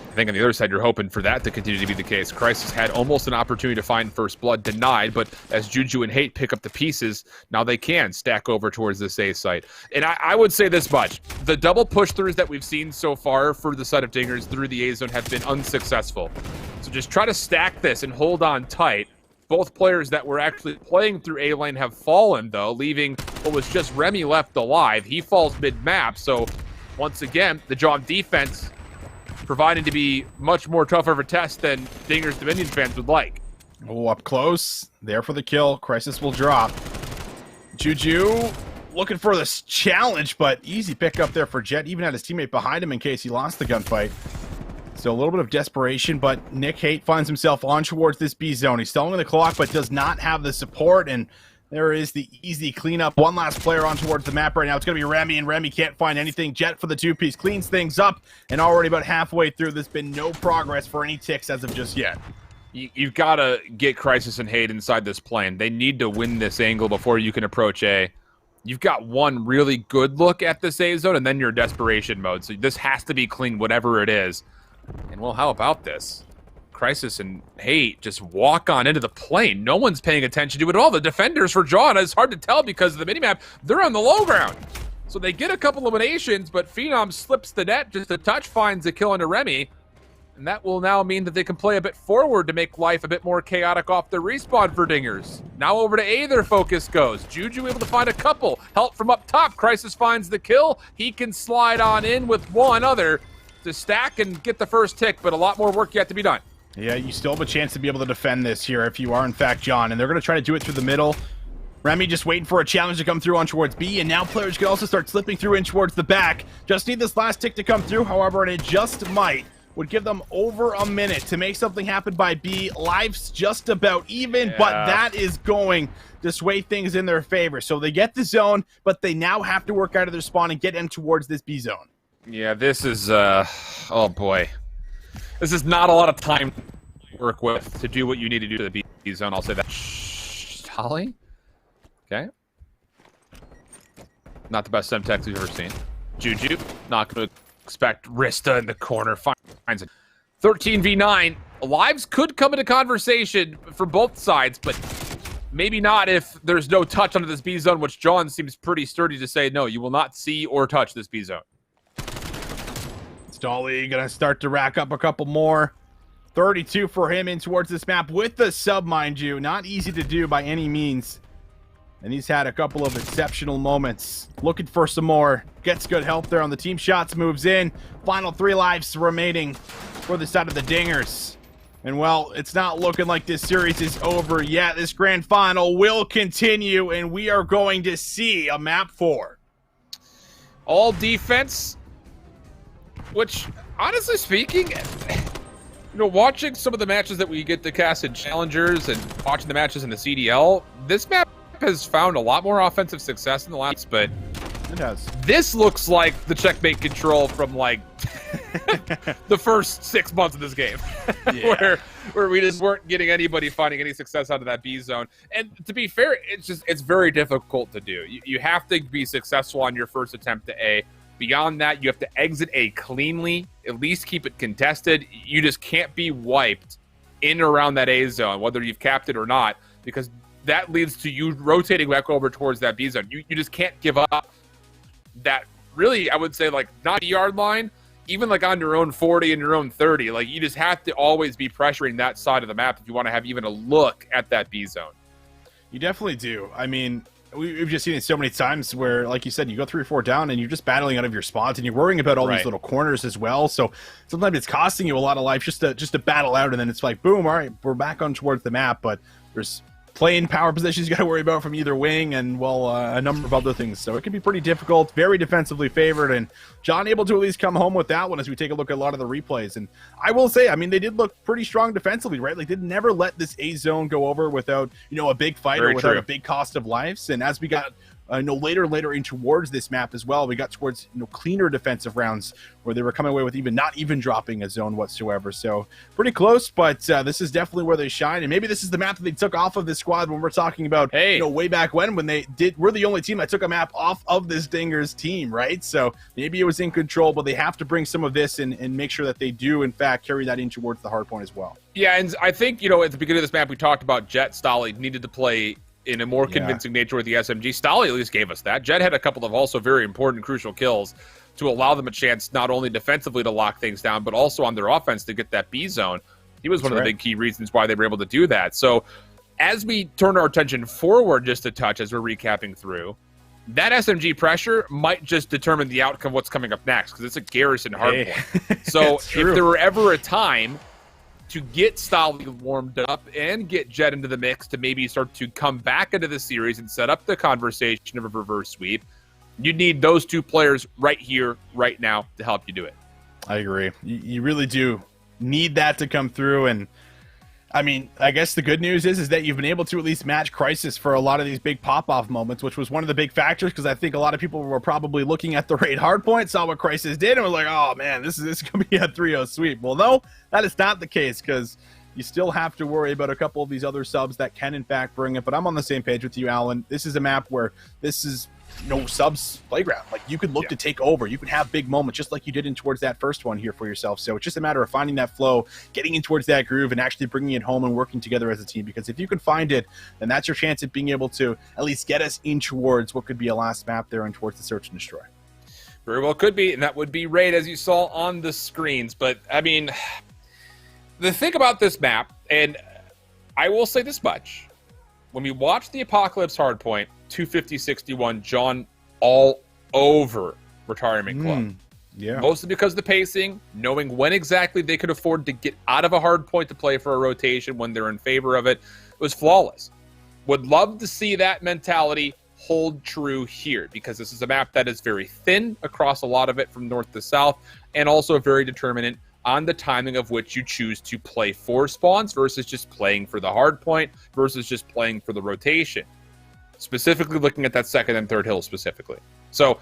I think on the other side, you're hoping for that to continue to be the case. Crisis had almost an opportunity to find first blood, denied, but as Juju and Hate pick up the pieces, now they can stack over towards this A site. And I would say this much. The double push-throughs that we've seen so far for the side of Dingers through the A zone have been unsuccessful. So just try to stack this and hold on tight. Both players that were actually playing through A lane have fallen, though, leaving what was just Remy left alive. He falls mid-map, so once again, the John defense providing to be much more tougher of a test than Dingers Dominion fans would like. Oh, up close. There for the kill. Crisis will drop. Juju looking for this challenge, but easy pick up there for Jet. Even had his teammate behind him in case he lost the gunfight. So a little bit of desperation, but Nick Hate finds himself on towards this B zone. He's stalling the clock, but does not have the support, and there is the easy cleanup. One last player on towards the map right now. It's going to be Remy, and Remy can't find anything. Jet for the 2-piece cleans things up, and already about halfway through, there's been no progress for any ticks as of just yet. You've got to get Crisis and Hate inside this plane. They need to win this angle before you can approach A. You've got one really good look at this A zone, and then you're desperation mode. So this has to be clean, whatever it is. And well, how about this? Crisis and Hate just walk on into the plane. No one's paying attention to it at all. The defenders for John, it's hard to tell because of the minimap, they're on the low ground. So they get a couple eliminations, but Phenom slips the net just a touch, finds a kill into Remy. And that will now mean that they can play a bit forward to make life a bit more chaotic off the respawn for Dingers. Now over to A, their focus goes. Juju able to find a couple. Help from up top. Crisis finds the kill. He can slide on in with one other to stack and get the first tick, but a lot more work yet to be done. Yeah, you still have a chance to be able to defend this here if you are, in fact, John. And they're going to try to do it through the middle. Remy just waiting for a challenge to come through on towards B, and now players can also start slipping through in towards the back. Just need this last tick to come through, however, and it just might. Would give them over a minute to make something happen by B. Life's just about even, but that is going to sway things in their favor. So they get the zone, but they now have to work out of their spawn and get in towards this B zone. Yeah, this is, oh boy. This is not a lot of time to work with to do what you need to do to the B zone. I'll say that. Holly? Okay. Not the best Semtex we've ever seen. Juju, not going to expect Rista in the corner. Finds it. 13v9. Lives could come into conversation for both sides, but maybe not if there's no touch under this B zone, which John seems pretty sturdy to say, no, you will not see or touch this B zone. Stolly gonna start to rack up a couple more. 32 for him in towards this map with the sub, mind you. Not easy to do by any means. And he's had a couple of exceptional moments. Looking for some more. Gets good help there on the team shots, moves in. Final 3 lives remaining for the side of the Dingers. And well, it's not looking like this series is over yet. This grand final will continue, and we are going to see a map 4. All defense, which, honestly speaking, you know, watching some of the matches that we get to cast in Challengers and watching the matches in the CDL, this map has found a lot more offensive success in the last, but it has. This looks like the checkmate control from like the first 6 months of this game, where we just weren't getting anybody finding any success out of that B zone. And to be fair, it's very difficult to do. You have to be successful on your first attempt to A. Beyond that, you have to exit A cleanly, at least keep it contested. You just can't be wiped in or around that A zone, whether you've capped it or not, because that leads to you rotating back over towards that B zone. You just can't give up that, really, I would say, like, not yard line, even like on your own 40 and your own 30. Like, you just have to always be pressuring that side of the map if you want to have even a look at that B zone. You definitely do. I mean, we've just seen it so many times where, like you said, you go 3 or 4 down and you're just battling out of your spots and you're worrying about all these little corners as well. So sometimes it's costing you a lot of life just to battle out, and then it's like, boom, all right, we're back on towards the map, but there's playing power positions you got to worry about from either wing, and well, a number of other things. So it can be pretty difficult, very defensively favored, and John able to at least come home with that one as we take a look at a lot of the replays. And I will say, I mean, they did look pretty strong defensively, right? Like, they never let this A zone go over without, you know, a big fight or without a big cost of lives. And as we got later in towards this map as well, we got towards, you know, cleaner defensive rounds where they were coming away with not even dropping a zone whatsoever. So pretty close, but this is definitely where they shine. And maybe this is the map that they took off of this squad when we're talking about, you know, way back when we're the only team that took a map off of this Dingers team, right? So maybe it was in control, but they have to bring some of this and make sure that they do, in fact, carry that in towards the hard point as well. Yeah, and I think, you know, at the beginning of this map, we talked about Jet Stolly needed to play in a more convincing nature with the SMG. Stolly at least gave us that. Jet had a couple of also very important, crucial kills to allow them a chance not only defensively to lock things down, but also on their offense to get that B zone. He was one of the big key reasons why they were able to do that. So as we turn our attention forward just a touch as we're recapping through, that SMG pressure might just determine the outcome of what's coming up next, because it's a garrison hardpoint. So if there were ever a time to get Stolly warmed up and get Jet into the mix to maybe start to come back into the series and set up the conversation of a reverse sweep, you need those two players right here, right now to help you do it. I agree. You really do need that to come through. And I mean, I guess the good news is that you've been able to at least match Crisis for a lot of these big pop-off moments, which was one of the big factors, because I think a lot of people were probably looking at the raid hardpoint, saw what Crisis did, and was like, oh man, this is going to be a 3-0 sweep. Well, no, that is not the case, because you still have to worry about a couple of these other subs that can, in fact, bring it. But I'm on the same page with you, Alan. This is a map where this is no subs playground. Like, you could look to take over. You can have big moments just like you did in towards that first one here for yourself. So it's just a matter of finding that flow, getting in towards that groove, and actually bringing it home and working together as a team. Because if you can find it, then that's your chance at being able to at least get us in towards what could be a last map there and towards the search and destroy. Very well could be, and that would be Raid, as you saw on the screens. But, I mean, the thing about this map, and I will say this much, when we watch the Apocalypse hardpoint, 250-61, John all over Retirement Club. Mostly because of the pacing, knowing when exactly they could afford to get out of a hard point to play for a rotation when they're in favor of it, was flawless. Would love to see that mentality hold true here, because this is a map that is very thin across a lot of it from north to south, and also very determinant on the timing of which you choose to play for spawns versus just playing for the hard point versus just playing for the rotation. Specifically looking at that second and third hill specifically. So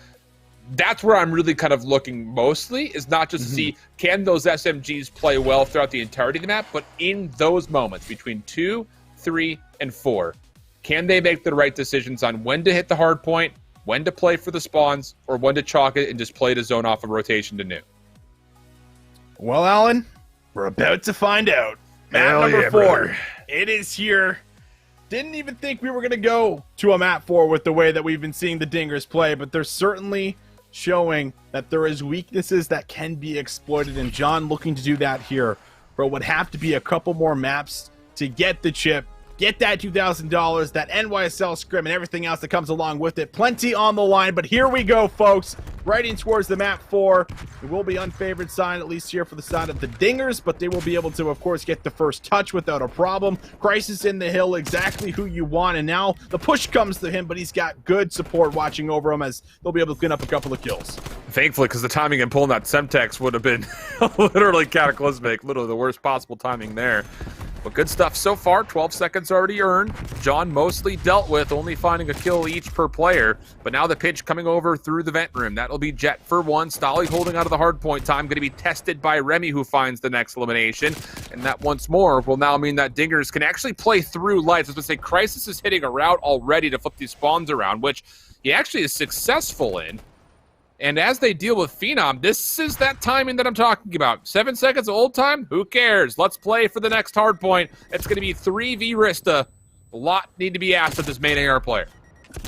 that's where I'm really kind of looking mostly, is not just to see can those SMGs play well throughout the entirety of the map, but in those moments between 2, 3, and 4, can they make the right decisions on when to hit the hard point, when to play for the spawns, or when to chalk it and just play to zone off a rotation to new? Well, Alan, we're about to find out. Map number 4. Brother. It is here. Didn't even think we were going to go to a map 4 with the way that we've been seeing the Dingers play, but they're certainly showing that there is weaknesses that can be exploited, and John looking to do that here. But it would have to be a couple more maps to get the chip, get that $2,000, that NYSL scrim, and everything else that comes along with it. Plenty on the line, but here we go, folks. Right in towards the map 4. It will be unfavored sign, at least here for the side of the Dingers, but they will be able to, of course, get the first touch without a problem. Crisis in the hill, exactly who you want, and now the push comes to him, but he's got good support watching over him as they'll be able to clean up a couple of kills. Thankfully, because the timing in pulling that Semtex would have been literally cataclysmic, literally the worst possible timing there. But good stuff so far. 12 seconds already earned. John mostly dealt with, only finding a kill each per player. But now the pitch coming over through the vent room. That'll be Jet for 1. Stolly holding out of the hard point time. Going to be tested by Remy, who finds the next elimination. And that once more will now mean that Dingers can actually play through lights. I was going to say, Crisis is hitting a route already to flip these spawns around, which he actually is successful in. And as they deal with Phenom, this is that timing that I'm talking about. 7 seconds of old time? Who cares? Let's play for the next hard point. It's going to be 3v Rista. A lot need to be asked of this main AR player.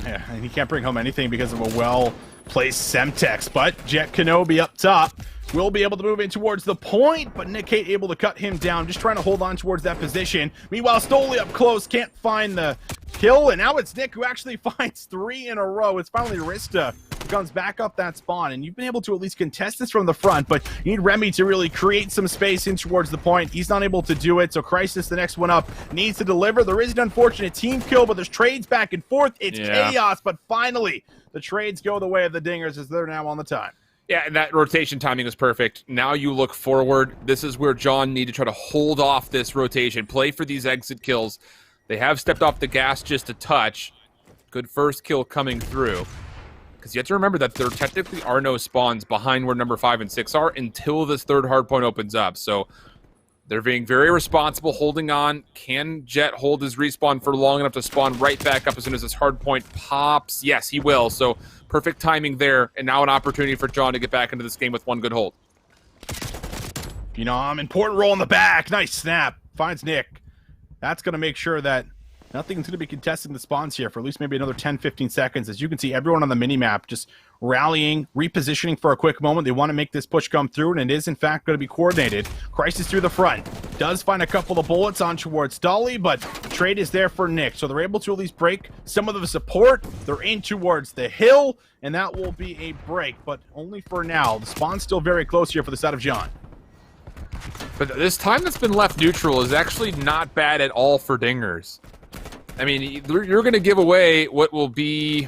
Yeah, and he can't bring home anything because of a well-placed Semtex. But Jet Kenobi up top will be able to move in towards the point, but Nick Kate able to cut him down, just trying to hold on towards that position. Meanwhile, Stoli up close, can't find the kill, and now it's Nick who actually finds 3 in a row. It's finally Rista who comes back up that spawn, and you've been able to at least contest this from the front, but you need Remy to really create some space in towards the point. He's not able to do it, so Crisis, the next one up, needs to deliver. There is an unfortunate team kill, but there's trades back and forth. It's chaos, but finally the trades go the way of the Dingers as they're now on the time. Yeah, and that rotation timing is perfect. Now you look forward. This is where John need to try to hold off this rotation, play for these exit kills. They have stepped off the gas just a touch. Good first kill coming through. Because you have to remember that there technically are no spawns behind where number 5 and 6 are until this third hardpoint opens up. So they're being very responsible, holding on. Can Jet hold his respawn for long enough to spawn right back up as soon as this hardpoint pops? Yes, he will. So perfect timing there, and now an opportunity for John to get back into this game with one good hold. Phenom, important roll in the back. Nice snap. Finds Nick. That's going to make sure that nothing's going to be contesting the spawns here for at least maybe another 10-15 seconds. As you can see, everyone on the minimap just rallying, repositioning for a quick moment. They want to make this push come through, and it is, in fact, going to be coordinated. Crisis through the front. Does find a couple of bullets on towards Dolly, but the trade is there for Nick. So they're able to at least break some of the support. They're in towards the hill, and that will be a break, but only for now. The spawn's still very close here for the side of John. But this time that's been left neutral is actually not bad at all for Dingers. I mean, you're going to give away what will be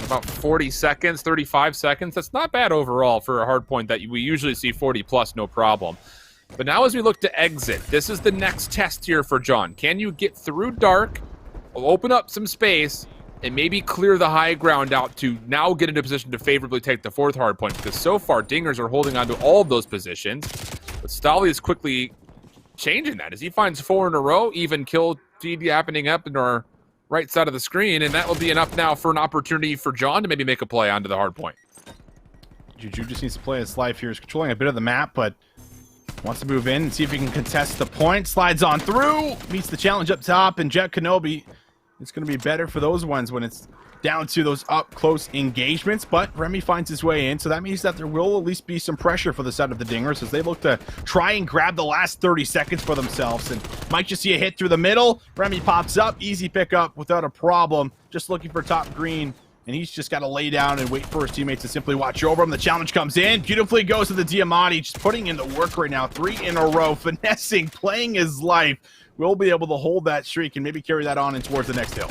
about 40 seconds, 35 seconds. That's not bad overall for a hard point that we usually see 40 plus, no problem. But now as we look to exit, this is the next test here for John. Can you get through dark, open up some space, and maybe clear the high ground out to now get into a position to favorably take the fourth hard point? Because so far, Dingers are holding on to all of those positions. But Stolly is quickly changing that as he finds 4 in a row, even kill feed happening up in our right side of the screen, and that will be enough now for an opportunity for John to maybe make a play onto the hard point. Juju just needs to play his life here. He's controlling a bit of the map, but wants to move in and see if he can contest the point. Slides on through, meets the challenge up top, and Jet Kenobi, it's going to be better for those ones when it's down to those up-close engagements, but Remy finds his way in, so that means that there will at least be some pressure for the side of the Dingers as they look to try and grab the last 30 seconds for themselves, and might just see a hit through the middle. Remy pops up, easy pickup without a problem, just looking for top green, and he's just got to lay down and wait for his teammates to simply watch over him. The challenge comes in, beautifully goes to the Diamante, just putting in the work right now, 3 in a row, finessing, playing his life will be able to hold that streak and maybe carry that on and towards the next hill.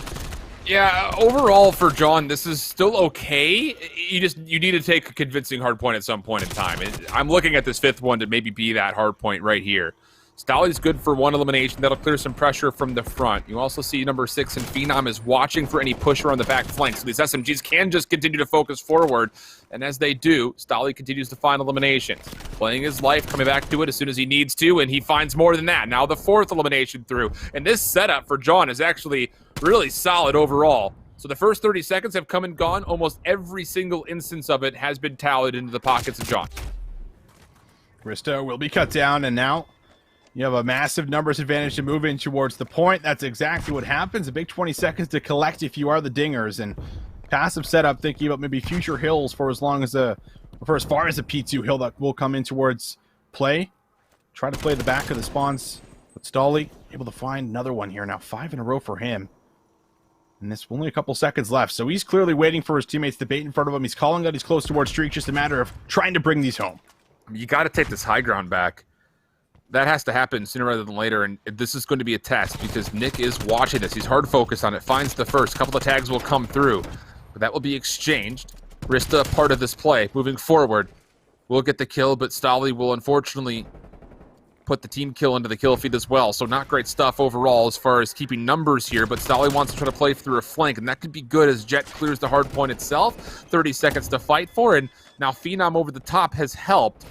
Yeah, overall for John, this is still okay. You need to take a convincing hard point at some point in time. I'm looking at this 5th one to maybe be that hard point right here. Stolly's good for 1 elimination. That'll clear some pressure from the front. You also see number 6 and Phenom is watching for any pusher on the back flank. So these SMGs can just continue to focus forward. And as they do, Stolly continues to find eliminations. Playing his life, coming back to it as soon as he needs to, and he finds more than that. Now the 4th elimination through. And this setup for John is actually really solid overall. So the first 30 seconds have come and gone. Almost every single instance of it has been tallied into the pockets of John. Krista will be cut down, and now you have a massive numbers advantage to move in towards the point. That's exactly what happens. A big 20 seconds to collect if you are the Dingers, and passive setup, thinking about maybe future hills for as long as for as far as a P2 hill that will come in towards play. Try to play the back of the spawns, but Stolly able to find another one here now. 5 in a row for him. And there's only a couple seconds left, so he's clearly waiting for his teammates to bait in front of him. He's calling out he's close towards streak, just a matter of trying to bring these home. You got to take this high ground back. That has to happen sooner rather than later, and this is going to be a test because Nick is watching this. He's hard focused on it, finds the first. Couple of tags will come through, but that will be exchanged. Rista, part of this play, moving forward, will get the kill, but Stolly will unfortunately put the team kill into the kill feed as well. So not great stuff overall as far as keeping numbers here, but Stolly wants to try to play through a flank, and that could be good as Jet clears the hard point itself. 30 seconds to fight for, and now Phenom over the top has helped.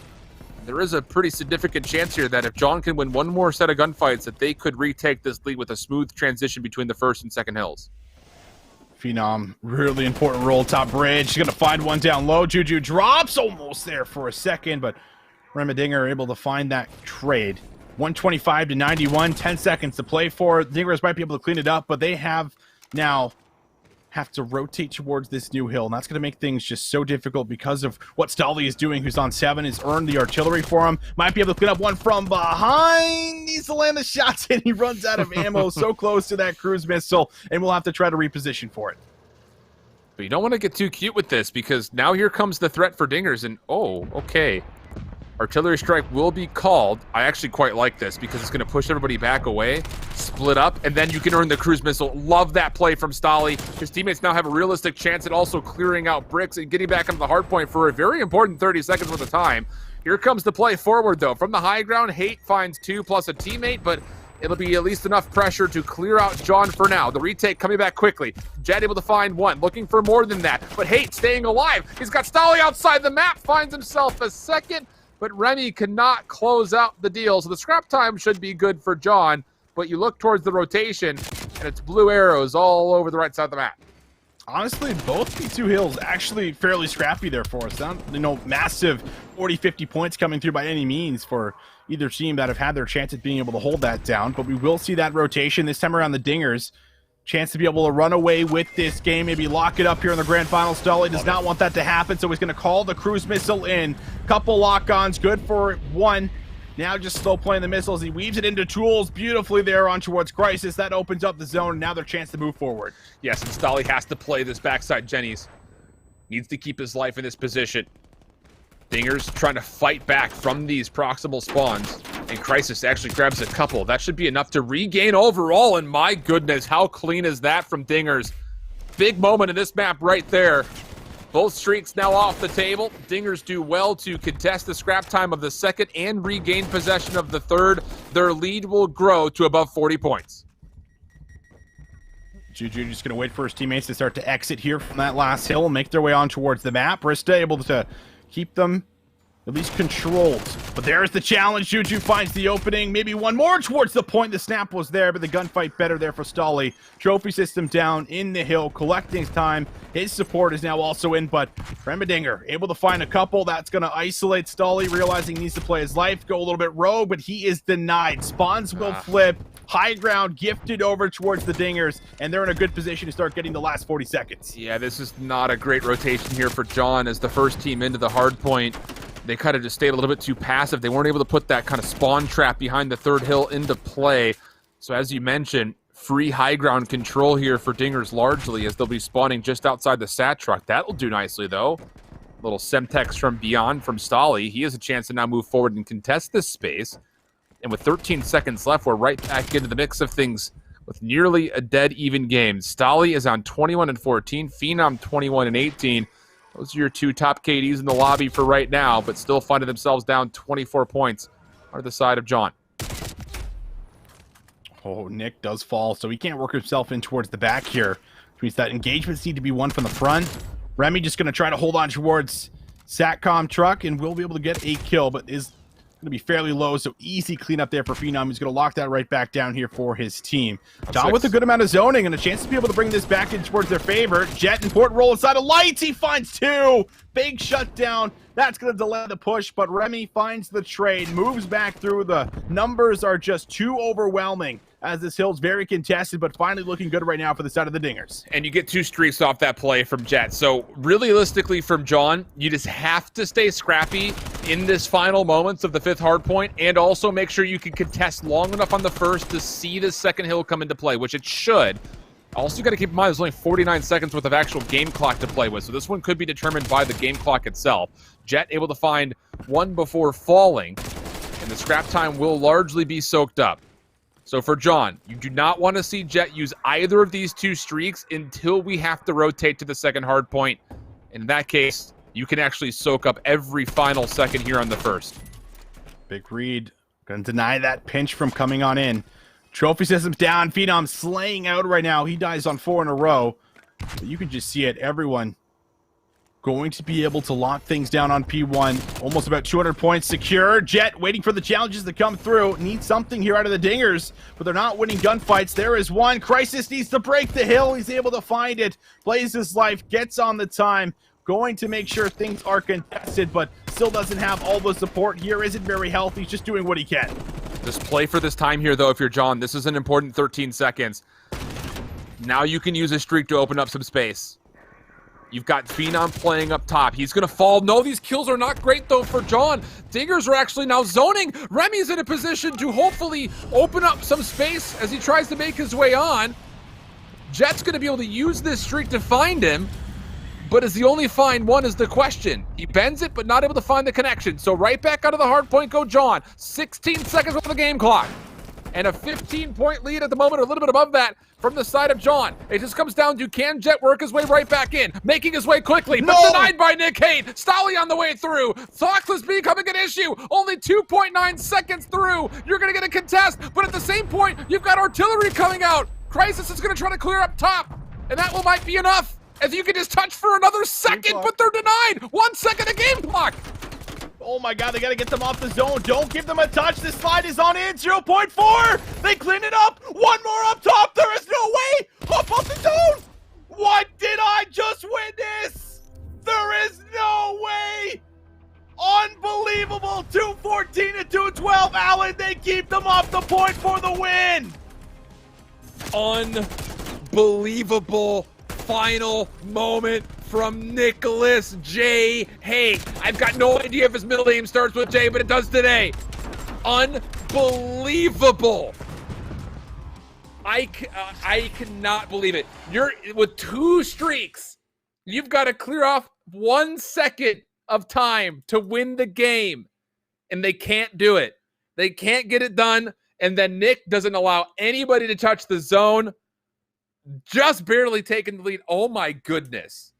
There is a pretty significant chance here that if John can win one more set of gunfights, that they could retake this lead with a smooth transition between the 1st and 2nd hills. Phenom, really important role top bridge. He's going to find one down low. Juju drops almost there for a second, but Remedinger able to find that trade. 125 to 91, 10 seconds to play for. Dingers might be able to clean it up, but they have to rotate towards this new hill, and that's going to make things just so difficult because of what Stolly is doing, who's on 7, has earned the artillery for him. Might be able to clean up one from behind. Needs to land the shots, and he runs out of ammo. So close to that cruise missile, and we'll have to try to reposition for it. But you don't want to get too cute with this because now here comes the threat for Dingers, and oh, okay. Artillery strike will be called. I actually quite like this because it's going to push everybody back away, split up, and then you can earn the cruise missile. Love that play from Stolly. His teammates now have a realistic chance at also clearing out bricks and getting back into the hard point for a very important 30 seconds worth of time. Here comes the play forward, though. From the high ground, Hate finds 2 plus a teammate, but it'll be at least enough pressure to clear out John for now. The retake coming back quickly. Jet able to find 1, looking for more than that, but Hate staying alive. He's got Stolly outside the map, finds himself a 2nd, but Remy cannot close out the deal. So the scrap time should be good for John, but you look towards the rotation, and it's blue arrows all over the right side of the map. Honestly, both P2 hills actually fairly scrappy there for us. Not, massive 40, 50 points coming through by any means for either team that have had their chance at being able to hold that down, but we will see that rotation this time around. The Dingers chance to be able to run away with this game, maybe lock it up here in the grand final. Stolly does not want that to happen, so he's going to call the cruise missile in. Couple lock-ons, good for 1. Now just slow playing the missiles. He weaves it into tools beautifully there on towards Crisis. That opens up the zone, and now their chance to move forward. Yes, and Stolly has to play this backside Jenny's. Needs to keep his life in this position. Dingers trying to fight back from these proximal spawns, and Crisis actually grabs a couple. That should be enough to regain overall, and my goodness, how clean is that from Dingers? Big moment in this map right there. Both streaks now off the table. Dingers do well to contest the scrap time of the 2nd and regain possession of the 3rd. Their lead will grow to above 40 points. Juju just going to wait for his teammates to start to exit here from that last hill and make their way on towards the map. Rista able to keep them at least controlled. But there's the challenge. Juju finds the opening. Maybe one more towards the point. The snap was there, but the gunfight better there for Stolly. Trophy system down in the hill, collecting time. His support is now also in, but Remedinger able to find a couple. That's going to isolate Stolly, realizing he needs to play his life, go a little bit rogue, but he is denied. Spawns will flip. High ground gifted over towards the Dingers, and they're in a good position to start getting the last 40 seconds. Yeah, this is not a great rotation here for John as the first team into the hard point. They kind of just stayed a little bit too passive. They weren't able to put that kind of spawn trap behind the 3rd hill into play. So as you mentioned, free high ground control here for Dingers largely as they'll be spawning just outside the sat truck. That'll do nicely though. Little Semtex from beyond from Stolly. He has a chance to now move forward and contest this space. And with 13 seconds left, we're right back into the mix of things with nearly a dead even game. Stolly is on 21 and 14, Phenom 21 and 18. Those are your two top KDs in the lobby for right now, but still finding themselves down 24 points on the side of John. Oh, Nick does fall, so he can't work himself in towards the back here. Which means that engagements need to be won from the front. Remy just going to try to hold on towards Satcom Truck and will be able to get a kill, but is going to be fairly low, so easy cleanup there for Phenom. He's going to lock that right back down here for his team. John with a good amount of zoning and a chance to be able to bring this back in towards their favor. Jet and Port roll inside of lights. He finds two. Big shutdown. That's going to delay the push, but Remy finds the trade, moves back through. The numbers are just too overwhelming as this hill's very contested, but finally looking good right now for the side of the Dingers. And you get two streaks off that play from Jet. So realistically from John, you just have to stay scrappy in this final moments of the fifth hardpoint, and also make sure you can contest long enough on the first to see the second hill come into play, which it should. Also got to keep in mind there's only 49 seconds worth of actual game clock to play with, so this one could be determined by the game clock itself. Jet able to find one before falling, and the scrap time will largely be soaked up. So for John, you do not want to see Jet use either of these two streaks until we have to rotate to the second hard point. In that case, you can actually soak up every final second here on the first. Big read. Gonna deny that pinch from coming on in. Trophy system's down. Phenom slaying out right now. He dies on 4 in a row. But you can just see it. Everyone going to be able to lock things down on P1. Almost about 200 points secure. Jet waiting for the challenges to come through. Need something here out of the Dingers, but they're not winning gunfights. There is one. Crisis needs to break the hill. He's able to find it. Plays his life. Gets on the time. Going to make sure things are contested, but still doesn't have all the support here. Isn't very healthy. He's just doing what he can. Just play for this time here, though, if you're John. This is an important 13 seconds. Now you can use a streak to open up some space. You've got Phenom playing up top. He's going to fall. No, these kills are not great, though, for John. Dingers are actually now zoning. Remy's in a position to hopefully open up some space as he tries to make his way on. Jet's going to be able to use this streak to find him. But is he only find one is the question. He bends it, but not able to find the connection. So right back out of the hard point go John. 16 seconds with the game clock. And a 15-point lead at the moment, or a little bit above that, from the side of John. It just comes down to, can Jet work his way right back in? Making his way quickly, but denied by Nick Haight. Stolly on the way through. Fox is becoming an issue. Only 2.9 seconds through. You're going to get a contest, but at the same point, you've got artillery coming out. Crisis is going to try to clear up top, and that might be enough. If you can just touch for another second, but they're denied. 1 second of game clock. Oh my God, they got to get them off the zone. Don't give them a touch. This slide is on in. 0.4. They clean it up. One more up top. There is no way. Up off the zone. What did I just witness? There is no way. Unbelievable. 214 to 212. Allen, they keep them off the point for the win. Unbelievable final moment from Nicholas J. Haight. I've got no idea if his middle name starts with J, but it does today. Unbelievable. I cannot believe it. You're with two streaks. You've got to clear off 1 second of time to win the game, and they can't do it. They can't get it done, and then Nick doesn't allow anybody to touch the zone. Just barely taking the lead. Oh my goodness.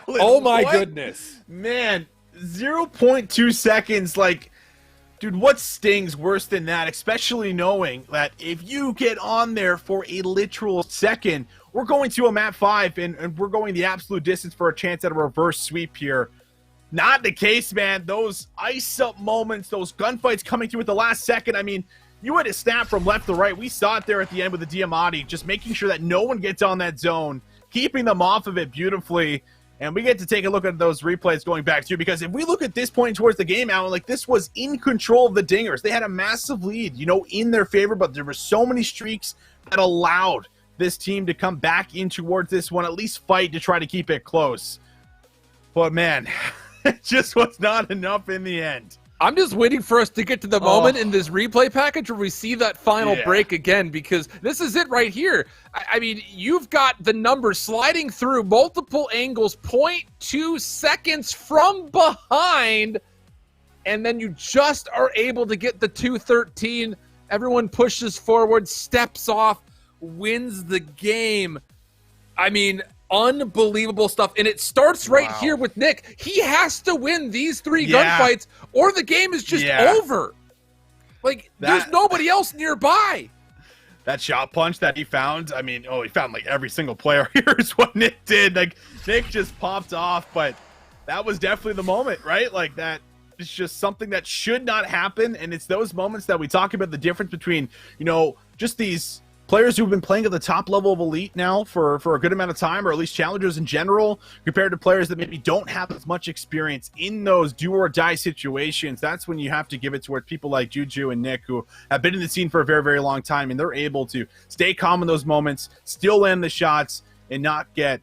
Oh my goodness. Man, 0.2 seconds. Like, dude, what stings worse than that? Especially knowing that if you get on there for a literal second, we're going to a map 5 and we're going the absolute distance for a chance at a reverse sweep here. Not the case, man. Those ice-up moments, those gunfights coming through at the last second. I mean, you had to snap from left to right. We saw it there at the end with the Diamatti, just making sure that no one gets on that zone, keeping them off of it beautifully. And we get to take a look at those replays going back too, because if we look at this point towards the game, Alan, like this was in control of the Dingers. They had a massive lead, you know, in their favor, but there were so many streaks that allowed this team to come back in towards this one, at least fight to try to keep it close. But man, it just was not enough in the end. I'm just waiting for us to get to the moment in this replay package where we see that final break again, because this is it right here. I mean, you've got the numbers sliding through multiple angles, 0.2 seconds from behind. and then you just are able to get the 213. Everyone pushes forward, steps off, wins the game. I mean, unbelievable stuff. And it starts right here with Nick. He has to win these 3 gunfights or the game is just over. Like, there's nobody else nearby. That shot punch that he found, I mean, he found like every single player here is what Nick did. Like, Nick just popped off, but that was definitely the moment, right? Like, that is just something that should not happen. And it's those moments that we talk about the difference between, just these players who've been playing at the top level of Elite now for a good amount of time, or at least challengers in general, compared to players that maybe don't have as much experience in those do or die situations. That's when you have to give it to where people like Juju and Nick, who have been in the scene for a very, very long time, and they're able to stay calm in those moments, still land the shots, and not get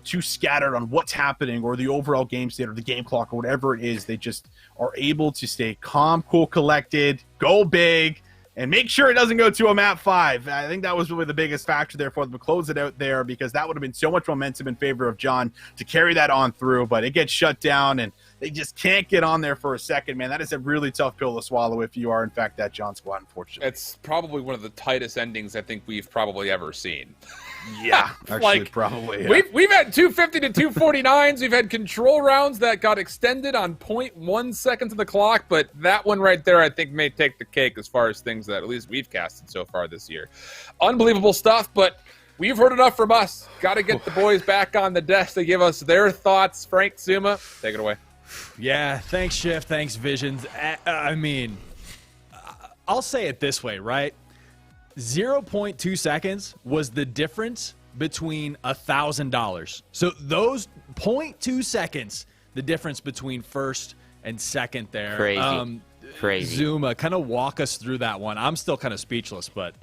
too scattered on what's happening or the overall game state or the game clock or whatever it is. They just are able to stay calm, cool, collected, go big, and make sure it doesn't go to a map 5. I think that was really the biggest factor there for them to close it out there, because that would have been so much momentum in favor of John to carry that on through. But it gets shut down, and they just can't get on there for a second, man. That is a really tough pill to swallow if you are, in fact, that John squad, unfortunately. It's probably one of the tightest endings I think we've probably ever seen. Yeah, actually, probably. Yeah. We've had 250 to 249s. We've had control rounds that got extended on 0.1 seconds of the clock, but that one right there I think may take the cake as far as things that at least we've casted so far this year. Unbelievable stuff, but we've heard enough from us. Got to get the boys back on the desk to give us their thoughts. Frank, Zuma, take it away. Yeah, thanks, Shift. Thanks, Visions. I mean, I'll say it this way, right? 0.2 seconds was the difference between $1,000. So those 0.2 seconds, the difference between first and second there. Crazy. Zuma, kind of walk us through that one. I'm still kind of speechless, but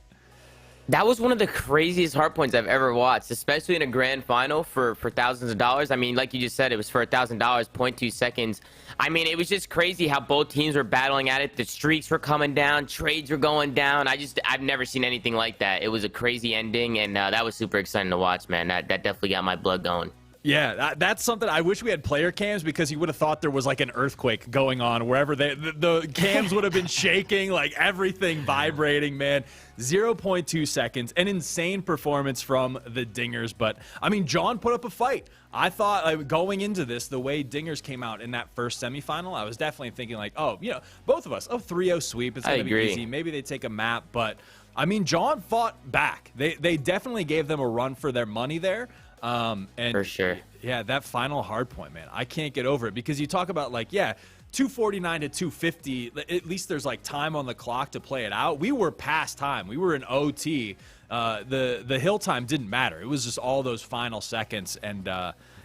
that was one of the craziest hard points I've ever watched, especially in a grand final for thousands of dollars. I mean, like you just said, it was for $1,000, 0.2 seconds. I mean, it was just crazy how both teams were battling at it. The streaks were coming down, trades were going down. I've never seen anything like that. It was a crazy ending, and that was super exciting to watch, man. That definitely got my blood going. Yeah, that's something. I wish we had player cams, because you would have thought there was like an earthquake going on wherever the cams would have been shaking, like everything vibrating, man. 0.2 seconds, an insane performance from the Dingers. But I mean, John put up a fight. I thought going into this, the way Dingers came out in that first semifinal, I was definitely thinking like, both of us, 3-0 sweep. It's going to be easy. Maybe they take a map, but I mean, John fought back. They definitely gave them a run for their money there. And for sure. Yeah, that final hard point, man, I can't get over it, because you talk about 249 to 250, at least there's like time on the clock to play it out. We were past time. We were in OT. The hill time didn't matter. It was just all those final seconds. And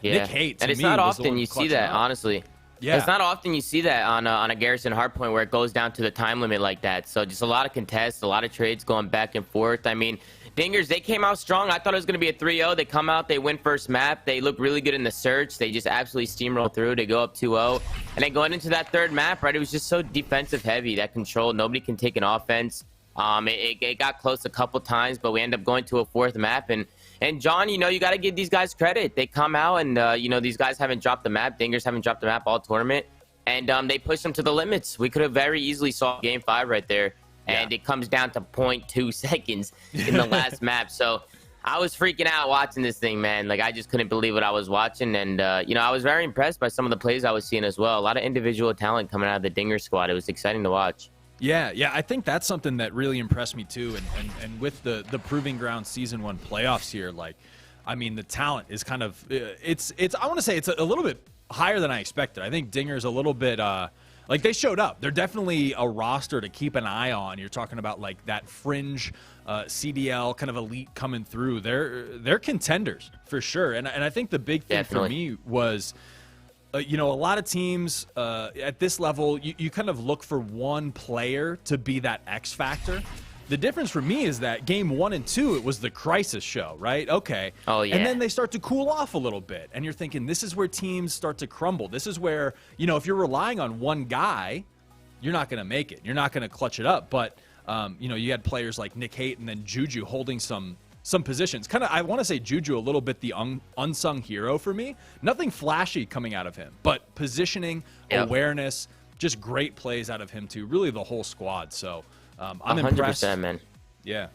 Nick Haight, and it's not often you see that, honestly. Yeah. It's not often you see that on a Garrison hardpoint where it goes down to the time limit like that. So just a lot of contests, a lot of trades going back and forth. I mean, Dingers, they came out strong. I thought it was going to be a 3-0. They come out, they win first map. They look really good in the search. They just absolutely steamroll through. They go up 2-0. And then going into that third map, right, it was just so defensive heavy, that control. Nobody can take an offense. It got close a couple times, but we end up going to a fourth map. And John, you got to give these guys credit. They come out and, these guys haven't dropped the map. Dingers haven't dropped the map all tournament. And they push them to the limits. We could have very easily saw game 5 right there. And it comes down to 0.2 seconds in the last map. So I was freaking out watching this thing, man. Like, I just couldn't believe what I was watching. And, I was very impressed by some of the plays I was seeing as well. A lot of individual talent coming out of the Dinger squad. It was exciting to watch. Yeah, I think that's something that really impressed me too. And with the Proving Ground Season 1 playoffs here, the talent is kind of it's I want to say it's a little bit higher than I expected. I think Dinger's a little bit they showed up. They're definitely a roster to keep an eye on. You're talking about that fringe CDL kind of elite coming through. They're contenders for sure. And I think the big thing for me was a lot of teams at this level, you kind of look for one player to be that X factor. The difference for me is that game 1 and 2, it was the crisis show, right? Okay. Oh, yeah. And then they start to cool off a little bit. And you're thinking, this is where teams start to crumble. This is where, if you're relying on one guy, you're not going to make it. You're not going to clutch it up. But, you had players like Nick Haight and then Juju holding some positions. Kind of, I want to say Juju a little bit the unsung hero for me. Nothing flashy coming out of him, but positioning, awareness, just great plays out of him too. Really the whole squad. So I'm 100%, impressed. man. Yeah.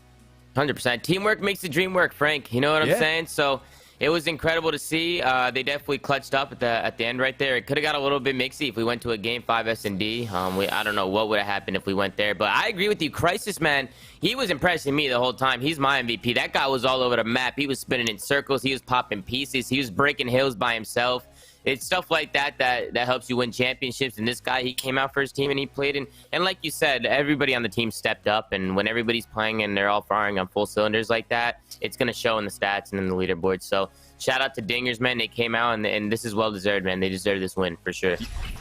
100%. Teamwork makes the dream work, Frank. You know what I'm saying? So it was incredible to see. They definitely clutched up at the end right there. It could have got a little bit mixy if we went to a Game 5 S&D. I don't know what would have happened if we went there. But I agree with you. Crisis, man, he was impressing me the whole time. He's my MVP. That guy was all over the map. He was spinning in circles. He was popping pieces. He was breaking hills by himself. It's stuff like that helps you win championships. And this guy, he came out for his team and he played. And like you said, everybody on the team stepped up. And when everybody's playing and they're all firing on full cylinders like that, it's going to show in the stats and in the leaderboard. So shout out to Dingers, man. They came out and this is well deserved, man. They deserve this win for sure.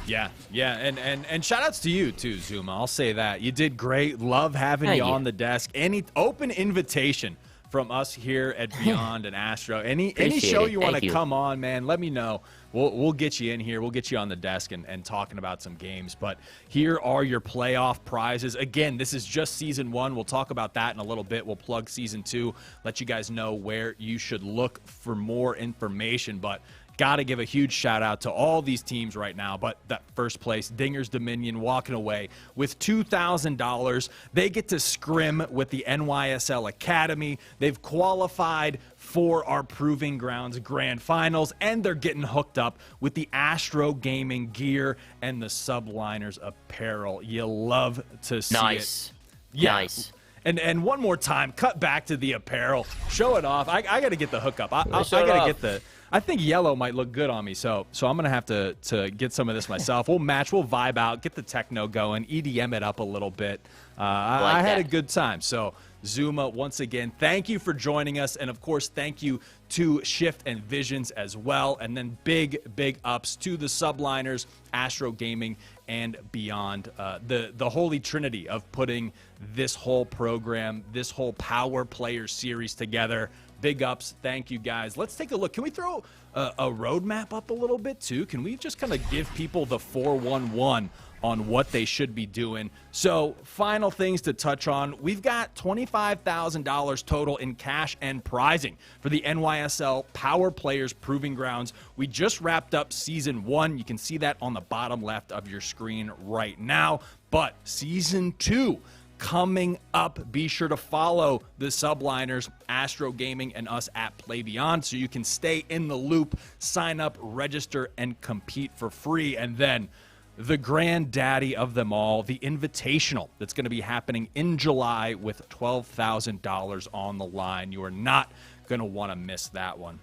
Yeah. And shout outs to you too, Zuma. I'll say that. You did great. Love having you on the desk. Any open invitation from us here at Beyond and Astro. Any show you want to come on, man, let me know. We'll get you in here. We'll get you on the desk and talking about some games. But here are your playoff prizes. Again, this is just Season 1. We'll talk about that in a little bit. We'll plug Season 2, let you guys know where you should look for more information. But got to give a huge shout out to all these teams right now. But that first place, Dingers Dominion, walking away with $2,000. They get to scrim with the NYSL Academy. They've qualified for our Proving Grounds Grand Finals, and they're getting hooked up with the ASTRO Gaming gear and the Subliners apparel. You love to see it. Yeah. Nice. And one more time, cut back to the apparel. Show it off. I got to get the hookup. I got to get the... I think yellow might look good on me, so I'm going to have to get some of this myself. We'll match, we'll vibe out, get the techno going, EDM it up a little bit. I had a good time. So, Zuma, once again, thank you for joining us. And, of course, thank you to Shift and Visions as well. And then big ups to the Subliners, Astro Gaming, and Beyond. The holy trinity of putting this whole program, this whole Power Players series together. Big ups. Thank you, guys. Let's take a look. Can we throw a roadmap up a little bit, too? Can we just kind of give people the 411 on what they should be doing? So, final things to touch on. We've got $25,000 total in cash and prizing for the NYSL Power Players Proving Grounds. We just wrapped up Season 1. You can see that on the bottom left of your screen right now. But Season 2... coming up. Be sure to follow the Subliners, Astro Gaming, and us at Play Beyond so you can stay in the loop, sign up, register, and compete for free. And then the granddaddy of them all, the Invitational that's going to be happening in July with $12,000 on the line. You are not going to want to miss that one.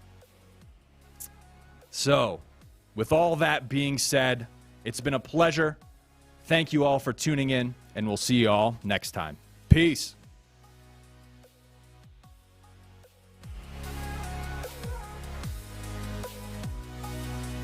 So, with all that being said, it's been a pleasure. Thank you all for tuning in, and we'll see you all next time. Peace.